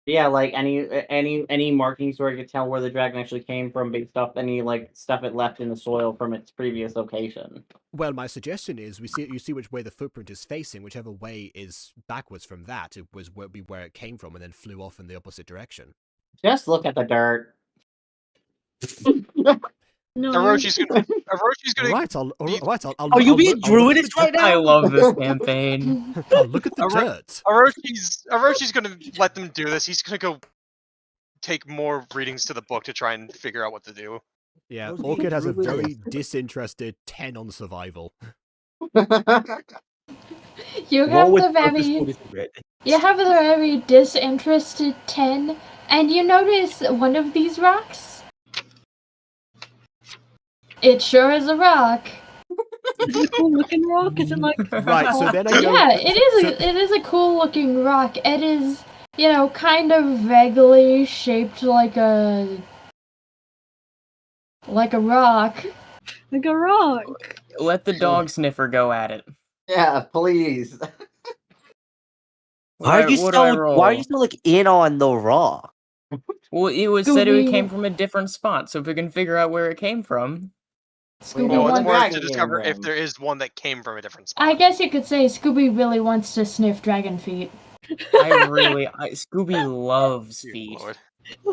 Speaker 8: Yeah, like any markings where you could tell where the dragon actually came from based off any like stuff it left in the soil from its previous location.
Speaker 7: Well, my suggestion is you see which way the footprint is facing. Whichever way is backwards from that, it would be where it came from, and then flew off in the opposite direction.
Speaker 8: Just look at the dirt.
Speaker 6: No.
Speaker 9: Oroshi's gonna.
Speaker 7: Right, I'll
Speaker 2: Are you
Speaker 7: I'll
Speaker 2: being
Speaker 7: look- I'll look at
Speaker 2: druidist
Speaker 7: the
Speaker 2: right
Speaker 7: dirt.
Speaker 5: I
Speaker 2: now?
Speaker 5: love this campaign.
Speaker 7: I'll look at the dirt.
Speaker 9: Oroshi's gonna let them do this. He's gonna go take more readings to the book to try and figure out what to do.
Speaker 7: Yeah,
Speaker 2: Those
Speaker 7: Orchid has a
Speaker 2: druids.
Speaker 7: very disinterested 10 on survival.
Speaker 3: You
Speaker 2: Roll
Speaker 3: have
Speaker 2: with
Speaker 3: the
Speaker 2: purpose
Speaker 3: very
Speaker 2: for this grid.
Speaker 3: you have a very disinterested 10, and you notice one of these rocks. It sure is a rock.
Speaker 6: Is it a cool looking rock? Is it like
Speaker 7: Right, so then I go.
Speaker 3: Yeah, it is a cool looking rock. It is, kind of vaguely shaped like a rock.
Speaker 6: like a rock?
Speaker 5: Let the dog sniffer go at it.
Speaker 8: Yeah, please.
Speaker 2: Why are you
Speaker 5: What do I roll?
Speaker 2: Why are you still like in on the rock?
Speaker 5: Well, it was said it
Speaker 3: Scooby-
Speaker 5: came from a different spot, so if we can figure out where it came from.
Speaker 3: Scooby
Speaker 9: No, it's
Speaker 3: wants-
Speaker 9: more
Speaker 8: dragon
Speaker 9: to
Speaker 8: came
Speaker 9: discover if
Speaker 8: from.
Speaker 9: there is one that came from a different spot.
Speaker 3: I guess you could say Scooby really wants to sniff dragon feet.
Speaker 5: Scooby loves
Speaker 9: Dear
Speaker 5: feet.
Speaker 9: Lord.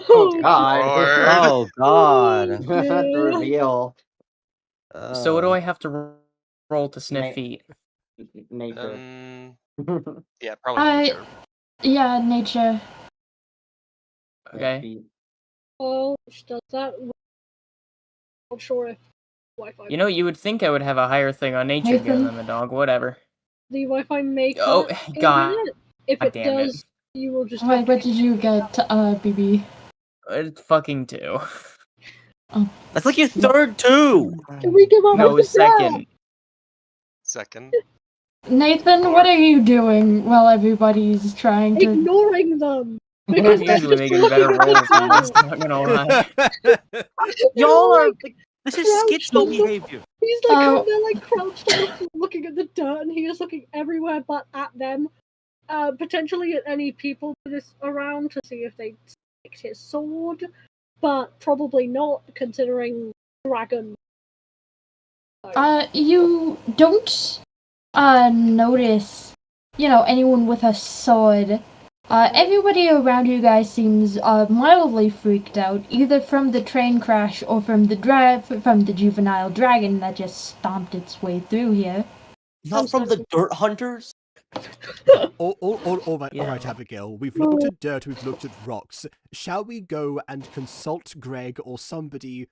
Speaker 8: Oh God.
Speaker 9: Lord.
Speaker 2: Oh God.
Speaker 8: The reveal.
Speaker 5: So what do I have to roll to sniff
Speaker 8: Right.
Speaker 5: feet?
Speaker 8: Nature.
Speaker 9: Yeah, probably
Speaker 3: I-
Speaker 9: nature.
Speaker 3: Yeah, nature.
Speaker 5: Okay.
Speaker 6: Oh, does that? Not sure if Wi-Fi.
Speaker 5: You know, you would think I would have a higher thing on nature given I'm a dog. Whatever.
Speaker 6: the Wi-Fi may
Speaker 5: Oh,
Speaker 6: cut in
Speaker 5: God.
Speaker 6: a minute. If it
Speaker 5: damn it.
Speaker 6: does, you will just.
Speaker 3: Wait, what did you get, BB?
Speaker 5: Fucking 2.
Speaker 2: That's like your third too.
Speaker 6: Can we give up?
Speaker 5: No,
Speaker 6: with the
Speaker 5: second.
Speaker 9: Second.
Speaker 3: Nathan, what are you doing while everybody's trying
Speaker 6: plan?
Speaker 3: to...
Speaker 6: Ignoring them.
Speaker 5: I'm usually making better rolls than this, I'm not gonna lie.
Speaker 10: Y'all are...
Speaker 6: like,
Speaker 10: This is schizo behavior.
Speaker 6: He's like kind of like crouched on the floor looking at the dirt, and he is looking everywhere but at them. Potentially at any people that is around to see if they stick his sword, but probably not, considering dragon.
Speaker 3: You don't notice, anyone with a sword. Everybody around you guys seems mildly freaked out, either from the train crash or from the juvenile dragon that just stomped its way through here.
Speaker 2: Not from the dirt hunters?
Speaker 7: All right, Abigail. We've looked at dirt, we've looked at rocks. Shall we go and consult Greg or somebody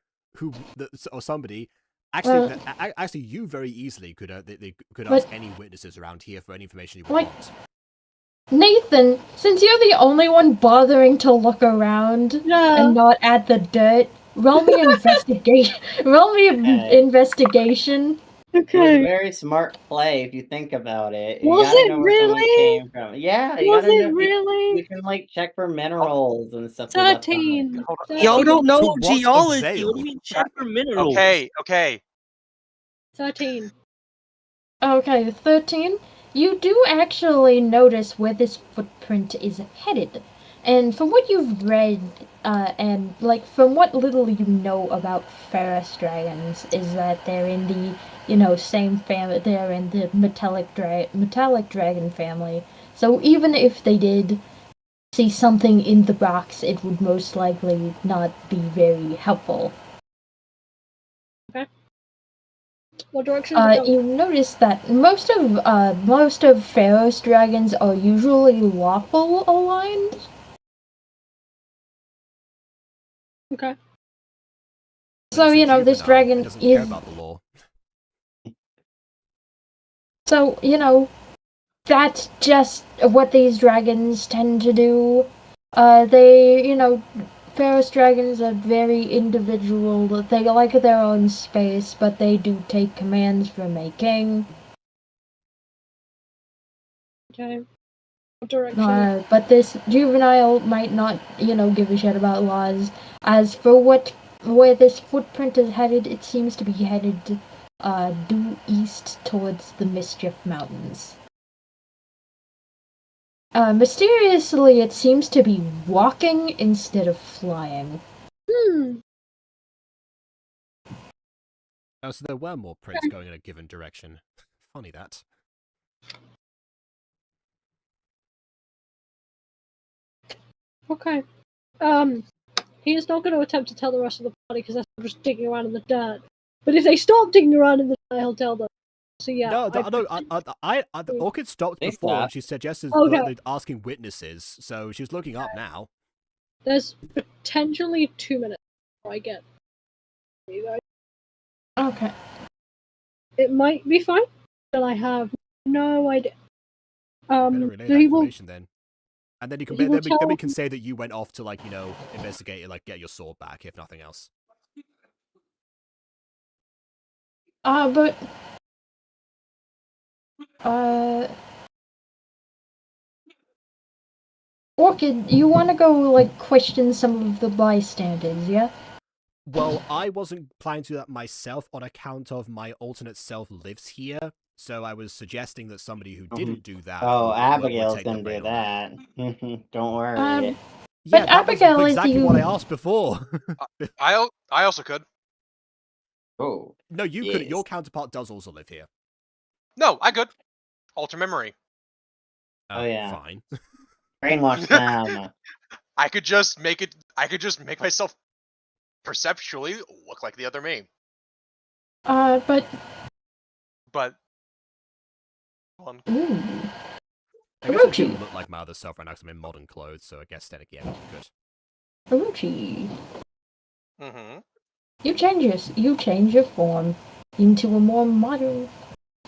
Speaker 7: Actually, you very easily could ask any witnesses around here for any information you want.
Speaker 3: Nathan, since you're the only one bothering to look around and not at the dirt, roll me investigation.
Speaker 6: Okay.
Speaker 4: It was a very smart play if you think about it. You
Speaker 6: Was
Speaker 4: gotta
Speaker 6: it
Speaker 4: know where someone
Speaker 6: really?
Speaker 4: came from. Yeah, you
Speaker 6: Was
Speaker 4: gotta know.
Speaker 6: it really?
Speaker 4: You can like check for minerals and stuff.
Speaker 6: 13.
Speaker 10: Y'all don't know
Speaker 7: To what
Speaker 10: geology.
Speaker 7: avail?
Speaker 10: What do you mean check for minerals?
Speaker 9: Okay.
Speaker 6: 13.
Speaker 3: Okay, 13. You do actually notice where this footprint is headed. And from what you've read, and from what little you know about ferrous dragons, is that they're in the, same family. They're in the metallic dragon family. So even if they did see something in the rocks, it would most likely not be very helpful.
Speaker 6: Okay. What direction?
Speaker 3: You notice that most of Pharaoh's dragons are usually lawful aligned.
Speaker 6: Okay.
Speaker 3: So this dragon
Speaker 7: doesn't care
Speaker 3: is.
Speaker 7: about the law.
Speaker 3: So that's just what these dragons tend to do. They Pharaoh's dragons are very individual. They like their own space, but they do take commands from a king.
Speaker 6: Okay. What direction?
Speaker 3: But this juvenile might not, give a shit about laws. As for where this footprint is headed, it seems to be headed due east towards the Mischief Mountains. Mysteriously, it seems to be walking instead of flying.
Speaker 7: Oh, so there were more prints going in a given direction. Funny that.
Speaker 6: Okay. He is not going to attempt to tell the rest of the party because they're just digging around in the dirt. But if they stop digging around in the dirt, he'll tell them. So yeah.
Speaker 7: No, the Orchid stopped before and she suggested asking witnesses, so she's looking up now.
Speaker 6: There's potentially 2 minutes before I get you guys.
Speaker 3: Okay.
Speaker 6: It might be fine, but I have no idea.
Speaker 7: Better relay that information then. And then then we can say that you went off to investigate and get your sword back, if nothing else.
Speaker 3: But Orchid, you want to go question some of the bystanders, yeah?
Speaker 7: Well, I wasn't planning to do that myself on account of my alternate self lives here, so I was suggesting that somebody who didn't do that.
Speaker 4: Oh, Abigail's gonna do that. Don't worry.
Speaker 7: Yeah,
Speaker 3: but Abigail
Speaker 7: was exactly
Speaker 3: is
Speaker 7: what I asked before.
Speaker 9: I also could.
Speaker 4: Oh.
Speaker 7: No, you could. Your counterpart does also live here.
Speaker 9: No, I could. Alter memory.
Speaker 4: Oh yeah.
Speaker 7: Fine.
Speaker 4: Brainwash them.
Speaker 9: I could just make myself perceptually look like the other me.
Speaker 3: But. Ooh.
Speaker 7: I guess I do look like my other self right now because I'm in modern clothes, so I guess then again, good.
Speaker 3: Orochi.
Speaker 9: Mm-hmm.
Speaker 3: You change your form into a more modern.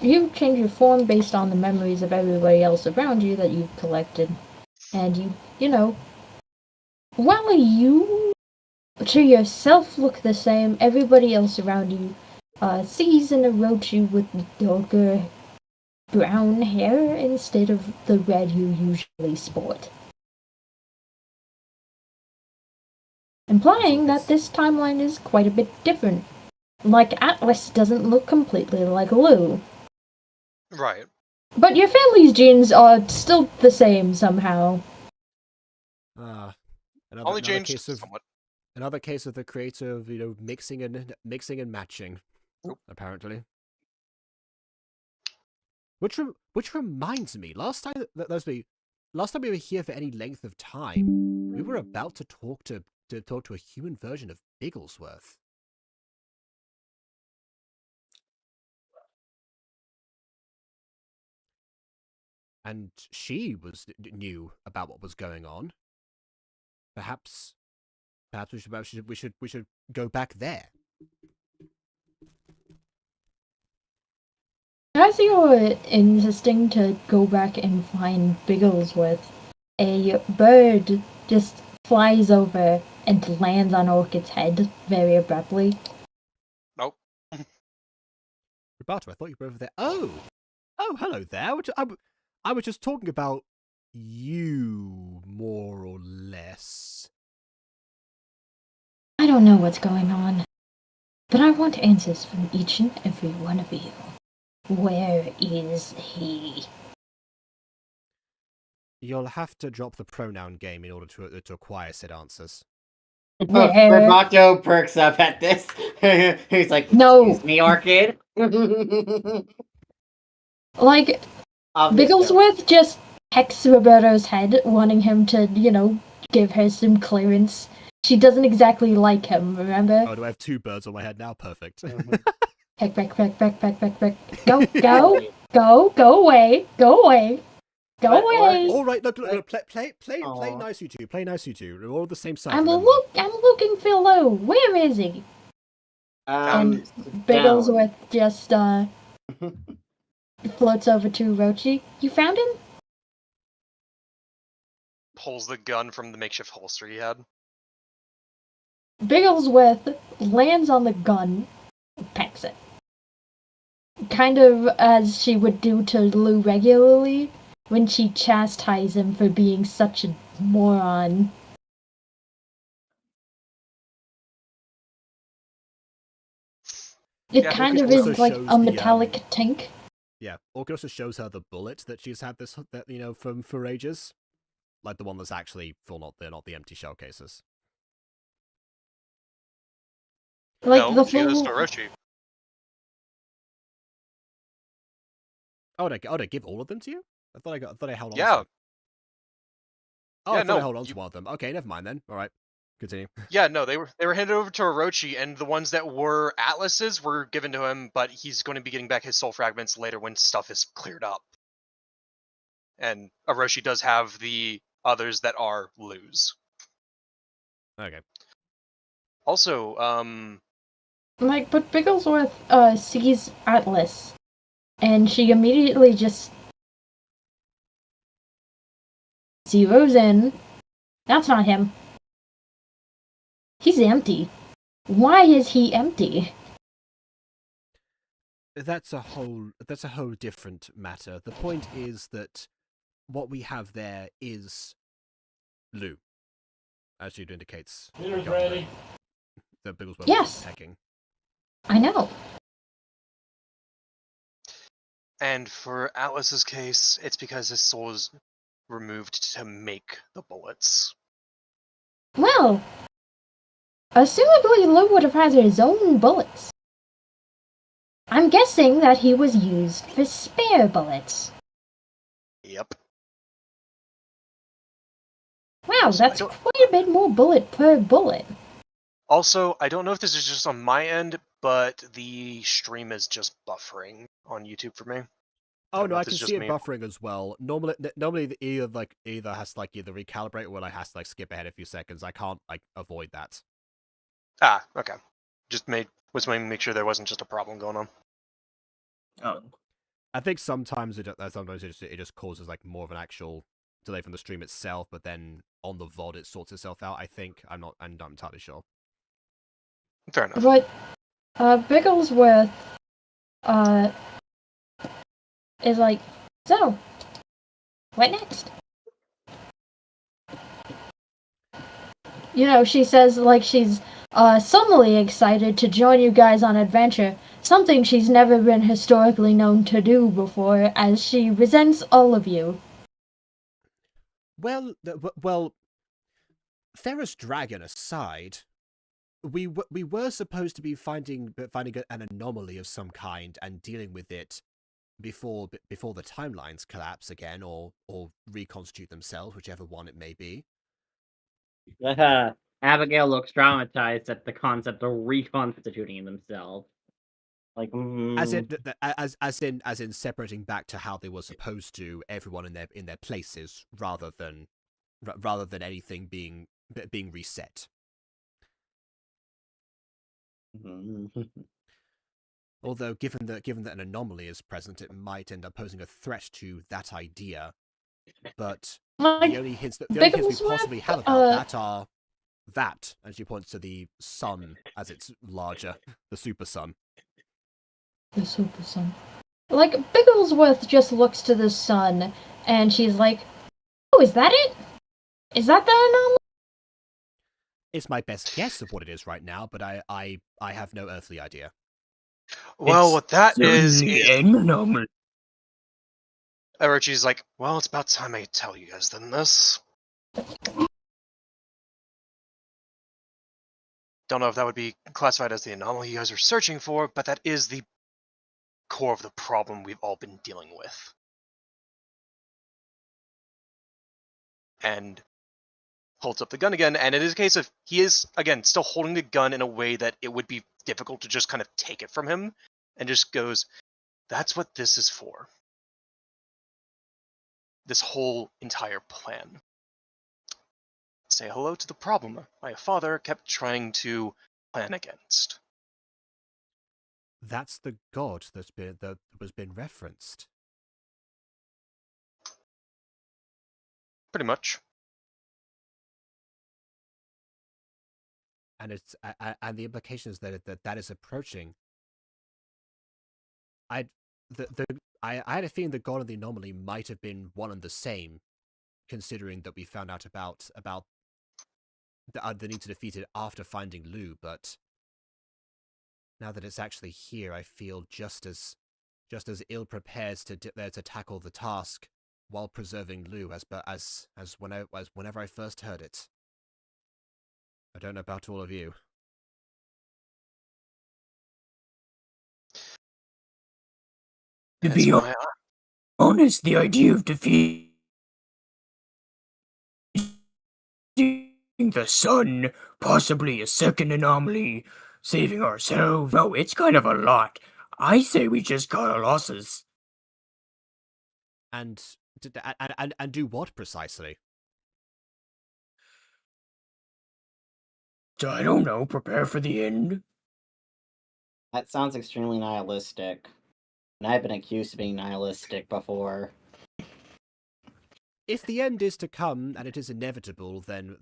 Speaker 3: You change your form based on the memories of everybody else around you that you've collected, and while you to yourself look the same, everybody else around you sees an Orochi with darker brown hair instead of the red you usually sport. implying that this timeline is quite a bit different. Like, Atlas doesn't look completely like Lou.
Speaker 9: Right.
Speaker 3: But your family's genes are still the same somehow.
Speaker 9: Only changed somewhat.
Speaker 7: Another case of the creator of, mixing and matching.
Speaker 9: Nope.
Speaker 7: Apparently. Which reminds me, last time we were here for any length of time, we were about to talk to a human version of Bigglesworth. And she knew about what was going on. Perhaps we should go back there.
Speaker 3: As you're insisting to go back and find Bigglesworth, a bird just flies over and lands on Orchid's head very abruptly.
Speaker 9: Nope.
Speaker 7: Roberto, I thought you were over there. Oh, hello there. I was just talking about you, more or less.
Speaker 3: I don't know what's going on, but I want answers from each and every one of you. Where is he?
Speaker 7: You'll have to drop the pronoun game in order to acquire said answers.
Speaker 4: Roboto perks up at this. He's like,
Speaker 3: no.
Speaker 4: Excuse me, Orchid.
Speaker 3: Like, Bigglesworth just hacks Roberto's head, wanting him to, give her some clearance. She doesn't exactly like him, remember?
Speaker 7: Oh, do I have two birds on my head now? Perfect.
Speaker 3: Peck. Go away.
Speaker 7: All right, look, play nice, you two. Play nice, you two. We're all on the same side.
Speaker 3: I'm looking for Lou. Where is he? And Bigglesworth just floats over to Rochi. You found him?
Speaker 9: Pulls the gun from the makeshift holster he had.
Speaker 3: Bigglesworth lands on the gun, pecks it. Kind of as she would do to Lou regularly when she chastises him for being such a moron. It kind of is like a metallic tink.
Speaker 7: Yeah, Orchid also shows her the bullet that she's had for ages. Like the one that's actually full, they're not the empty shell cases.
Speaker 3: Like
Speaker 9: no, she has Orochi.
Speaker 7: Oh, did I give all of them to you? I thought I held on to them. Oh,
Speaker 9: yeah,
Speaker 7: I thought I held on to one of them. Okay, never mind then. All right, continue.
Speaker 9: Yeah, no, they were handed over to Orochi, and the ones that were Atlas's were given to him, but he's going to be getting back his soul fragments later when stuff is cleared up. And Orochi does have the others that are Lou's.
Speaker 7: Okay.
Speaker 9: Also,
Speaker 3: but Bigglesworth sees Atlas, and she immediately just zeroes in. That's not him. He's empty. Why is he empty?
Speaker 7: That's a whole different matter. The point is that what we have there is Lou, as it indicates.
Speaker 11: Ready.
Speaker 7: The Bigglesworth
Speaker 3: yes.
Speaker 7: Hacking.
Speaker 3: I know.
Speaker 9: And for Atlas's case, it's because his soul is removed to make the bullets.
Speaker 3: Well, assumably Lou would have had his own bullets. I'm guessing that he was used for spare bullets.
Speaker 9: Yep.
Speaker 3: Wow, that's quite a bit more bullet per bullet.
Speaker 9: Also, I don't know if this is just on my end, but the stream is just buffering on YouTube for me.
Speaker 7: Oh no, I can see it buffering as well. Normally either has to recalibrate or has to skip ahead a few seconds. I can't avoid that.
Speaker 9: Ah, okay. Was make sure there wasn't just a problem going on.
Speaker 5: Oh.
Speaker 7: I think sometimes it just causes more of an actual delay from the stream itself, but then on the VOD it sorts itself out. I think I'm not entirely sure.
Speaker 9: Fair enough.
Speaker 3: But Bigglesworth is like, so what next? she says like she's suddenly excited to join you guys on adventure, something she's never been historically known to do before, as she resents all of you.
Speaker 7: Well, Theros Dragon aside, we were supposed to be finding an anomaly of some kind and dealing with it before the timelines collapse again or reconstitute themselves, whichever one it may be.
Speaker 8: Abigail looks traumatized at the concept of reconstituting themselves. Like,
Speaker 7: as in separating back to how they were supposed to, everyone in their places, rather than anything being reset. Although, given that an anomaly is present, it might end up posing a threat to that idea. But the only hints we possibly have about that are that, and she points to the sun as it's larger, the super sun.
Speaker 3: The super sun. Like, Bigglesworth just looks to the sun, and she's like, "Oh, is that it? Is that the anomaly?"
Speaker 7: It's my best guess of what it is right now, but I have no earthly idea.
Speaker 9: Well, what that is
Speaker 5: an anomaly.
Speaker 9: Orochi's like, well, it's about time I tell you guys then this. Don't know if that would be classified as the anomaly you guys are searching for, but that is the core of the problem we've all been dealing with. And holds up the gun again, and it is a case of he is, again, still holding the gun in a way that it would be difficult to just kind of take it from him, and just goes, that's what this is for. This whole entire plan. Say hello to the problem my father kept trying to plan against.
Speaker 7: That's the god that was been referenced.
Speaker 9: Pretty much.
Speaker 7: And it's and the implication is that is approaching. I had a feeling the god of the anomaly might have been one and the same, considering that we found out about the need to defeat it after finding Lu, but now that it's actually here, I feel just as ill prepared to tackle the task while preserving Lu as whenever I first heard it. I don't know about all of you.
Speaker 5: To be honest, the idea of defeating the sun, possibly a second anomaly, saving ourselves, no, it's kind of a lot. I say we just cut our losses.
Speaker 7: And do what precisely?
Speaker 5: I don't know, prepare for the end?
Speaker 8: That sounds extremely nihilistic. And I've been accused of being nihilistic before.
Speaker 7: If the end is to come and it is inevitable, then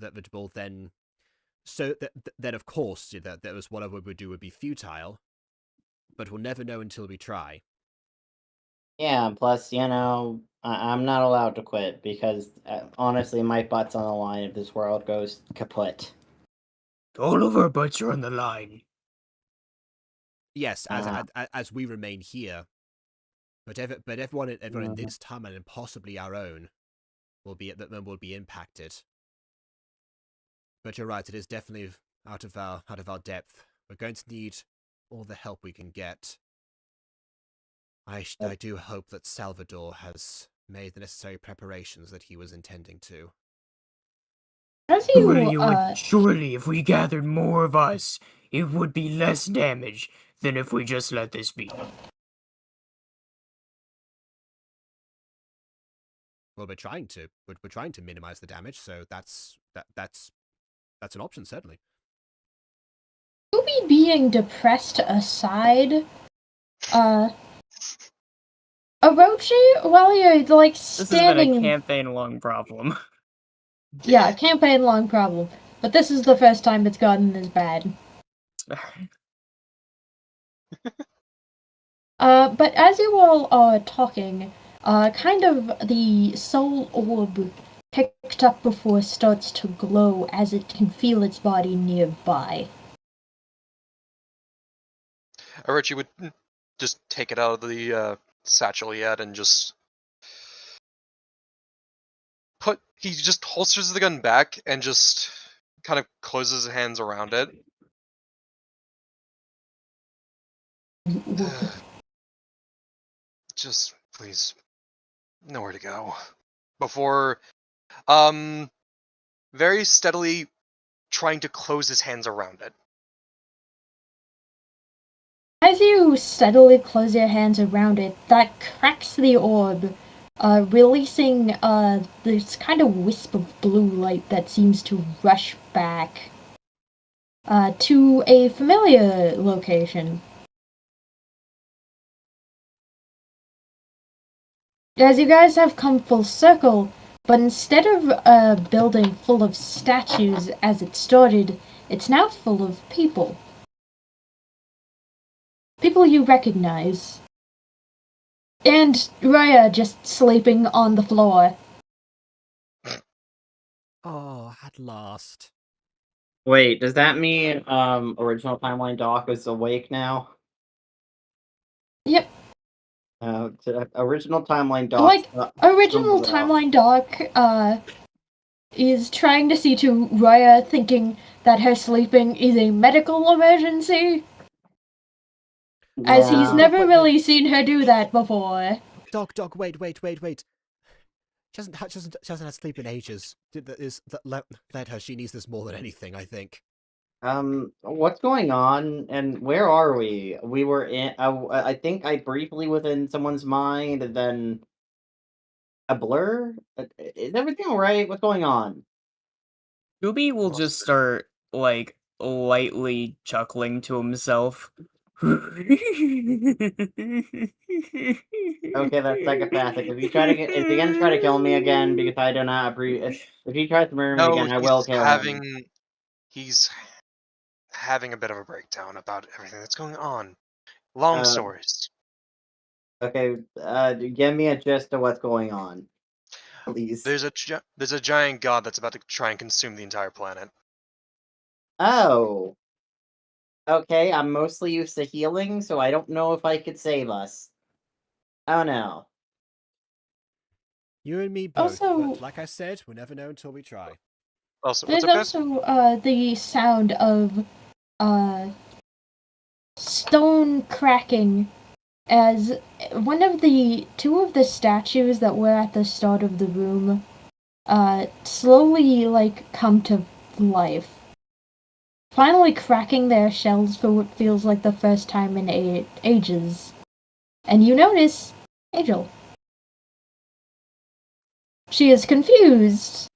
Speaker 7: of course that was whatever we would do would be futile. But we'll never know until we try.
Speaker 8: Yeah, plus, I'm not allowed to quit because, honestly, my butt's on the line if this world goes kaput.
Speaker 5: All of our butts are on the line.
Speaker 7: Yes, as we remain here. But everyone in this timeline and possibly our own will be impacted. But you're right; it is definitely out of our depth. We're going to need all the help we can get. I do hope that Salvador has made the necessary preparations that he was intending to.
Speaker 5: Surely, if we gathered more of us, it would be less damage than if we just let this be.
Speaker 7: Well, we're trying to minimize the damage, so that's an option, certainly.
Speaker 3: Ruby being depressed aside, Orochi, while you're like standing.
Speaker 5: This has been a campaign-long problem.
Speaker 3: Yeah, campaign-long problem. But this is the first time it's gotten this bad. But as you all are talking, kind of the soul orb picked up before starts to glow as it can feel its body nearby.
Speaker 9: Archie would just take it out of the satchel he had and just he just holsters the gun back and just kind of closes his hands around it. Just please, nowhere to go. Before, very steadily trying to close his hands around it.
Speaker 3: As you steadily close your hands around it, that cracks the orb, releasing this kind of wisp of blue light that seems to rush back to a familiar location. As you guys have come full circle, but instead of a building full of statues as it started, it's now full of people. People you recognize. And Raya just sleeping on the floor.
Speaker 7: Oh, at last.
Speaker 8: Wait, does that mean original timeline Doc is awake now?
Speaker 3: Yep.
Speaker 8: Original timeline Doc.
Speaker 3: Like, original timeline Doc is trying to see to Raya, thinking that her sleeping is a medical emergency. Yeah. As he's never really seen her do that before.
Speaker 7: Doc, wait. She hasn't had sleep in ages. Let her. She needs this more than anything, I think.
Speaker 8: What's going on, and where are we? We were in. I think I briefly was in someone's mind, and then a blur. Is everything alright? What's going on?
Speaker 5: Scooby will just start like lightly chuckling to himself.
Speaker 8: Okay, that's psychopathic. Is he gonna try to kill me again? Because I do not appreciate. If he tries to murder me again, I will kill him.
Speaker 9: He's having a bit of a breakdown about everything that's going on. Long stories.
Speaker 8: Okay, give me a gist of what's going on, please.
Speaker 9: There's a giant god that's about to try and consume the entire planet.
Speaker 8: Oh. Okay, I'm mostly used to healing, so I don't know if I could save us. Oh no.
Speaker 7: You and me both,
Speaker 3: also,
Speaker 7: but like I said, we'll never know until we try.
Speaker 9: Also,
Speaker 3: there's also the sound of stone cracking as two of the statues that were at the start of the room slowly come to life. Finally cracking their shells for what feels like the first time in ages. And you notice Angel. She is confused.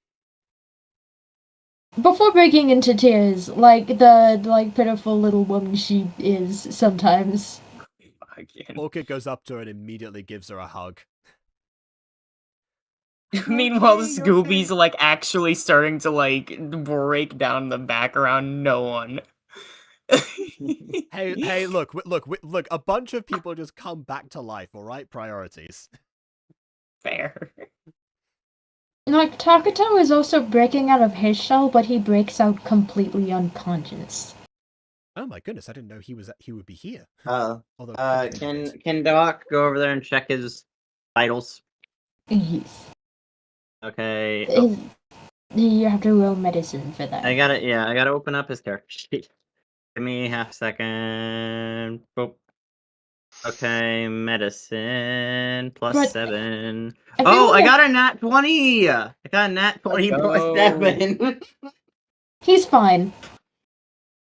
Speaker 3: Before breaking into tears, like the pitiful little woman she is sometimes.
Speaker 7: Orchid goes up to her and immediately gives her a hug.
Speaker 5: Meanwhile, Scooby's actually starting to break down in the background. No one.
Speaker 7: Hey, look, a bunch of people just come back to life, alright? Priorities.
Speaker 5: Fair.
Speaker 3: Takuto is also breaking out of his shell, but he breaks out completely unconscious.
Speaker 7: Oh my goodness, I didn't know he would be here.
Speaker 8: Can Doc go over there and check his vitals?
Speaker 3: Yes.
Speaker 8: Okay.
Speaker 3: You have to roll medicine for that.
Speaker 8: I gotta open up his character sheet. Give me half a second. Boop. Okay, medicine plus 7. I got a nat 20! I got a nat 20 plus 7.
Speaker 3: He's fine.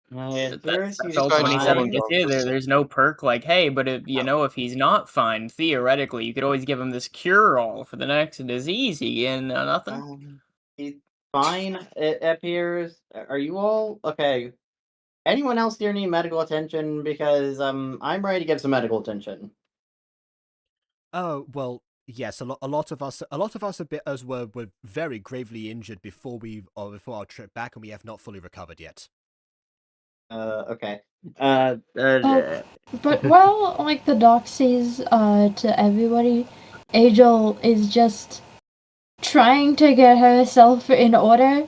Speaker 5: That's all 27 gets you. There's no perk hey, but if he's not fine, theoretically, you could always give him this cure-all for the next disease. Nothing.
Speaker 8: He's fine, it appears. Are you all okay? Anyone else here need medical attention? Because I'm ready to give some medical attention.
Speaker 7: Oh well, yes. A lot of us were very gravely injured before our trip back, and we have not fully recovered yet.
Speaker 8: Okay.
Speaker 3: But while the doc says to everybody, Angel is just trying to get herself in order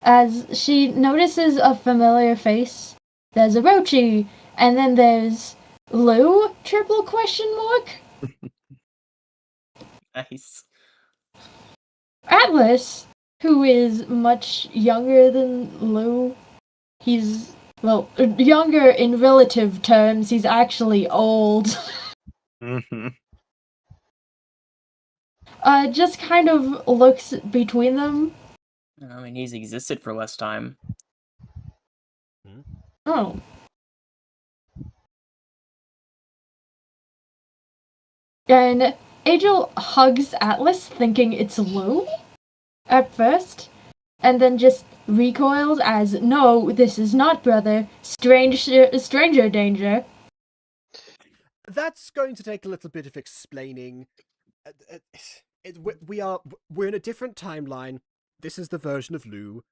Speaker 3: as she notices a familiar face. There's Orochi, and then there's Lou, triple question mark?
Speaker 5: Nice.
Speaker 3: Atlas, who is much younger than Lou. He's, well, younger in relative terms. He's actually old.
Speaker 10: Mm-hmm.
Speaker 3: Just kind of looks between them.
Speaker 5: I mean, he's existed for less time.
Speaker 3: Oh. And Angel hugs Atlas, thinking it's Lou at first, and then just recoils as, no, this is not brother. Stranger danger.
Speaker 7: That's going to take a little bit of explaining. We're in a different timeline. This is the version of Lou.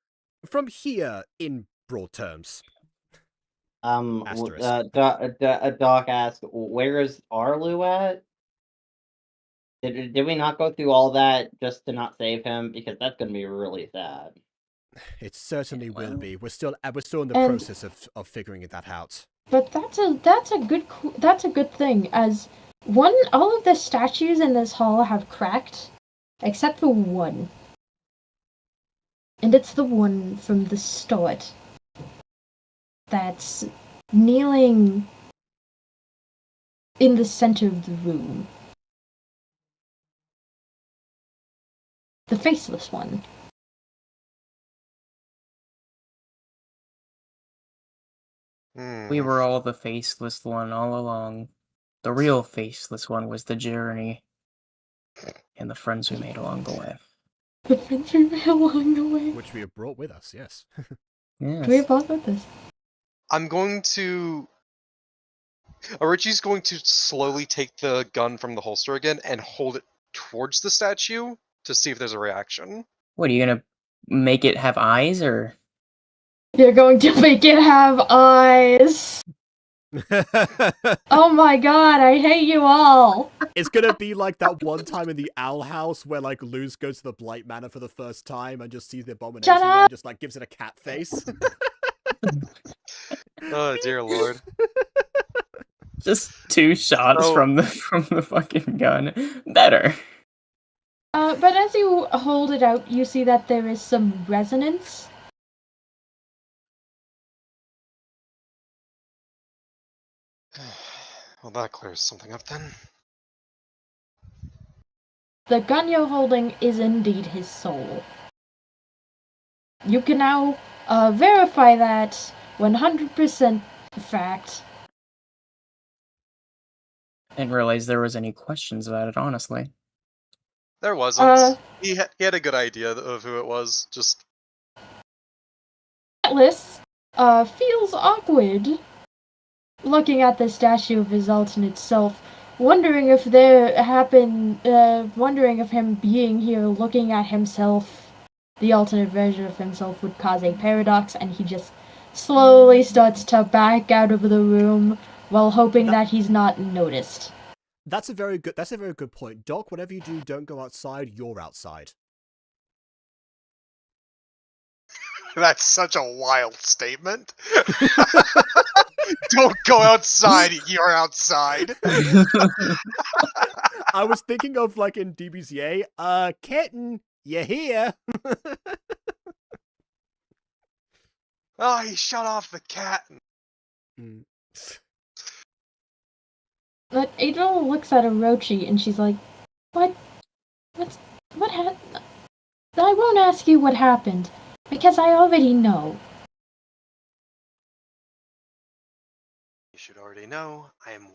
Speaker 7: From here, in broad terms. Asterisk.
Speaker 4: Doc asked, where is Arlu at? Did we not go through all that just to not save him? Because that's gonna be really sad.
Speaker 7: It certainly will be. We're still in the process of figuring that out.
Speaker 3: But that's a good thing, as all of the statues in this hall have cracked, except for one. And it's the one from the start that's kneeling in the center of the room. The faceless one.
Speaker 5: We were all the faceless one all along. The real faceless one was the journey. And the friends we made along the way.
Speaker 3: The friends we made along the way.
Speaker 7: Which we have brought with us, yes.
Speaker 5: Yes.
Speaker 3: We have brought with us.
Speaker 9: I'm going to... Orochi's going to slowly take the gun from the holster again and hold it towards the statue to see if there's a reaction.
Speaker 5: What, are you gonna make it have eyes, or...?
Speaker 3: You're going to make it have eyes! Oh my god, I hate you all!
Speaker 7: It's gonna be like that one time in the Owl House where, like, Luz goes to the Blight Manor for the first time and just sees the abomination there and just, like, gives it a cat face.
Speaker 9: Oh, dear lord.
Speaker 5: Just 2 shots from the fucking gun. Better.
Speaker 3: But as you hold it out, you see that there is some resonance.
Speaker 9: Well, that clears something up then.
Speaker 3: The gun you're holding is indeed his soul. You can now verify that 100% fact.
Speaker 5: I didn't realize there was any questions about it, honestly.
Speaker 9: There wasn't. He had a good idea of who it was, just...
Speaker 3: Atlas feels awkward looking at the statue of his alternate self, wondering if him being here looking at himself, the alternate version of himself, would cause a paradox, and he just slowly starts to back out of the room while hoping that he's not noticed.
Speaker 7: That's a very good point. Doc, whatever you do, don't go outside, you're outside.
Speaker 9: That's such a wild statement. Don't go outside, you're outside.
Speaker 7: I was thinking of, like, in DBZA, Kitten, you here?
Speaker 9: Oh, he shut off the cat.
Speaker 3: But Angel looks at Orochi and she's like, what happened? I won't ask you what happened, because I already know.
Speaker 9: You should already know, I am...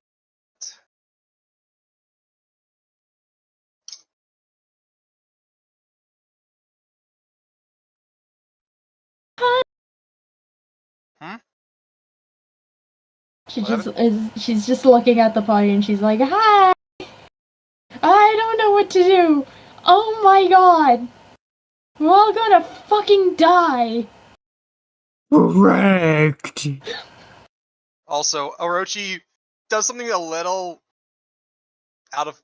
Speaker 3: She's just looking at the party and she's like, hi! I don't know what to do! Oh my god! We're all gonna fucking die!
Speaker 5: Correct!
Speaker 9: Also, Orochi does something a little out of...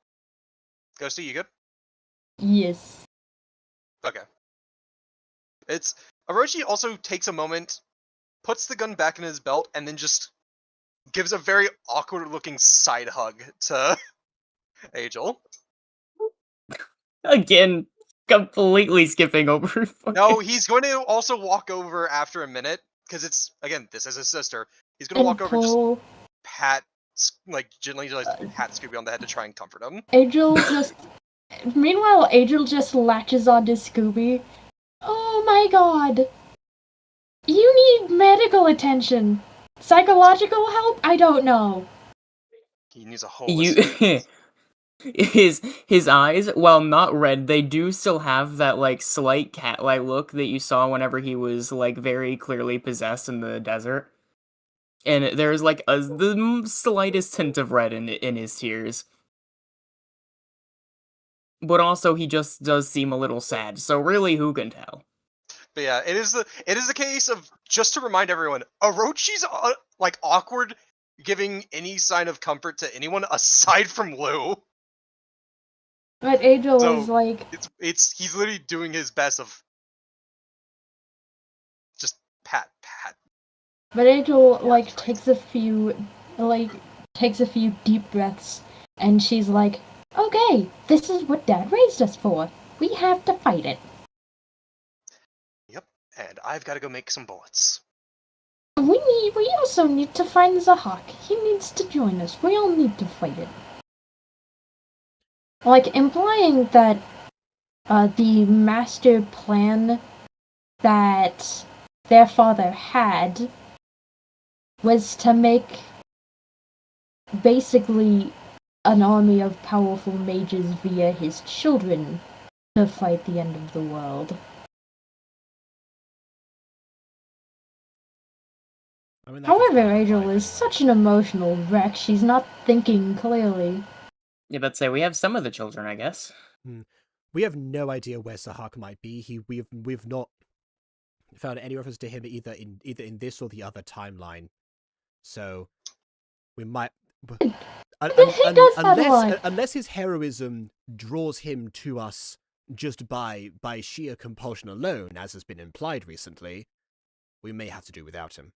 Speaker 9: Ghostie, you good?
Speaker 3: Yes.
Speaker 9: Okay. It's Orochi also takes a moment, puts the gun back in his belt, and then just gives a very awkward-looking side hug to Angel.
Speaker 5: Again, completely skipping over.
Speaker 9: No, he's going to also walk over after a minute, because it's, again, this is his sister. He's going to walk over and just pat, gently pat Scooby on the head to try and comfort him.
Speaker 3: Meanwhile, Angel just latches onto Scooby. Oh my god! You need medical attention! Psychological help? I don't know.
Speaker 9: He needs a holistic.
Speaker 5: His eyes, while not red, they do still have that like slight cat-like look that you saw whenever he was like very clearly possessed in the desert. And there's like the slightest tint of red in his tears. But also he just does seem a little sad, so really who can tell?
Speaker 9: But yeah, it is the case of, just to remind everyone, Orochi's awkward giving any sign of comfort to anyone aside from Lou.
Speaker 3: But Angel is like,
Speaker 9: he's literally doing his best of just pat.
Speaker 3: But Angel takes a few deep breaths, and she's like, "Okay, this is what Dad raised us for. We have to fight it."
Speaker 9: Yep, and I've got to go make some bullets.
Speaker 3: We also need to find Zahak. He needs to join us. We all need to fight it. Like, implying that the master plan that their father had was to make basically an army of powerful mages via his children to fight the end of the world. However, Angel is such an emotional wreck, she's not thinking clearly.
Speaker 5: Yeah, but say we have some of the children, I guess.
Speaker 7: We have no idea where Zahak might be. We've not found any reference to him either in this or the other timeline. So we might unless his heroism draws him to us just by sheer compulsion alone, as has been implied recently, we may have to do without him.